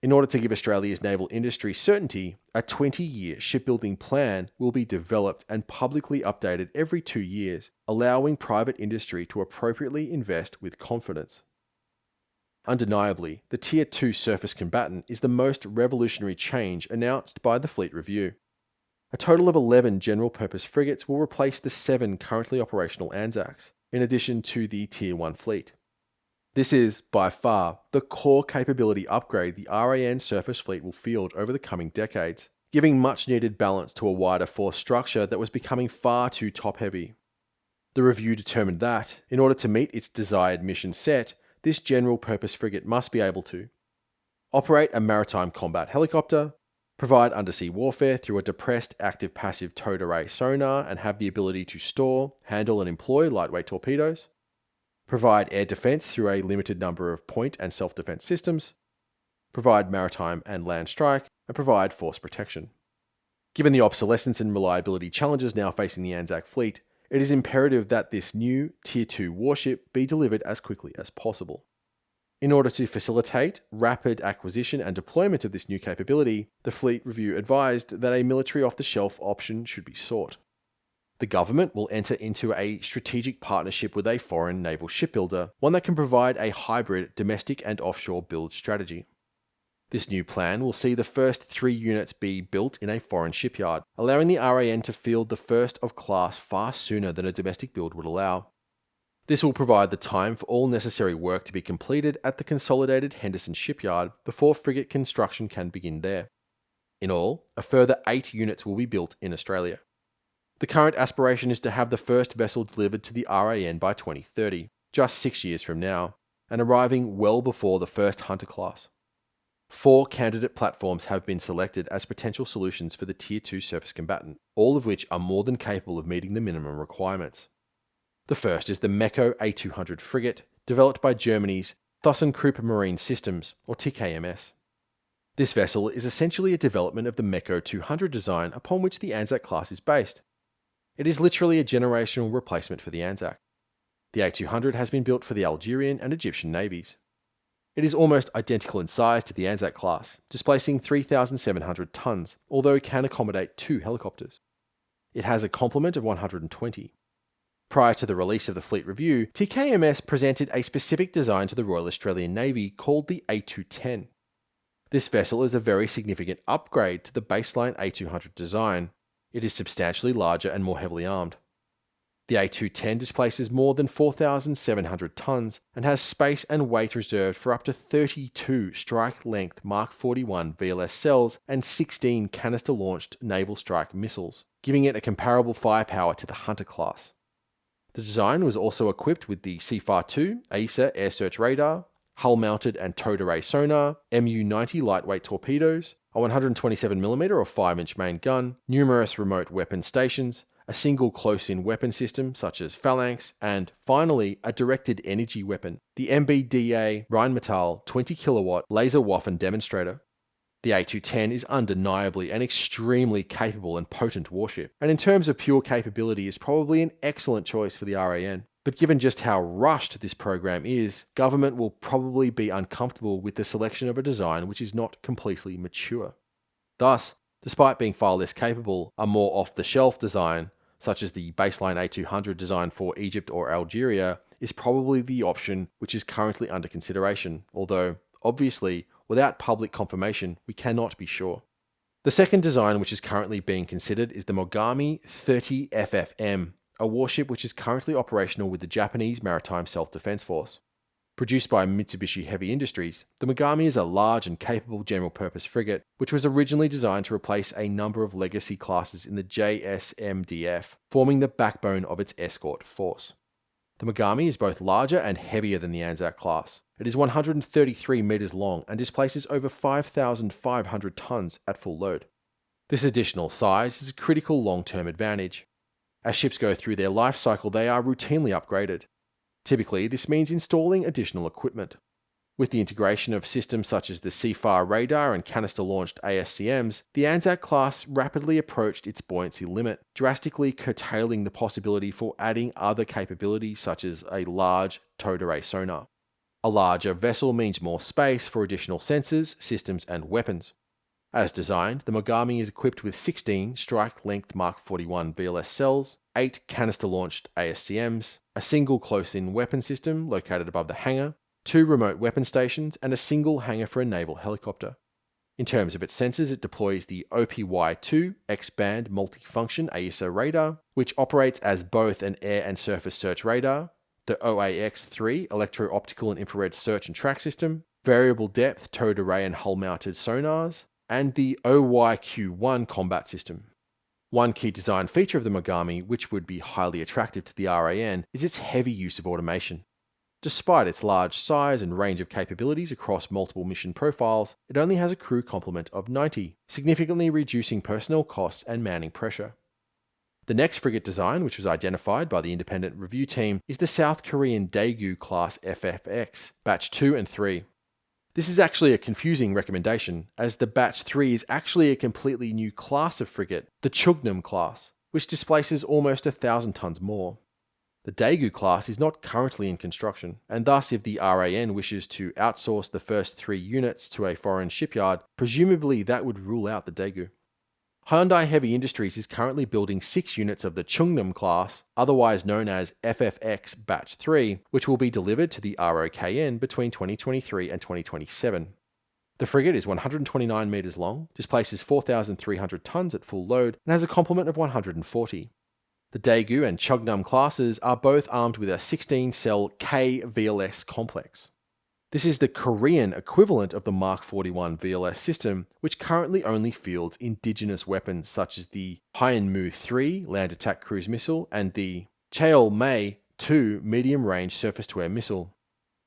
In order to give Australia's naval industry certainty, a 20-year shipbuilding plan will be developed and publicly updated every 2 years, allowing private industry to appropriately invest with confidence. Undeniably, the Tier 2 surface combatant is the most revolutionary change announced by the Fleet Review. A total of 11 general-purpose frigates will replace the 7 currently operational Anzacs, in addition to the Tier 1 fleet. This is, by far, the core capability upgrade the RAN surface fleet will field over the coming decades, giving much-needed balance to a wider force structure that was becoming far too top-heavy. The review determined that, in order to meet its desired mission set, this general-purpose frigate must be able to operate a maritime combat helicopter, provide undersea warfare through a depressed active-passive towed array sonar and have the ability to store, handle and employ lightweight torpedoes, provide air defense through a limited number of point and self-defense systems, provide maritime and land strike, and provide force protection. Given the obsolescence and reliability challenges now facing the Anzac fleet, it is imperative that this new Tier 2 warship be delivered as quickly as possible. In order to facilitate rapid acquisition and deployment of this new capability, the Fleet Review advised that a military off-the-shelf option should be sought. The government will enter into a strategic partnership with a foreign naval shipbuilder, one that can provide a hybrid domestic and offshore build strategy. This new plan will see the first 3 units be built in a foreign shipyard, allowing the RAN to field the first of class far sooner than a domestic build would allow. This will provide the time for all necessary work to be completed at the consolidated Henderson shipyard before frigate construction can begin there. In all, a further 8 units will be built in Australia. The current aspiration is to have the first vessel delivered to the RAN by 2030, just 6 years from now, and arriving well before the first Hunter class. 4 candidate platforms have been selected as potential solutions for the Tier 2 surface combatant, all of which are more than capable of meeting the minimum requirements. The first is the Meko A200 frigate, developed by Germany's ThyssenKrupp Marine Systems, or TKMS. This vessel is essentially a development of the Meko 200 design upon which the Anzac class is based. It is literally a generational replacement for the Anzac. The A200 has been built for the Algerian and Egyptian navies. It is almost identical in size to the Anzac class, displacing 3,700 tons, although it can accommodate 2 helicopters. It has a complement of 120. Prior to the release of the Fleet Review, TKMS presented a specific design to the Royal Australian Navy called the A210. This vessel is a very significant upgrade to the baseline A200 design. It is substantially larger and more heavily armed. The A210 displaces more than 4,700 tons and has space and weight reserved for up to 32 strike-length Mark 41 VLS cells and 16 canister-launched naval strike missiles, giving it a comparable firepower to the Hunter class. The design was also equipped with the CFAR-2 AESA air search radar, hull-mounted and towed array sonar, MU-90 lightweight torpedoes, a 127mm or 5-inch main gun, numerous remote weapon stations, a single close-in weapon system such as Phalanx, and finally a directed energy weapon, the MBDA Rheinmetall 20kW laser Waffen demonstrator. The A210 is undeniably an extremely capable and potent warship, and in terms of pure capability is probably an excellent choice for the RAN. But given just how rushed this program is, government will probably be uncomfortable with the selection of a design which is not completely mature. Thus, despite being far less capable, a more off-the-shelf design, such as the baseline A200 design for Egypt or Algeria, is probably the option which is currently under consideration, although, obviously, without public confirmation, we cannot be sure. The second design which is currently being considered is the Mogami 30FFM, a warship which is currently operational with the Japanese Maritime Self-Defense Force. Produced by Mitsubishi Heavy Industries, the Mogami is a large and capable general-purpose frigate, which was originally designed to replace a number of legacy classes in the JSMDF, forming the backbone of its escort force. The Mogami is both larger and heavier than the Anzac class. It is 133 meters long and displaces over 5,500 tons at full load. This additional size is a critical long-term advantage. As ships go through their life cycle, they are routinely upgraded. Typically, this means installing additional equipment. With the integration of systems such as the CFAR radar and canister-launched ASCMs, the Anzac class rapidly approached its buoyancy limit, drastically curtailing the possibility for adding other capabilities such as a large towed array sonar. A larger vessel means more space for additional sensors, systems, and weapons. As designed, the Mogami is equipped with 16 strike-length Mark 41 VLS cells, 8 canister-launched ASCMs, a single close-in weapon system located above the hangar, 2 remote weapon stations, and a single hangar for a naval helicopter. In terms of its sensors, it deploys the OPY-2 X-band multifunction AESA radar, which operates as both an air and surface search radar, the OAX-3 electro-optical and infrared search and track system, variable depth towed array and hull-mounted sonars, and the OYQ-1 combat system. One key design feature of the Mogami, which would be highly attractive to the RAN, is its heavy use of automation. Despite its large size and range of capabilities across multiple mission profiles, it only has a crew complement of 90, significantly reducing personnel costs and manning pressure. The next frigate design, which was identified by the independent review team, is the South Korean Daegu class FFX, Batch 2 and 3. This is actually a confusing recommendation, as the Batch 3 is actually a completely new class of frigate, the Chungnam class, which displaces almost 1,000 tons more. The Daegu class is not currently in construction, and thus if the RAN wishes to outsource the first 3 units to a foreign shipyard, presumably that would rule out the Daegu. Hyundai Heavy Industries is currently building 6 units of the Chungnam class, otherwise known as FFX Batch 3, which will be delivered to the ROKN between 2023 and 2027. The frigate is 129 metres long, displaces 4,300 tons at full load, and has a complement of 140. The Daegu and Chungnam classes are both armed with a 16-cell K VLS complex. This is the Korean equivalent of the Mark 41 VLS system, which currently only fields indigenous weapons such as the Hyunmoo-3 land attack cruise missile and the Cheolmae-2 medium-range surface-to-air missile.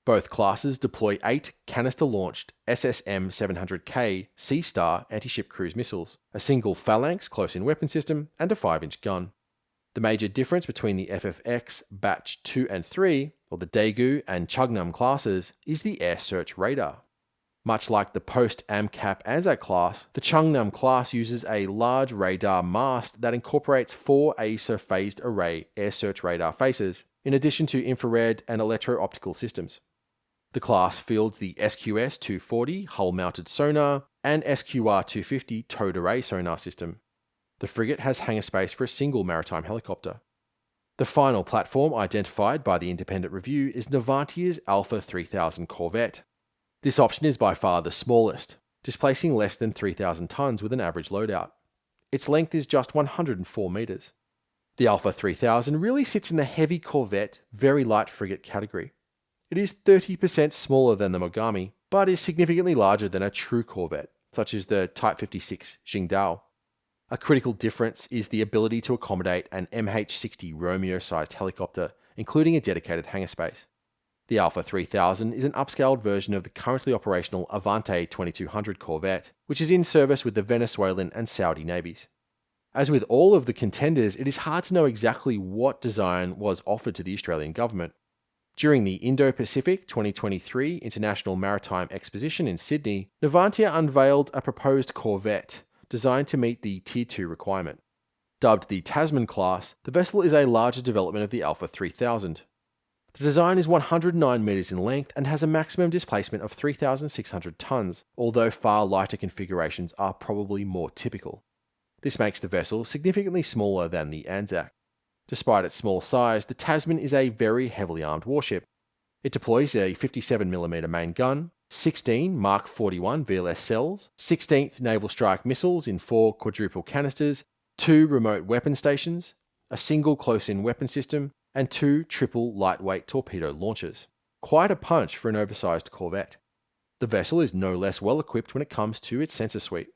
Both classes deploy 8 canister-launched SSM-700K Sea-Star anti-ship cruise missiles, a single phalanx close-in weapon system, and a 5-inch gun. The major difference between the FFX Batch 2 and 3, or the Daegu and Chungnam classes, is the air search radar. Much like the post-AMCAP Anzac class, the Chungnam class uses a large radar mast that incorporates 4 AESA phased array air search radar faces, in addition to infrared and electro-optical systems. The class fields the SQS-240 hull-mounted sonar and SQR-250 towed array sonar system. The frigate has hangar space for a single maritime helicopter. The final platform identified by the independent review is Navantia's Alpha 3000 corvette. This option is by far the smallest, displacing less than 3,000 tons with an average loadout. Its length is just 104 metres. The Alpha 3000 really sits in the heavy corvette, very light frigate category. It is 30% smaller than the Mogami, but is significantly larger than a true corvette, such as the Type 56 Qingdao. A critical difference is the ability to accommodate an MH-60 Romeo-sized helicopter, including a dedicated hangar space. The Alpha 3000 is an upscaled version of the currently operational Avante 2200 corvette, which is in service with the Venezuelan and Saudi navies. As with all of the contenders, it is hard to know exactly what design was offered to the Australian government. During the Indo-Pacific 2023 International Maritime Exposition in Sydney, Navantia unveiled a proposed corvette designed to meet the Tier 2 requirement. Dubbed the Tasman class, the vessel is a larger development of the Alpha 3000. The design is 109 metres in length and has a maximum displacement of 3,600 tons, although far lighter configurations are probably more typical. This makes the vessel significantly smaller than the Anzac. Despite its small size, the Tasman is a very heavily armed warship. It deploys a 57mm main gun, 16 Mark 41 VLS cells, 16th Naval Strike missiles in 4 quadruple canisters, 2 remote weapon stations, a single close-in weapon system, and 2 triple lightweight torpedo launchers. Quite a punch for an oversized corvette. The vessel is no less well equipped when it comes to its sensor suite.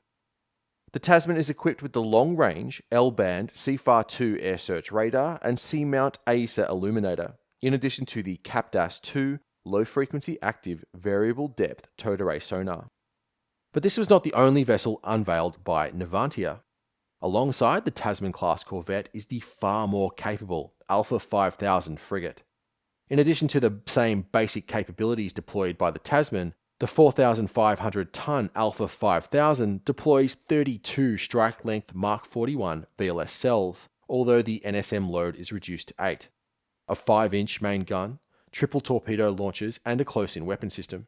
The Tasman is equipped with the long-range L-band CFAR-2 air search radar and C-mount AESA illuminator, in addition to the CAPDAS-2 low-frequency active variable depth towed array sonar. But this was not the only vessel unveiled by Navantia. Alongside the Tasman-class corvette is the far more capable Alpha 5000 frigate. In addition to the same basic capabilities deployed by the Tasman, the 4,500-ton Alpha 5000 deploys 32 strike-length Mark 41 VLS cells, although the NSM load is reduced to 8. A 5-inch main gun, triple torpedo launchers, and a close-in weapon system.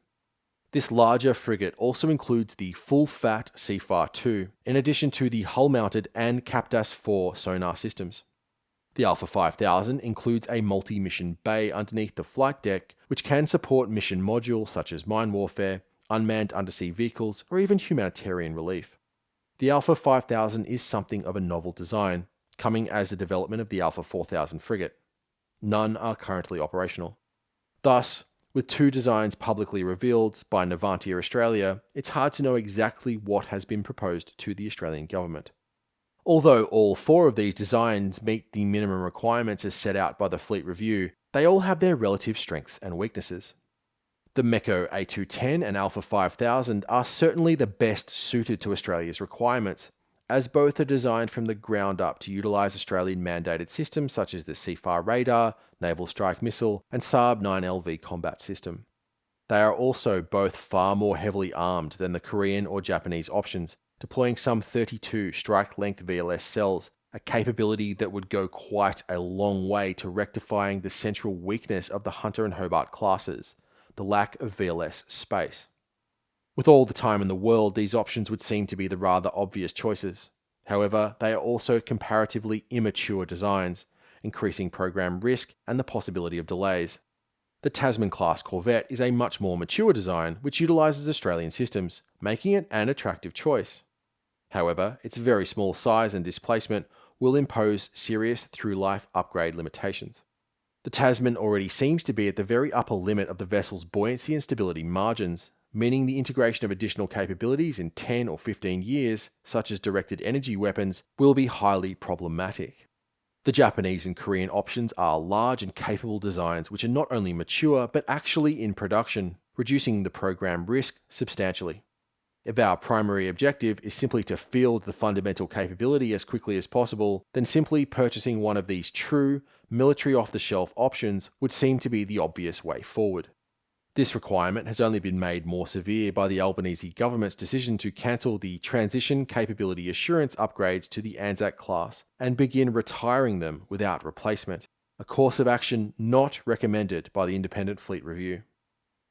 This larger frigate also includes the full-fat CFAR-2, in addition to the hull-mounted and CAPDAS-4 sonar systems. The Alpha 5000 includes a multi-mission bay underneath the flight deck, which can support mission modules such as mine warfare, unmanned undersea vehicles, or even humanitarian relief. The Alpha 5000 is something of a novel design, coming as a development of the Alpha 4000 frigate. None are currently operational. Thus, with 2 designs publicly revealed by Navantia Australia, it's hard to know exactly what has been proposed to the Australian government. Although all 4 of these designs meet the minimum requirements as set out by the Fleet Review, they all have their relative strengths and weaknesses. The Meko A210 and Alpha 5000 are certainly the best suited to Australia's requirements, as both are designed from the ground up to utilise Australian mandated systems such as the CFAR radar, Naval Strike Missile, and SAAB 9LV combat system. They are also both far more heavily armed than the Korean or Japanese options, deploying some 32 strike-length VLS cells, a capability that would go quite a long way to rectifying the central weakness of the Hunter and Hobart classes, the lack of VLS space. With all the time in the world, these options would seem to be the rather obvious choices. However, they are also comparatively immature designs, increasing program risk and the possibility of delays. The Tasman-class corvette is a much more mature design which utilises Australian systems, making it an attractive choice. However, its very small size and displacement will impose serious through-life upgrade limitations. The Tasman already seems to be at the very upper limit of the vessel's buoyancy and stability margins, meaning the integration of additional capabilities in 10 or 15 years, such as directed energy weapons, will be highly problematic. The Japanese and Korean options are large and capable designs which are not only mature but actually in production, reducing the program risk substantially. If our primary objective is simply to field the fundamental capability as quickly as possible, then simply purchasing one of these true, military off-the-shelf options would seem to be the obvious way forward. This requirement has only been made more severe by the Albanese government's decision to cancel the Transition Capability Assurance upgrades to the Anzac class and begin retiring them without replacement, a course of action not recommended by the Independent Fleet Review.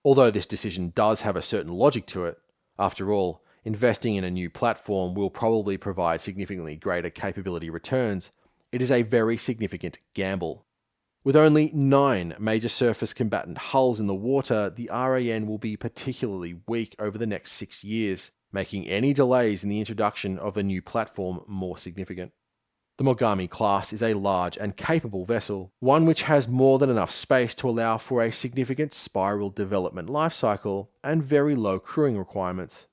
Although this decision does have a certain logic to it, after all, investing in a new platform will probably provide significantly greater capability returns, it is a very significant gamble. With only 9 major surface combatant hulls in the water, the RAN will be particularly weak over the next 6 years, making any delays in the introduction of a new platform more significant. The Mogami class is a large and capable vessel, one which has more than enough space to allow for a significant spiral development lifecycle and very low crewing requirements.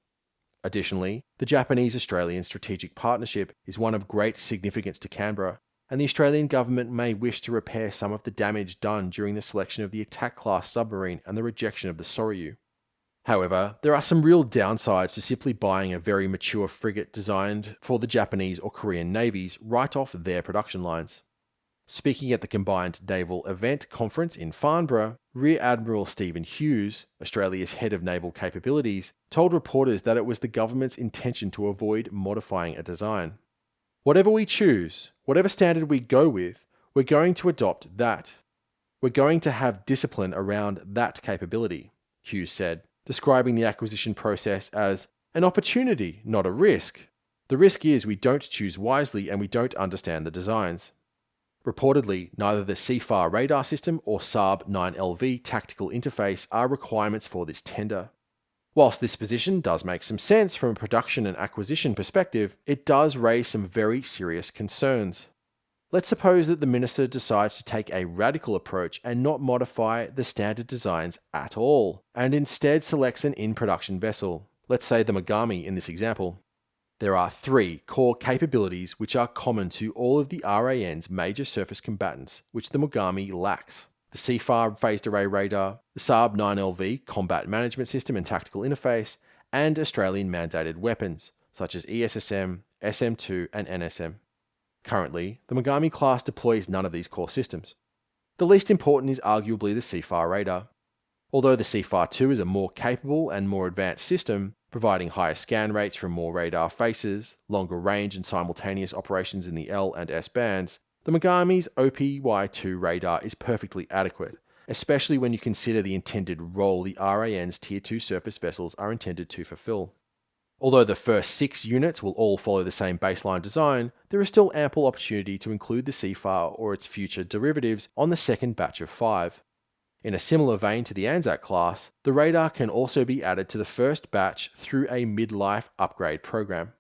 Additionally, the Japanese-Australian strategic partnership is one of great significance to Canberra, and the Australian government may wish to repair some of the damage done during the selection of the attack-class submarine and the rejection of the Soryu. However, there are some real downsides to simply buying a very mature frigate designed for the Japanese or Korean navies right off their production lines. Speaking at the Combined Naval Event Conference in Farnborough, Rear Admiral Stephen Hughes, Australia's head of naval capabilities, told reporters that it was the government's intention to avoid modifying a design. "Whatever we choose, whatever standard we go with, we're going to adopt that. We're going to have discipline around that capability," Hughes said, describing the acquisition process as an opportunity, not a risk. The risk is we don't choose wisely and we don't understand the designs. Reportedly, neither the CFAR radar system or SAAB 9LV tactical interface are requirements for this tender. Whilst this position does make some sense from a production and acquisition perspective, it does raise some very serious concerns. Let's suppose that the minister decides to take a radical approach and not modify the standard designs at all, and instead selects an in-production vessel, let's say the Mogami in this example. There are 3 core capabilities which are common to all of the RAN's major surface combatants, which the Mogami lacks: the CFAR phased array radar, the SAAB 9LV combat management system and tactical interface, and Australian mandated weapons, such as ESSM, SM2 and NSM. Currently, the Mogami class deploys none of these core systems. The least important is arguably the CFAR radar. Although the CFAR-2 is a more capable and more advanced system, providing higher scan rates from more radar faces, longer range and simultaneous operations in the L and S bands, the Mogami's OPY-2 radar is perfectly adequate, especially when you consider the intended role the RAN's Tier 2 surface vessels are intended to fulfill. Although the first 6 units will all follow the same baseline design, there is still ample opportunity to include the CFAR or its future derivatives on the second batch of 5. In a similar vein to the Anzac class, the radar can also be added to the first batch through a mid-life upgrade program.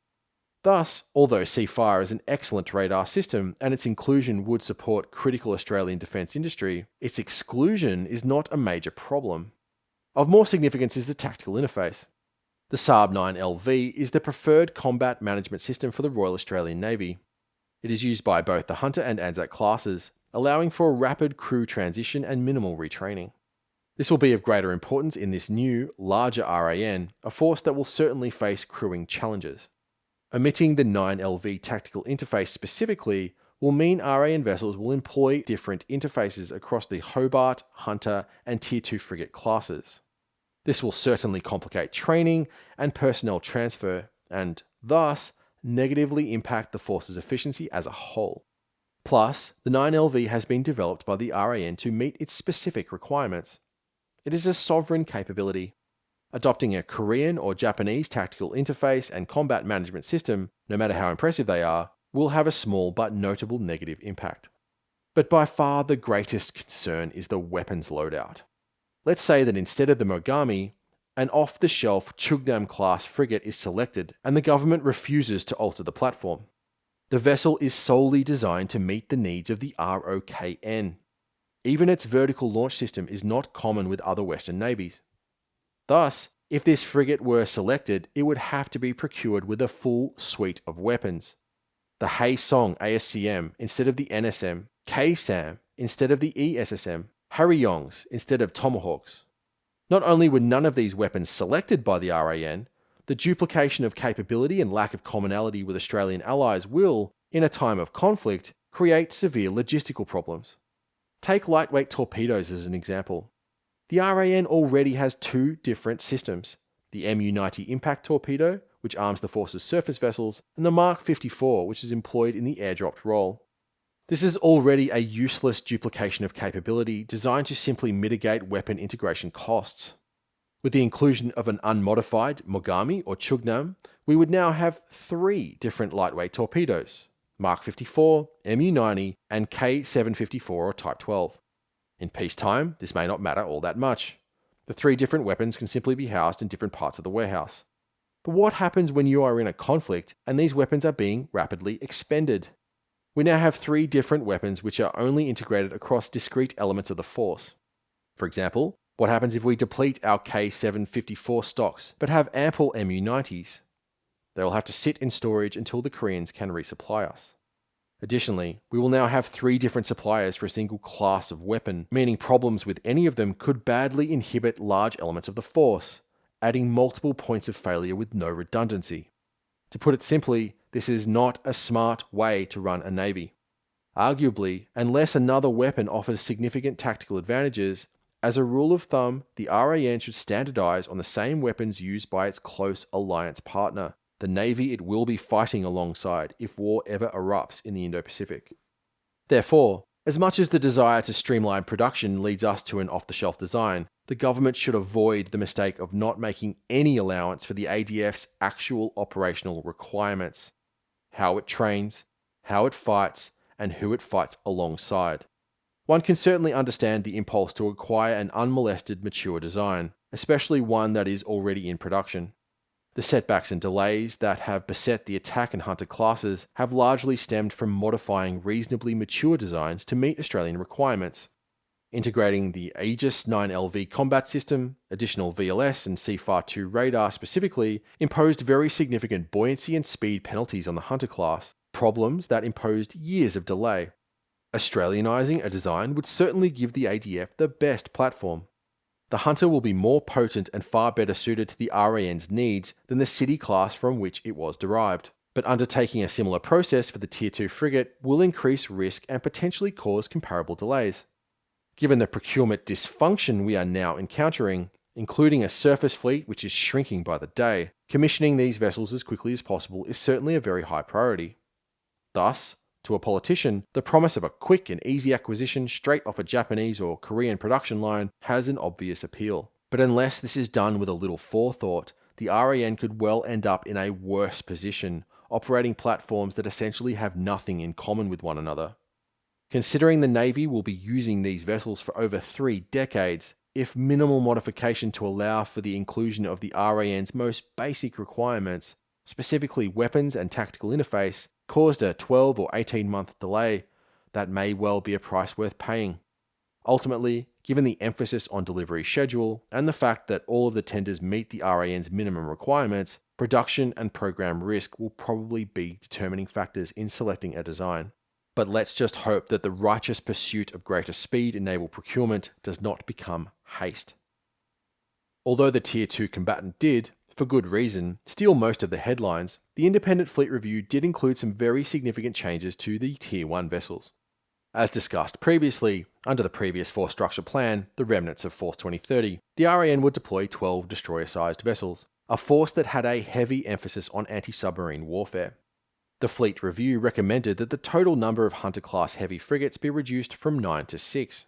Thus, although CFAR is an excellent radar system and its inclusion would support critical Australian defence industry, its exclusion is not a major problem. Of more significance is the tactical interface. The SAAB 9LV is the preferred combat management system for the Royal Australian Navy. It is used by both the Hunter and Anzac classes, allowing for a rapid crew transition and minimal retraining. This will be of greater importance in this new, larger RAN, a force that will certainly face crewing challenges. Omitting the 9LV tactical interface specifically will mean RAN vessels will employ different interfaces across the Hobart, Hunter, and Tier 2 frigate classes. This will certainly complicate training and personnel transfer, and thus negatively impact the force's efficiency as a whole. Plus, the 9LV has been developed by the RAN to meet its specific requirements. It is a sovereign capability. Adopting a Korean or Japanese tactical interface and combat management system, no matter how impressive they are, will have a small but notable negative impact. But by far the greatest concern is the weapons loadout. Let's say that instead of the Mogami, an off-the-shelf Chugnam-class frigate is selected and the government refuses to alter the platform. The vessel is solely designed to meet the needs of the ROKN. Even its vertical launch system is not common with other Western navies. Thus, if this frigate were selected, it would have to be procured with a full suite of weapons. The Haesong ASCM instead of the NSM, KSAM instead of the ESSM, Haryongs instead of Tomahawks. Not only were none of these weapons selected by the RAN, the duplication of capability and lack of commonality with Australian allies will, in a time of conflict, create severe logistical problems. Take lightweight torpedoes as an example. The RAN already has two different systems, the MU-90 impact torpedo, which arms the force's surface vessels, and the Mark 54, which is employed in the airdropped role. This is already a useless duplication of capability designed to simply mitigate weapon integration costs. With the inclusion of an unmodified Mogami or Chugnam, we would now have three different lightweight torpedoes, Mark 54, MU-90, and K754 or Type 12. In peacetime, this may not matter all that much. The three different weapons can simply be housed in different parts of the warehouse. But what happens when you are in a conflict and these weapons are being rapidly expended? We now have three different weapons which are only integrated across discrete elements of the force. For example, what happens if we deplete our K754 stocks but have ample MU-90s? They will have to sit in storage until the Koreans can resupply us. Additionally, we will now have three different suppliers for a single class of weapon, meaning problems with any of them could badly inhibit large elements of the force, adding multiple points of failure with no redundancy. To put it simply, this is not a smart way to run a navy. Arguably, unless another weapon offers significant tactical advantages, as a rule of thumb, the RAN should standardize on the same weapons used by its close alliance partner, the navy it will be fighting alongside if war ever erupts in the Indo-Pacific. Therefore, as much as the desire to streamline production leads us to an off-the-shelf design, the government should avoid the mistake of not making any allowance for the ADF's actual operational requirements, how it trains, how it fights, and who it fights alongside. One can certainly understand the impulse to acquire an unmolested, mature design, especially one that is already in production. The setbacks and delays that have beset the attack and hunter classes have largely stemmed from modifying reasonably mature designs to meet Australian requirements. Integrating the Aegis 9LV combat system, additional VLS and CFAR-2 radar specifically, imposed very significant buoyancy and speed penalties on the hunter class, problems that imposed years of delay. Australianising a design would certainly give the ADF the best platform. The Hunter will be more potent and far better suited to the RAN's needs than the City class from which it was derived. But undertaking a similar process for the Tier 2 frigate will increase risk and potentially cause comparable delays. Given the procurement dysfunction we are now encountering, including a surface fleet which is shrinking by the day, commissioning these vessels as quickly as possible is certainly a very high priority. Thus, to a politician, the promise of a quick and easy acquisition straight off a Japanese or Korean production line has an obvious appeal. But unless this is done with a little forethought, the RAN could well end up in a worse position, operating platforms that essentially have nothing in common with one another. Considering the Navy will be using these vessels for over 3 decades, if minimal modification to allow for the inclusion of the RAN's most basic requirements, specifically weapons and tactical interface, caused a 12 or 18-month delay, that may well be a price worth paying. Ultimately, given the emphasis on delivery schedule and the fact that all of the tenders meet the RAN's minimum requirements, production and program risk will probably be determining factors in selecting a design. But let's just hope that the righteous pursuit of greater speed in naval procurement does not become haste. Although the Tier 2 combatant did, for good reason, steal most of the headlines, the independent fleet review did include some very significant changes to the Tier 1 vessels. As discussed previously, under the previous force structure plan, the remnants of Force 2030, the RAN would deploy 12 destroyer-sized vessels, a force that had a heavy emphasis on anti-submarine warfare. The fleet review recommended that the total number of Hunter-class heavy frigates be reduced from 9 to 6.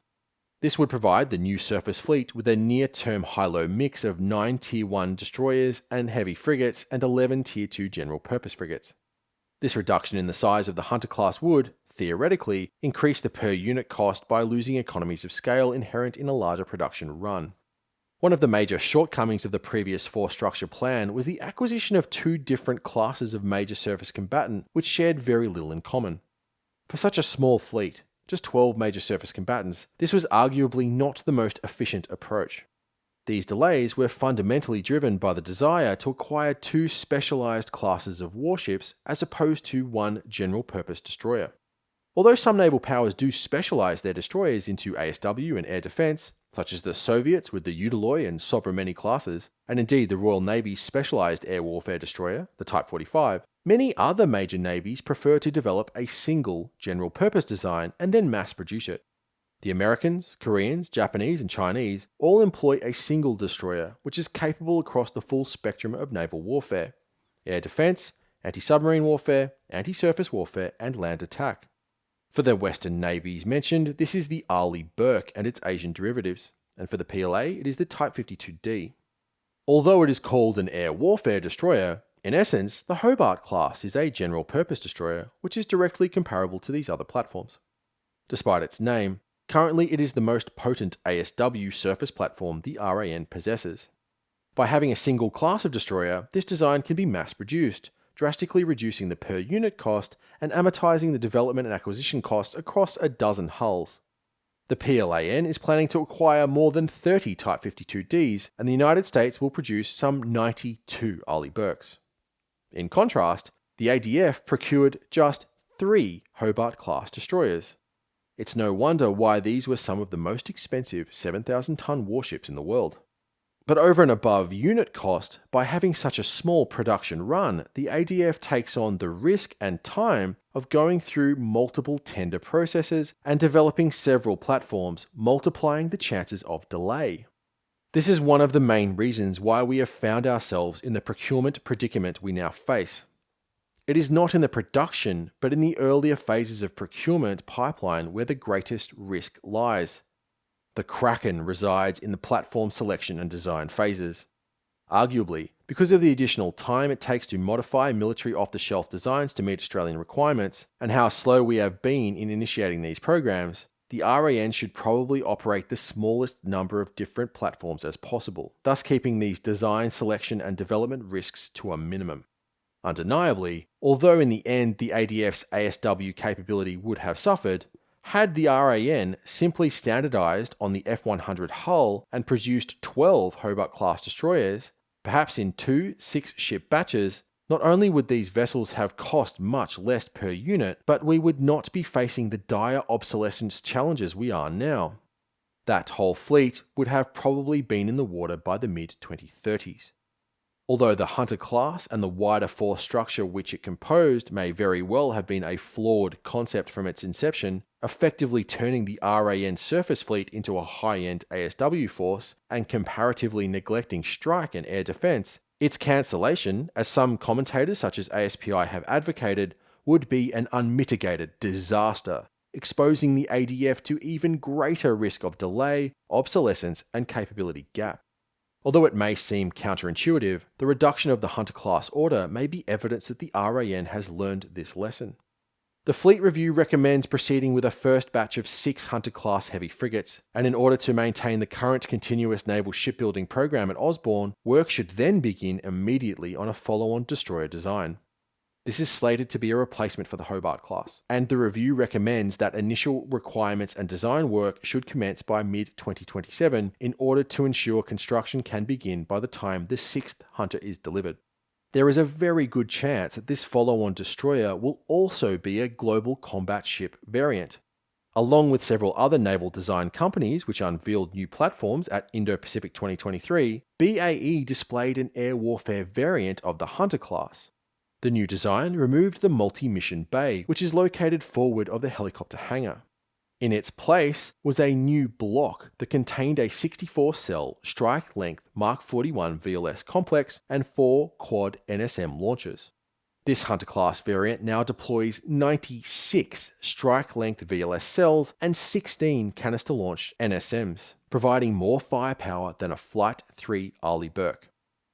This would provide the new surface fleet with a near-term high-low mix of 9 Tier 1 destroyers and heavy frigates and 11 Tier 2 general-purpose frigates. This reduction in the size of the Hunter-class would, theoretically, increase the per-unit cost by losing economies of scale inherent in a larger production run. One of the major shortcomings of the previous force structure plan was the acquisition of two different classes of major surface combatant which shared very little in common. For such a small fleet, just 12 major surface combatants, this was arguably not the most efficient approach. These delays were fundamentally driven by the desire to acquire two specialized classes of warships as opposed to one general-purpose destroyer. Although some naval powers do specialize their destroyers into ASW and air defense, such as the Soviets with the Utaloy and Sovremeny classes, and indeed the Royal Navy's specialized air warfare destroyer, the Type 45, many other major navies prefer to develop a single general-purpose design and then mass produce it. The Americans, Koreans, Japanese, and Chinese all employ a single destroyer, which is capable across the full spectrum of naval warfare: air defense, anti-submarine warfare, anti-surface warfare, and land attack. For the Western navies mentioned, this is the Arleigh-Burke and its Asian derivatives, and for the PLA, it is the Type 52D. Although it is called an air warfare destroyer, in essence, the Hobart class is a general-purpose destroyer, which is directly comparable to these other platforms. Despite its name, currently it is the most potent ASW surface platform the RAN possesses. By having a single class of destroyer, this design can be mass-produced, drastically reducing the per-unit cost and amortizing the development and acquisition costs across a dozen hulls. The PLAN is planning to acquire more than 30 Type 52Ds, and the United States will produce some 92 Arleigh-Burkes. In contrast, the ADF procured just 3 Hobart-class destroyers. It's no wonder why these were some of the most expensive 7,000-ton warships in the world. But over and above unit cost, by having such a small production run, the ADF takes on the risk and time of going through multiple tender processes and developing several platforms, multiplying the chances of delay. This is one of the main reasons why we have found ourselves in the procurement predicament we now face. It is not in the production, but in the earlier phases of procurement pipeline where the greatest risk lies. The Kraken resides in the platform selection and design phases. Arguably, because of the additional time it takes to modify military off-the-shelf designs to meet Australian requirements, and how slow we have been in initiating these programs, the RAN should probably operate the smallest number of different platforms as possible, thus keeping these design, selection, and development risks to a minimum. Undeniably, although in the end the ADF's ASW capability would have suffered, had the RAN simply standardized on the F100 hull and produced 12 Hobart-class destroyers, perhaps in 2 6-ship batches, not only would these vessels have cost much less per unit, but we would not be facing the dire obsolescence challenges we are now. That whole fleet would have probably been in the water by the mid-2030s. Although the Hunter class and the wider force structure which it composed may very well have been a flawed concept from its inception, effectively turning the RAN surface fleet into a high-end ASW force and comparatively neglecting strike and air defense, its cancellation, as some commentators such as ASPI have advocated, would be an unmitigated disaster, exposing the ADF to even greater risk of delay, obsolescence, and capability gap. Although it may seem counterintuitive, the reduction of the Hunter-class order may be evidence that the RAN has learned this lesson. The Fleet Review recommends proceeding with a first batch of 6 Hunter-class heavy frigates, and in order to maintain the current continuous naval shipbuilding program at Osborne, work should then begin immediately on a follow-on destroyer design. This is slated to be a replacement for the Hobart class, and the review recommends that initial requirements and design work should commence by mid-2027 in order to ensure construction can begin by the time the 6th Hunter is delivered. There is a very good chance that this follow-on destroyer will also be a global combat ship variant. Along with several other naval design companies which unveiled new platforms at Indo-Pacific 2023, BAE displayed an air warfare variant of the Hunter class. The new design removed the multi-mission bay, which is located forward of the helicopter hangar. In its place was a new block that contained a 64-cell strike-length Mark 41 VLS complex and 4 quad NSM launchers. This Hunter-class variant now deploys 96 strike-length VLS cells and 16 canister-launched NSMs, providing more firepower than a Flight 3 Arleigh Burke.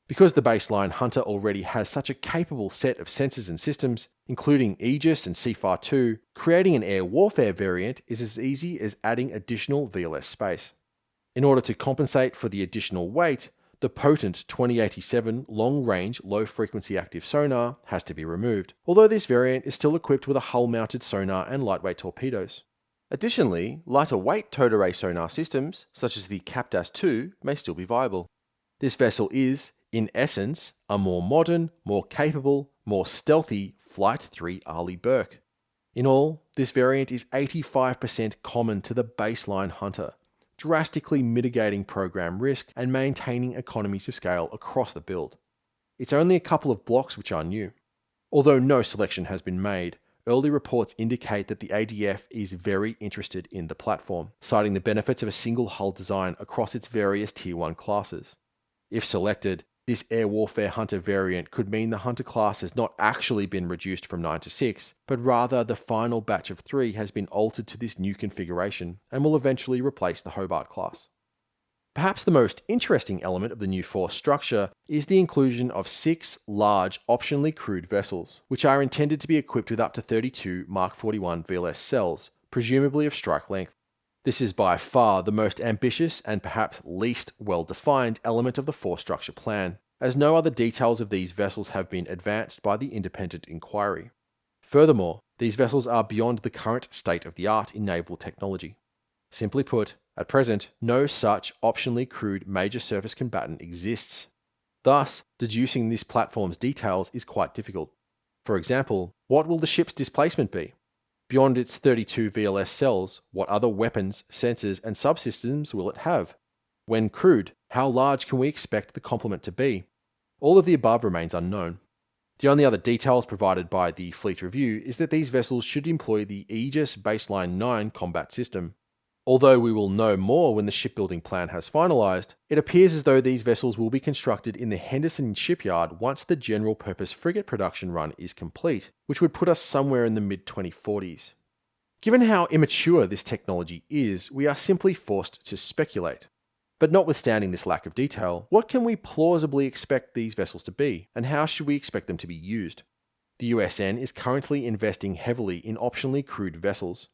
Because the baseline Hunter already has such a capable set of sensors and systems, including Aegis and CFAR-2, creating an air warfare variant is as easy as adding additional VLS space. In order to compensate for the additional weight, the potent 2087 long-range low-frequency active sonar has to be removed, although this variant is still equipped with a hull-mounted sonar and lightweight torpedoes. Additionally, lighter-weight towed array sonar systems, such as the CAPDAS-2, may still be viable. This vessel is, in essence, a more modern, more capable, more stealthy Flight 3 Arleigh Burke. In all, this variant is 85% common to the baseline Hunter, drastically mitigating program risk and maintaining economies of scale across the build. It's only a couple of blocks which are new. Although no selection has been made, early reports indicate that the ADF is very interested in the platform, citing the benefits of a single hull design across its various Tier 1 classes. If selected, this air warfare Hunter variant could mean the Hunter class has not actually been reduced from 9 to 6, but rather the final batch of 3 has been altered to this new configuration and will eventually replace the Hobart class. Perhaps the most interesting element of the new force structure is the inclusion of 6 large optionally crewed vessels, which are intended to be equipped with up to 32 Mark 41 VLS cells, presumably of strike length. This is by far the most ambitious and perhaps least well-defined element of the force structure plan, as no other details of these vessels have been advanced by the independent inquiry. Furthermore, these vessels are beyond the current state of the art in naval technology. Simply put, at present, no such optionally crewed major surface combatant exists. Thus, deducing this platform's details is quite difficult. For example, what will the ship's displacement be? Beyond its 32 VLS cells, what other weapons, sensors, and subsystems will it have? When crewed, how large can we expect the complement to be? All of the above remains unknown. The only other details provided by the Fleet Review is that these vessels should employ the Aegis Baseline 9 combat system. Although we will know more when the shipbuilding plan has finalised, it appears as though these vessels will be constructed in the Henderson shipyard once the general purpose frigate production run is complete, which would put us somewhere in the mid-2040s. Given how immature this technology is, we are simply forced to speculate. But notwithstanding this lack of detail, what can we plausibly expect these vessels to be, and how should we expect them to be used? The USN is currently investing heavily in optionally crewed vessels.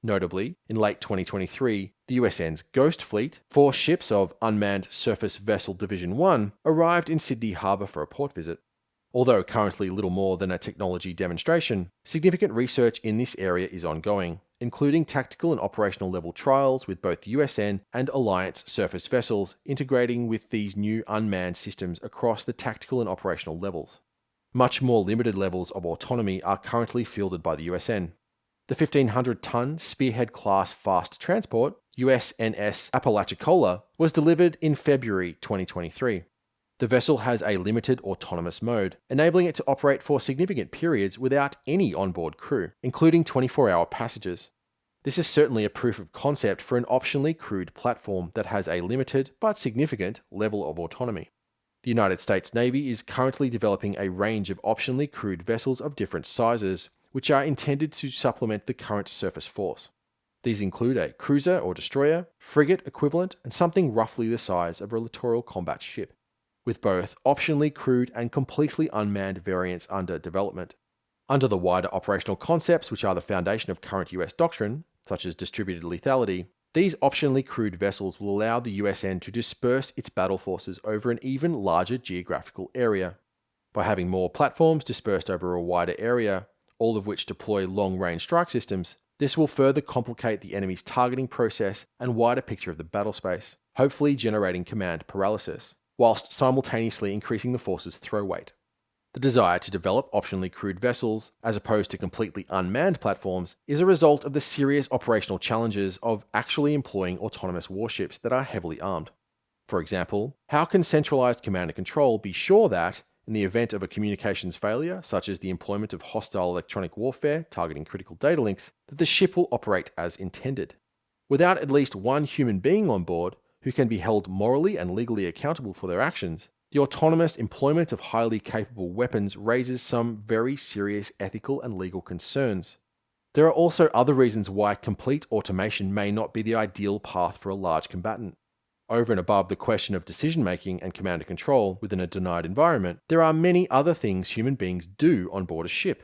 Notably, in late 2023, the USN's Ghost Fleet, 4 ships of Unmanned Surface Vessel Division 1, arrived in Sydney Harbour for a port visit. Although currently little more than a technology demonstration, significant research in this area is ongoing, including tactical and operational level trials with both the USN and Alliance surface vessels integrating with these new unmanned systems across the tactical and operational levels. Much more limited levels of autonomy are currently fielded by the USN. The 1,500-ton Spearhead-class fast transport, USNS Apalachicola, was delivered in February 2023. The vessel has a limited autonomous mode, enabling it to operate for significant periods without any onboard crew, including 24-hour passages. This is certainly a proof of concept for an optionally crewed platform that has a limited but significant level of autonomy. The United States Navy is currently developing a range of optionally crewed vessels of different sizes, which are intended to supplement the current surface force. These include a cruiser or destroyer, frigate equivalent, and something roughly the size of a littoral combat ship, with both optionally crewed and completely unmanned variants under development. Under the wider operational concepts which are the foundation of current US doctrine, such as distributed lethality, these optionally crewed vessels will allow the USN to disperse its battle forces over an even larger geographical area. By having more platforms dispersed over a wider area, all of which deploy long-range strike systems, this will further complicate the enemy's targeting process and wider picture of the battle space, hopefully generating command paralysis, whilst simultaneously increasing the force's throw weight. The desire to develop optionally crewed vessels, as opposed to completely unmanned platforms, is a result of the serious operational challenges of actually employing autonomous warships that are heavily armed. For example, how can centralized command and control be sure that, in the event of a communications failure, such as the employment of hostile electronic warfare targeting critical data links, that the ship will operate as intended? Without at least one human being on board, who can be held morally and legally accountable for their actions, the autonomous employment of highly capable weapons raises some very serious ethical and legal concerns. There are also other reasons why complete automation may not be the ideal path for a large combatant. Over and above the question of decision-making and command and control within a denied environment, there are many other things human beings do on board a ship.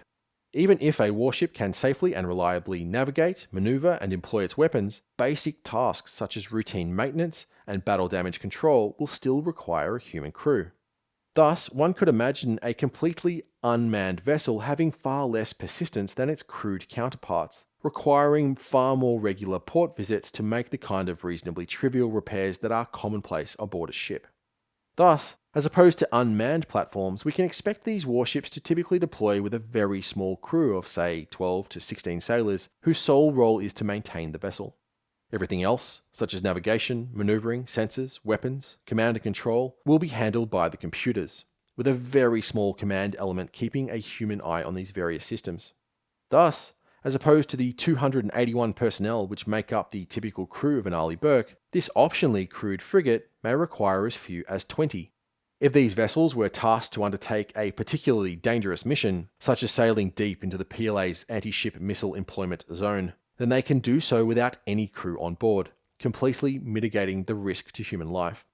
Even if a warship can safely and reliably navigate, maneuver, and employ its weapons, basic tasks such as routine maintenance and battle damage control will still require a human crew. Thus, one could imagine a completely unmanned vessel having far less persistence than its crewed counterparts, requiring far more regular port visits to make the kind of reasonably trivial repairs that are commonplace aboard a ship. Thus, as opposed to unmanned platforms, we can expect these warships to typically deploy with a very small crew of, say, 12 to 16 sailors, whose sole role is to maintain the vessel. Everything else, such as navigation, maneuvering, sensors, weapons, command and control, will be handled by the computers, with a very small command element keeping a human eye on these various systems. Thus, as opposed to the 281 personnel which make up the typical crew of an Arleigh Burke, this optionally crewed frigate may require as few as 20. If these vessels were tasked to undertake a particularly dangerous mission, such as sailing deep into the PLA's anti-ship missile employment zone, then they can do so without any crew on board, completely mitigating the risk to human life.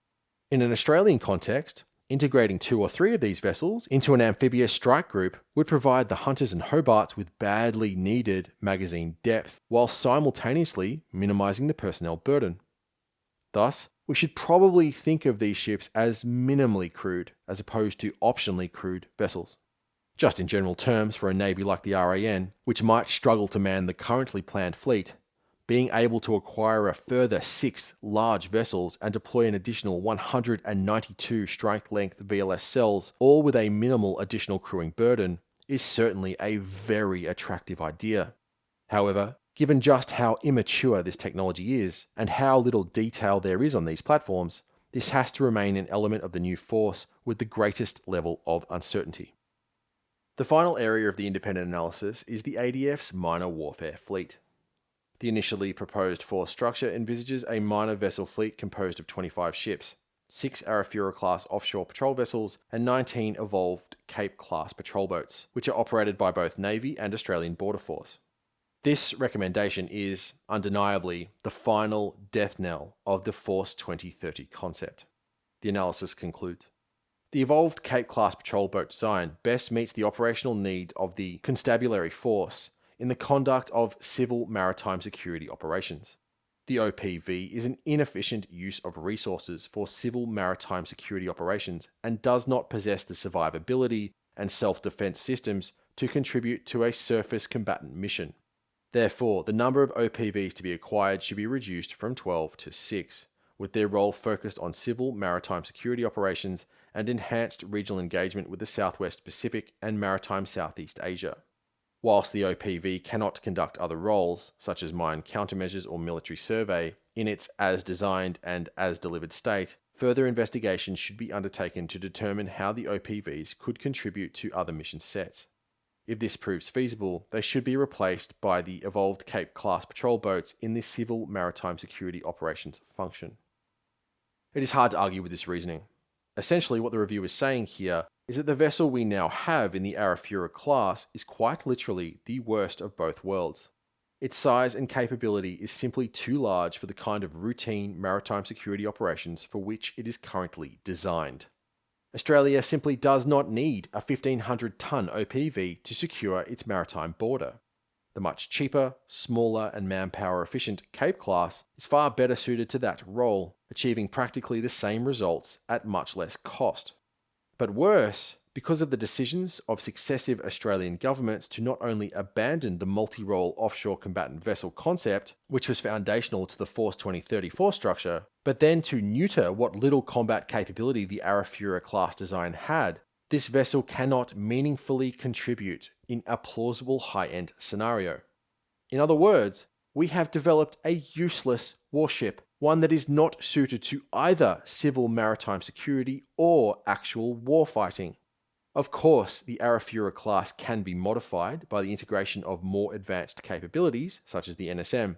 In an Australian context, integrating 2 or 3 of these vessels into an amphibious strike group would provide the Hunters and Hobarts with badly needed magazine depth, while simultaneously minimizing the personnel burden. Thus, we should probably think of these ships as minimally crewed, as opposed to optionally crewed vessels. Just in general terms, for a navy like the RAN, which might struggle to man the currently planned fleet, being able to acquire a further 6 large vessels and deploy an additional 192 strike-length VLS cells, all with a minimal additional crewing burden, is certainly a very attractive idea. However, given just how immature this technology is, and how little detail there is on these platforms, this has to remain an element of the new force with the greatest level of uncertainty. The final area of the independent analysis is the ADF's minor warfare fleet. The initially proposed force structure envisages a minor vessel fleet composed of 25 ships, 6 Arafura-class offshore patrol vessels, and 19 evolved Cape-class patrol boats, which are operated by both Navy and Australian Border Force. This recommendation is, undeniably, the final death knell of the Force 2030 concept. The analysis concludes. The evolved Cape-class patrol boat design best meets the operational needs of the constabulary force in the conduct of civil maritime security operations. The OPV is an inefficient use of resources for civil maritime security operations and does not possess the survivability and self-defense systems to contribute to a surface combatant mission. Therefore, the number of OPVs to be acquired should be reduced from 12 to 6, with their role focused on civil maritime security operations and enhanced regional engagement with the Southwest Pacific and maritime Southeast Asia. Whilst the OPV cannot conduct other roles, such as mine countermeasures or military survey, in its as-designed and as-delivered state, further investigation should be undertaken to determine how the OPVs could contribute to other mission sets. If this proves feasible, they should be replaced by the evolved Cape-class patrol boats in the civil maritime security operations function. It is hard to argue with this reasoning. Essentially, what the review is saying here is that the vessel we now have in the Arafura class is quite literally the worst of both worlds. Its size and capability is simply too large for the kind of routine maritime security operations for which it is currently designed. Australia simply does not need a 1,500-ton OPV to secure its maritime border. The much cheaper, smaller, and manpower-efficient Cape class is far better suited to that role, achieving practically the same results at much less cost. But worse, because of the decisions of successive Australian governments to not only abandon the multi-role offshore combatant vessel concept, which was foundational to the Force 2030 force structure, but then to neuter what little combat capability the Arafura class design had, This vessel cannot meaningfully contribute in a plausible high-end scenario. In other words, we have developed a useless warship, one that is not suited to either civil maritime security or actual warfighting. Of course, the Arafura class can be modified by the integration of more advanced capabilities, such as the NSM.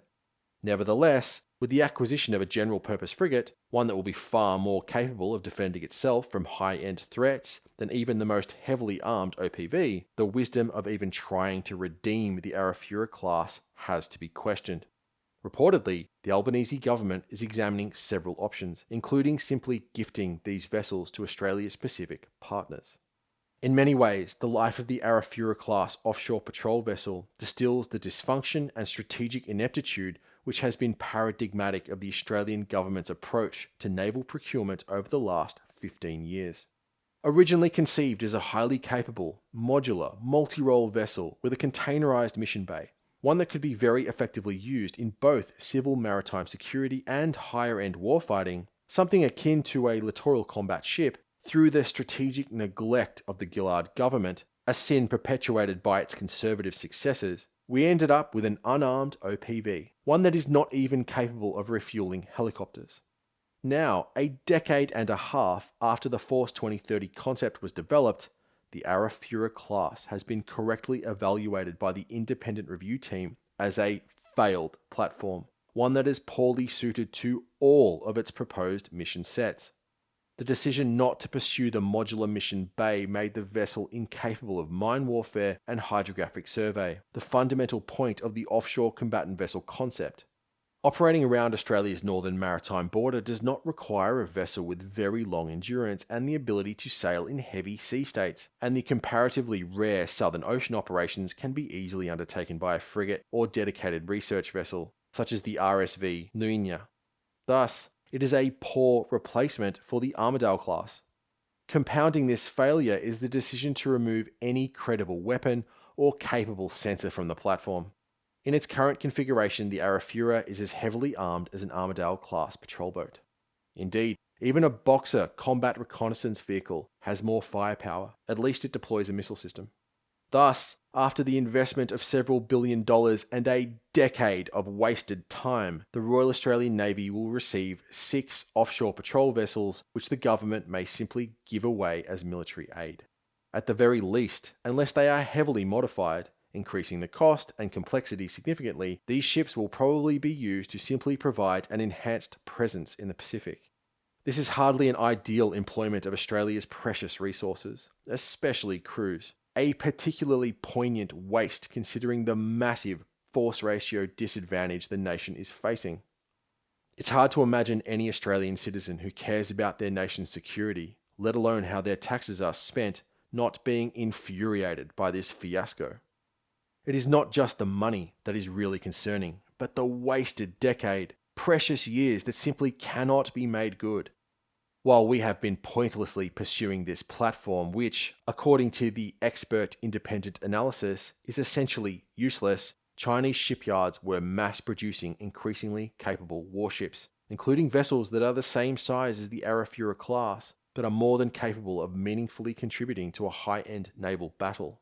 Nevertheless, with the acquisition of a general-purpose frigate, one that will be far more capable of defending itself from high-end threats than even the most heavily armed OPV, the wisdom of even trying to redeem the Arafura class has to be questioned. Reportedly, the Albanese government is examining several options, including simply gifting these vessels to Australia's Pacific partners. In many ways, the life of the Arafura class offshore patrol vessel distills the dysfunction and strategic ineptitude which has been paradigmatic of the Australian government's approach to naval procurement over the last 15 years. Originally conceived as a highly capable, modular, multi-role vessel with a containerized mission bay, one that could be very effectively used in both civil maritime security and higher-end warfighting, something akin to a littoral combat ship, through the strategic neglect of the Gillard government, a sin perpetuated by its conservative successors, we ended up with an unarmed OPV, one that is not even capable of refueling helicopters. Now, a decade and a half after the Force 2030 concept was developed, the Arafura class has been correctly evaluated by the independent review team as a failed platform, one that is poorly suited to all of its proposed mission sets. The decision not to pursue the modular mission bay made the vessel incapable of mine warfare and hydrographic survey, the fundamental point of the offshore combatant vessel concept. Operating around Australia's northern maritime border does not require a vessel with very long endurance and the ability to sail in heavy sea states, and the comparatively rare Southern Ocean operations can be easily undertaken by a frigate or dedicated research vessel, such as the RSV Nuina. Thus, it is a poor replacement for the Armidale class. Compounding this failure is the decision to remove any credible weapon or capable sensor from the platform. In its current configuration, the Arafura is as heavily armed as an Armidale-class patrol boat. Indeed, even a Boxer combat reconnaissance vehicle has more firepower, at least it deploys a missile system. Thus, after the investment of several $1 billion and a decade of wasted time, the Royal Australian Navy will receive 6 offshore patrol vessels which the government may simply give away as military aid. At the very least, unless they are heavily modified, increasing the cost and complexity significantly, these ships will probably be used to simply provide an enhanced presence in the Pacific. This is hardly an ideal employment of Australia's precious resources, especially crews. A particularly poignant waste considering the massive force ratio disadvantage the nation is facing. It's hard to imagine any Australian citizen who cares about their nation's security, let alone how their taxes are spent, not being infuriated by this fiasco. It is not just the money that is really concerning, but the wasted decade, precious years that simply cannot be made good. While we have been pointlessly pursuing this platform, which, according to the expert independent analysis, is essentially useless, Chinese shipyards were mass-producing increasingly capable warships, including vessels that are the same size as the Arafura class, but are more than capable of meaningfully contributing to a high-end naval battle.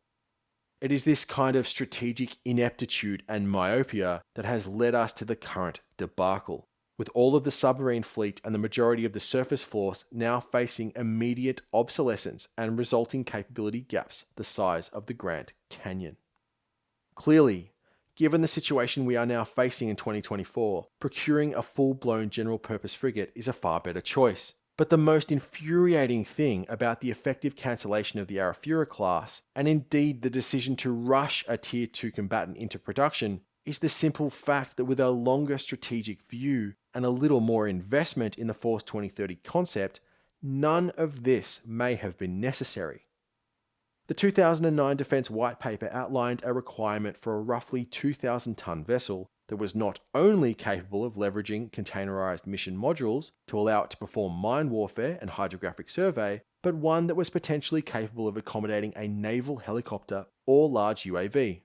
It is this kind of strategic ineptitude and myopia that has led us to the current debacle, with all of the submarine fleet and the majority of the surface force now facing immediate obsolescence and resulting capability gaps the size of the Grand Canyon. Clearly, given the situation we are now facing in 2024, procuring a full-blown general-purpose frigate is a far better choice. But the most infuriating thing about the effective cancellation of the Arafura class, and indeed the decision to rush a Tier 2 combatant into production, is the simple fact that with a longer strategic view and a little more investment in the Force 2030 concept, none of this may have been necessary. The 2009 Defence White Paper outlined a requirement for a roughly 2,000-ton vessel that was not only capable of leveraging containerized mission modules to allow it to perform mine warfare and hydrographic survey, but one that was potentially capable of accommodating a naval helicopter or large UAV.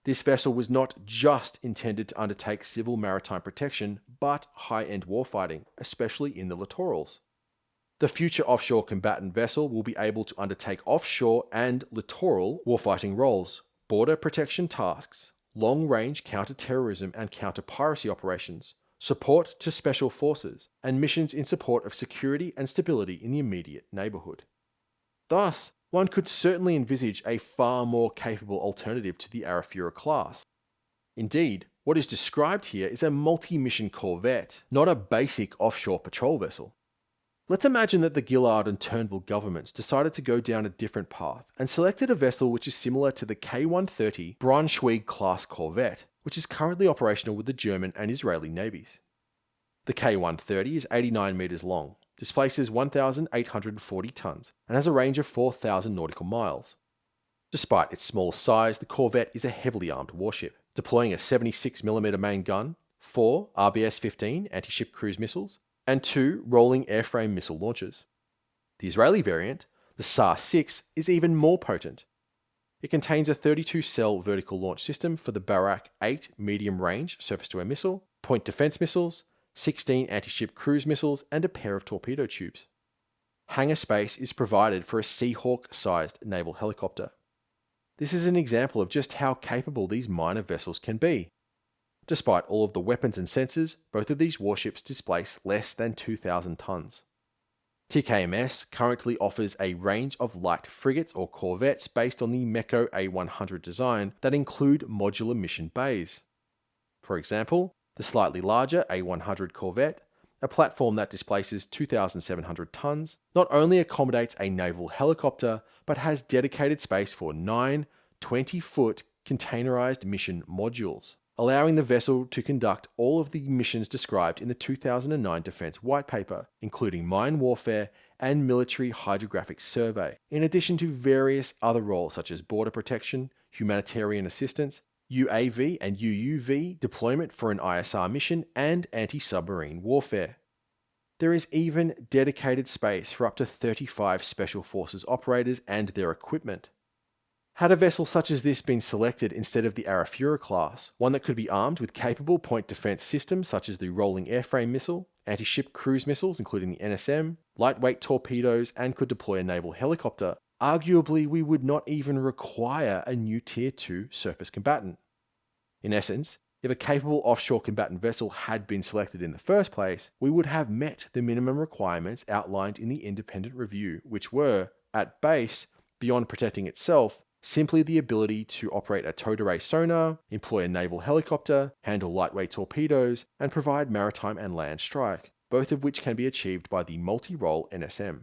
This vessel was not just intended to undertake civil maritime protection, but high-end warfighting, especially in the littorals. The future offshore combatant vessel will be able to undertake offshore and littoral warfighting roles, border protection tasks, long-range counter-terrorism and counter-piracy operations, support to special forces, and missions in support of security and stability in the immediate neighbourhood. Thus, one could certainly envisage a far more capable alternative to the Arafura class. Indeed, what is described here is a multi-mission corvette, not a basic offshore patrol vessel. Let's imagine that the Gillard and Turnbull governments decided to go down a different path and selected a vessel which is similar to the K-130 Braunschweig-class corvette, which is currently operational with the German and Israeli navies. The K-130 is 89 metres long, displaces 1,840 tonnes, and has a range of 4,000 nautical miles. Despite its small size, the corvette is a heavily armed warship, deploying a 76mm main gun, 4 RBS-15 anti-ship cruise missiles, and 2 rolling airframe missile launchers. The Israeli variant, the SAR-6, is even more potent. It contains a 32-cell vertical launch system for the Barak 8 medium-range surface-to-air missile, point defense missiles, 16 anti-ship cruise missiles, and a pair of torpedo tubes. Hangar space is provided for a Seahawk-sized naval helicopter. This is an example of just how capable these minor vessels can be. Despite all of the weapons and sensors, both of these warships displace less than 2,000 tonnes. TKMS currently offers a range of light frigates or corvettes based on the MECO A100 design that include modular mission bays. For example, the slightly larger A100 corvette, a platform that displaces 2,700 tonnes, not only accommodates a naval helicopter, but has dedicated space for 9 20-foot containerized mission modules, allowing the vessel to conduct all of the missions described in the 2009 Defense White Paper, including mine warfare and military hydrographic survey, in addition to various other roles such as border protection, humanitarian assistance, UAV and UUV deployment for an ISR mission, and anti-submarine warfare. There is even dedicated space for up to 35 Special Forces operators and their equipment. Had a vessel such as this been selected instead of the Arafura class, one that could be armed with capable point defense systems such as the rolling airframe missile, anti-ship cruise missiles including the NSM, lightweight torpedoes, and could deploy a naval helicopter, arguably we would not even require a new Tier 2 surface combatant. In essence, if a capable offshore combatant vessel had been selected in the first place, we would have met the minimum requirements outlined in the independent review, which were, at base, beyond protecting itself, simply the ability to operate a towed array sonar, employ a naval helicopter, handle lightweight torpedoes, and provide maritime and land strike, both of which can be achieved by the multi-role NSM.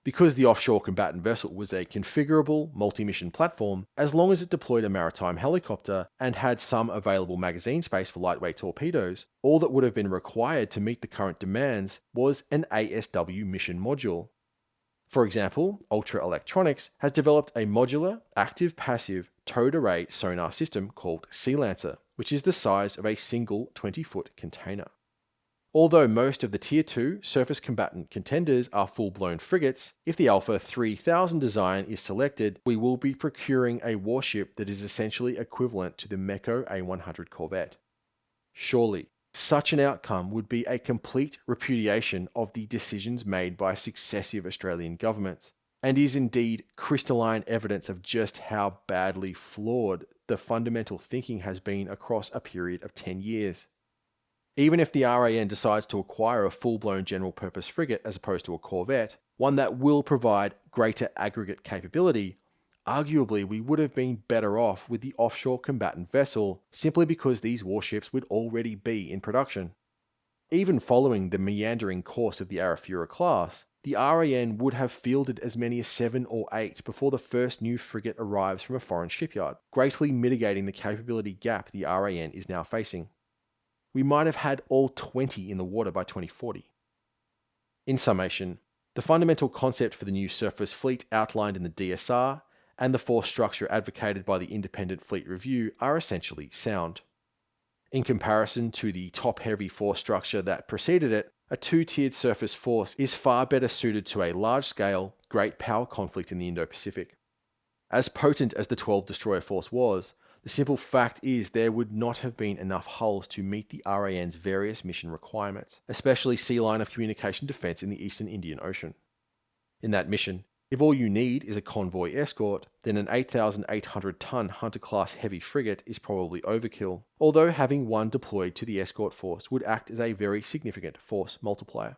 Because the offshore combatant vessel was a configurable, multi-mission platform, as long as it deployed a maritime helicopter and had some available magazine space for lightweight torpedoes, all that would have been required to meet the current demands was an ASW mission module. For example, Ultra Electronics has developed a modular, active-passive, towed array sonar system called Sea Lancer, which is the size of a single 20-foot container. Although most of the Tier 2 surface combatant contenders are full-blown frigates, if the Alpha 3000 design is selected, we will be procuring a warship that is essentially equivalent to the MECO A100 corvette. Surely, such an outcome would be a complete repudiation of the decisions made by successive Australian governments, and is indeed crystalline evidence of just how badly flawed the fundamental thinking has been across a period of 10 years. Even if the RAN decides to acquire a full-blown general-purpose frigate as opposed to a corvette, one that will provide greater aggregate capability, arguably we would have been better off with the offshore combatant vessel simply because these warships would already be in production. Even following the meandering course of the Arafura class, the RAN would have fielded as many as 7 or 8 before the first new frigate arrives from a foreign shipyard, greatly mitigating the capability gap the RAN is now facing. We might have had all 20 in the water by 2040. In summation, the fundamental concept for the new surface fleet outlined in the DSR and the force structure advocated by the Independent Fleet Review are essentially sound. In comparison to the top-heavy force structure that preceded it, a two-tiered surface force is far better suited to a large-scale, great power conflict in the Indo-Pacific. As potent as the 12 destroyer force was, The simple fact is there would not have been enough hulls to meet the RAN's various mission requirements, especially sea line of communication defense in the Eastern Indian Ocean. In that mission, if all you need is a convoy escort, then an 8,800-ton Hunter-class heavy frigate is probably overkill, although having one deployed to the escort force would act as a very significant force multiplier.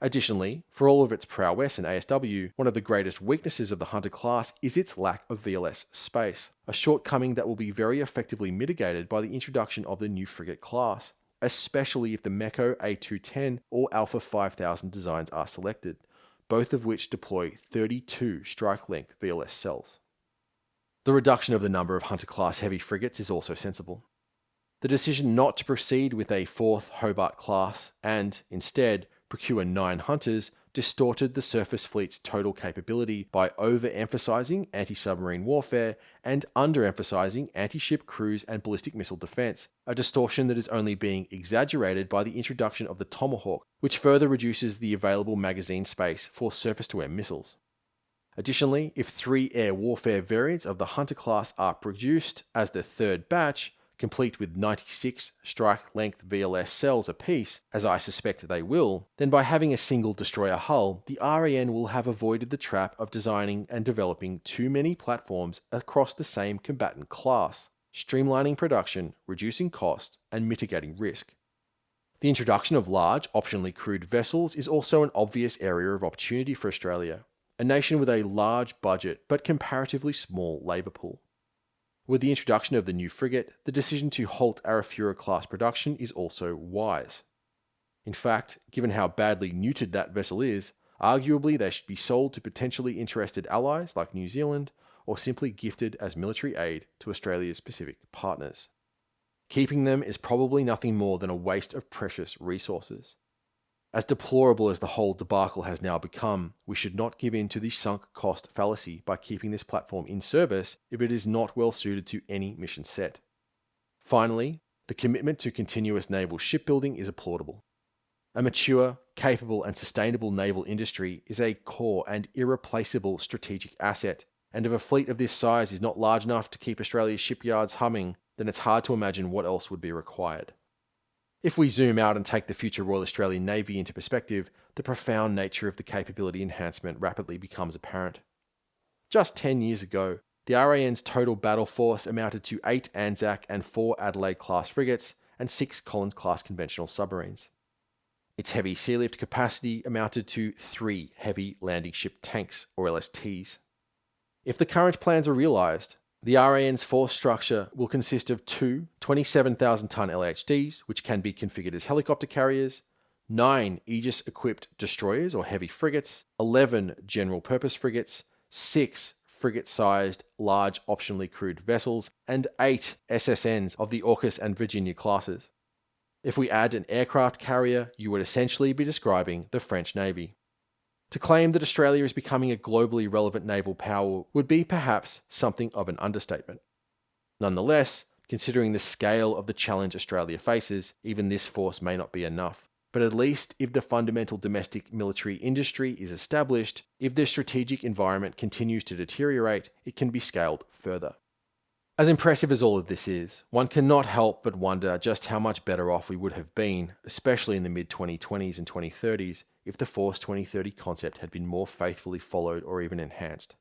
Additionally, for all of its prowess and ASW, one of the greatest weaknesses of the Hunter class is its lack of VLS space, a shortcoming that will be very effectively mitigated by the introduction of the new frigate class, especially if the MECO A210 or Alpha 5000 designs are selected, both of which deploy 32 strike-length VLS cells. The reduction of the number of Hunter-class heavy frigates is also sensible. The decision not to proceed with a 4th Hobart class and, instead, procure 9 Hunters distorted the surface fleet's total capability by overemphasizing anti-submarine warfare and underemphasizing anti-ship cruise and ballistic missile defense, a distortion that is only being exaggerated by the introduction of the Tomahawk, which further reduces the available magazine space for surface-to-air missiles. Additionally, if 3 air warfare variants of the Hunter class are produced as the 3rd batch, complete with 96 strike-length VLS cells apiece, as I suspect they will, then by having a single destroyer hull, the RAN will have avoided the trap of designing and developing too many platforms across the same combatant class, streamlining production, reducing cost, and mitigating risk. The introduction of large, optionally crewed vessels is also an obvious area of opportunity for Australia, a nation with a large budget but comparatively small labour pool. With the introduction of the new frigate, the decision to halt Arafura-class production is also wise. In fact, given how badly neutered that vessel is, arguably they should be sold to potentially interested allies like New Zealand, or simply gifted as military aid to Australia's Pacific partners. Keeping them is probably nothing more than a waste of precious resources. As deplorable as the whole debacle has now become, we should not give in to the sunk cost fallacy by keeping this platform in service if it is not well suited to any mission set. Finally, the commitment to continuous naval shipbuilding is applaudable. A mature, capable and sustainable naval industry is a core and irreplaceable strategic asset, and if a fleet of this size is not large enough to keep Australia's shipyards humming, then it's hard to imagine what else would be required. If we zoom out and take the future Royal Australian Navy into perspective, the profound nature of the capability enhancement rapidly becomes apparent. Just 10 years ago, the RAN's total battle force amounted to 8 Anzac and 4 Adelaide-class frigates and 6 Collins-class conventional submarines. Its heavy sea lift capacity amounted to 3 heavy landing ship tanks, or LSTs. If the current plans are realised, the RAN's force structure will consist of 2 27,000-ton LHDs, which can be configured as helicopter carriers, 9 Aegis-equipped destroyers or heavy frigates, 11 general-purpose frigates, 6 frigate-sized large optionally crewed vessels, and 8 SSNs of the AUKUS and Virginia classes. If we add an aircraft carrier, you would essentially be describing the French Navy. To claim that Australia is becoming a globally relevant naval power would be perhaps something of an understatement. Nonetheless, considering the scale of the challenge Australia faces, even this force may not be enough. But at least if the fundamental domestic military industry is established, if the strategic environment continues to deteriorate, it can be scaled further. As impressive as all of this is, one cannot help but wonder just how much better off we would have been, especially in the mid-2020s and 2030s, if the Force 2030 concept had been more faithfully followed or even enhanced.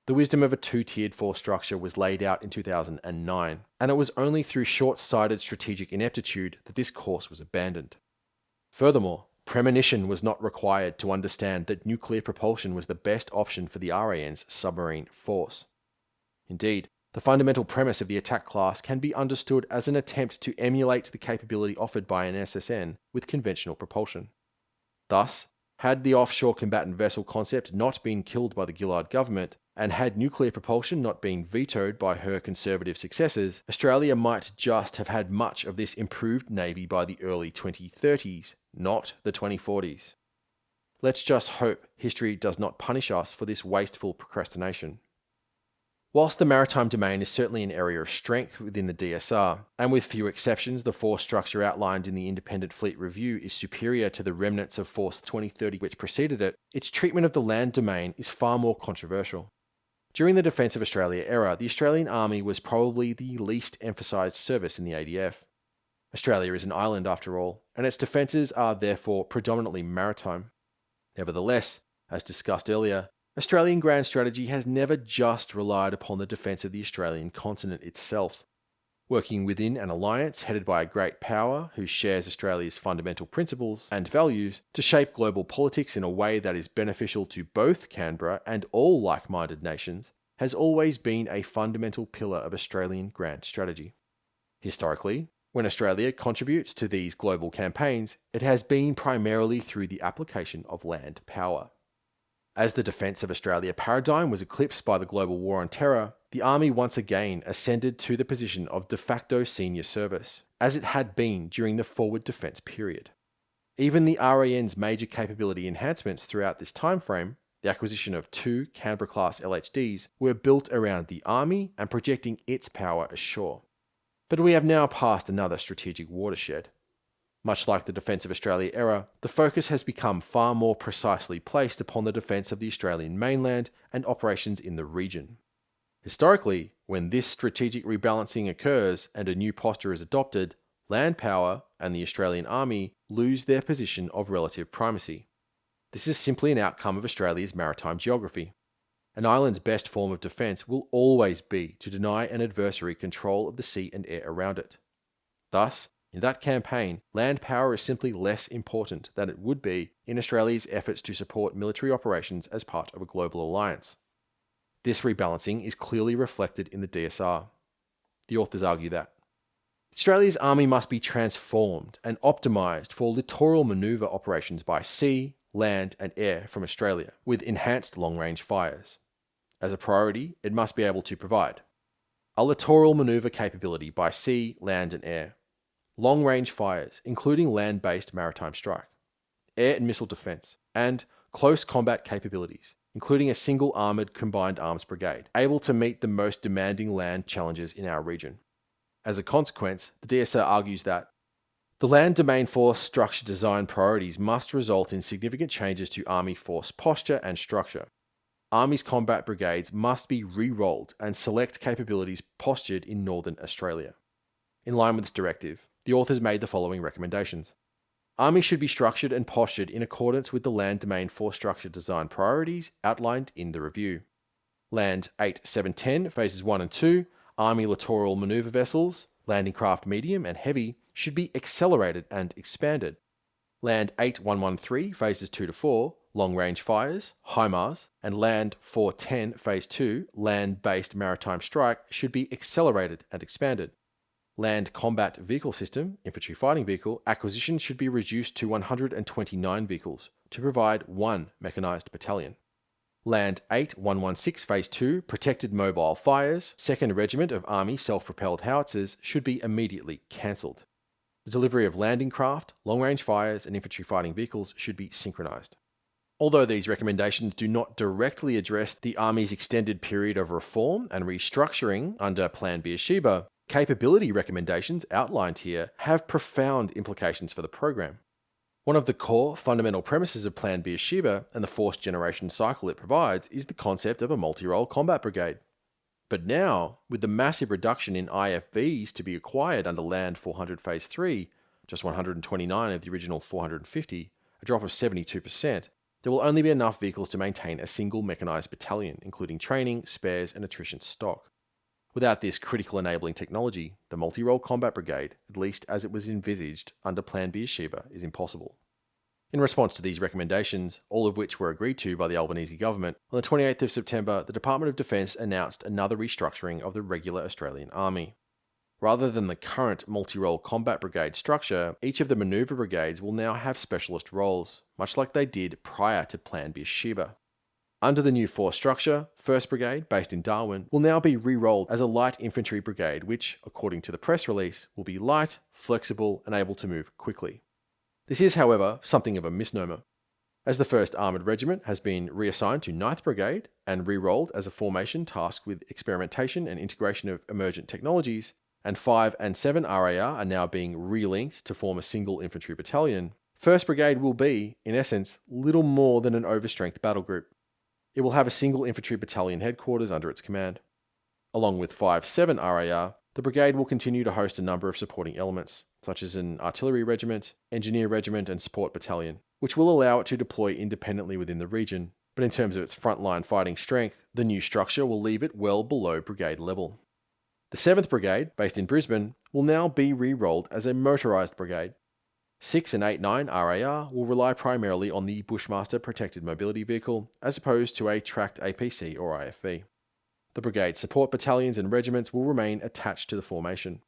The wisdom of a 2-tiered force structure was laid out in 2009, and it was only through short-sighted strategic ineptitude that this course was abandoned. Furthermore, premonition was not required to understand that nuclear propulsion was the best option for the RAN's submarine force. Indeed, the fundamental premise of the attack class can be understood as an attempt to emulate the capability offered by an SSN with conventional propulsion. Thus, had the offshore combatant vessel concept not been killed by the Gillard government, and had nuclear propulsion not been vetoed by her conservative successors, Australia might just have had much of this improved navy by the early 2030s, not the 2040s. Let's just hope history does not punish us for this wasteful procrastination. Whilst the maritime domain is certainly an area of strength within the DSR, and with few exceptions the force structure outlined in the Independent Fleet Review is superior to the remnants of Force 2030 which preceded it, its treatment of the land domain is far more controversial. During the Defence of Australia era, the Australian Army was probably the least emphasised service in the ADF. Australia is an island after all, and its defences are therefore predominantly maritime. Nevertheless, as discussed earlier, Australian grand strategy has never just relied upon the defence of the Australian continent itself. Working within an alliance headed by a great power who shares Australia's fundamental principles and values to shape global politics in a way that is beneficial to both Canberra and all like-minded nations has always been a fundamental pillar of Australian grand strategy. Historically, when Australia contributes to these global campaigns, it has been primarily through the application of land power. As the Defence of Australia paradigm was eclipsed by the global war on terror, the Army once again ascended to the position of de facto senior service, as it had been during the forward defence period. Even the RAN's major capability enhancements throughout this timeframe, the acquisition of 2 Canberra-class LHDs, were built around the Army and projecting its power ashore. But we have now passed another strategic watershed. Much like the Defence of Australia era, the focus has become far more precisely placed upon the defence of the Australian mainland and operations in the region. Historically, when this strategic rebalancing occurs and a new posture is adopted, land power and the Australian Army lose their position of relative primacy. This is simply an outcome of Australia's maritime geography. An island's best form of defence will always be to deny an adversary control of the sea and air around it. Thus, in that campaign, land power is simply less important than it would be in Australia's efforts to support military operations as part of a global alliance. This rebalancing is clearly reflected in the DSR. The authors argue that Australia's army must be transformed and optimised for littoral manoeuvre operations by sea, land and air from Australia, with enhanced long-range fires. As a priority, it must be able to provide a littoral manoeuvre capability by sea, land and air, long-range fires, including land-based maritime strike, air and missile defence, and close combat capabilities, including a single armoured combined arms brigade, able to meet the most demanding land challenges in our region. As a consequence, the DSR argues that the land domain force structure design priorities must result in significant changes to Army force posture and structure. Army's combat brigades must be re-rolled and select capabilities postured in Northern Australia. In line with this directive, the authors made the following recommendations. Army should be structured and postured in accordance with the land domain force structure design priorities outlined in the review. Land 8-7-10 Phases 1 and 2, Army littoral manoeuvre vessels, landing craft medium and heavy, should be accelerated and expanded. Land 8-113 Phases 2 to 4, long-range fires, HIMARS, and Land 4-10 Phase 2, land-based maritime strike, should be accelerated and expanded. Land Combat Vehicle System, Infantry Fighting Vehicle, acquisition should be reduced to 129 vehicles to provide 1 mechanised battalion. Land 8-116 Phase 2, Protected Mobile Fires, 2nd Regiment of Army Self-Propelled Howitzers should be immediately cancelled. The delivery of landing craft, long-range fires and infantry fighting vehicles should be synchronised. Although these recommendations do not directly address the Army's extended period of reform and restructuring under Plan Beersheba, capability recommendations outlined here have profound implications for the program. One of the core fundamental premises of Plan Beersheba and the force generation cycle it provides is the concept of a multi-role combat brigade. But now, with the massive reduction in IFVs to be acquired under Land 400 Phase 3, just 129 of the original 450, a drop of 72%, there will only be enough vehicles to maintain a single mechanised battalion, including training, spares and attrition stock. Without this critical enabling technology, the multi-role combat brigade, at least as it was envisaged under Plan Beersheba, is impossible. In response to these recommendations, all of which were agreed to by the Albanese government, on the 28th of September, the Department of Defence announced another restructuring of the regular Australian Army. Rather than the current multi-role combat brigade structure, each of the manoeuvre brigades will now have specialist roles, much like they did prior to Plan Beersheba. Under the new force structure, 1st Brigade, based in Darwin, will now be re-rolled as a light infantry brigade which, according to the press release, will be light, flexible and able to move quickly. This is, however, something of a misnomer, as the 1st Armoured Regiment has been reassigned to 9th Brigade and re-rolled as a formation tasked with experimentation and integration of emergent technologies, and 5 and 7 RAR are now being relinked to form a single infantry battalion. 1st Brigade will be, in essence, little more than an overstrength battle group. It will have a single infantry battalion headquarters under its command. Along with 5-7 RAR, the brigade will continue to host a number of supporting elements, such as an artillery regiment, engineer regiment, and support battalion, which will allow it to deploy independently within the region. But in terms of its frontline fighting strength, the new structure will leave it well below brigade level. The 7th Brigade, based in Brisbane, will now be re-rolled as a motorised brigade. 6 and 8-9 RAR will rely primarily on the Bushmaster Protected Mobility Vehicle, as opposed to a tracked APC or IFV. The brigade support battalions and regiments will remain attached to the formation.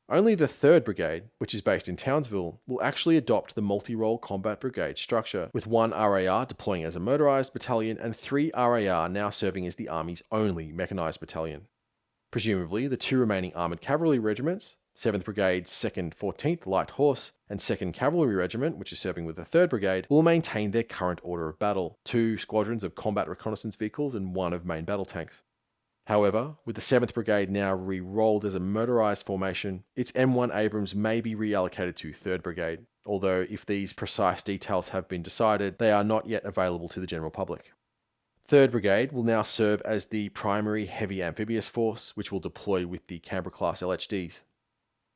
Only the 3rd Brigade, which is based in Townsville, will actually adopt the multi-role combat brigade structure, with 1 RAR deploying as a motorised battalion and 3 RAR now serving as the Army's only mechanised battalion. Presumably, the 2 remaining armoured cavalry regiments, 7th Brigade's 2nd 14th Light Horse and 2nd Cavalry Regiment, which is serving with the 3rd Brigade, will maintain their current order of battle, 2 squadrons of combat reconnaissance vehicles and 1 of main battle tanks. However, with the 7th Brigade now re-rolled as a motorised formation, its M1 Abrams may be reallocated to 3rd Brigade, although if these precise details have been decided, they are not yet available to the general public. 3rd Brigade will now serve as the primary heavy amphibious force, which will deploy with the Canberra-class LHDs.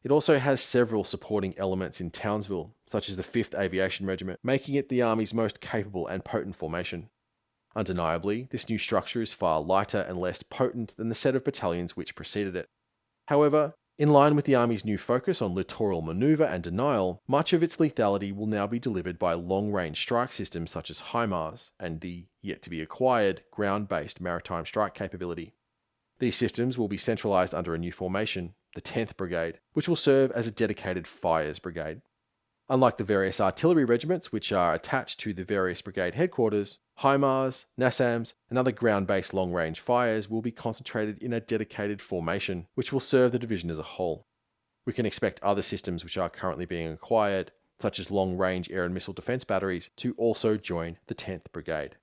It also has several supporting elements in Townsville, such as the 5th Aviation Regiment, making it the Army's most capable and potent formation. Undeniably, this new structure is far lighter and less potent than the set of battalions which preceded it. However, in line with the Army's new focus on littoral manoeuvre and denial, much of its lethality will now be delivered by long-range strike systems such as HIMARS and the yet-to-be-acquired ground-based maritime strike capability. These systems will be centralised under a new formation, the 10th Brigade, which will serve as a dedicated fires brigade. Unlike the various artillery regiments which are attached to the various brigade headquarters, HIMARS, NASAMS, and other ground-based long-range fires will be concentrated in a dedicated formation, which will serve the division as a whole. We can expect other systems which are currently being acquired, such as long-range air and missile defence batteries, to also join the 10th Brigade.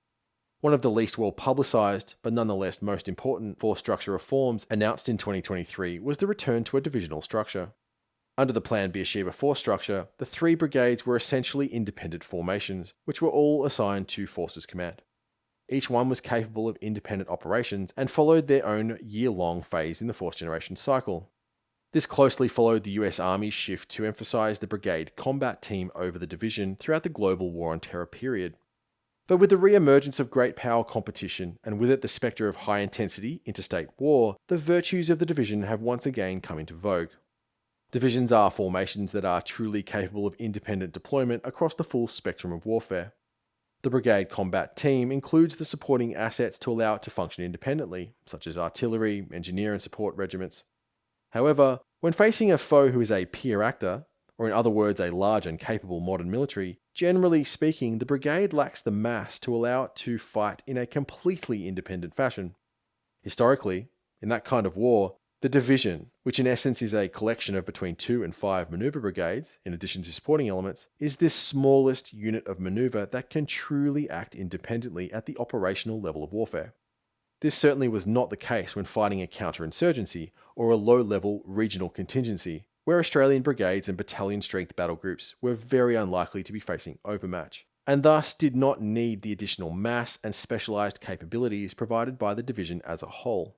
One of the least well publicised, but nonetheless most important force structure reforms announced in 2023 was the return to a divisional structure. Under the planned Beersheba force structure, the 3 brigades were essentially independent formations, which were all assigned to Forces Command. Each one was capable of independent operations and followed their own year-long phase in the force generation cycle. This closely followed the US Army's shift to emphasise the brigade combat team over the division throughout the global war on terror period. But with the re-emergence of great power competition, and with it the spectre of high-intensity interstate war, the virtues of the division have once again come into vogue. Divisions are formations that are truly capable of independent deployment across the full spectrum of warfare. The brigade combat team includes the supporting assets to allow it to function independently, such as artillery, engineer and support regiments. However, when facing a foe who is a peer actor, or in other words a large and capable modern military, generally speaking the brigade lacks the mass to allow it to fight in a completely independent fashion. Historically, in that kind of war, the division, which in essence is a collection of between 2 and 5 manoeuvre brigades, in addition to supporting elements, is this smallest unit of manoeuvre that can truly act independently at the operational level of warfare. This certainly was not the case when fighting a counterinsurgency or a low-level regional contingency, where Australian brigades and battalion-strength battle groups were very unlikely to be facing overmatch, and thus did not need the additional mass and specialised capabilities provided by the division as a whole.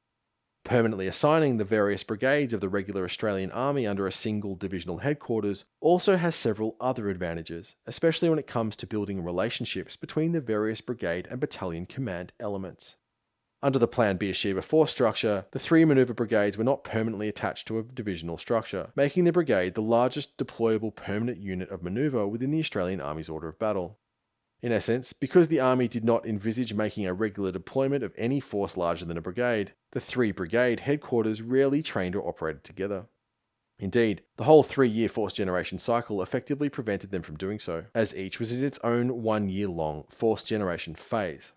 Permanently assigning the various brigades of the regular Australian Army under a single divisional headquarters also has several other advantages, especially when it comes to building relationships between the various brigade and battalion command elements. Under the planned Beersheba force structure, the 3 manoeuvre brigades were not permanently attached to a divisional structure, making the brigade the largest deployable permanent unit of manoeuvre within the Australian Army's order of battle. In essence, because the Army did not envisage making a regular deployment of any force larger than a brigade, the 3 brigade headquarters rarely trained or operated together. Indeed, the whole 3-year force generation cycle effectively prevented them from doing so, as each was in its own 1-year-long force generation phase.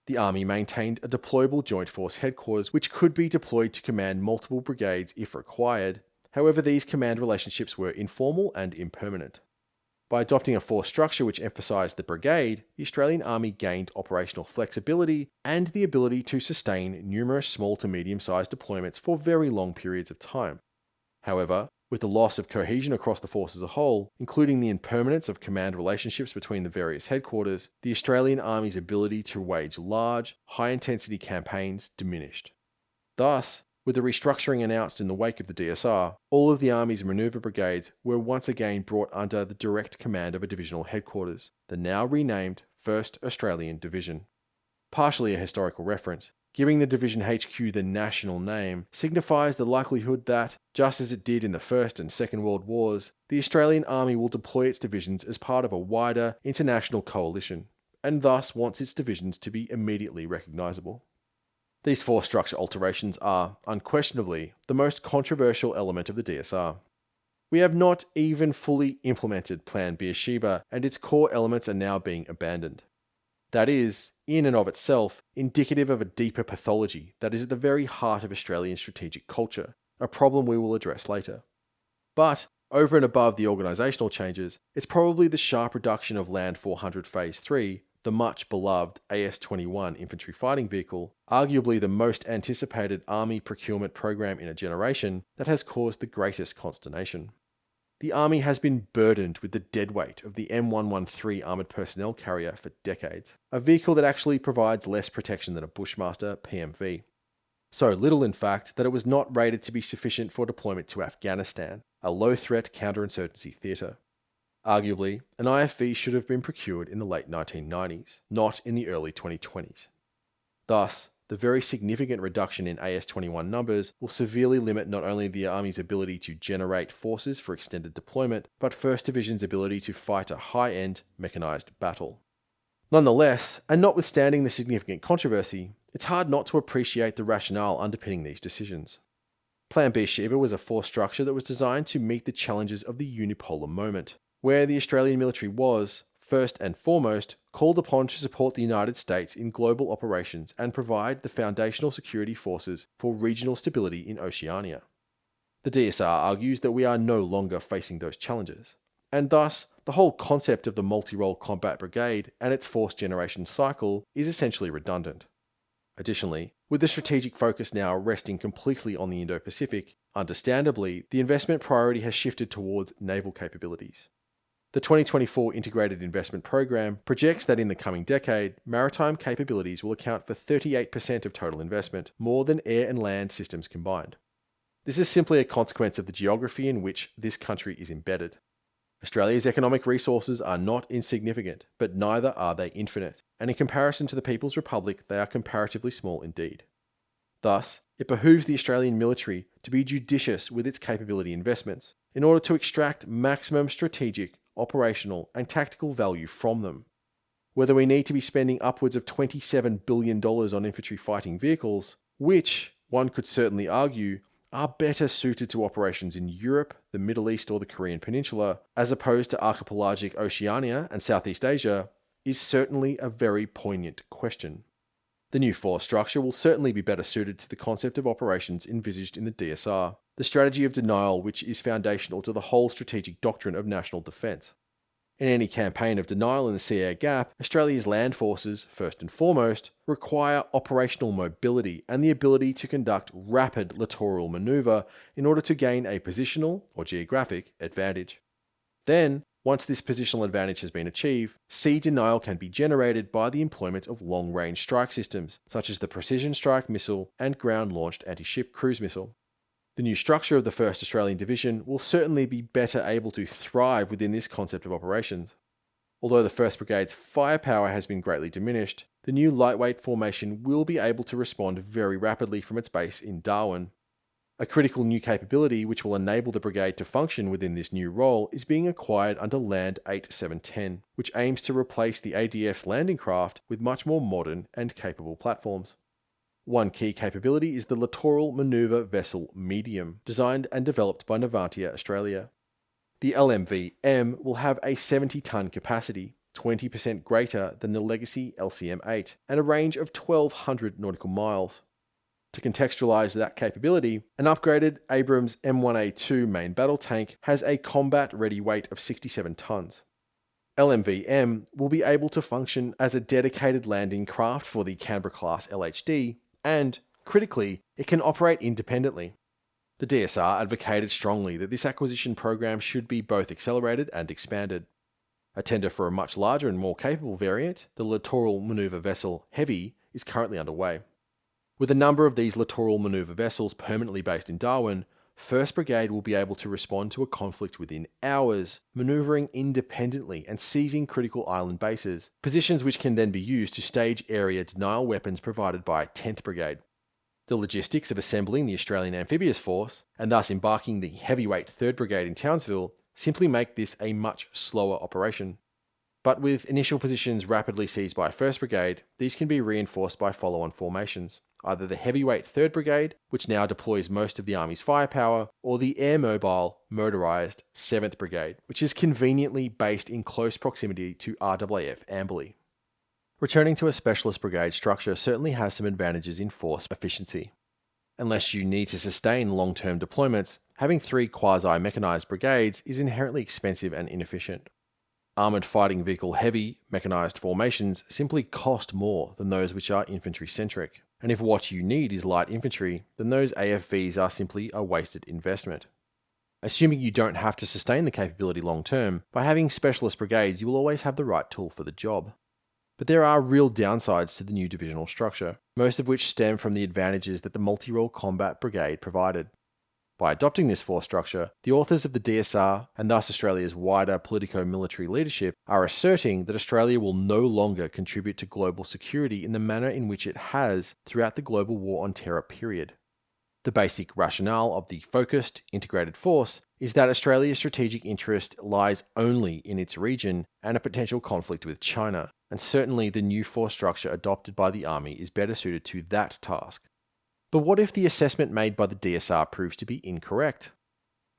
The Army maintained a deployable joint force headquarters which could be deployed to command multiple brigades if required. However, these command relationships were informal and impermanent. By adopting a force structure which emphasised the brigade, the Australian Army gained operational flexibility and the ability to sustain numerous small to medium-sized deployments for very long periods of time. However, With the loss of cohesion across the force as a whole, including the impermanence of command relationships between the various headquarters, the Australian Army's ability to wage large, high-intensity campaigns diminished. Thus, with the restructuring announced in the wake of the DSR, all of the Army's manoeuvre brigades were once again brought under the direct command of a divisional headquarters, the now renamed 1st Australian Division. Partially a historical reference, giving the Division HQ the national name signifies the likelihood that, just as it did in the First and Second World Wars, the Australian Army will deploy its divisions as part of a wider international coalition, and thus wants its divisions to be immediately recognisable. These force structure alterations are, unquestionably, the most controversial element of the DSR. We have not even fully implemented Plan Beersheba, and its core elements are now being abandoned. That is, in and of itself, indicative of a deeper pathology that is at the very heart of Australian strategic culture, a problem we will address later. But, over and above the organisational changes, it's probably the sharp reduction of Land 400 Phase 3, the much beloved AS-21 infantry fighting vehicle, arguably the most anticipated Army procurement program in a generation, that has caused the greatest consternation. The Army has been burdened with the deadweight of the M113 armoured personnel carrier for decades, a vehicle that actually provides less protection than a Bushmaster PMV. So little, in fact, that it was not rated to be sufficient for deployment to Afghanistan, a low-threat counterinsurgency theatre. Arguably, an IFV should have been procured in the late 1990s, not in the early 2020s. Thus, the very significant reduction in AS-21 numbers will severely limit not only the Army's ability to generate forces for extended deployment, but 1st Division's ability to fight a high-end, mechanised battle. Nonetheless, and notwithstanding the significant controversy, it's hard not to appreciate the rationale underpinning these decisions. Plan Beersheba was a force structure that was designed to meet the challenges of the unipolar moment, where the Australian military was, first and foremost, called upon to support the United States in global operations and provide the foundational security forces for regional stability in Oceania. The DSR argues that we are no longer facing those challenges, and thus the whole concept of the multi-role combat brigade and its force generation cycle is essentially redundant. Additionally, with the strategic focus now resting completely on the Indo-Pacific, understandably, the investment priority has shifted towards naval capabilities. The 2024 Integrated Investment Program projects that in the coming decade, maritime capabilities will account for 38% of total investment, more than air and land systems combined. This is simply a consequence of the geography in which this country is embedded. Australia's economic resources are not insignificant, but neither are they infinite, and in comparison to the People's Republic, they are comparatively small indeed. Thus, it behooves the Australian military to be judicious with its capability investments in order to extract maximum strategic, operational, and tactical value from them. Whether we need to be spending upwards of $27 billion on infantry fighting vehicles, which, one could certainly argue, are better suited to operations in Europe, the Middle East, or the Korean Peninsula, as opposed to archipelagic Oceania and Southeast Asia, is certainly a very poignant question. The new force structure will certainly be better suited to the concept of operations envisaged in the DSR, the strategy of denial which is foundational to the whole strategic doctrine of national defence. In any campaign of denial in the sea air gap, Australia's land forces, first and foremost, require operational mobility and the ability to conduct rapid littoral manoeuvre in order to gain a positional or geographic advantage. Then, once this positional advantage has been achieved, sea denial can be generated by the employment of long-range strike systems, such as the Precision Strike Missile and ground-launched anti-ship cruise missile. The new structure of the 1st Australian Division will certainly be better able to thrive within this concept of operations. Although the 1st Brigade's firepower has been greatly diminished, the new lightweight formation will be able to respond very rapidly from its base in Darwin. A critical new capability which will enable the brigade to function within this new role is being acquired under Land 8710, which aims to replace the ADF's landing craft with much more modern and capable platforms. One key capability is the Littoral Manoeuvre Vessel Medium, designed and developed by Navantia Australia. The LMV-M will have a 70-ton capacity, 20% greater than the legacy LCM-8, and a range of 1,200 nautical miles. To contextualise that capability, an upgraded Abrams M1A2 main battle tank has a combat-ready weight of 67 tons. LMV-M will be able to function as a dedicated landing craft for the Canberra-class LHD, and, critically, it can operate independently. The DSR advocated strongly that this acquisition program should be both accelerated and expanded. A tender for a much larger and more capable variant, the Littoral Maneuver Vessel Heavy, is currently underway. With a number of these Littoral Maneuver vessels permanently based in Darwin, 1st Brigade will be able to respond to a conflict within hours, manoeuvring independently and seizing critical island bases, positions which can then be used to stage area denial weapons provided by 10th Brigade. The logistics of assembling the Australian Amphibious Force, and thus embarking the heavyweight 3rd Brigade in Townsville, simply make this a much slower operation. But with initial positions rapidly seized by 1st Brigade, these can be reinforced by follow-on formations, either the heavyweight 3rd Brigade, which now deploys most of the Army's firepower, or the air-mobile, motorised 7th Brigade, which is conveniently based in close proximity to RAAF Amberley. Returning to a specialist brigade structure certainly has some advantages in force efficiency. Unless you need to sustain long-term deployments, having 3 quasi-mechanised brigades is inherently expensive and inefficient. Armoured fighting vehicle heavy, mechanised formations simply cost more than those which are infantry-centric, and if what you need is light infantry, then those AFVs are simply a wasted investment. Assuming you don't have to sustain the capability long-term, by having specialist brigades you will always have the right tool for the job. But there are real downsides to the new divisional structure, most of which stem from the advantages that the multi-role combat brigade provided. By adopting this force structure, the authors of the DSR, and thus Australia's wider politico-military leadership, are asserting that Australia will no longer contribute to global security in the manner in which it has throughout the global war on terror period. The basic rationale of the focused, integrated force is that Australia's strategic interest lies only in its region and a potential conflict with China, and certainly the new force structure adopted by the Army is better suited to that task. But what if the assessment made by the DSR proves to be incorrect?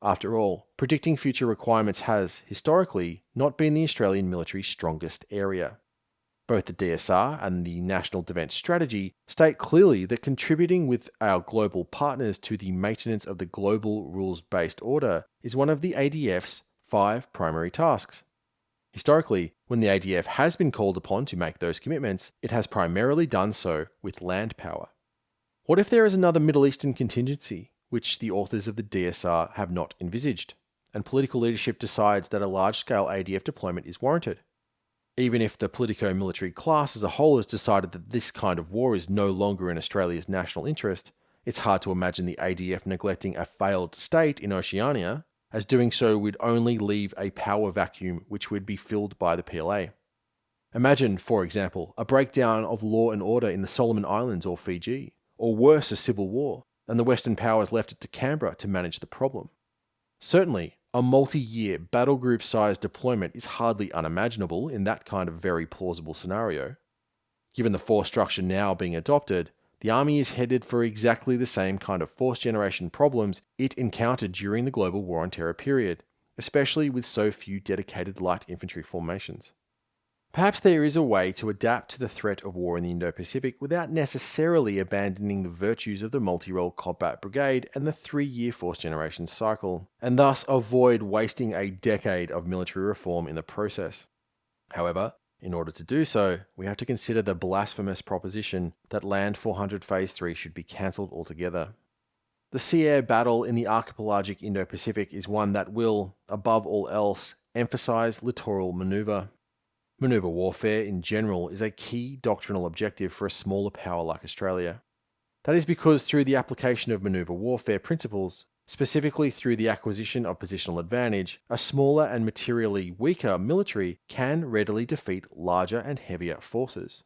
After all, predicting future requirements has, historically, not been the Australian military's strongest area. Both the DSR and the National Defence Strategy state clearly that contributing with our global partners to the maintenance of the global rules-based order is one of the ADF's 5 primary tasks. Historically, when the ADF has been called upon to make those commitments, it has primarily done so with land power. What if there is another Middle Eastern contingency, which the authors of the DSR have not envisaged, and political leadership decides that a large-scale ADF deployment is warranted? Even if the politico-military class as a whole has decided that this kind of war is no longer in Australia's national interest, it's hard to imagine the ADF neglecting a failed state in Oceania, as doing so would only leave a power vacuum which would be filled by the PLA. Imagine, for example, a breakdown of law and order in the Solomon Islands or Fiji, or worse, a civil war, and the Western powers left it to Canberra to manage the problem. Certainly, a multi-year battle group-sized deployment is hardly unimaginable in that kind of very plausible scenario. Given the force structure now being adopted, the Army is headed for exactly the same kind of force generation problems it encountered during the global war on terror period, especially with so few dedicated light infantry formations. Perhaps there is a way to adapt to the threat of war in the Indo-Pacific without necessarily abandoning the virtues of the multi-role combat brigade and the 3-year force generation cycle, and thus avoid wasting a decade of military reform in the process. However, in order to do so, we have to consider the blasphemous proposition that Land 400 Phase 3 should be cancelled altogether. The sea-air battle in the archipelagic Indo-Pacific is one that will, above all else, emphasise littoral manoeuvre. Manoeuvre warfare in general is a key doctrinal objective for a smaller power like Australia. That is because through the application of manoeuvre warfare principles, specifically through the acquisition of positional advantage, a smaller and materially weaker military can readily defeat larger and heavier forces.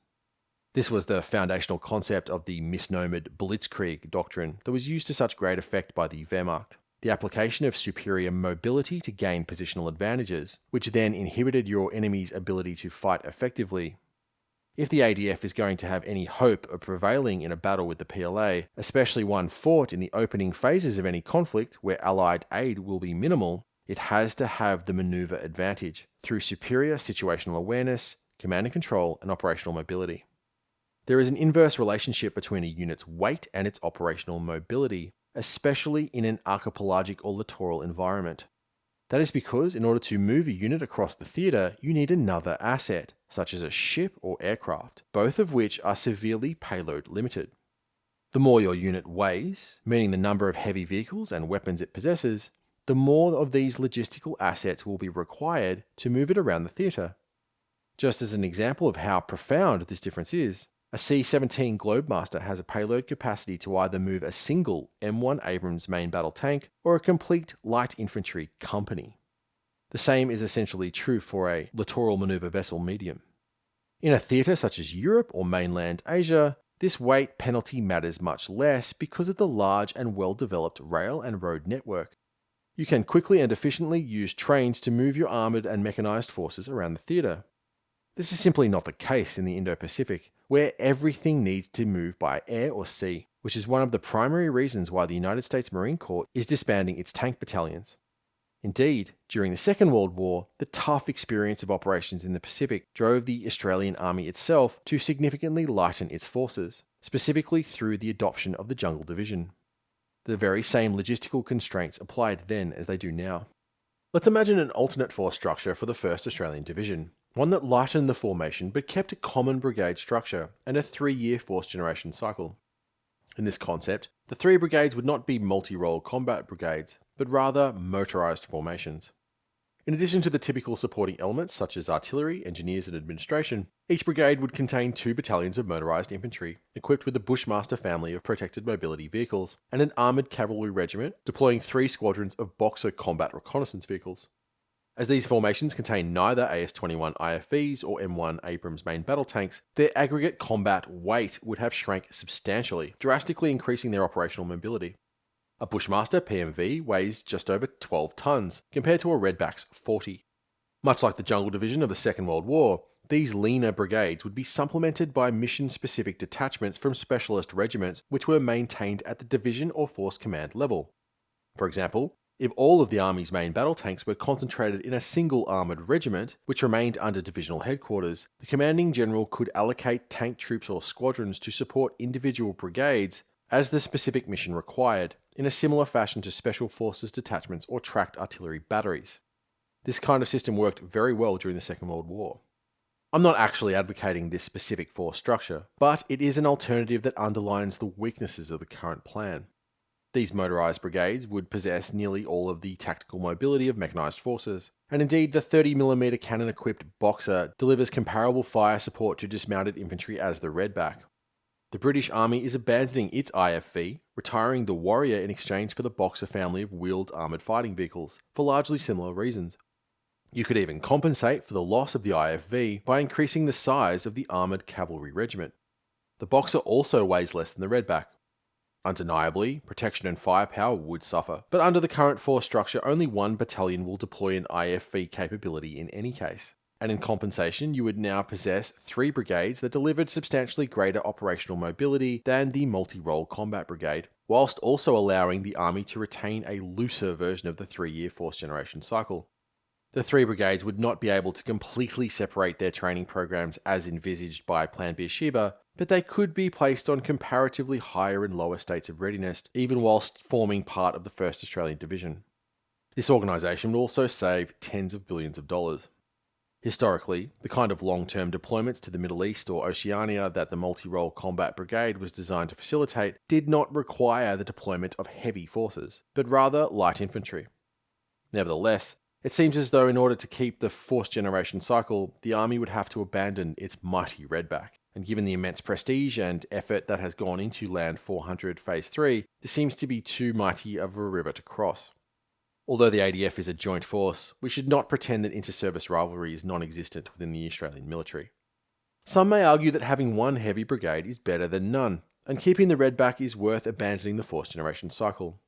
This was the foundational concept of the misnomered Blitzkrieg doctrine that was used to such great effect by the Wehrmacht. The application of superior mobility to gain positional advantages, which then inhibited your enemy's ability to fight effectively. If the ADF is going to have any hope of prevailing in a battle with the PLA, especially one fought in the opening phases of any conflict where Allied aid will be minimal, it has to have the manoeuvre advantage through superior situational awareness, command and control, and operational mobility. There is an inverse relationship between a unit's weight and its operational mobility, especially in an archipelagic or littoral environment. That is because in order to move a unit across the theatre, you need another asset, such as a ship or aircraft, both of which are severely payload limited. The more your unit weighs, meaning the number of heavy vehicles and weapons it possesses, the more of these logistical assets will be required to move it around the theatre. Just as an example of how profound this difference is, a C-17 Globemaster has a payload capacity to either move a single M1 Abrams main battle tank or a complete light infantry company. The same is essentially true for a littoral maneuver vessel medium. In a theatre such as Europe or mainland Asia, this weight penalty matters much less because of the large and well-developed rail and road network. You can quickly and efficiently use trains to move your armoured and mechanised forces around the theatre. This is simply not the case in the Indo-Pacific, where everything needs to move by air or sea, which is one of the primary reasons why the United States Marine Corps is disbanding its tank battalions. Indeed, during the Second World War, the tough experience of operations in the Pacific drove the Australian Army itself to significantly lighten its forces, specifically through the adoption of the Jungle Division. The very same logistical constraints applied then as they do now. Let's imagine an alternate force structure for the 1st Australian Division, one that lightened the formation but kept a common brigade structure and a 3-year force generation cycle. In this concept, the 3 brigades would not be multi-role combat brigades, but rather motorized formations. In addition to the typical supporting elements such as artillery, engineers, and administration, each brigade would contain 2 battalions of motorized infantry, equipped with a Bushmaster family of protected mobility vehicles, and an armoured cavalry regiment deploying 3 squadrons of Boxer combat reconnaissance vehicles. As these formations contain neither AS-21 IFVs or M1 Abrams main battle tanks, their aggregate combat weight would have shrank substantially, drastically increasing their operational mobility. A Bushmaster PMV weighs just over 12 tons, compared to a Redback's 40. Much like the Jungle Division of the Second World War, these leaner brigades would be supplemented by mission-specific detachments from specialist regiments which were maintained at the division or force command level. For example, if all of the Army's main battle tanks were concentrated in a single armoured regiment, which remained under divisional headquarters, the commanding general could allocate tank troops or squadrons to support individual brigades as the specific mission required, in a similar fashion to special forces detachments or tracked artillery batteries. This kind of system worked very well during the Second World War. I'm not actually advocating this specific force structure, but it is an alternative that underlines the weaknesses of the current plan. These motorised brigades would possess nearly all of the tactical mobility of mechanised forces, and indeed the 30mm cannon-equipped Boxer delivers comparable fire support to dismounted infantry as the Redback. The British Army is abandoning its IFV, retiring the Warrior in exchange for the Boxer family of wheeled armoured fighting vehicles, for largely similar reasons. You could even compensate for the loss of the IFV by increasing the size of the armoured cavalry regiment. The Boxer also weighs less than the Redback. Undeniably, protection and firepower would suffer, but under the current force structure, only 1 battalion will deploy an IFV capability in any case. And in compensation, you would now possess 3 brigades that delivered substantially greater operational mobility than the multi-role combat brigade, whilst also allowing the Army to retain a looser version of the 3-year force generation cycle. The 3 brigades would not be able to completely separate their training programs as envisaged by Plan Beersheba, but they could be placed on comparatively higher and lower states of readiness, even whilst forming part of the 1st Australian Division. This organisation would also save tens of billions of dollars. Historically, the kind of long-term deployments to the Middle East or Oceania that the multi-role combat brigade was designed to facilitate did not require the deployment of heavy forces, but rather light infantry. Nevertheless, it seems as though in order to keep the force generation cycle, the Army would have to abandon its mighty Redback. And given the immense prestige and effort that has gone into Land 400 Phase 3, this seems to be too mighty of a river to cross. Although the ADF is a joint force, we should not pretend that inter-service rivalry is non-existent within the Australian military. Some may argue that having 1 heavy brigade is better than none, and keeping the Redback is worth abandoning the force generation cycle.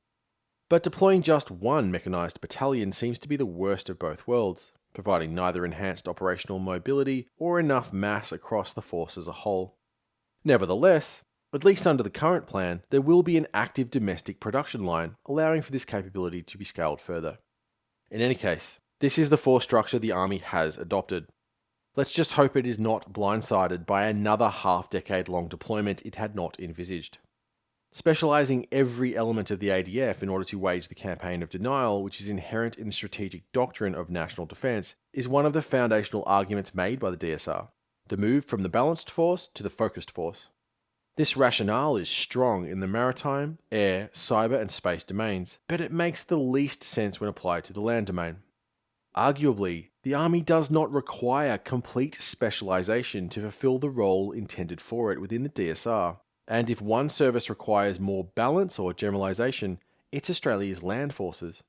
But deploying just 1 mechanised battalion seems to be the worst of both worlds, providing neither enhanced operational mobility or enough mass across the force as a whole. Nevertheless, at least under the current plan, there will be an active domestic production line, allowing for this capability to be scaled further. In any case, this is the force structure the Army has adopted. Let's just hope it is not blindsided by another half-decade-long deployment it had not envisaged. Specialising every element of the ADF in order to wage the campaign of denial, which is inherent in the strategic doctrine of national defence, is one of the foundational arguments made by the DSR, the move from the balanced force to the focused force. This rationale is strong in the maritime, air, cyber, and space domains, but it makes the least sense when applied to the land domain. Arguably, the Army does not require complete specialization to fulfill the role intended for it within the DSR, and if one service requires more balance or generalization, it's Australia's land forces.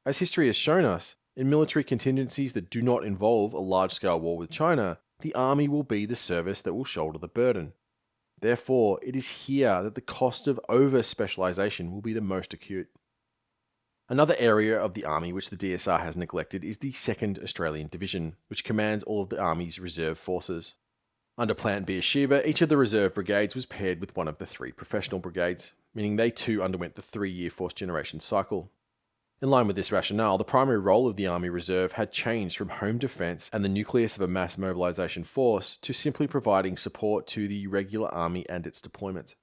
As history has shown us, in military contingencies that do not involve a large-scale war with China, the Army will be the service that will shoulder the burden. Therefore, it is here that the cost of over-specialization will be the most acute. Another area of the Army which the DSR has neglected is the 2nd Australian Division, which commands all of the Army's reserve forces. Under Plan Beersheba, each of the reserve brigades was paired with one of the 3 professional brigades, meaning they too underwent the 3-year force generation cycle. In line with this rationale, the primary role of the Army Reserve had changed from home defence and the nucleus of a mass mobilisation force to simply providing support to the regular Army and its deployment.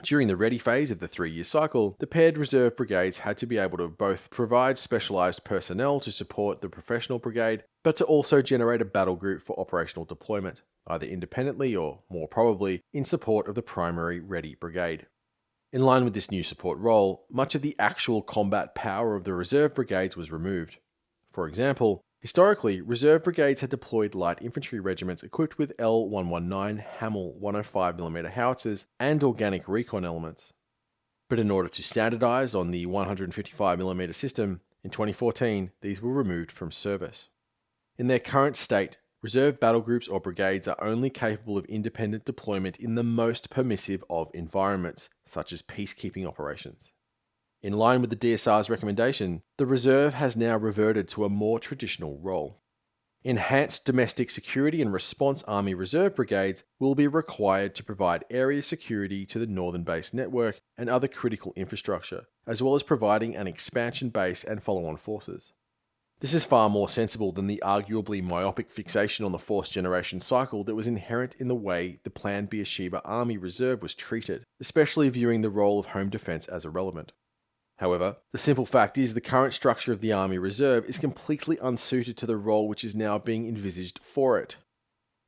During the ready phase of the 3-year cycle, the paired reserve brigades had to be able to both provide specialised personnel to support the professional brigade, but to also generate a battle group for operational deployment, either independently or, more probably, in support of the primary ready brigade. In line with this new support role, much of the actual combat power of the reserve brigades was removed. For example, historically, reserve brigades had deployed light infantry regiments equipped with L-119 Hamel 105mm howitzers and organic recon elements. But in order to standardise on the 155mm system, in 2014, these were removed from service. In their current state, reserve battle groups or brigades are only capable of independent deployment in the most permissive of environments, such as peacekeeping operations. In line with the DSR's recommendation, the reserve has now reverted to a more traditional role. Enhanced domestic security and response Army Reserve brigades will be required to provide area security to the northern base network and other critical infrastructure, as well as providing an expansion base and follow-on forces. This is far more sensible than the arguably myopic fixation on the force generation cycle that was inherent in the way the planned Beersheba Army Reserve was treated, especially viewing the role of home defence as irrelevant. However, the simple fact is the current structure of the Army Reserve is completely unsuited to the role which is now being envisaged for it.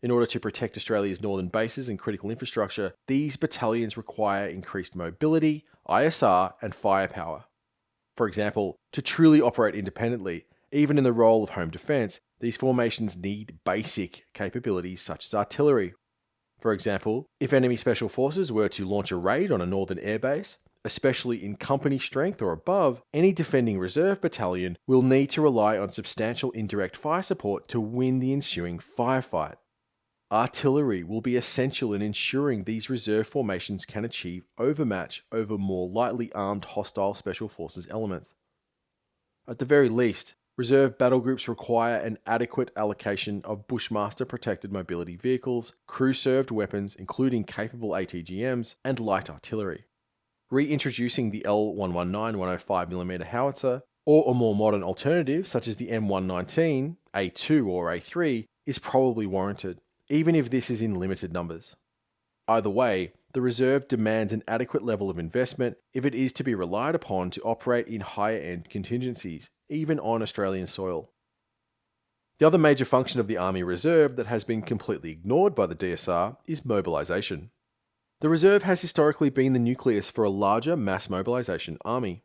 In order to protect Australia's northern bases and critical infrastructure, these battalions require increased mobility, ISR, and firepower. For example, to truly operate independently, even in the role of home defence, these formations need basic capabilities such as artillery. For example, if enemy special forces were to launch a raid on a northern airbase, especially in company strength or above, any defending reserve battalion will need to rely on substantial indirect fire support to win the ensuing firefight. Artillery will be essential in ensuring these reserve formations can achieve overmatch over more lightly armed hostile special forces elements. At the very least, reserve battle groups require an adequate allocation of Bushmaster protected mobility vehicles, crew-served weapons including capable ATGMs, and light artillery. Reintroducing the L-119 105mm howitzer, or a more modern alternative such as the M119, A2 or A3, is probably warranted, even if this is in limited numbers. Either way, the reserve demands an adequate level of investment if it is to be relied upon to operate in higher-end contingencies, even on Australian soil. The other major function of the Army Reserve that has been completely ignored by the DSR is mobilisation. The Reserve has historically been the nucleus for a larger mass mobilisation army.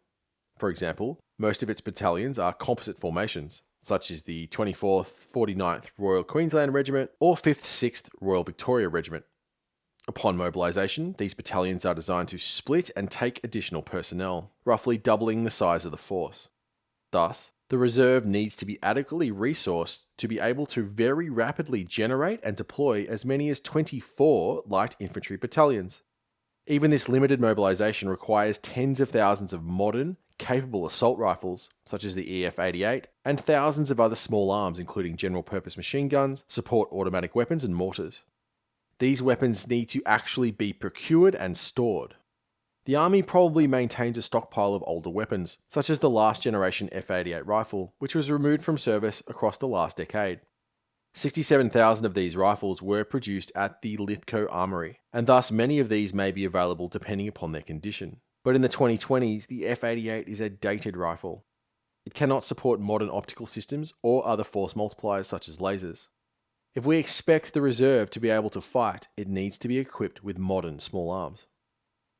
For example, most of its battalions are composite formations, such as the 24th 49th Royal Queensland Regiment or 5th 6th Royal Victoria Regiment. Upon mobilisation, these battalions are designed to split and take additional personnel, roughly doubling the size of the force. Thus, the reserve needs to be adequately resourced to be able to very rapidly generate and deploy as many as 24 light infantry battalions. Even this limited mobilisation requires tens of thousands of modern, capable assault rifles, such as the EF-88, and thousands of other small arms including general-purpose machine guns, support automatic weapons and mortars. These weapons need to actually be procured and stored. The Army probably maintains a stockpile of older weapons, such as the last generation F-88 rifle, which was removed from service across the last decade. 67,000 of these rifles were produced at the Lithgow Armoury, and thus many of these may be available depending upon their condition. But in the 2020s, the F-88 is a dated rifle. It cannot support modern optical systems or other force multipliers such as lasers. If we expect the reserve to be able to fight, it needs to be equipped with modern small arms.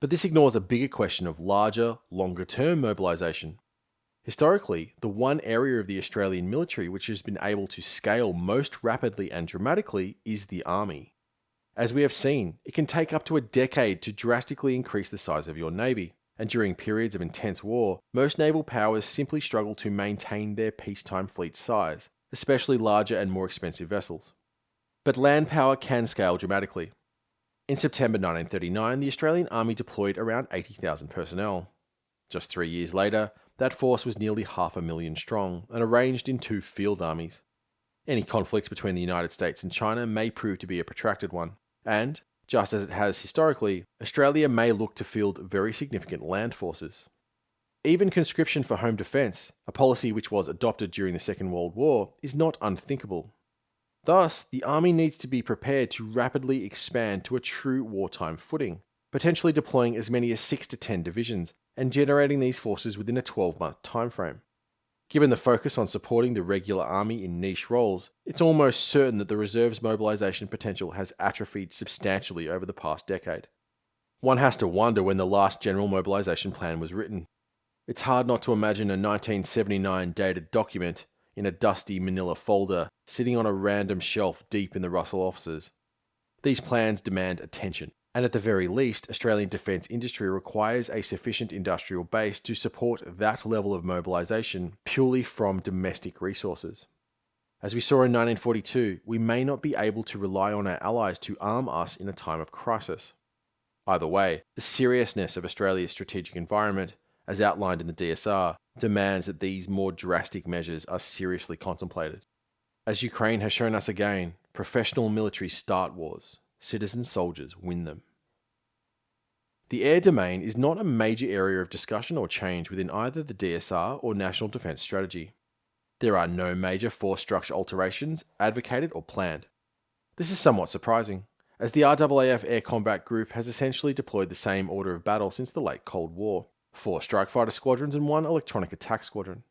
But this ignores a bigger question of larger, longer-term mobilisation. Historically, the one area of the Australian military which has been able to scale most rapidly and dramatically is the army. As we have seen, it can take up to a decade to drastically increase the size of your navy, and during periods of intense war, most naval powers simply struggle to maintain their peacetime fleet size, especially larger and more expensive vessels. But land power can scale dramatically. In September 1939, the Australian Army deployed around 80,000 personnel. Just 3 years later, that force was nearly 500,000 strong and arranged in 2 field armies. Any conflict between the United States and China may prove to be a protracted one, and, just as it has historically, Australia may look to field very significant land forces. Even conscription for home defence, a policy which was adopted during the Second World War, is not unthinkable. Thus, the army needs to be prepared to rapidly expand to a true wartime footing, potentially deploying as many as 6 to 10 divisions and generating these forces within a 12-month timeframe. Given the focus on supporting the regular army in niche roles, it's almost certain that the reserve's mobilisation potential has atrophied substantially over the past decade. One has to wonder when the last general mobilisation plan was written. It's hard not to imagine a 1979 dated document in a dusty manila folder sitting on a random shelf deep in the Russell offices. These plans demand attention, and at the very least, Australian defence industry requires a sufficient industrial base to support that level of mobilisation purely from domestic resources. As we saw in 1942, we may not be able to rely on our allies to arm us in a time of crisis. Either way, the seriousness of Australia's strategic environment, as outlined in the DSR, demands that these more drastic measures are seriously contemplated. As Ukraine has shown us again, professional military start wars. Citizen soldiers win them. The air domain is not a major area of discussion or change within either the DSR or National Defence Strategy. There are no major force structure alterations advocated or planned. This is somewhat surprising, as the RAAF Air Combat Group has essentially deployed the same order of battle since the late Cold War: 4 strike fighter squadrons and 1 electronic attack squadron.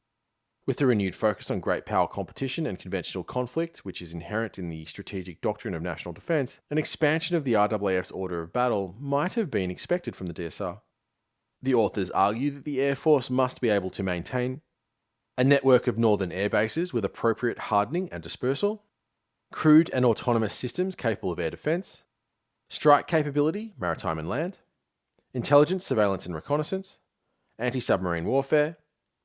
With the renewed focus on great power competition and conventional conflict, which is inherent in the strategic doctrine of national defence, an expansion of the RAAF's order of battle might have been expected from the DSR. The authors argue that the Air Force must be able to maintain a network of northern air bases with appropriate hardening and dispersal, crewed and autonomous systems capable of air defence, strike capability, maritime and land, intelligence, surveillance and reconnaissance, anti-submarine warfare,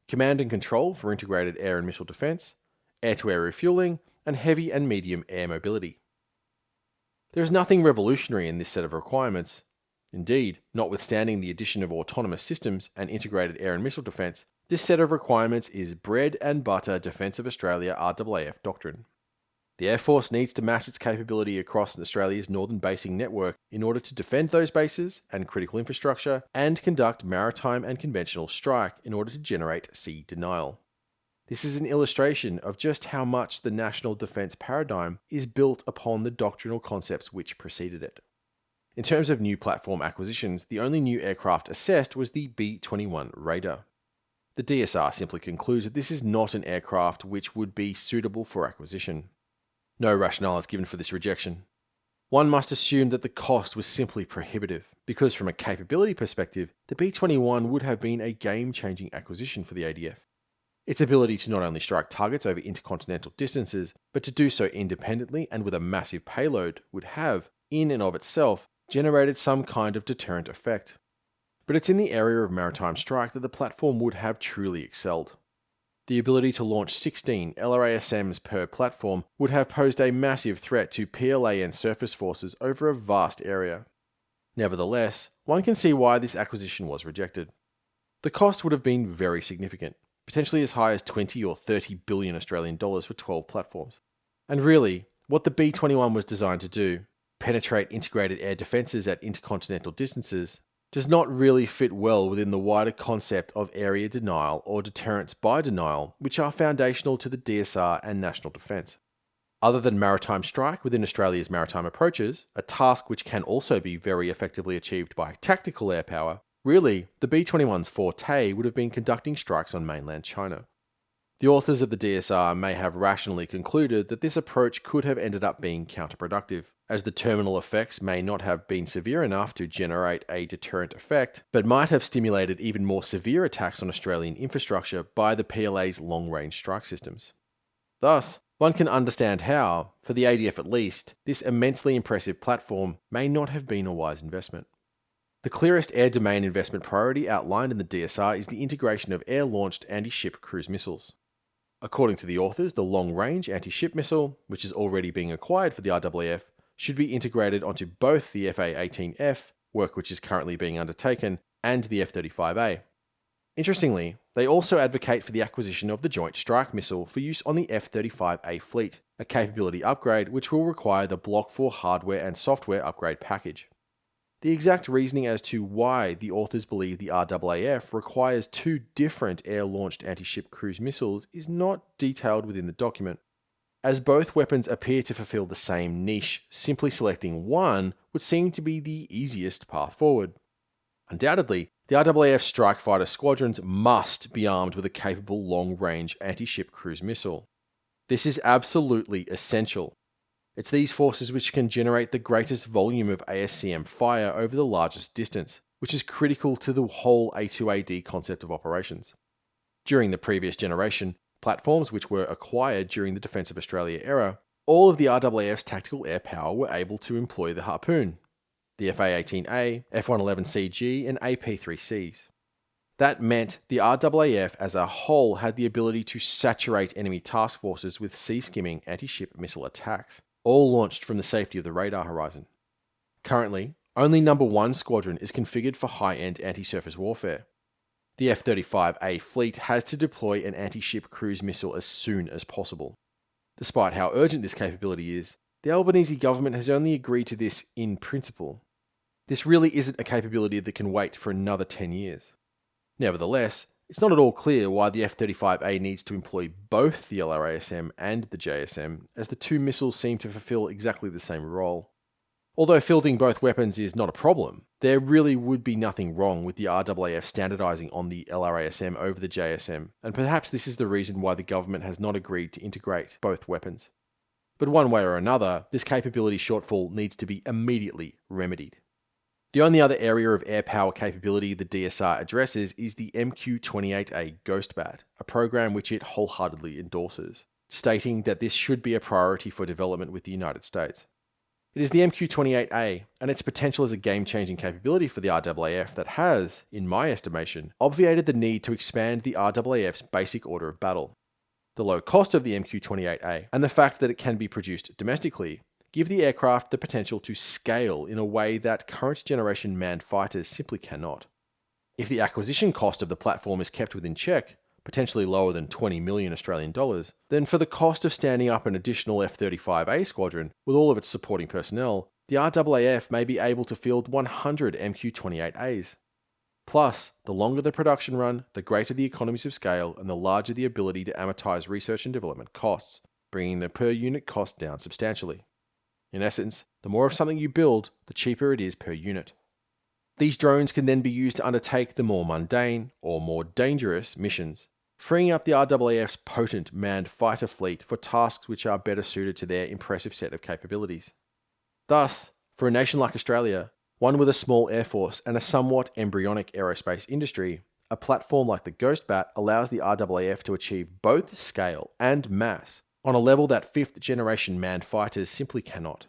command and control for integrated air and missile defence, air-to-air refuelling, and heavy and medium air mobility. There is nothing revolutionary in this set of requirements. Indeed, notwithstanding the addition of autonomous systems and integrated air and missile defence, this set of requirements is bread and butter Defence of Australia RAAF doctrine. The Air Force needs to mass its capability across Australia's northern basing network in order to defend those bases and critical infrastructure and conduct maritime and conventional strike in order to generate sea denial. This is an illustration of just how much the national defence paradigm is built upon the doctrinal concepts which preceded it. In terms of new platform acquisitions, the only new aircraft assessed was the B-21 Raider. The DSR simply concludes that this is not an aircraft which would be suitable for acquisition. No rationale is given for this rejection. One must assume that the cost was simply prohibitive, because from a capability perspective, the B-21 would have been a game-changing acquisition for the ADF. Its ability to not only strike targets over intercontinental distances, but to do so independently and with a massive payload would have, in and of itself, generated some kind of deterrent effect. But it's in the area of maritime strike that the platform would have truly excelled. The ability to launch 16 LRASMs per platform would have posed a massive threat to PLAN surface forces over a vast area. Nevertheless, one can see why this acquisition was rejected. The cost would have been very significant, potentially as high as 20 or 30 billion Australian dollars for 12 platforms. And really, what the B-21 was designed to do, penetrate integrated air defences at intercontinental distances, does not really fit well within the wider concept of area denial or deterrence by denial, which are foundational to the DSR and national defence. Other than maritime strike within Australia's maritime approaches, a task which can also be very effectively achieved by tactical air power, really, the B-21's forte would have been conducting strikes on mainland China. The authors of the DSR may have rationally concluded that this approach could have ended up being counterproductive, as the terminal effects may not have been severe enough to generate a deterrent effect, but might have stimulated even more severe attacks on Australian infrastructure by the PLA's long-range strike systems. Thus, one can understand how, for the ADF at least, this immensely impressive platform may not have been a wise investment. The clearest air domain investment priority outlined in the DSR is the integration of air-launched anti-ship cruise missiles. According to the authors, the long-range anti-ship missile, which is already being acquired for the RAAF, should be integrated onto both the FA-18F, work which is currently being undertaken, and the F-35A. Interestingly, they also advocate for the acquisition of the Joint Strike Missile for use on the F-35A fleet, a capability upgrade which will require the Block 4 hardware and software upgrade package. The exact reasoning as to why the authors believe the RAAF requires two different air-launched anti-ship cruise missiles is not detailed within the document. As both weapons appear to fulfill the same niche, simply selecting one would seem to be the easiest path forward. Undoubtedly, the RAAF strike fighter squadrons must be armed with a capable long-range anti-ship cruise missile. This is absolutely essential. It's these forces which can generate the greatest volume of ASCM fire over the largest distance, which is critical to the whole A2AD concept of operations. During the previous generation, platforms which were acquired during the Defence of Australia era, all of the RAAF's tactical air power were able to employ the Harpoon, the FA-18A, F-111CG and AP-3Cs. That meant the RAAF as a whole had the ability to saturate enemy task forces with sea-skimming anti-ship missile attacks, all launched from the safety of the radar horizon. Currently, only No. 1 Squadron is configured for high-end anti-surface warfare. The F-35A fleet has to deploy an anti-ship cruise missile as soon as possible. Despite how urgent this capability is, the Albanese government has only agreed to this in principle. This really isn't a capability that can wait for another 10 years. Nevertheless, it's not at all clear why the F-35A needs to employ both the LRASM and the JSM, as the two missiles seem to fulfill exactly the same role. Although fielding both weapons is not a problem, there really would be nothing wrong with the RAAF standardizing on the LRASM over the JSM, and perhaps this is the reason why the government has not agreed to integrate both weapons. But one way or another, this capability shortfall needs to be immediately remedied. The only other area of air power capability the DSR addresses is the MQ-28A Ghost Bat, a program which it wholeheartedly endorses, stating that this should be a priority for development with the United States. It is the MQ-28A and its potential as a game-changing capability for the RAAF that has, in my estimation, obviated the need to expand the RAAF's basic order of battle. The low cost of the MQ-28A and the fact that it can be produced domestically give the aircraft the potential to scale in a way that current generation manned fighters simply cannot. If the acquisition cost of the platform is kept within check, potentially lower than 20 million Australian dollars, then for the cost of standing up an additional F-35A squadron with all of its supporting personnel, the RAAF may be able to field 100 MQ-28As. Plus, the longer the production run, the greater the economies of scale and the larger the ability to amortize research and development costs, bringing the per unit cost down substantially. In essence, the more of something you build, the cheaper it is per unit. These drones can then be used to undertake the more mundane, or more dangerous, missions, freeing up the RAAF's potent manned fighter fleet for tasks which are better suited to their impressive set of capabilities. Thus, for a nation like Australia, one with a small air force and a somewhat embryonic aerospace industry, a platform like the Ghost Bat allows the RAAF to achieve both scale and mass on a level that fifth-generation manned fighters simply cannot.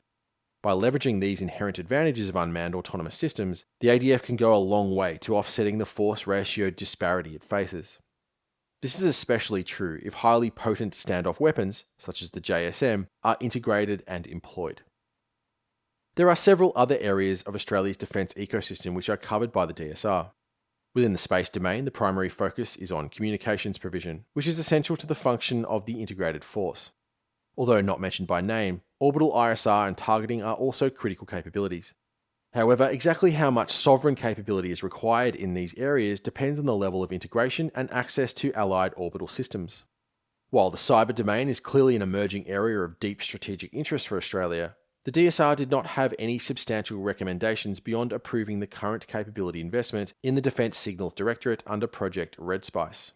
By leveraging these inherent advantages of unmanned autonomous systems, the ADF can go a long way to offsetting the force ratio disparity it faces. This is especially true if highly potent standoff weapons, such as the JSM, are integrated and employed. There are several other areas of Australia's defence ecosystem which are covered by the DSR. Within the space domain, the primary focus is on communications provision, which is essential to the function of the integrated force. Although not mentioned by name, orbital ISR and targeting are also critical capabilities. However, exactly how much sovereign capability is required in these areas depends on the level of integration and access to allied orbital systems. While the cyber domain is clearly an emerging area of deep strategic interest for Australia, the DSR did not have any substantial recommendations beyond approving the current capability investment in the Defence Signals Directorate under Project Red Spice.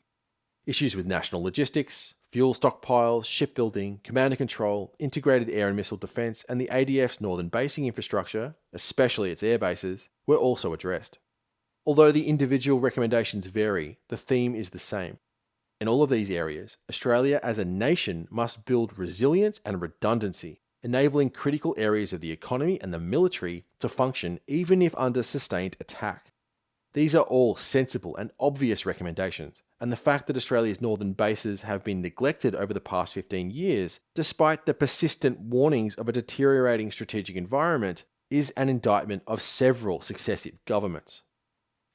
Issues with national logistics, fuel stockpiles, shipbuilding, command and control, integrated air and missile defense, and the ADF's northern basing infrastructure, especially its air bases, were also addressed. Although the individual recommendations vary, the theme is the same. In all of these areas, Australia as a nation must build resilience and redundancy, enabling critical areas of the economy and the military to function even if under sustained attack. These are all sensible and obvious recommendations, and the fact that Australia's northern bases have been neglected over the past 15 years, despite the persistent warnings of a deteriorating strategic environment, is an indictment of several successive governments.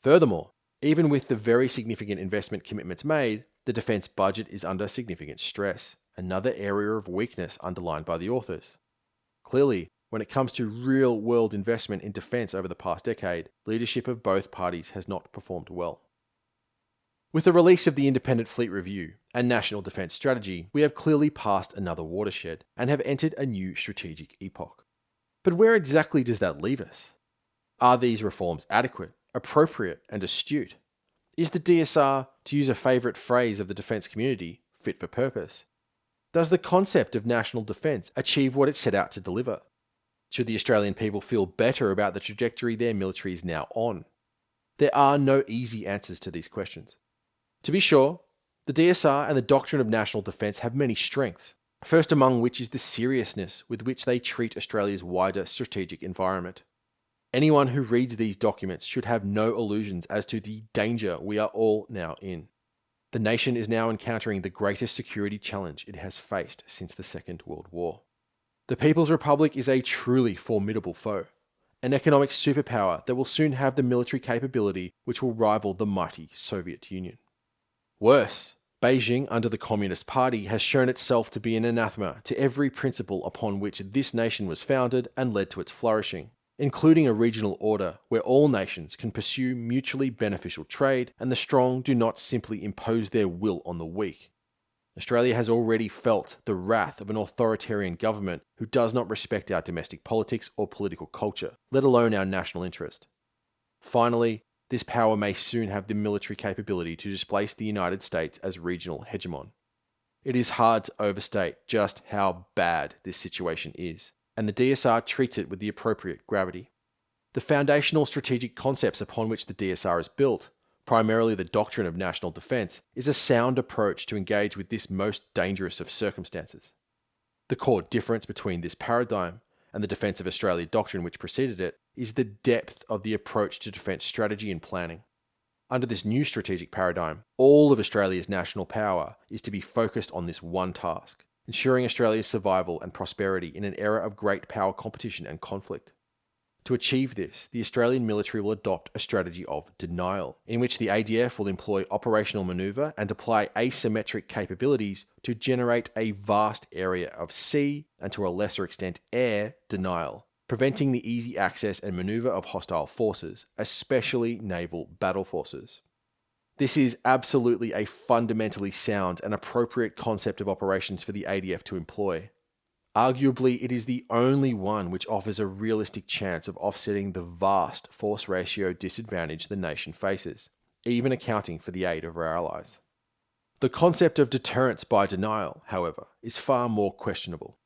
Furthermore, even with the very significant investment commitments made, the defence budget is under significant stress, another area of weakness underlined by the authors. Clearly, when it comes to real-world investment in defence over the past decade, leadership of both parties has not performed well. With the release of the Independent Fleet Review and National Defence Strategy, we have clearly passed another watershed and have entered a new strategic epoch. But where exactly does that leave us? Are these reforms adequate, appropriate, and astute? Is the DSR, to use a favourite phrase of the defence community, fit for purpose? Does the concept of national defence achieve what it set out to deliver? Should the Australian people feel better about the trajectory their military is now on? There are no easy answers to these questions. To be sure, the DSR and the Doctrine of National Defence have many strengths, first among which is the seriousness with which they treat Australia's wider strategic environment. Anyone who reads these documents should have no illusions as to the danger we are all now in. The nation is now encountering the greatest security challenge it has faced since the Second World War. The People's Republic is a truly formidable foe, an economic superpower that will soon have the military capability which will rival the mighty Soviet Union. Worse, Beijing under the Communist Party has shown itself to be an anathema to every principle upon which this nation was founded and led to its flourishing, including a regional order where all nations can pursue mutually beneficial trade and the strong do not simply impose their will on the weak. Australia has already felt the wrath of an authoritarian government who does not respect our domestic politics or political culture, let alone our national interest. Finally, this power may soon have the military capability to displace the United States as regional hegemon. It is hard to overstate just how bad this situation is, and the DSR treats it with the appropriate gravity. The foundational strategic concepts upon which the DSR is built, primarily the doctrine of national defence, is a sound approach to engage with this most dangerous of circumstances. The core difference between this paradigm and the Defence of Australia doctrine which preceded it is the depth of the approach to defence strategy and planning. Under this new strategic paradigm, all of Australia's national power is to be focused on this one task, ensuring Australia's survival and prosperity in an era of great power competition and conflict. To achieve this, the Australian military will adopt a strategy of denial, in which the ADF will employ operational manoeuvre and apply asymmetric capabilities to generate a vast area of sea, and to a lesser extent air, denial, preventing the easy access and manoeuvre of hostile forces, especially naval battle forces. This is absolutely a fundamentally sound and appropriate concept of operations for the ADF to employ. Arguably, it is the only one which offers a realistic chance of offsetting the vast force ratio disadvantage the nation faces, even accounting for the aid of our allies. The concept of deterrence by denial, however, is far more questionable.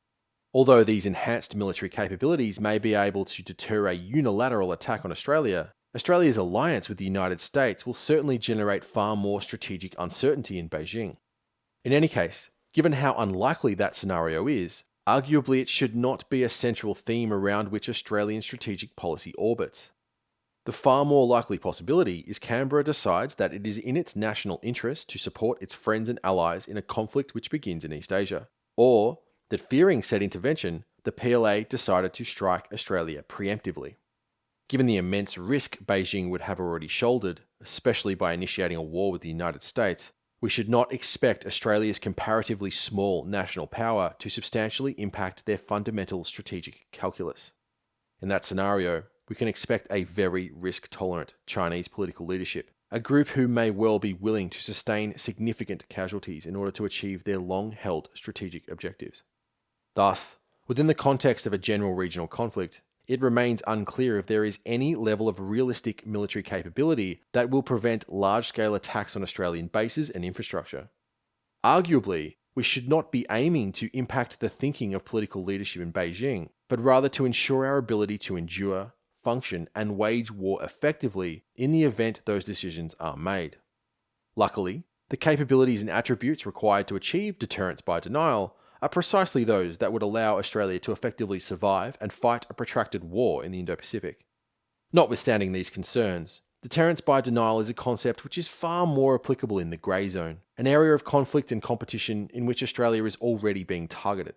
Although these enhanced military capabilities may be able to deter a unilateral attack on Australia, Australia's alliance with the United States will certainly generate far more strategic uncertainty in Beijing. In any case, given how unlikely that scenario is, arguably it should not be a central theme around which Australian strategic policy orbits. The far more likely possibility is Canberra decides that it is in its national interest to support its friends and allies in a conflict which begins in East Asia, or that fearing said intervention, the PLA decided to strike Australia preemptively. Given the immense risk Beijing would have already shouldered, especially by initiating a war with the United States, we should not expect Australia's comparatively small national power to substantially impact their fundamental strategic calculus. In that scenario, we can expect a very risk-tolerant Chinese political leadership, a group who may well be willing to sustain significant casualties in order to achieve their long-held strategic objectives. Thus, within the context of a general regional conflict, it remains unclear if there is any level of realistic military capability that will prevent large-scale attacks on Australian bases and infrastructure. Arguably, we should not be aiming to impact the thinking of political leadership in Beijing, but rather to ensure our ability to endure, function, and wage war effectively in the event those decisions are made. Luckily, the capabilities and attributes required to achieve deterrence by denial are precisely those that would allow Australia to effectively survive and fight a protracted war in the Indo-Pacific. Notwithstanding these concerns, deterrence by denial is a concept which is far more applicable in the grey zone, an area of conflict and competition in which Australia is already being targeted.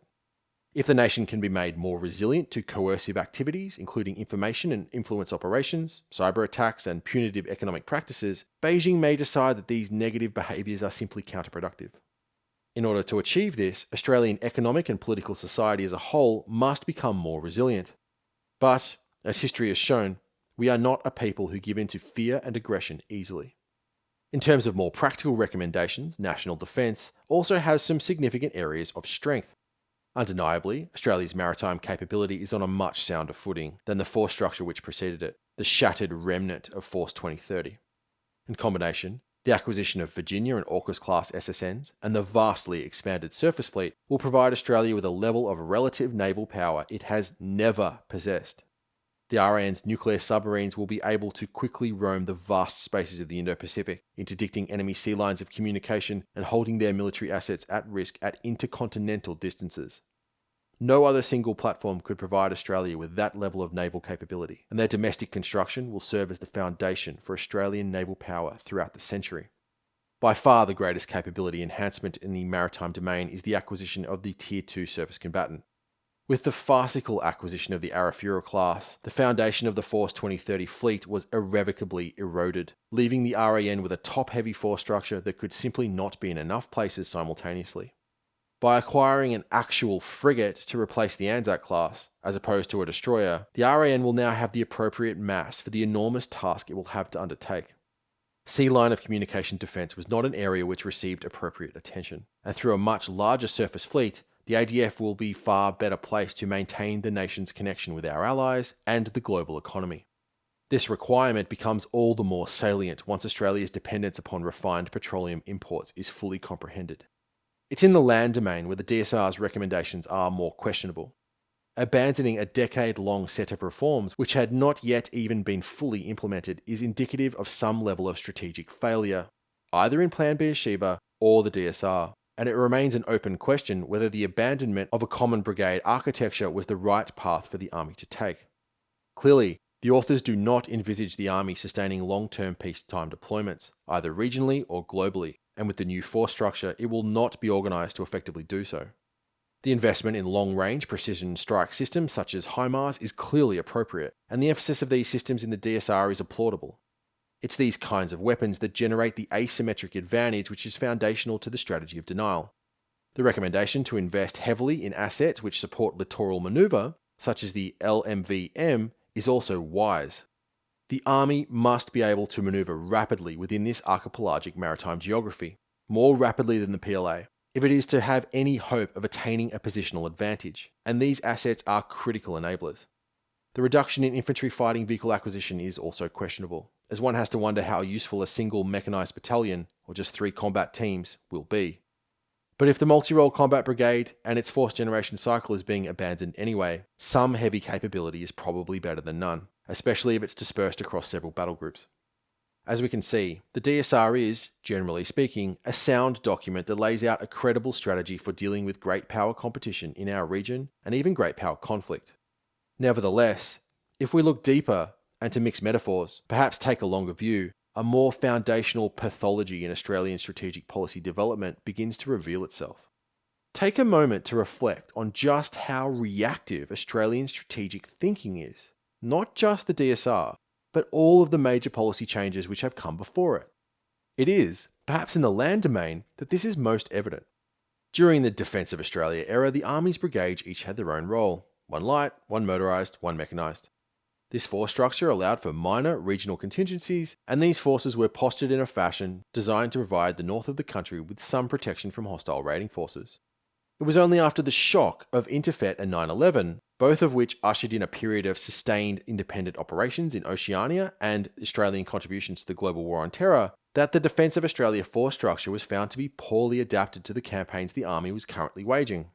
If the nation can be made more resilient to coercive activities, including information and influence operations, cyber attacks, and punitive economic practices, Beijing may decide that these negative behaviours are simply counterproductive. In order to achieve this, Australian economic and political society as a whole must become more resilient. But, as history has shown, we are not a people who give in to fear and aggression easily. In terms of more practical recommendations, national defence also has some significant areas of strength. Undeniably, Australia's maritime capability is on a much sounder footing than the force structure which preceded it, the shattered remnant of Force 2030. In combination, the acquisition of Virginia and AUKUS-class SSNs and the vastly expanded surface fleet will provide Australia with a level of relative naval power it has never possessed. The RAN's nuclear submarines will be able to quickly roam the vast spaces of the Indo-Pacific, interdicting enemy sea lines of communication and holding their military assets at risk at intercontinental distances. No other single platform could provide Australia with that level of naval capability, and their domestic construction will serve as the foundation for Australian naval power throughout the century. By far the greatest capability enhancement in the maritime domain is the acquisition of the Tier 2 surface combatant. With the farcical acquisition of the Arafura class, the foundation of the Force 2030 fleet was irrevocably eroded, leaving the RAN with a top-heavy force structure that could simply not be in enough places simultaneously. By acquiring an actual frigate to replace the Anzac class, as opposed to a destroyer, the RAN will now have the appropriate mass for the enormous task it will have to undertake. Sea line of communication defence was not an area which received appropriate attention, and through a much larger surface fleet, the ADF will be far better placed to maintain the nation's connection with our allies and the global economy. This requirement becomes all the more salient once Australia's dependence upon refined petroleum imports is fully comprehended. It's in the land domain where the DSR's recommendations are more questionable. Abandoning a decade-long set of reforms which had not yet even been fully implemented is indicative of some level of strategic failure, either in Plan Beersheba or the DSR, and it remains an open question whether the abandonment of a common brigade architecture was the right path for the Army to take. Clearly, the authors do not envisage the Army sustaining long-term peacetime deployments, either regionally or globally, and with the new force structure, it will not be organised to effectively do so. The investment in long-range precision strike systems such as HIMARS is clearly appropriate, and the emphasis of these systems in the DSR is applaudable. It's these kinds of weapons that generate the asymmetric advantage which is foundational to the strategy of denial. The recommendation to invest heavily in assets which support littoral manoeuvre, such as the LMVM, is also wise. The Army must be able to manoeuvre rapidly within this archipelagic maritime geography, more rapidly than the PLA, if it is to have any hope of attaining a positional advantage, and these assets are critical enablers. The reduction in infantry fighting vehicle acquisition is also questionable, as one has to wonder how useful a single mechanised battalion, or just 3 combat teams, will be. But if the multi-role combat brigade and its force generation cycle is being abandoned anyway, some heavy capability is probably better than none, especially if it's dispersed across several battle groups. As we can see, the DSR is, generally speaking, a sound document that lays out a credible strategy for dealing with great power competition in our region and even great power conflict. Nevertheless, if we look deeper and to mix metaphors, perhaps take a longer view, a more foundational pathology in Australian strategic policy development begins to reveal itself. Take a moment to reflect on just how reactive Australian strategic thinking is, not just the DSR, but all of the major policy changes which have come before it. It is, perhaps in the land domain, that this is most evident. During the Defence of Australia era, the Army's brigades each had their own role, one light, one motorised, one mechanised. This force structure allowed for minor regional contingencies, and these forces were postured in a fashion designed to provide the north of the country with some protection from hostile raiding forces. It was only after the shock of INTERFET and 9/11, both of which ushered in a period of sustained independent operations in Oceania and Australian contributions to the global war on terror, that the Defence of Australia force structure was found to be poorly adapted to the campaigns the Army was currently waging.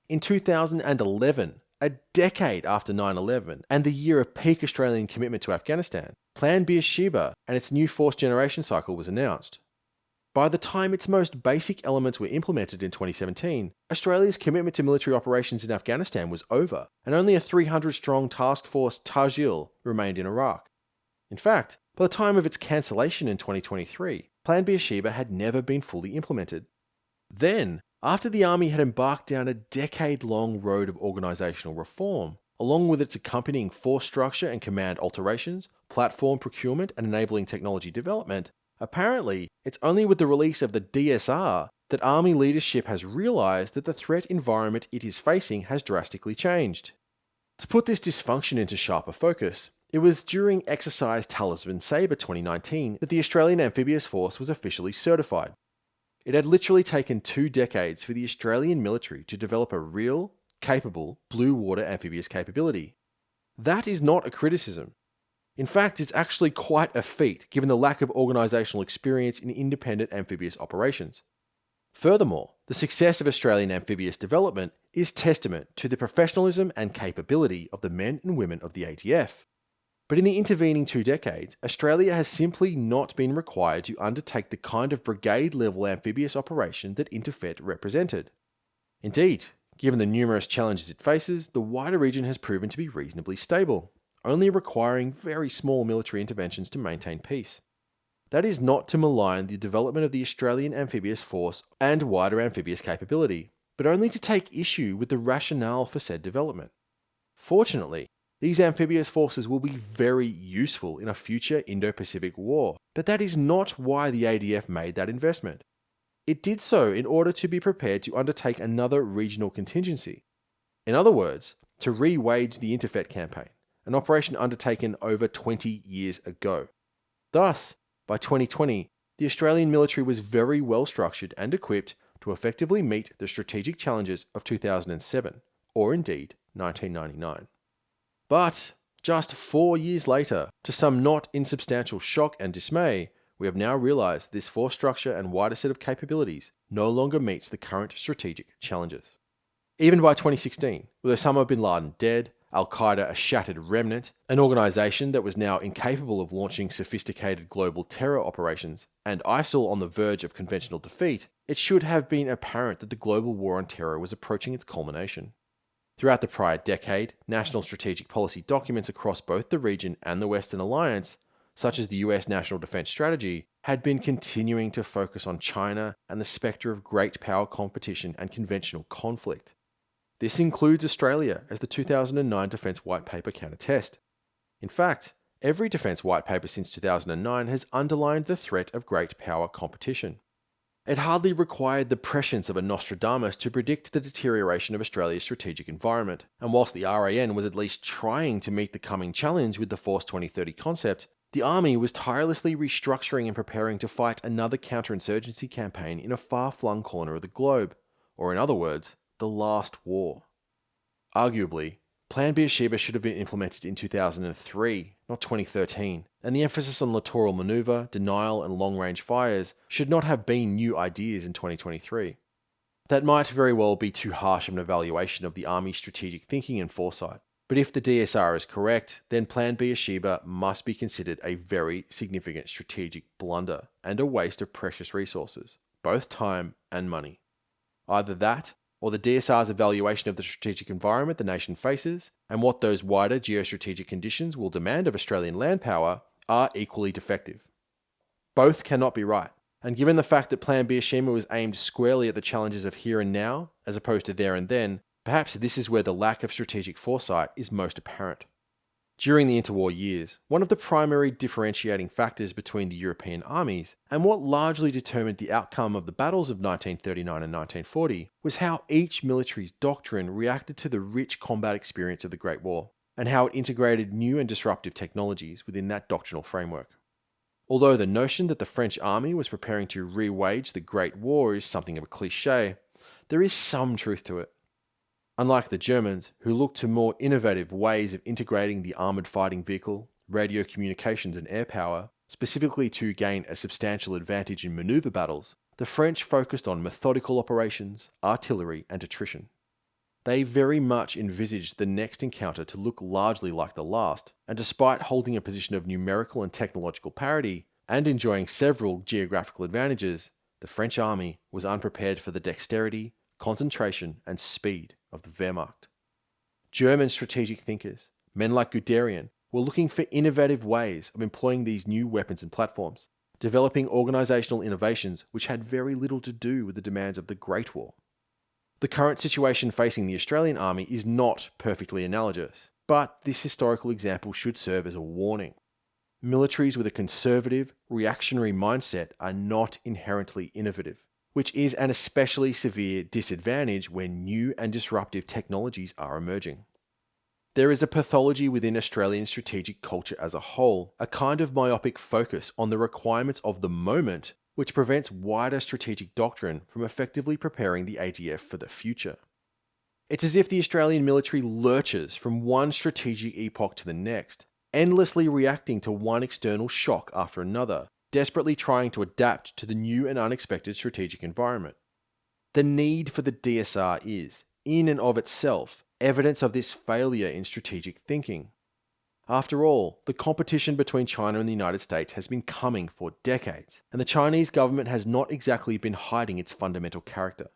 In 2011, a decade after 9/11 and the year of peak Australian commitment to Afghanistan, Plan Beersheba and its new force generation cycle was announced. By the time its most basic elements were implemented in 2017, Australia's commitment to military operations in Afghanistan was over, and only a 300-strong task force Tajil remained in Iraq. In fact, by the time of its cancellation in 2023, Plan Beersheba had never been fully implemented. Then, after the Army had embarked down a decade-long road of organisational reform, along with its accompanying force structure and command alterations, platform procurement and enabling technology development, apparently, it's only with the release of the DSR that Army leadership has realised that the threat environment it is facing has drastically changed. To put this dysfunction into sharper focus, it was during Exercise Talisman Sabre 2019 that the Australian Amphibious Force was officially certified. It had literally taken 2 decades for the Australian military to develop a real, capable, blue water amphibious capability. That is not a criticism. In fact, it's actually quite a feat given the lack of organisational experience in independent amphibious operations. Furthermore, the success of Australian amphibious development is testament to the professionalism and capability of the men and women of the ATF. But in the intervening 2 decades, Australia has simply not been required to undertake the kind of brigade-level amphibious operation that INTERFET represented. Indeed, given the numerous challenges it faces, the wider region has proven to be reasonably stable, only requiring very small military interventions to maintain peace. That is not to malign the development of the Australian Amphibious Force and wider amphibious capability, but only to take issue with the rationale for said development. Fortunately, these amphibious forces will be very useful in a future Indo-Pacific war, but that is not why the ADF made that investment. It did so in order to be prepared to undertake another regional contingency. In other words, to re-wage the INTERFET campaign, an operation undertaken over 20 years ago. Thus, by 2020, the Australian military was very well structured and equipped to effectively meet the strategic challenges of 2007, or indeed 1999. But just 4 years later, to some not insubstantial shock and dismay, we have now realised this force structure and wider set of capabilities no longer meets the current strategic challenges. Even by 2016, with Osama bin Laden dead, Al-Qaeda a shattered remnant, an organisation that was now incapable of launching sophisticated global terror operations, and ISIL on the verge of conventional defeat, it should have been apparent that the global war on terror was approaching its culmination. Throughout the prior decade, national strategic policy documents across both the region and the Western Alliance, such as the US National Defense Strategy, had been continuing to focus on China and the spectre of great power competition and conventional conflict. This includes Australia, as the 2009 Defence White Paper can attest. In fact, every Defence White Paper since 2009 has underlined the threat of great power competition. It hardly required the prescience of a Nostradamus to predict the deterioration of Australia's strategic environment, and whilst the RAN was at least trying to meet the coming challenge with the Force 2030 concept, the Army was tirelessly restructuring and preparing to fight another counterinsurgency campaign in a far-flung corner of the globe, or in other words, the last war. Arguably, Plan Beersheba should have been implemented in 2003, not 2013, and the emphasis on littoral manoeuvre, denial, and long-range fires should not have been new ideas in 2023. That might very well be too harsh of an evaluation of the Army's strategic thinking and foresight, but if the DSR is correct, then Plan Beersheba must be considered a very significant strategic blunder and a waste of precious resources, both time and money. Either that, or the DSR's evaluation of the strategic environment the nation faces, and what those wider geostrategic conditions will demand of Australian land power, are equally defective. Both cannot be right, and given the fact that Plan Beersheba was aimed squarely at the challenges of here and now, as opposed to there and then, perhaps this is where the lack of strategic foresight is most apparent. During the interwar years, one of the primary differentiating factors between the European armies, and what largely determined the outcome of the battles of 1939 and 1940, was how each military's doctrine reacted to the rich combat experience of the Great War, and how it integrated new and disruptive technologies within that doctrinal framework. Although the notion that the French army was preparing to re-wage the Great War is something of a cliché, there is some truth to it. Unlike the Germans, who looked to more innovative ways of integrating the armoured fighting vehicle, radio communications and air power, specifically to gain a substantial advantage in manoeuvre battles, the French focused on methodical operations, artillery and attrition. They very much envisaged the next encounter to look largely like the last, and despite holding a position of numerical and technological parity, and enjoying several geographical advantages, the French army was unprepared for the dexterity, concentration and speed of the Wehrmacht. German strategic thinkers, men like Guderian, were looking for innovative ways of employing these new weapons and platforms, developing organisational innovations which had very little to do with the demands of the Great War. The current situation facing the Australian Army is not perfectly analogous, but this historical example should serve as a warning. Militaries with a conservative, reactionary mindset are not inherently innovative, which is an especially severe disadvantage when new and disruptive technologies are emerging. There is a pathology within Australian strategic culture as a whole, a kind of myopic focus on the requirements of the moment, which prevents wider strategic doctrine from effectively preparing the ATF for the future. It's as if the Australian military lurches from one strategic epoch to the next, endlessly reacting to one external shock after another, desperately trying to adapt to the new and unexpected strategic environment. The need for the DSR is, in and of itself, evidence of this failure in strategic thinking. After all, the competition between China and the United States has been coming for decades, and the Chinese government has not exactly been hiding its fundamental character.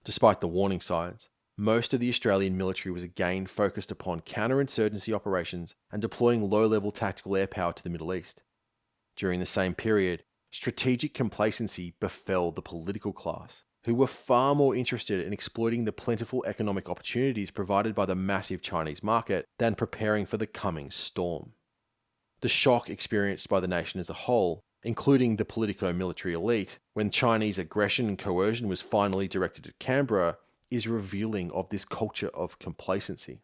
Despite the warning signs, most of the Australian military was again focused upon counterinsurgency operations and deploying low-level tactical air power to the Middle East. During the same period, strategic complacency befell the political class, who were far more interested in exploiting the plentiful economic opportunities provided by the massive Chinese market than preparing for the coming storm. The shock experienced by the nation as a whole, including the politico-military elite, when Chinese aggression and coercion was finally directed at Canberra, is revealing of this culture of complacency.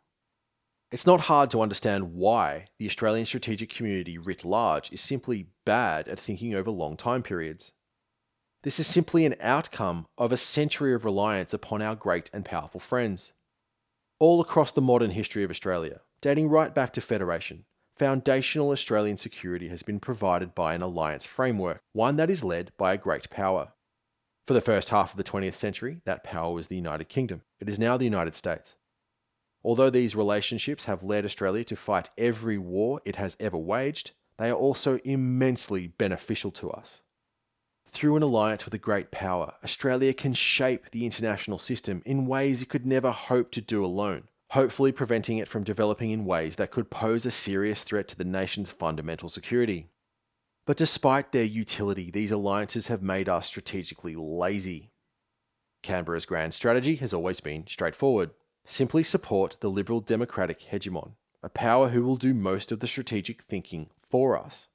It's not hard to understand why the Australian strategic community writ large is simply bad at thinking over long time periods. This is simply an outcome of a century of reliance upon our great and powerful friends. All across the modern history of Australia, dating right back to Federation, foundational Australian security has been provided by an alliance framework, one that is led by a great power. For the first half of the 20th century, that power was the United Kingdom. It is now the United States. Although these relationships have led Australia to fight every war it has ever waged, they are also immensely beneficial to us. Through an alliance with a great power, Australia can shape the international system in ways it could never hope to do alone, hopefully preventing it from developing in ways that could pose a serious threat to the nation's fundamental security. But despite their utility, these alliances have made us strategically lazy. Canberra's grand strategy has always been straightforward. Simply support the Liberal Democratic hegemon, a power who will do most of the strategic thinking for us.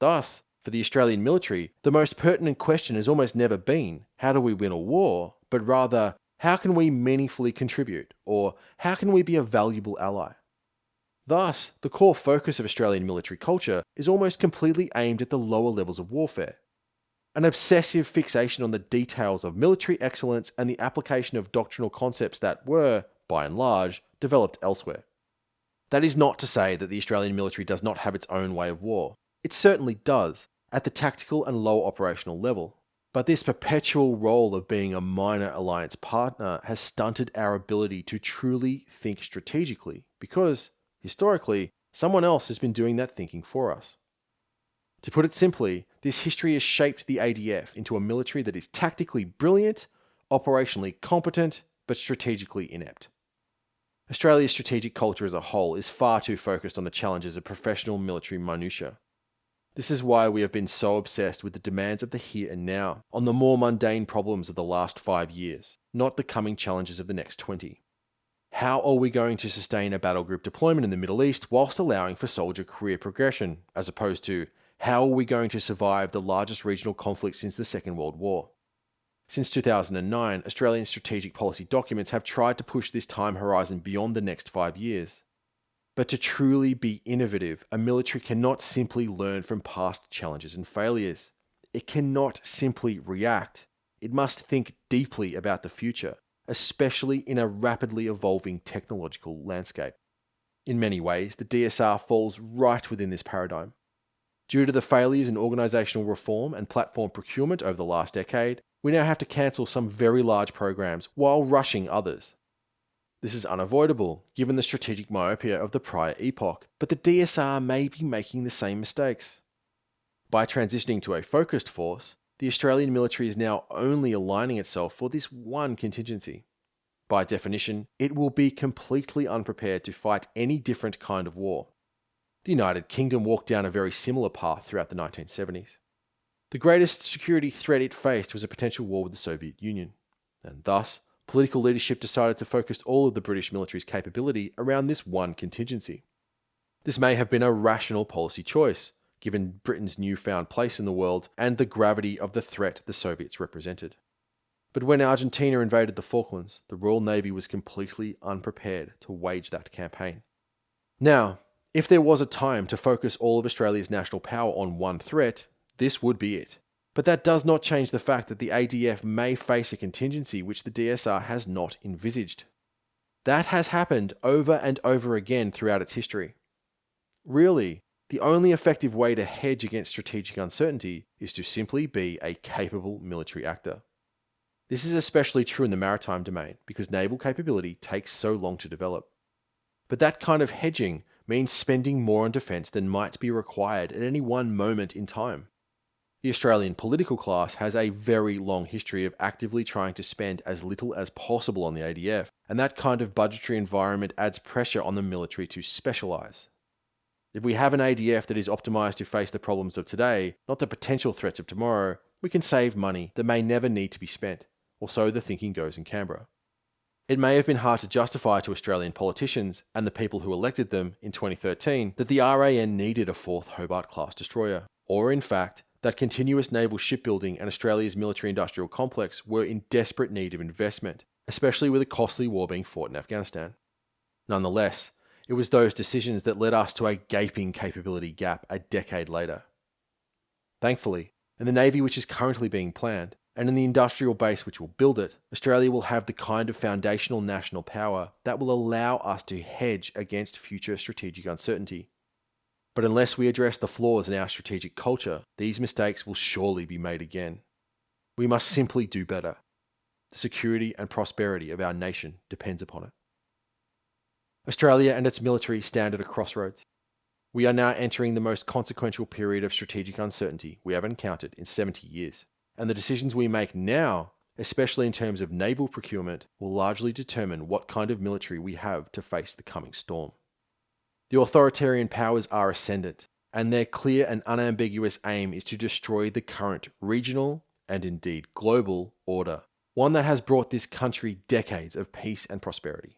Thus, for the Australian military, the most pertinent question has almost never been, how do we win a war, but rather, how can we meaningfully contribute, or how can we be a valuable ally? Thus, the core focus of Australian military culture is almost completely aimed at the lower levels of warfare. An obsessive fixation on the details of military excellence and the application of doctrinal concepts that were, by and large, developed elsewhere. That is not to say that the Australian military does not have its own way of war. It certainly does, at the tactical and low operational level. But this perpetual role of being a minor alliance partner has stunted our ability to truly think strategically because, historically, someone else has been doing that thinking for us. To put it simply, this history has shaped the ADF into a military that is tactically brilliant, operationally competent, but strategically inept. Australia's strategic culture as a whole is far too focused on the challenges of professional military minutiae. This is why we have been so obsessed with the demands of the here and now, on the more mundane problems of the last 5 years, not the coming challenges of the next 20. How are we going to sustain a battle group deployment in the Middle East whilst allowing for soldier career progression, as opposed to how are we going to survive the largest regional conflict since the Second World War? Since 2009, Australian strategic policy documents have tried to push this time horizon beyond the next 5 years. But to truly be innovative, a military cannot simply learn from past challenges and failures. It cannot simply react. it must think deeply about the future, especially in a rapidly evolving technological landscape. In many ways, the DSR falls right within this paradigm. Due to the failures in organisational reform and platform procurement over the last decade, we now have to cancel some very large programs while rushing others. This is unavoidable, given the strategic myopia of the prior epoch, but the DSR may be making the same mistakes. By transitioning to a focused force, the Australian military is now only aligning itself for this one contingency. By definition, it will be completely unprepared to fight any different kind of war. The United Kingdom walked down a very similar path throughout the 1970s. The greatest security threat it faced was a potential war with the Soviet Union, and thus, political leadership decided to focus all of the British military's capability around this one contingency. This may have been a rational policy choice, given Britain's newfound place in the world and the gravity of the threat the Soviets represented. But when Argentina invaded the Falklands, the Royal Navy was completely unprepared to wage that campaign. Now, if there was a time to focus all of Australia's national power on one threat, this would be it. But that does not change the fact that the ADF may face a contingency which the DSR has not envisaged. That has happened over and over again throughout its history. Really, the only effective way to hedge against strategic uncertainty is to simply be a capable military actor. This is especially true in the maritime domain because naval capability takes so long to develop. But that kind of hedging means spending more on defence than might be required at any one moment in time. The Australian political class has a very long history of actively trying to spend as little as possible on the ADF, and that kind of budgetary environment adds pressure on the military to specialise. If we have an ADF that is optimised to face the problems of today, not the potential threats of tomorrow, we can save money that may never need to be spent, or so the thinking goes in Canberra. It may have been hard to justify to Australian politicians and the people who elected them in 2013 that the RAN needed a fourth Hobart-class destroyer, or in fact, that continuous naval shipbuilding and Australia's military-industrial complex were in desperate need of investment, especially with a costly war being fought in Afghanistan. Nonetheless, it was those decisions that led us to a gaping capability gap a decade later. Thankfully, in the Navy which is currently being planned, and in the industrial base which will build it, Australia will have the kind of foundational national power that will allow us to hedge against future strategic uncertainty. But unless we address the flaws in our strategic culture, these mistakes will surely be made again. We must simply do better. The security and prosperity of our nation depends upon it. Australia and its military stand at a crossroads. We are now entering the most consequential period of strategic uncertainty we have encountered in 70 years, and the decisions we make now, especially in terms of naval procurement, will largely determine what kind of military we have to face the coming storm. The authoritarian powers are ascendant, and their clear and unambiguous aim is to destroy the current regional, and indeed global, order, one that has brought this country decades of peace and prosperity.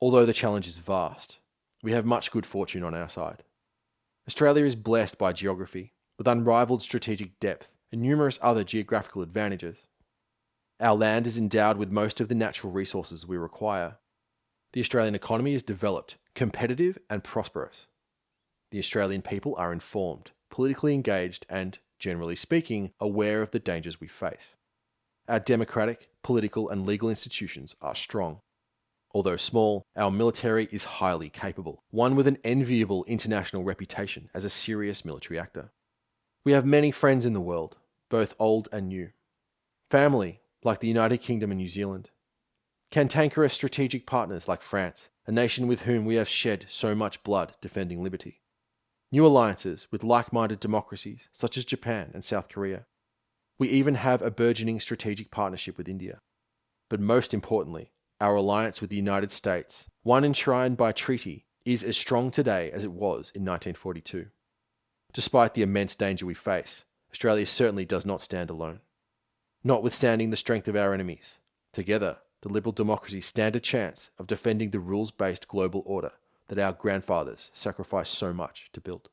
Although the challenge is vast, we have much good fortune on our side. Australia is blessed by geography, with unrivaled strategic depth and numerous other geographical advantages. Our land is endowed with most of the natural resources we require. The Australian economy is developed, competitive and prosperous. The Australian people are informed, politically engaged and, generally speaking, aware of the dangers we face. Our democratic, political and legal institutions are strong. Although small, our military is highly capable, one with an enviable international reputation as a serious military actor. We have many friends in the world, both old and new. Family, like the United Kingdom and New Zealand. Cantankerous strategic partners like France, a nation with whom we have shed so much blood defending liberty. New alliances with like-minded democracies such as Japan and South Korea. We even have a burgeoning strategic partnership with India. But most importantly, our alliance with the United States, one enshrined by treaty, is as strong today as it was in 1942. Despite the immense danger we face, Australia certainly does not stand alone. Notwithstanding the strength of our enemies, together, the liberal democracies stand a chance of defending the rules-based global order that our grandfathers sacrificed so much to build.